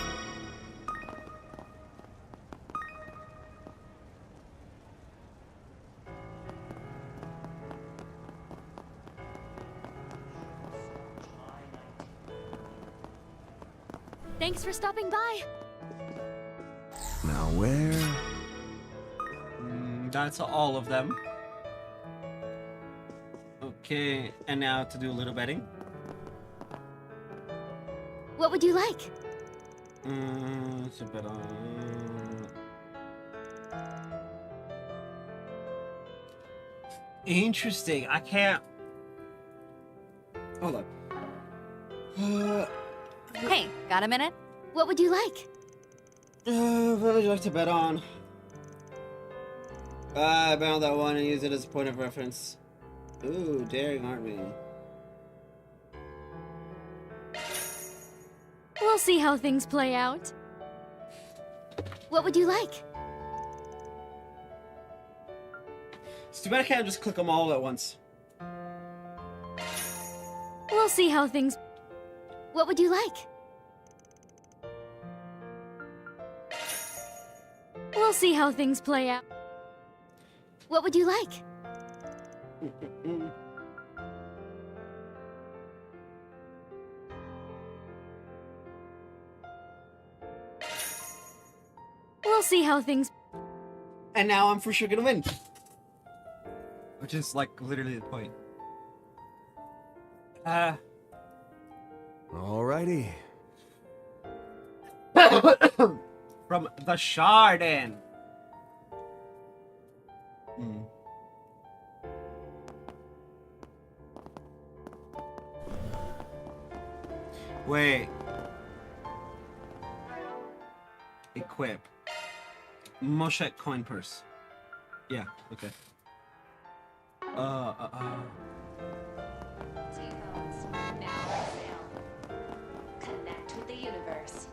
Thanks for stopping by. Now where? That's all of them. Okay, and now to do a little betting. What would you like? It's a bet on... Interesting. I can't... Hold on. Hey, got a minute? What would you like? What would you like to bet on? I bet on that one and use it as a point of reference. Ooh, daring, aren't we? We'll see how things play out. What would you like? It's too bad I can't just click them all at once. We'll see how things... What would you like? We'll see how things play out. What would you like? We'll see how things... And now I'm for sure gonna win. Which is, like, literally the point. Alrighty. From the Chardin. Wait. Equip. Moshet coin purse. Yeah, okay. T-phones, now for sale. Connect with the universe.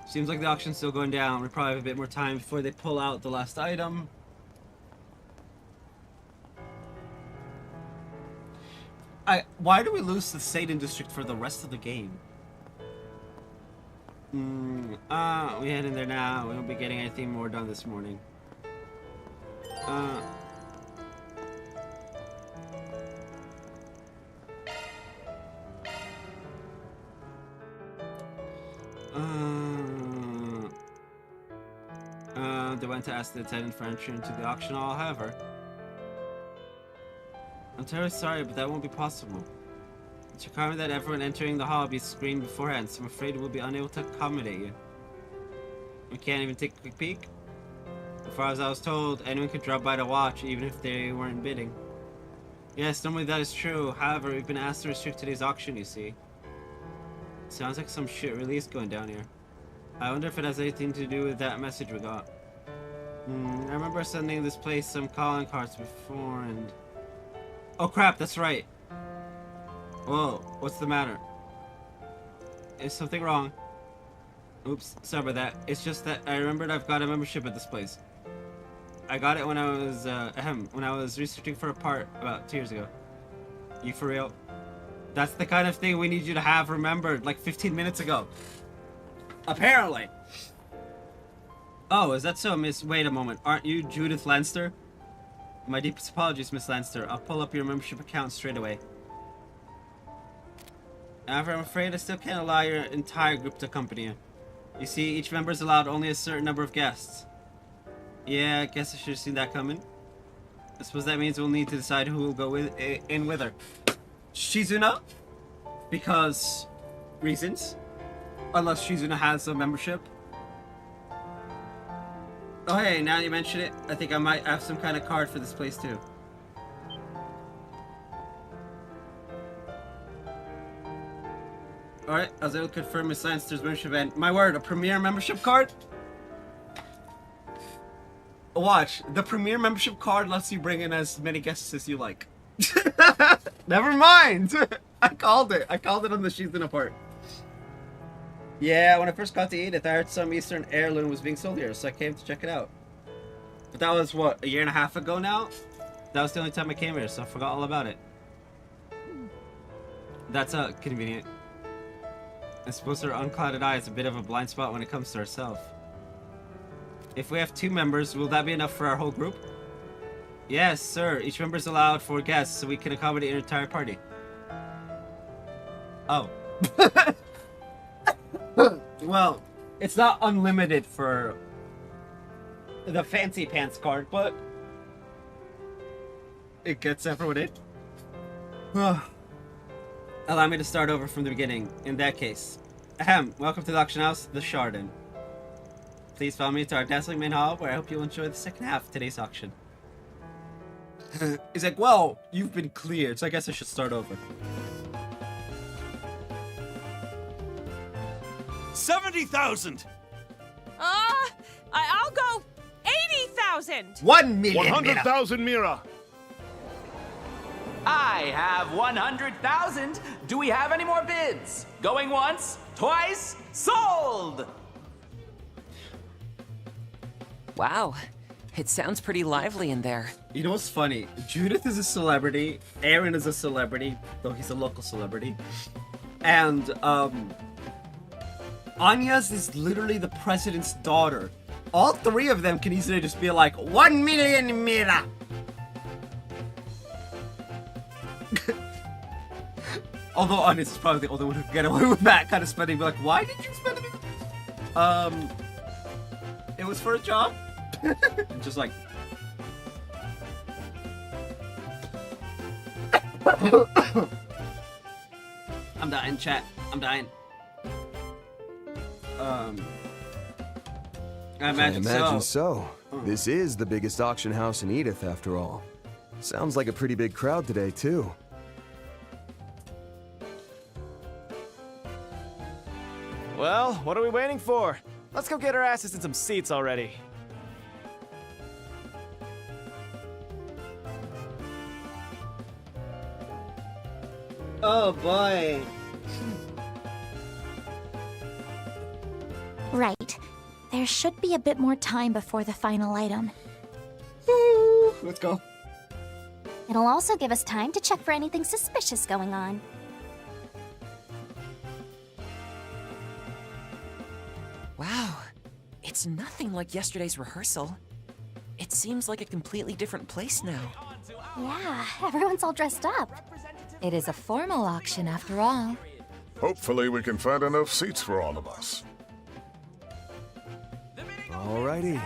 Seems like the auction's still going down. We probably have a bit more time before they pull out the last item. Why do we lose the Satan District for the rest of the game? We head in there now. We won't be getting anything more done this morning. They went to ask the attendant for entry into the auction hall, however. I'm terribly sorry, but that won't be possible. It's required that everyone entering the hall be screened beforehand, so I'm afraid we'll be unable to accommodate you. We can't even take a quick peek? As far as I was told, anyone could drop by to watch, even if they weren't bidding. Yes, normally that is true. However, we've been asked to restrict today's auction, you see. Sounds like some shit release going down here. I wonder if it has anything to do with that message we got. I remember sending this place some calling cards before and... Oh crap, that's right. Whoa, what's the matter? Is something wrong? Oops, sorry about that. It's just that I remembered I've got a membership at this place. I got it when I was researching for a part about 2 years ago. You for real? That's the kind of thing we need you to have remembered like 15 minutes ago. Apparently. Oh, is that so, Miss? Wait a moment. Aren't you Judith Lanster? My deepest apologies, Miss Lanster. I'll pull up your membership account straight away. However, I'm afraid I still can't allow your entire group to accompany you. You see, each member is allowed only a certain number of guests. Yeah, I guess I should have seen that coming. I suppose that means we'll need to decide who will go in with her. Shizuna? Because... reasons? Unless Shizuna has a membership. Oh hey, now you mention it, I think I might have some kind of card for this place too. Alright, I was able to confirm Miss Lanster's membership event. My word, a premier membership card? Watch, the premier membership card lets you bring in as many guests as you like. Never mind! I called it on the Shizuna part. Yeah, when I first got to Edith, I heard some Eastern heirloom was being sold here, so I came to check it out. But that was, what, a year and a half ago now? That was the only time I came here, so I forgot all about it. That's convenient. I suppose her unclouded eye is a bit of a blind spot when it comes to herself. If we have 2 members, will that be enough for our whole group? Yes, sir. Each member is allowed 4 guests, so we can accommodate an entire party. Oh. Well, it's not unlimited for the fancy pants card, but it gets everyone in. Allow me to start over from the beginning, in that case. Welcome to the auction house, the Chardin. Please follow me to our dazzling main hall, where I hope you'll enjoy the second half of today's auction. He's like, well, you've been cleared, so I guess I should start over. 70,000! I'll go 80,000! 1 million! 100,000 Mira! I have 100,000. Do we have any more bids? Going once, twice, sold! Wow, it sounds pretty lively in there. You know what's funny? Judith is a celebrity, Aaron is a celebrity, though he's a local celebrity, and Anya's is literally the president's daughter. All three of them can easily just be like, 1 million Mira! Although Anya's is probably the only one who can get away with that kind of spending. Be like, why did you spend it? It was for a job. And just like. I'm dying, chat. I'm dying. I imagine so. This is the biggest auction house in Edith, after all. Sounds like a pretty big crowd today, too. Well, what are we waiting for? Let's go get our asses in some seats already. Oh boy. Right. There should be a bit more time before the final item. Let's go. It'll also give us time to check for anything suspicious going on. Wow, it's nothing like yesterday's rehearsal. It seems like a completely different place now. Yeah, everyone's all dressed up. It is a formal auction after all. Hopefully we can find enough seats for all of us. Alrighty.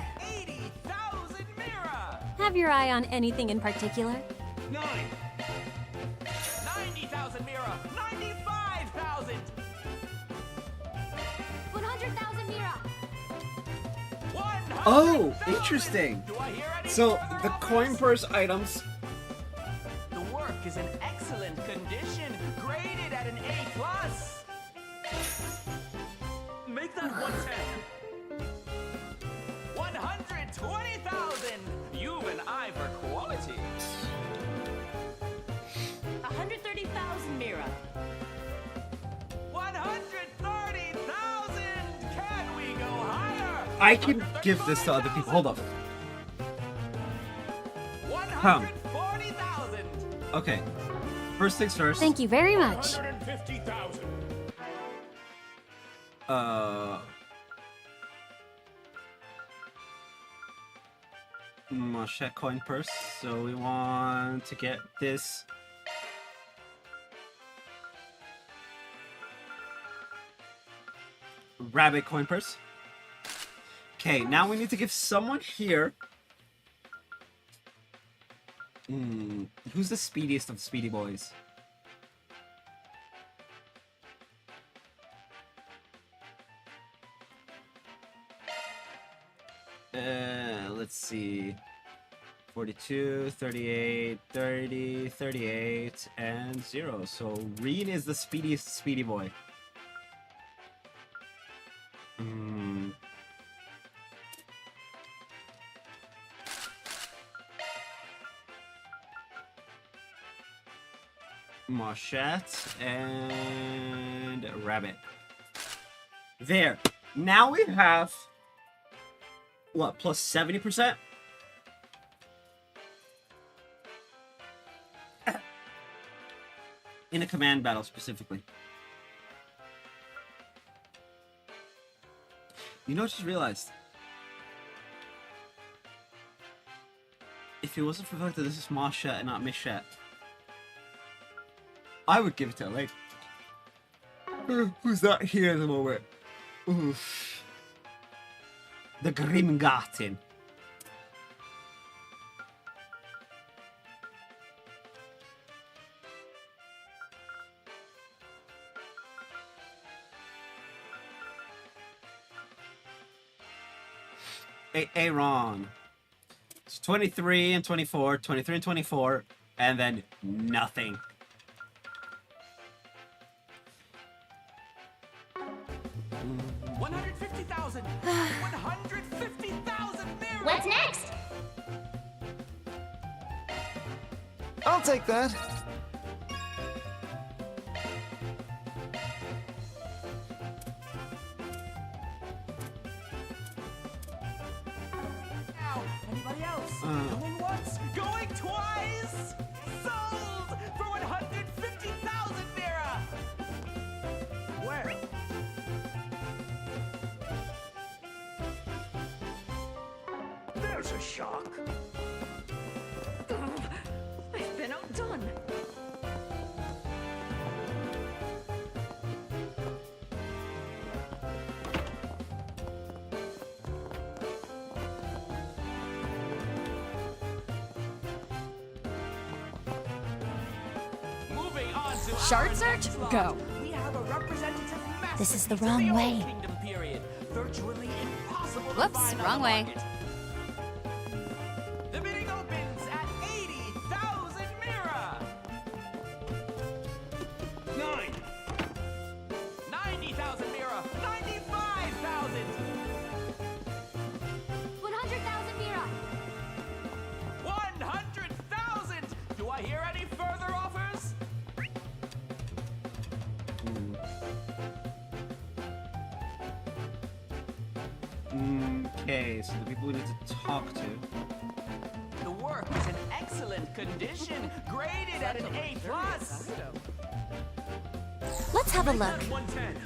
Have your eye on anything in particular? 90,000 Mira! 95,000! 100,000 Mira! Oh, interesting. So the coin purse items. The work is in excellent condition, graded at an A+. Make that 110. 120,000! You've an eye for quality. 130,000 Mira. 130,000! Can we go higher? I can give this to other people. Hold up. 140,000! Okay. First things first. Thank you very much. 150,000. Check coin purse. So we want to get this. Rabbit coin purse. Okay, now we need to give someone here. Who's the speediest of Speedy Boys? Let's see. 42, 38, 30, 38, and 0. So Reen is the speediest Speedy Boy. Mochette and Rabbit. There. Now we have what, plus 70%? In a command battle specifically. You know what I just realized? If it wasn't for the fact that this is Mochette and not Michette, I would give it to like who's not here at the moment? Oof. The Grimgarten. Aaron. It's 23 and 24, 23 and 24, and then nothing. What's next? I'll take that. Anybody else? Going once, going twice! Sold for 150,000 Mira! Where? There's a shock. I've been outdone. Moving on to Shard our search? next lot. Go. We have a representative This is the masterpiece of wrong Old way. Kingdom period. Virtually impossible to Whoops, find on wrong the way. market. The bidding opens at 80,000 Mira. 9. 90,000 Mira. 95,000. 100,000 Mira. 100,000. Do I hear any further offers? Okay, so the people we need to talk to. The work is in excellent condition, graded at an A+. Let's have a Make look. that 110.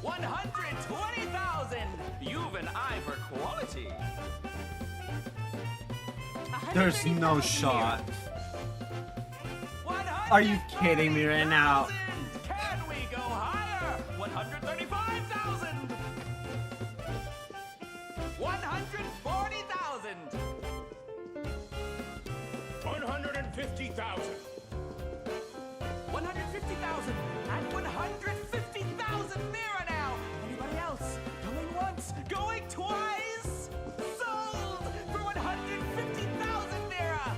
120,000. You've an eye for quality. There's no shot. Are you kidding me right now? Can we go higher? 135,000. 140,000. 150,000. 150,000 and 150,000 Mira now. Anybody else? Going once, going twice. Sold for 150,000 Mira.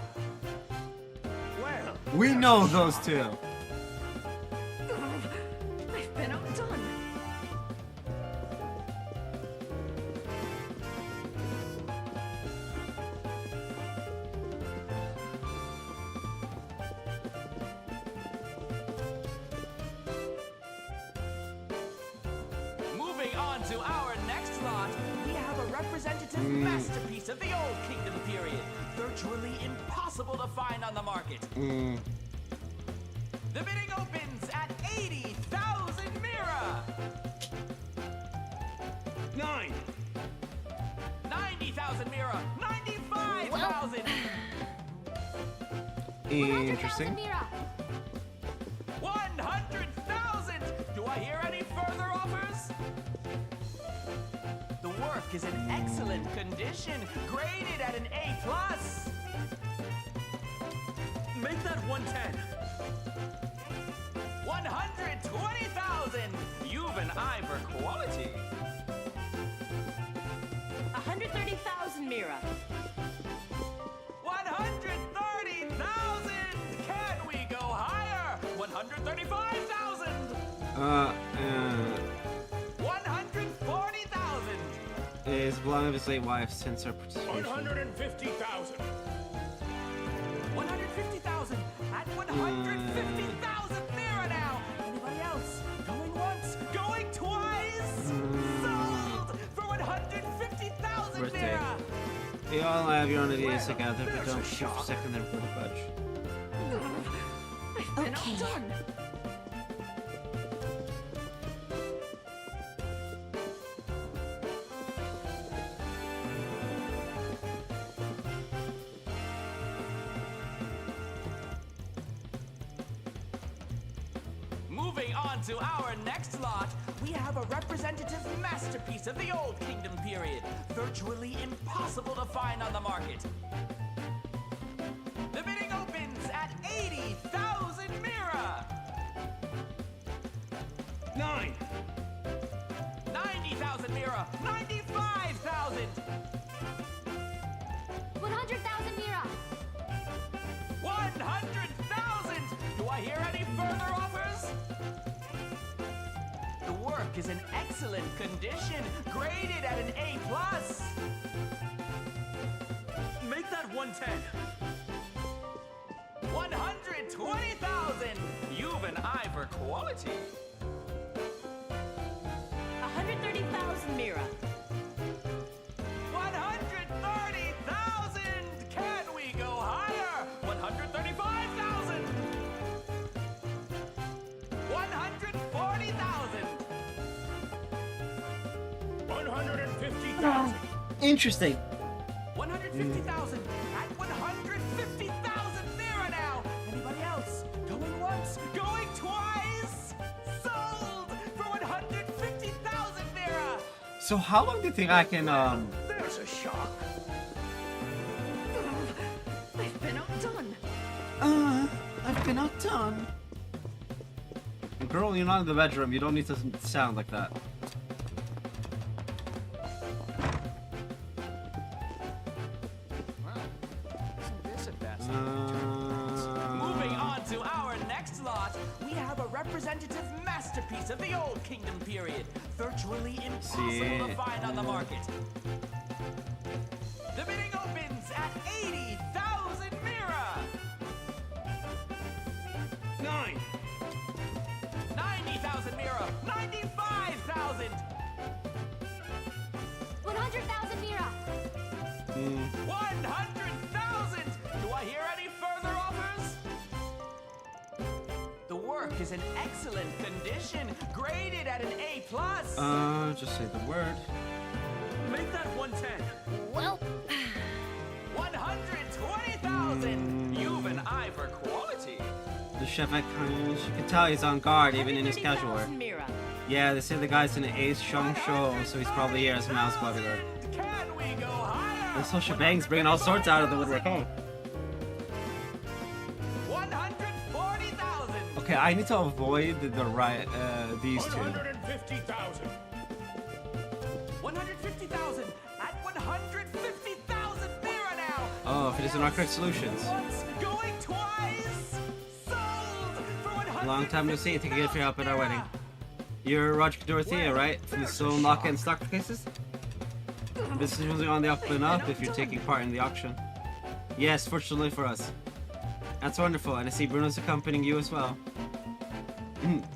Well, We know those two. I've been outdone. moving on to our next lot, we have a representative masterpiece of the Old Kingdom period, virtually impossible to find on the market. The bidding opens at 80,000 Mira. 9. 90,000 Mira. 95,000. Interesting. 100,000. Do I hear any further offers? The work is in excellent condition, graded at an A+. Make that 110. 120,000. You've an eye for quality. 130,000 Mira. 130,000. Can we go higher? 135,000. 140,000. Is belonging of his late wife since her participation. 150,000. 150,000 and 150,000 Mira now. Anybody else? Going once, going twice. Sold for 150,000 Birthday. Mira. You all have your own ideas together, but don't shoot for a second there for the budge. I've been outdone. Moving on to our next lot, we have a representative masterpiece of the Old Kingdom period, virtually impossible to find on the market. The bidding opens at 80,000 Mira. 9. 90,000 Mira. 95,000. 100,000 Mira. 100,000. Do I hear any further offers? The work is in excellent condition, graded at an A+. Make that 110. 120,000. You've an eye for quality. 130,000 Mira. 130,000. 150,000. Interesting. 150,000 at 150,000 Mira now. Anybody else? Going once, going twice. Sold for 150,000 Mira. So how long do you think I can There's a shock. I've been outdone. I've been outdone. Girl, you're not in the bedroom. You don't need to sound like that. Moving on to our next lot, we have a representative masterpiece of the Old Kingdom period, virtually impossible to find on the market. The bidding opens at 80,000 Mira. 9. 90,000 Mira. 95,000. 100,000 Mira. 100,000. Do I hear any further offers? The work is in excellent condition, graded at an A+. Just say the word. Make that 110. Well, 120,000. You've an eye for quality. The chef, you can tell he's on guard even in his casual wear. Mira. Yeah, they say the guy's in an Ace Shung show, so he's probably here as a mouse bodyguard. Can we go higher? This whole shebang's bringing all sorts out of the woodwork. Oh. 140,000. Okay, I need to avoid these two. 150,000. 150,000 at 150,000 Mira now. Oh, if it isn't our correct solutions. Once, going twice. Sold for 100. Long time no see. Thank you for your help at our wedding. You're Roger Dorothea, right? From the Stone Lock and Stock cases? This is usually on the up and up if you're taking part in the auction. Yes, fortunately for us. That's wonderful, and I see Bruno's accompanying you as well.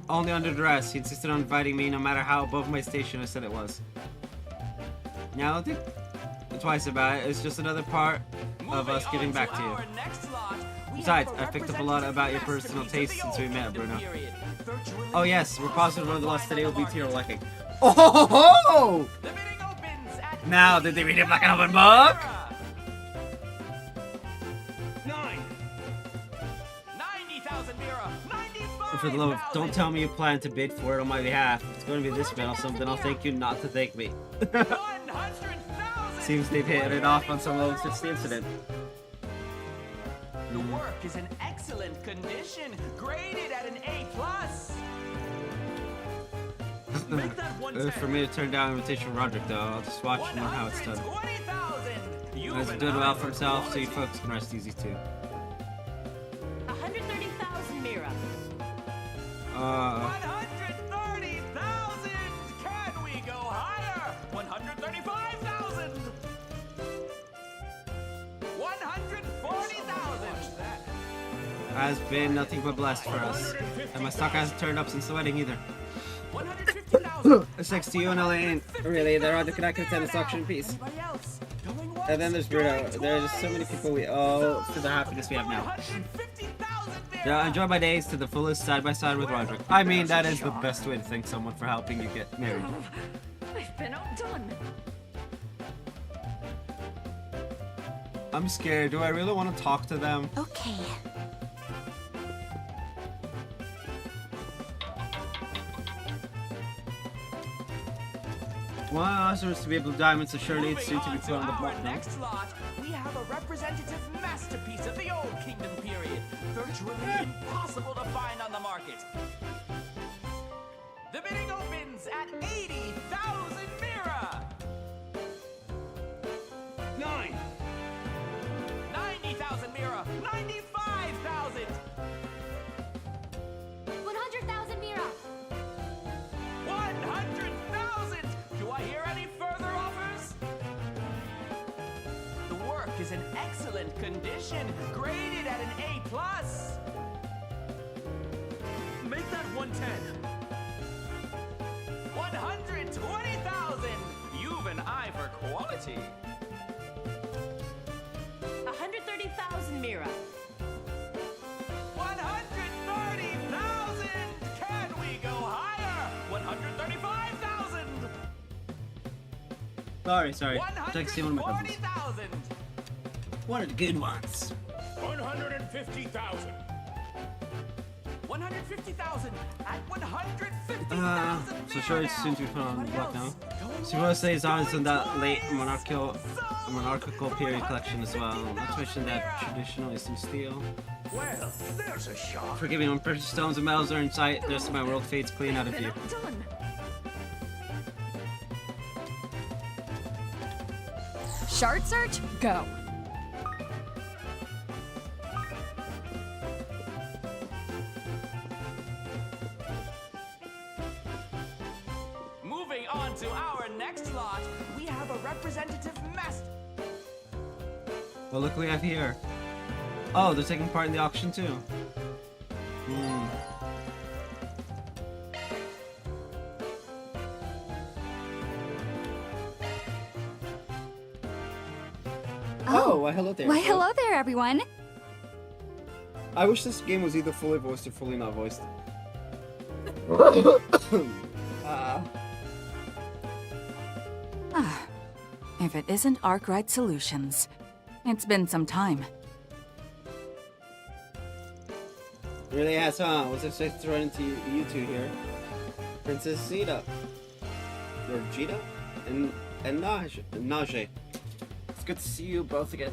Only under duress. He insisted on inviting me no matter how above my station I said it was. Now, don't think twice about it. It's just another part of us giving back to you. Besides, I've picked up a lot about your personal taste since we met, Bruno. Oh yes, we're positive one of the lots today will be to your liking. Oh ho ho ho! Now, did they read it like an open book? 90,000 Mira. 95,000. For the love of, don't tell me you plan to bid for it on my behalf. If it's going to be this bad or something, I'll thank you not to thank me. 100,000. Seems they've hit it off on some level since the incident. The work is in excellent condition, graded at an A+. Make that 110. For me to turn down an invitation from Roderick, though, I'll just watch and know how it's done. 120,000. He's doing well for himself, so you folks can rest easy too. 130,000 Mira. 130,000. Can we go higher? 135,000. 140,000. Has been nothing but blessed for us. And my stock hasn't turned up since the wedding either. 150,000. Thanks to you and Elaine. Really, they're on the connected to this auction piece. Anybody else? Going once, And then there's Bruno. There are just so many people we owe for the happiness we have now. 150,000 Yeah, I enjoy my days to the fullest side by side with Roderick. I mean, that is the best way to thank someone for helping you get married. I've been outdone. I'm scared. Do I really want to talk to them? Okay. Well, Lazarus to be able to diamonds, so surely it's soon to be Moving put on the our block now. next lot, we have a representative masterpiece of the Old Kingdom period, virtually impossible to find on the market. The bidding opens at 80,000 Mira. 90,000 Mira. 95,000. 100,000 Mira. 100,000. Do I hear any further offers? The work is in excellent condition, graded at an A+. Make that 110. 120,000. You've an eye for quality. 130,000 Mira. 130,000. Can we go higher? 135,000. Sorry. I'd like to see one of my cousins. 140,000. One of the good ones. 150,000. 150,000 at 150,000. So sure it's soon to be put on black now. Zemuria stays on in that late monarchical period collection as well. Not to mention that traditional Eastern steel. Well, there's a shot. Forgive me, when precious stones and metals are in sight, the rest of my world fades clean out of view. Shard search, go. Moving on to our next lot, we have a representative master. Well, look who we have here. Oh, they're taking part in the auction too. Oh, why hello there. Why, hello there, everyone. I wish this game was either fully voiced or fully not voiced. If it isn't Arkwright Solutions. It's been some time. Really has, huh? What's it safe to run into you two here? Princess Zeta. Or Jita? And Najee. It's good to see you both again.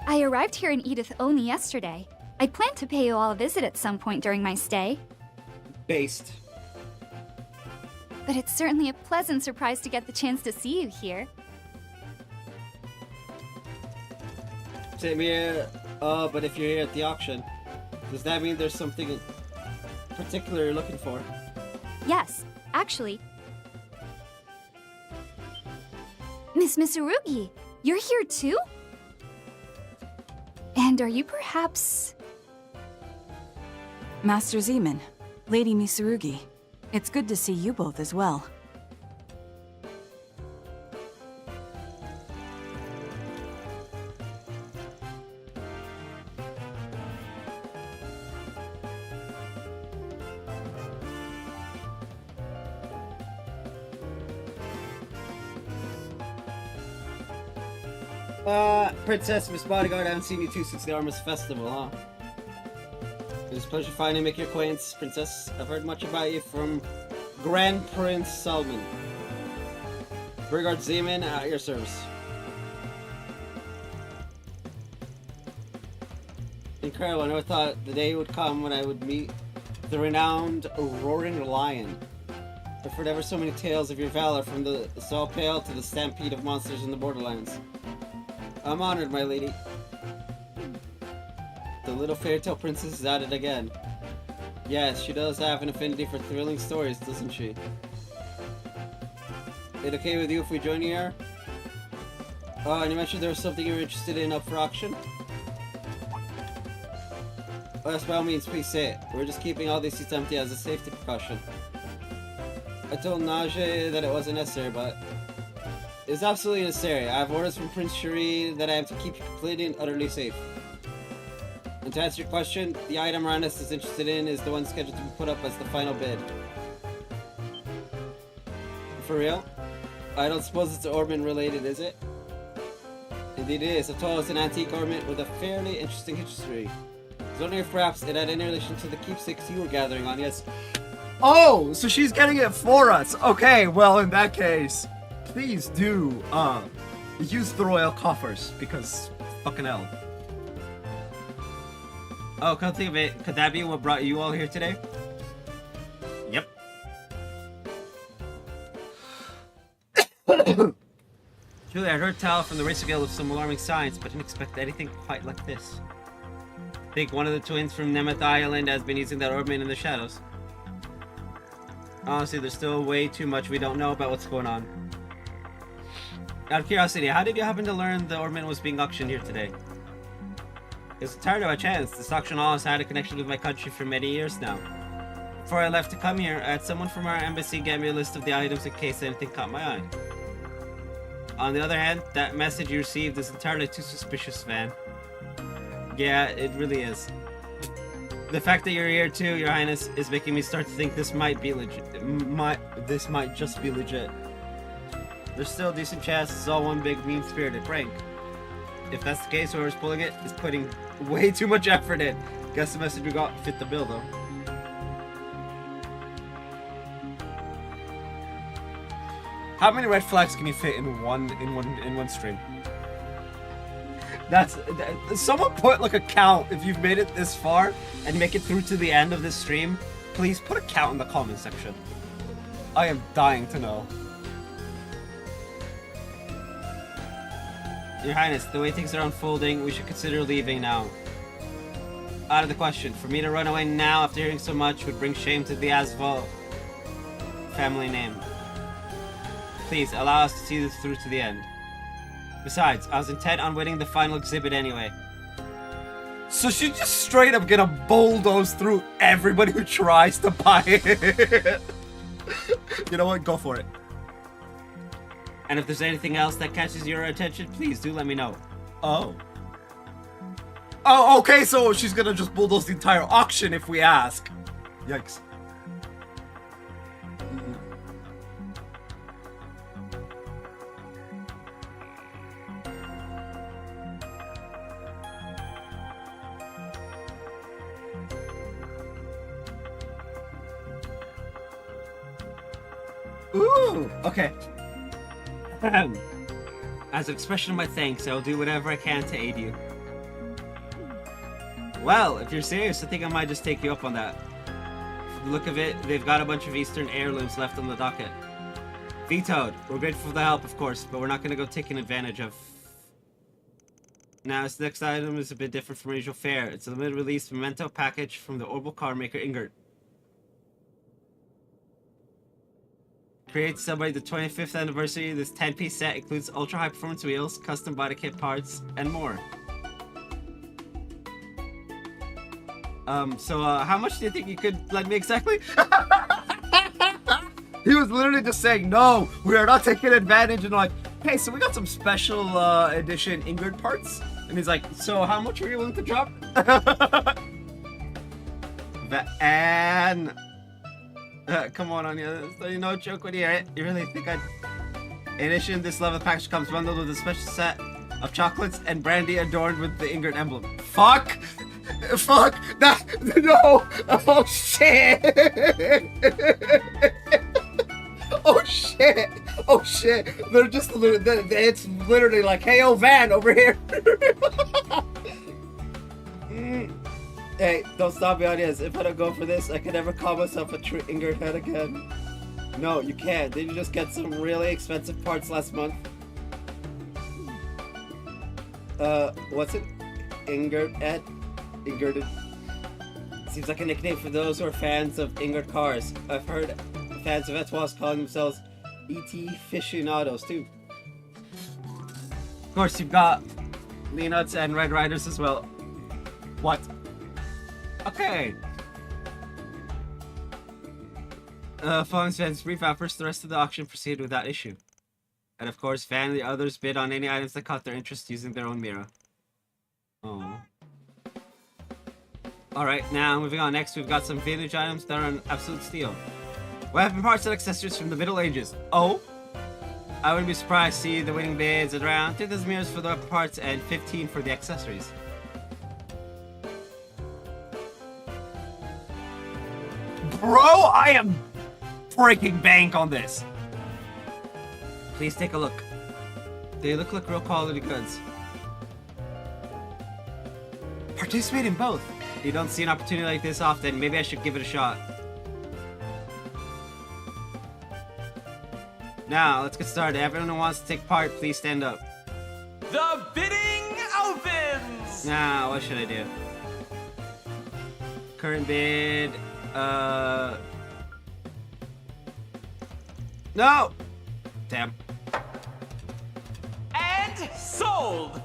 I arrived here in Edith only yesterday. I plan to pay you all a visit at some point during my stay. Based. But it's certainly a pleasant surprise to get the chance to see you here. Same here. Oh, but if you're here at the auction, does that mean there's something particular you're looking for? Yes, actually. Miss Mitsurugi, you're here too? And are you perhaps... Master Zeman, Lady Mitsurugi. It's good to see you both as well. Princess, Miss Bodyguard, I haven't seen you two since the Armas Festival, huh? It was a pleasure finally make your acquaintance, Princess. I've heard much about you from Grand Prince Salman. Brigard Zeman, at your service. Incredible, I never thought the day would come when I would meet the renowned Roaring Lion. I've heard ever so many tales of your valor, from the Saw Pale to the stampede of monsters in the Borderlands. I'm honored, my lady. The little fairytale princess is at it again. Yes, she does have an affinity for thrilling stories, doesn't she? Is it okay with you if we join you here? Oh, and you mentioned there was something you were interested in up for auction? Oh, yes, by all means, please say it. We're just keeping all these seats empty as a safety precaution. I told Najee that it wasn't necessary, but... it's absolutely necessary. I have orders from Prince Shuri that I have to keep you completely and utterly safe. And to answer your question, the item Ranus is interested in is the one scheduled to be put up as the final bid. For real? I don't suppose it's ornament related, is it? Indeed it is. I told it's an antique ornament with a fairly interesting history. I was wondering if perhaps it had any relation to the keepsakes you were gathering on, yes. Oh, so she's getting it for us. Okay, well in that case, please do, use the royal coffers, because fucking hell. Oh, come think of it, could that be what brought you all here today? Yep. Truly, I heard tell from the Racer Guild of some alarming signs, but didn't expect anything quite like this. I think one of the twins from Nemeth Island has been using that ornament in the shadows. Honestly, there's still way too much we don't know about what's going on. Out of curiosity, how did you happen to learn the ornament was being auctioned here today? It's entirely by chance. This auction hall has had a connection with my country for many years now. Before I left to come here, I had someone from our embassy get me a list of the items in case anything caught my eye. On the other hand, that message you received is entirely too suspicious, Van. Yeah, it really is. The fact that you're here too, Your Highness, is making me start to think this might be legit. This might just be legit. There's still a decent chance it's all one big mean-spirited prank. If that's the case, whoever's pulling it is putting way too much effort in. Guess the message we got fit the bill, though. How many red flags can you fit in one stream? That's someone put like a count if you've made it this far and make it through to the end of this stream. Please put a count in the comment section. I am dying to know. Your Highness, the way things are unfolding, we should consider leaving now. Out of the question. For me to run away now after hearing so much would bring shame to the Asval family name. Please, allow us to see this through to the end. Besides, I was intent on winning the final exhibit anyway. So she's just straight up gonna bulldoze through everybody who tries to buy it. You know what? Go for it. And if there's anything else that catches your attention, please do let me know. Oh. Oh, okay, so she's gonna just bulldoze the entire auction if we ask. Yikes. Ooh, okay. As an expression of my thanks, I will do whatever I can to aid you. Well, if you're serious, I think I might just take you up on that. From the look of it, they've got a bunch of Eastern heirlooms left on the docket. Vetoed. We're grateful for the help, of course, but we're not going to go taking advantage of... Now, this next item is a bit different from usual fare. It's a limited release memento package from the Orbital car maker Ingert. Created celebrate the 25th anniversary, this 10-piece set includes ultra high performance wheels, custom body kit parts, and more. So how much do you think you could lend me exactly? He was literally just saying, no, we are not taking advantage, and like, hey, so we got some special edition Ingrid parts. And he's like, so how much are you willing to drop? And come on, Anya, you know, joke when you hear it. You really think I'd... In addition, this level package comes bundled with a special set of chocolates and brandy adorned with the Ingrid emblem. Fuck! Fuck! No! Oh shit! Oh shit! Oh shit! They're just it's literally like, hey, oh Van, over here! Hey, don't stop me, audience. If I don't go for this, I can never call myself a true Ingrid head again. No, you can't. Did you just get some really expensive parts last month? What's it? Ingrid Ed? Ingrid. Seems like a nickname for those who are fans of Ingrid cars. I've heard fans of Etwas calling themselves ET aficionados too. Of course, you've got Leonuts and Red Riders as well. What? Okay. Following Van's brief efforts, the rest of the auction proceeded without issue. And of course, Van and the others bid on any items that caught their interest using their own mirror. Oh. Alright, now moving on. Next, we've got some vintage items that are on absolute steal. Weapon parts and accessories from the Middle Ages. Oh! I wouldn't be surprised to see the winning bids at around 2,000 mirrors for the weapon parts and 15 for the accessories. Bro, I am breaking bank on this. Please take a look. They look like real quality goods. Participate in both. You don't see an opportunity like this often. Maybe I should give it a shot. Now, let's get started. Everyone who wants to take part, please stand up. The bidding opens! Now, what should I do? Current bid... No! Damn. And sold!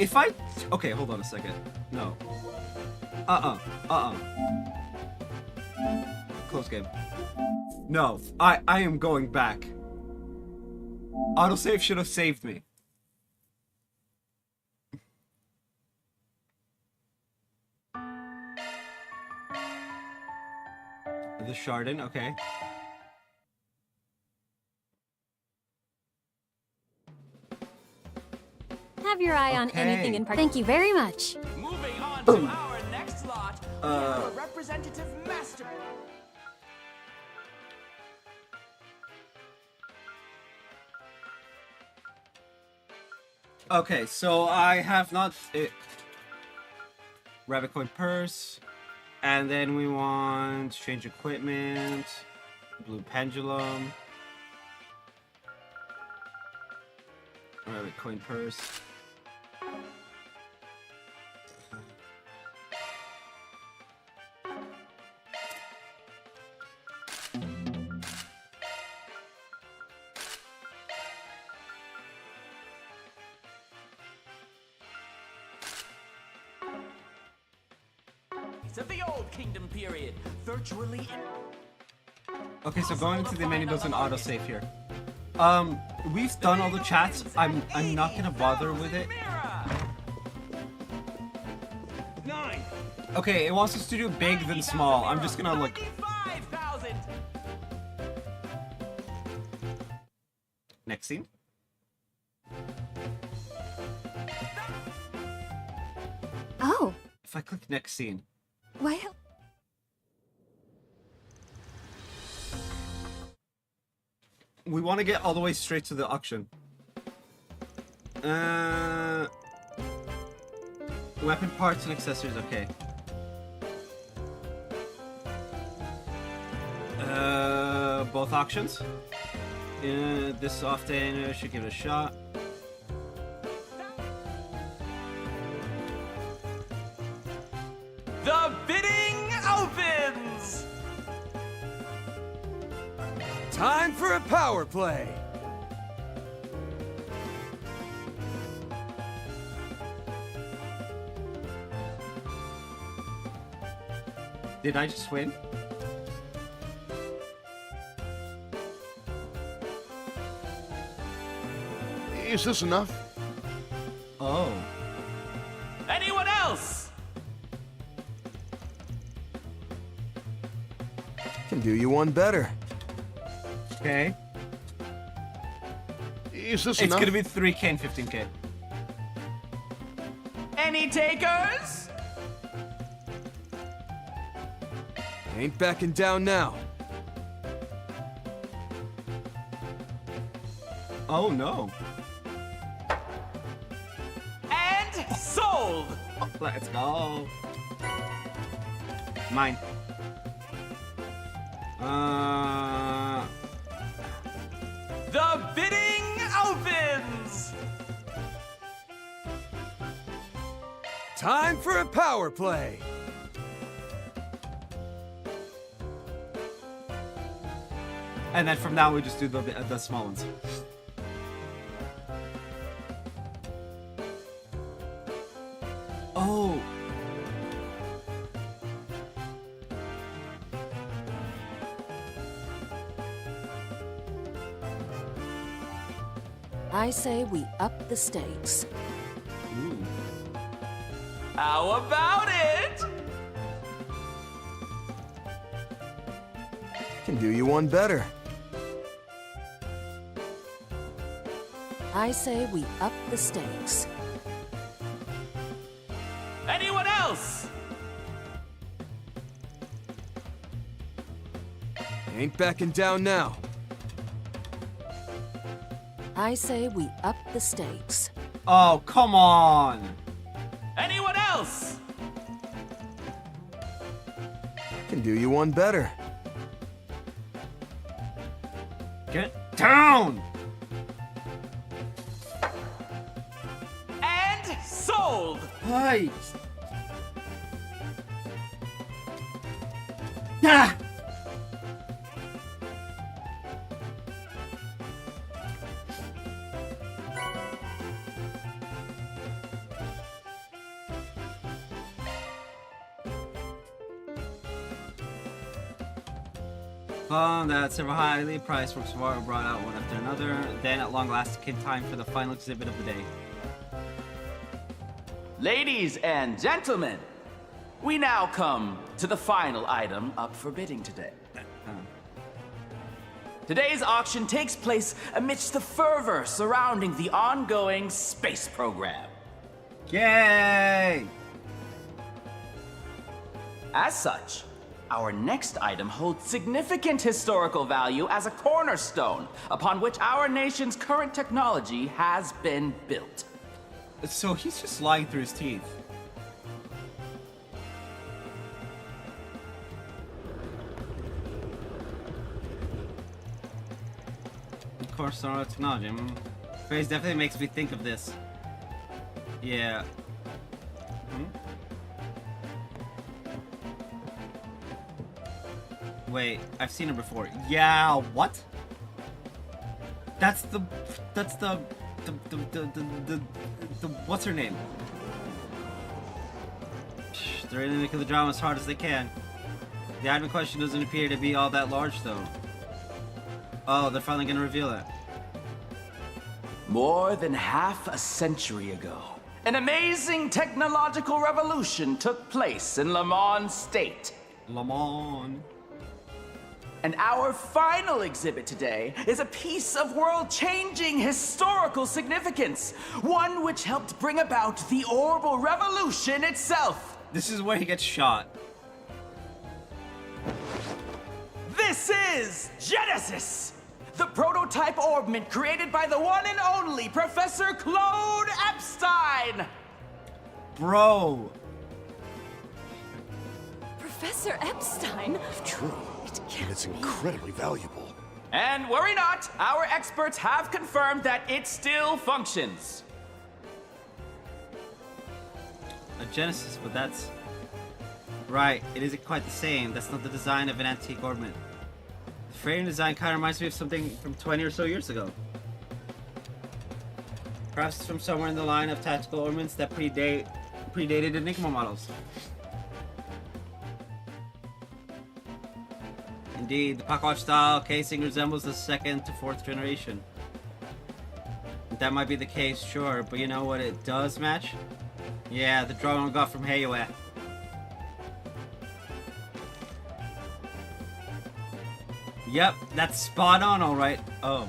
If I... Okay, hold on a second. No. Close game. No, I am going back. Autosave should have saved me. The Chardon, okay. Have your eye on anything in particular. Thank you very much. Moving on to our next lot, we have a representative master. Okay, so I have not... Rabbit coin purse. And then we want strange equipment. Blue pendulum. Rabbit coin purse. Of the Old Kingdom period, virtually. Okay, so going into the menu doesn't autosave here. We've done all the chats. I'm not gonna bother with it. 9. Okay, it wants us to do big then small. I'm just gonna like. 5,000. Next scene. Oh. If I click next scene. Why? We want to get all the way straight to the auction. Weapon parts and accessories, okay. Both auctions. This often should give it a shot. The bidding opens! Time for a power play! Did I just win? Is this enough? Oh. Anyone else? Can do you one better. Okay. Is this It's enough? gonna be 3K and 15K. Any takers? Ain't backing down now. Oh no. And sold! Let's go. Mine. The bidding opens! Time for a power play! And then from now we just do the small ones. Oh. I say we up the stakes. Ooh. How about it? Can do you one better. I say we up the stakes. Anyone else? Ain't backing down now. I say we up the stakes. Oh, come on. Anyone else? Can do you one better. Get down! And sold! Hi. Ah! clone that several highly priced works of art were brought out one after another. Then, at long last, came time for the final exhibit of the day. Ladies and gentlemen, we now come to the final item up for bidding today. Today's auction takes place amidst the fervor surrounding the ongoing space program. Yay! As such, our next item holds significant historical value as a cornerstone upon which our nation's current technology has been built. So he's just lying through his teeth. Of course, our technology. Phrase definitely makes me think of this. Yeah. Wait, I've seen her before. Yeah, what? That's the what's her name? They're really making the drama as hard as they can. The item in question doesn't appear to be all that large, though. Oh, they're finally gonna reveal it. More than half a century ago, an amazing technological revolution took place in Lamont State. Lamont. And our final exhibit today is a piece of world-changing historical significance, one which helped bring about the orbital revolution itself. This is where he gets shot. This is Genesis, the prototype orbment created by the one and only Professor Claude Epstein. Bro. Professor Epstein? True. And it's incredibly valuable. And worry not, our experts have confirmed that it still functions. A Genesis, but that's... Right, it isn't quite the same. That's not the design of an antique ornament. The frame design kind of reminds me of something from 20 or so years ago. Perhaps it's from somewhere in the line of tactical ornaments that predated Enigma models. Indeed, the pocket watch style casing resembles the second to fourth generation. That might be the case, sure, but you know what it does match? Yeah, the drawing we got from Heiwa. Yep, that's spot on, alright. Oh.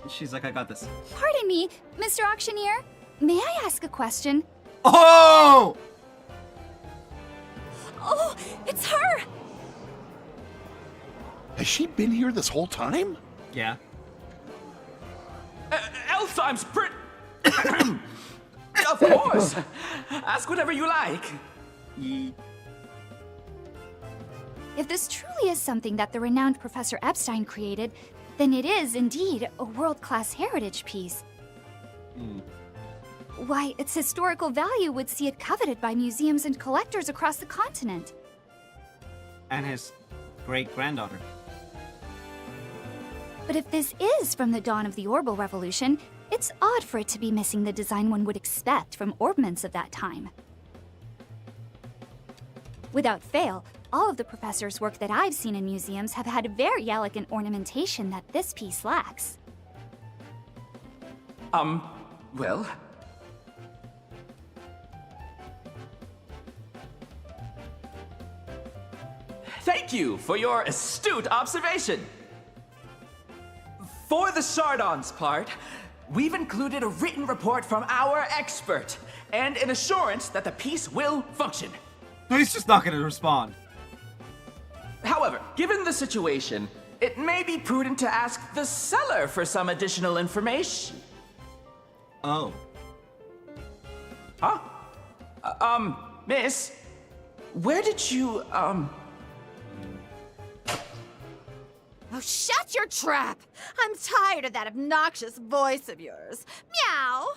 She's like, I got this. Pardon me, Mr. Auctioneer. May I ask a question? Oh! Oh, it's her! Has she been here this whole time? Yeah. Elfheim's Of course! Ask whatever you like. If this truly is something that the renowned Professor Epstein created, then it is indeed a world-class heritage piece. Why, its historical value would see it coveted by museums and collectors across the continent. And his great-granddaughter. But if this is from the dawn of the Orbital Revolution, it's odd for it to be missing the design one would expect from orbments of that time. Without fail, all of the professor's work that I've seen in museums have had very elegant ornamentation that this piece lacks. Well... Thank you for your astute observation. For the Chardon's part, we've included a written report from our expert and an assurance that the piece will function. No, he's just not going to respond. However, given the situation, it may be prudent to ask the seller for some additional information. Oh. Huh? Miss, where did you, Oh, shut your trap! I'm tired of that obnoxious voice of yours. Meow!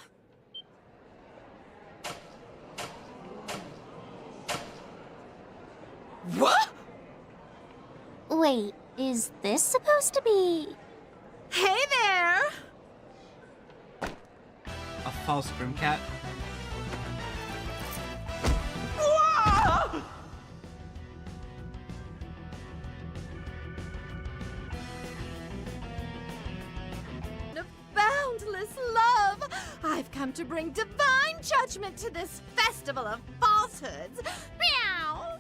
What? Wait, is this supposed to be... Hey there! false Grim Cat. Boundless love! I've come to bring divine judgment to this festival of falsehoods. Meow!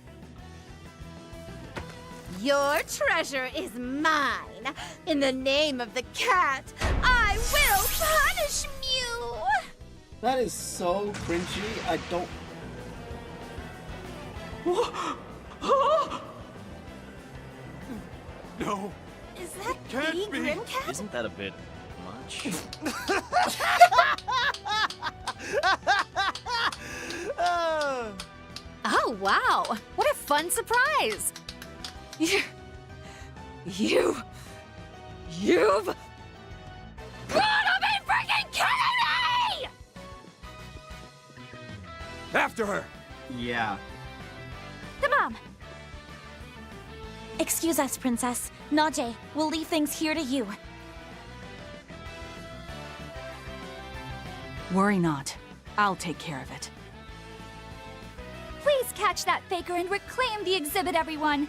Your treasure is mine. In the name of the cat, I will punish you! That is so cringy. I don't. No. Is that Can't the be. Grim Cat? Isn't that a bit much? Oh, wow. What a fun surprise. You've gotta be freaking kidding me! After her! Yeah. The mom! Excuse us, Princess. Najee, we'll leave things here to you. Worry not. I'll take care of it. Please catch that faker and reclaim the exhibit, everyone.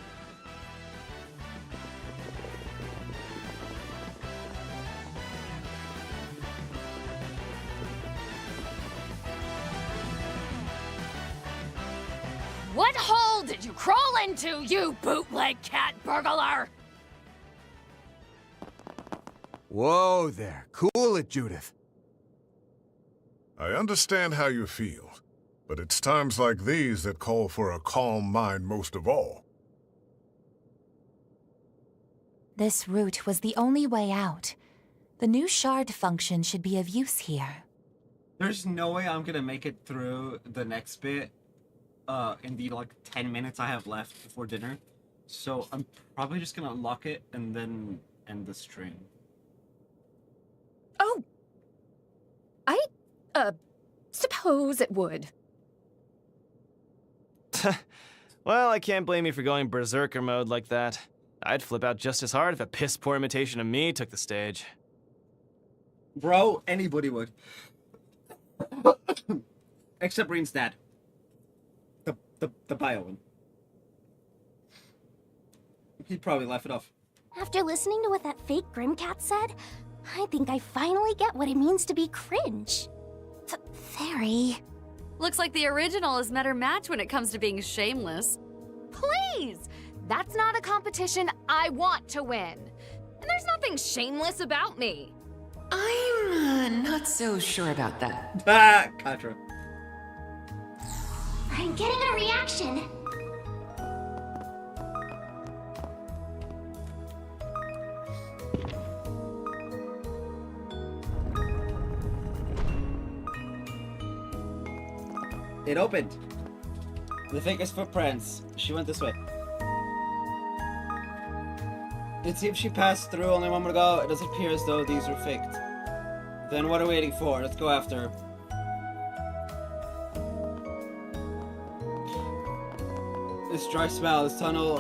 What hole did you crawl into, you bootleg cat burglar? Whoa there. Cool it, Judith. I understand how you feel, but it's times like these that call for a calm mind most of all. This route was the only way out. The new shard function should be of use here. There's no way I'm gonna make it through the next bit in the like 10 minutes I have left before dinner. So I'm probably just gonna unlock it and then end the stream. Oh. I suppose it would. Well, I can't blame you for going berserker mode like that. I'd flip out just as hard if a piss-poor imitation of me took the stage. Bro, anybody would. Except Breen's dad. The bio one. He'd probably laugh it off. After listening to what that fake Grim Cat said, I think I finally get what it means to be cringe. Fairy. Looks like the original has met her match when it comes to being shameless. Please! That's not a competition I want to win. And there's nothing shameless about me. I'm not so sure about that. Ah, Katra. I'm getting a reaction. It opened. The faker's footprints. She went this way. It seems she passed through only a moment ago. It does appear as though these were faked. Then what are we waiting for? Let's go after her. This dry smell, this tunnel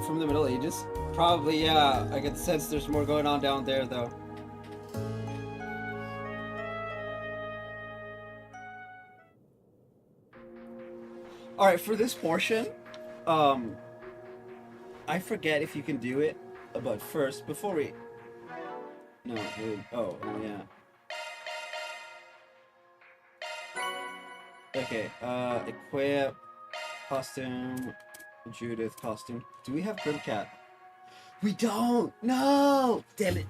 from the Middle Ages? Probably, yeah. I can sense there's more going on down there, though. Alright, for this portion, I forget if you can do it, but first, before we... No, oh, yeah. Okay, equip, costume, Judith, costume. Do we have Grimcat? We don't! No! Damn it.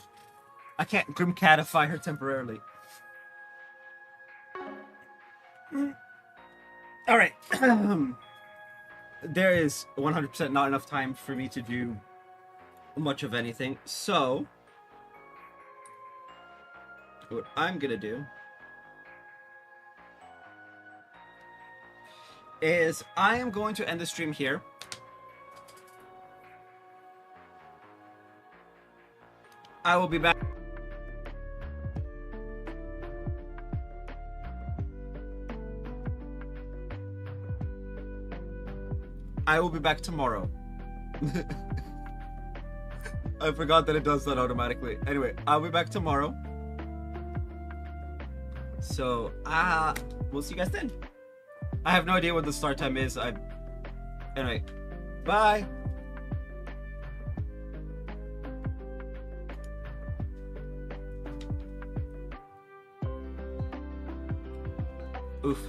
I can't Grimcatify her temporarily. Alright. There is 100% not enough time for me to do much of anything, so what I'm gonna do is I am going to end the stream here. I will be back. I will be back tomorrow. I forgot that it does that automatically. Anyway, I'll be back tomorrow. So, we'll see you guys then. I have no idea what the start time is. Anyway, bye. Oof.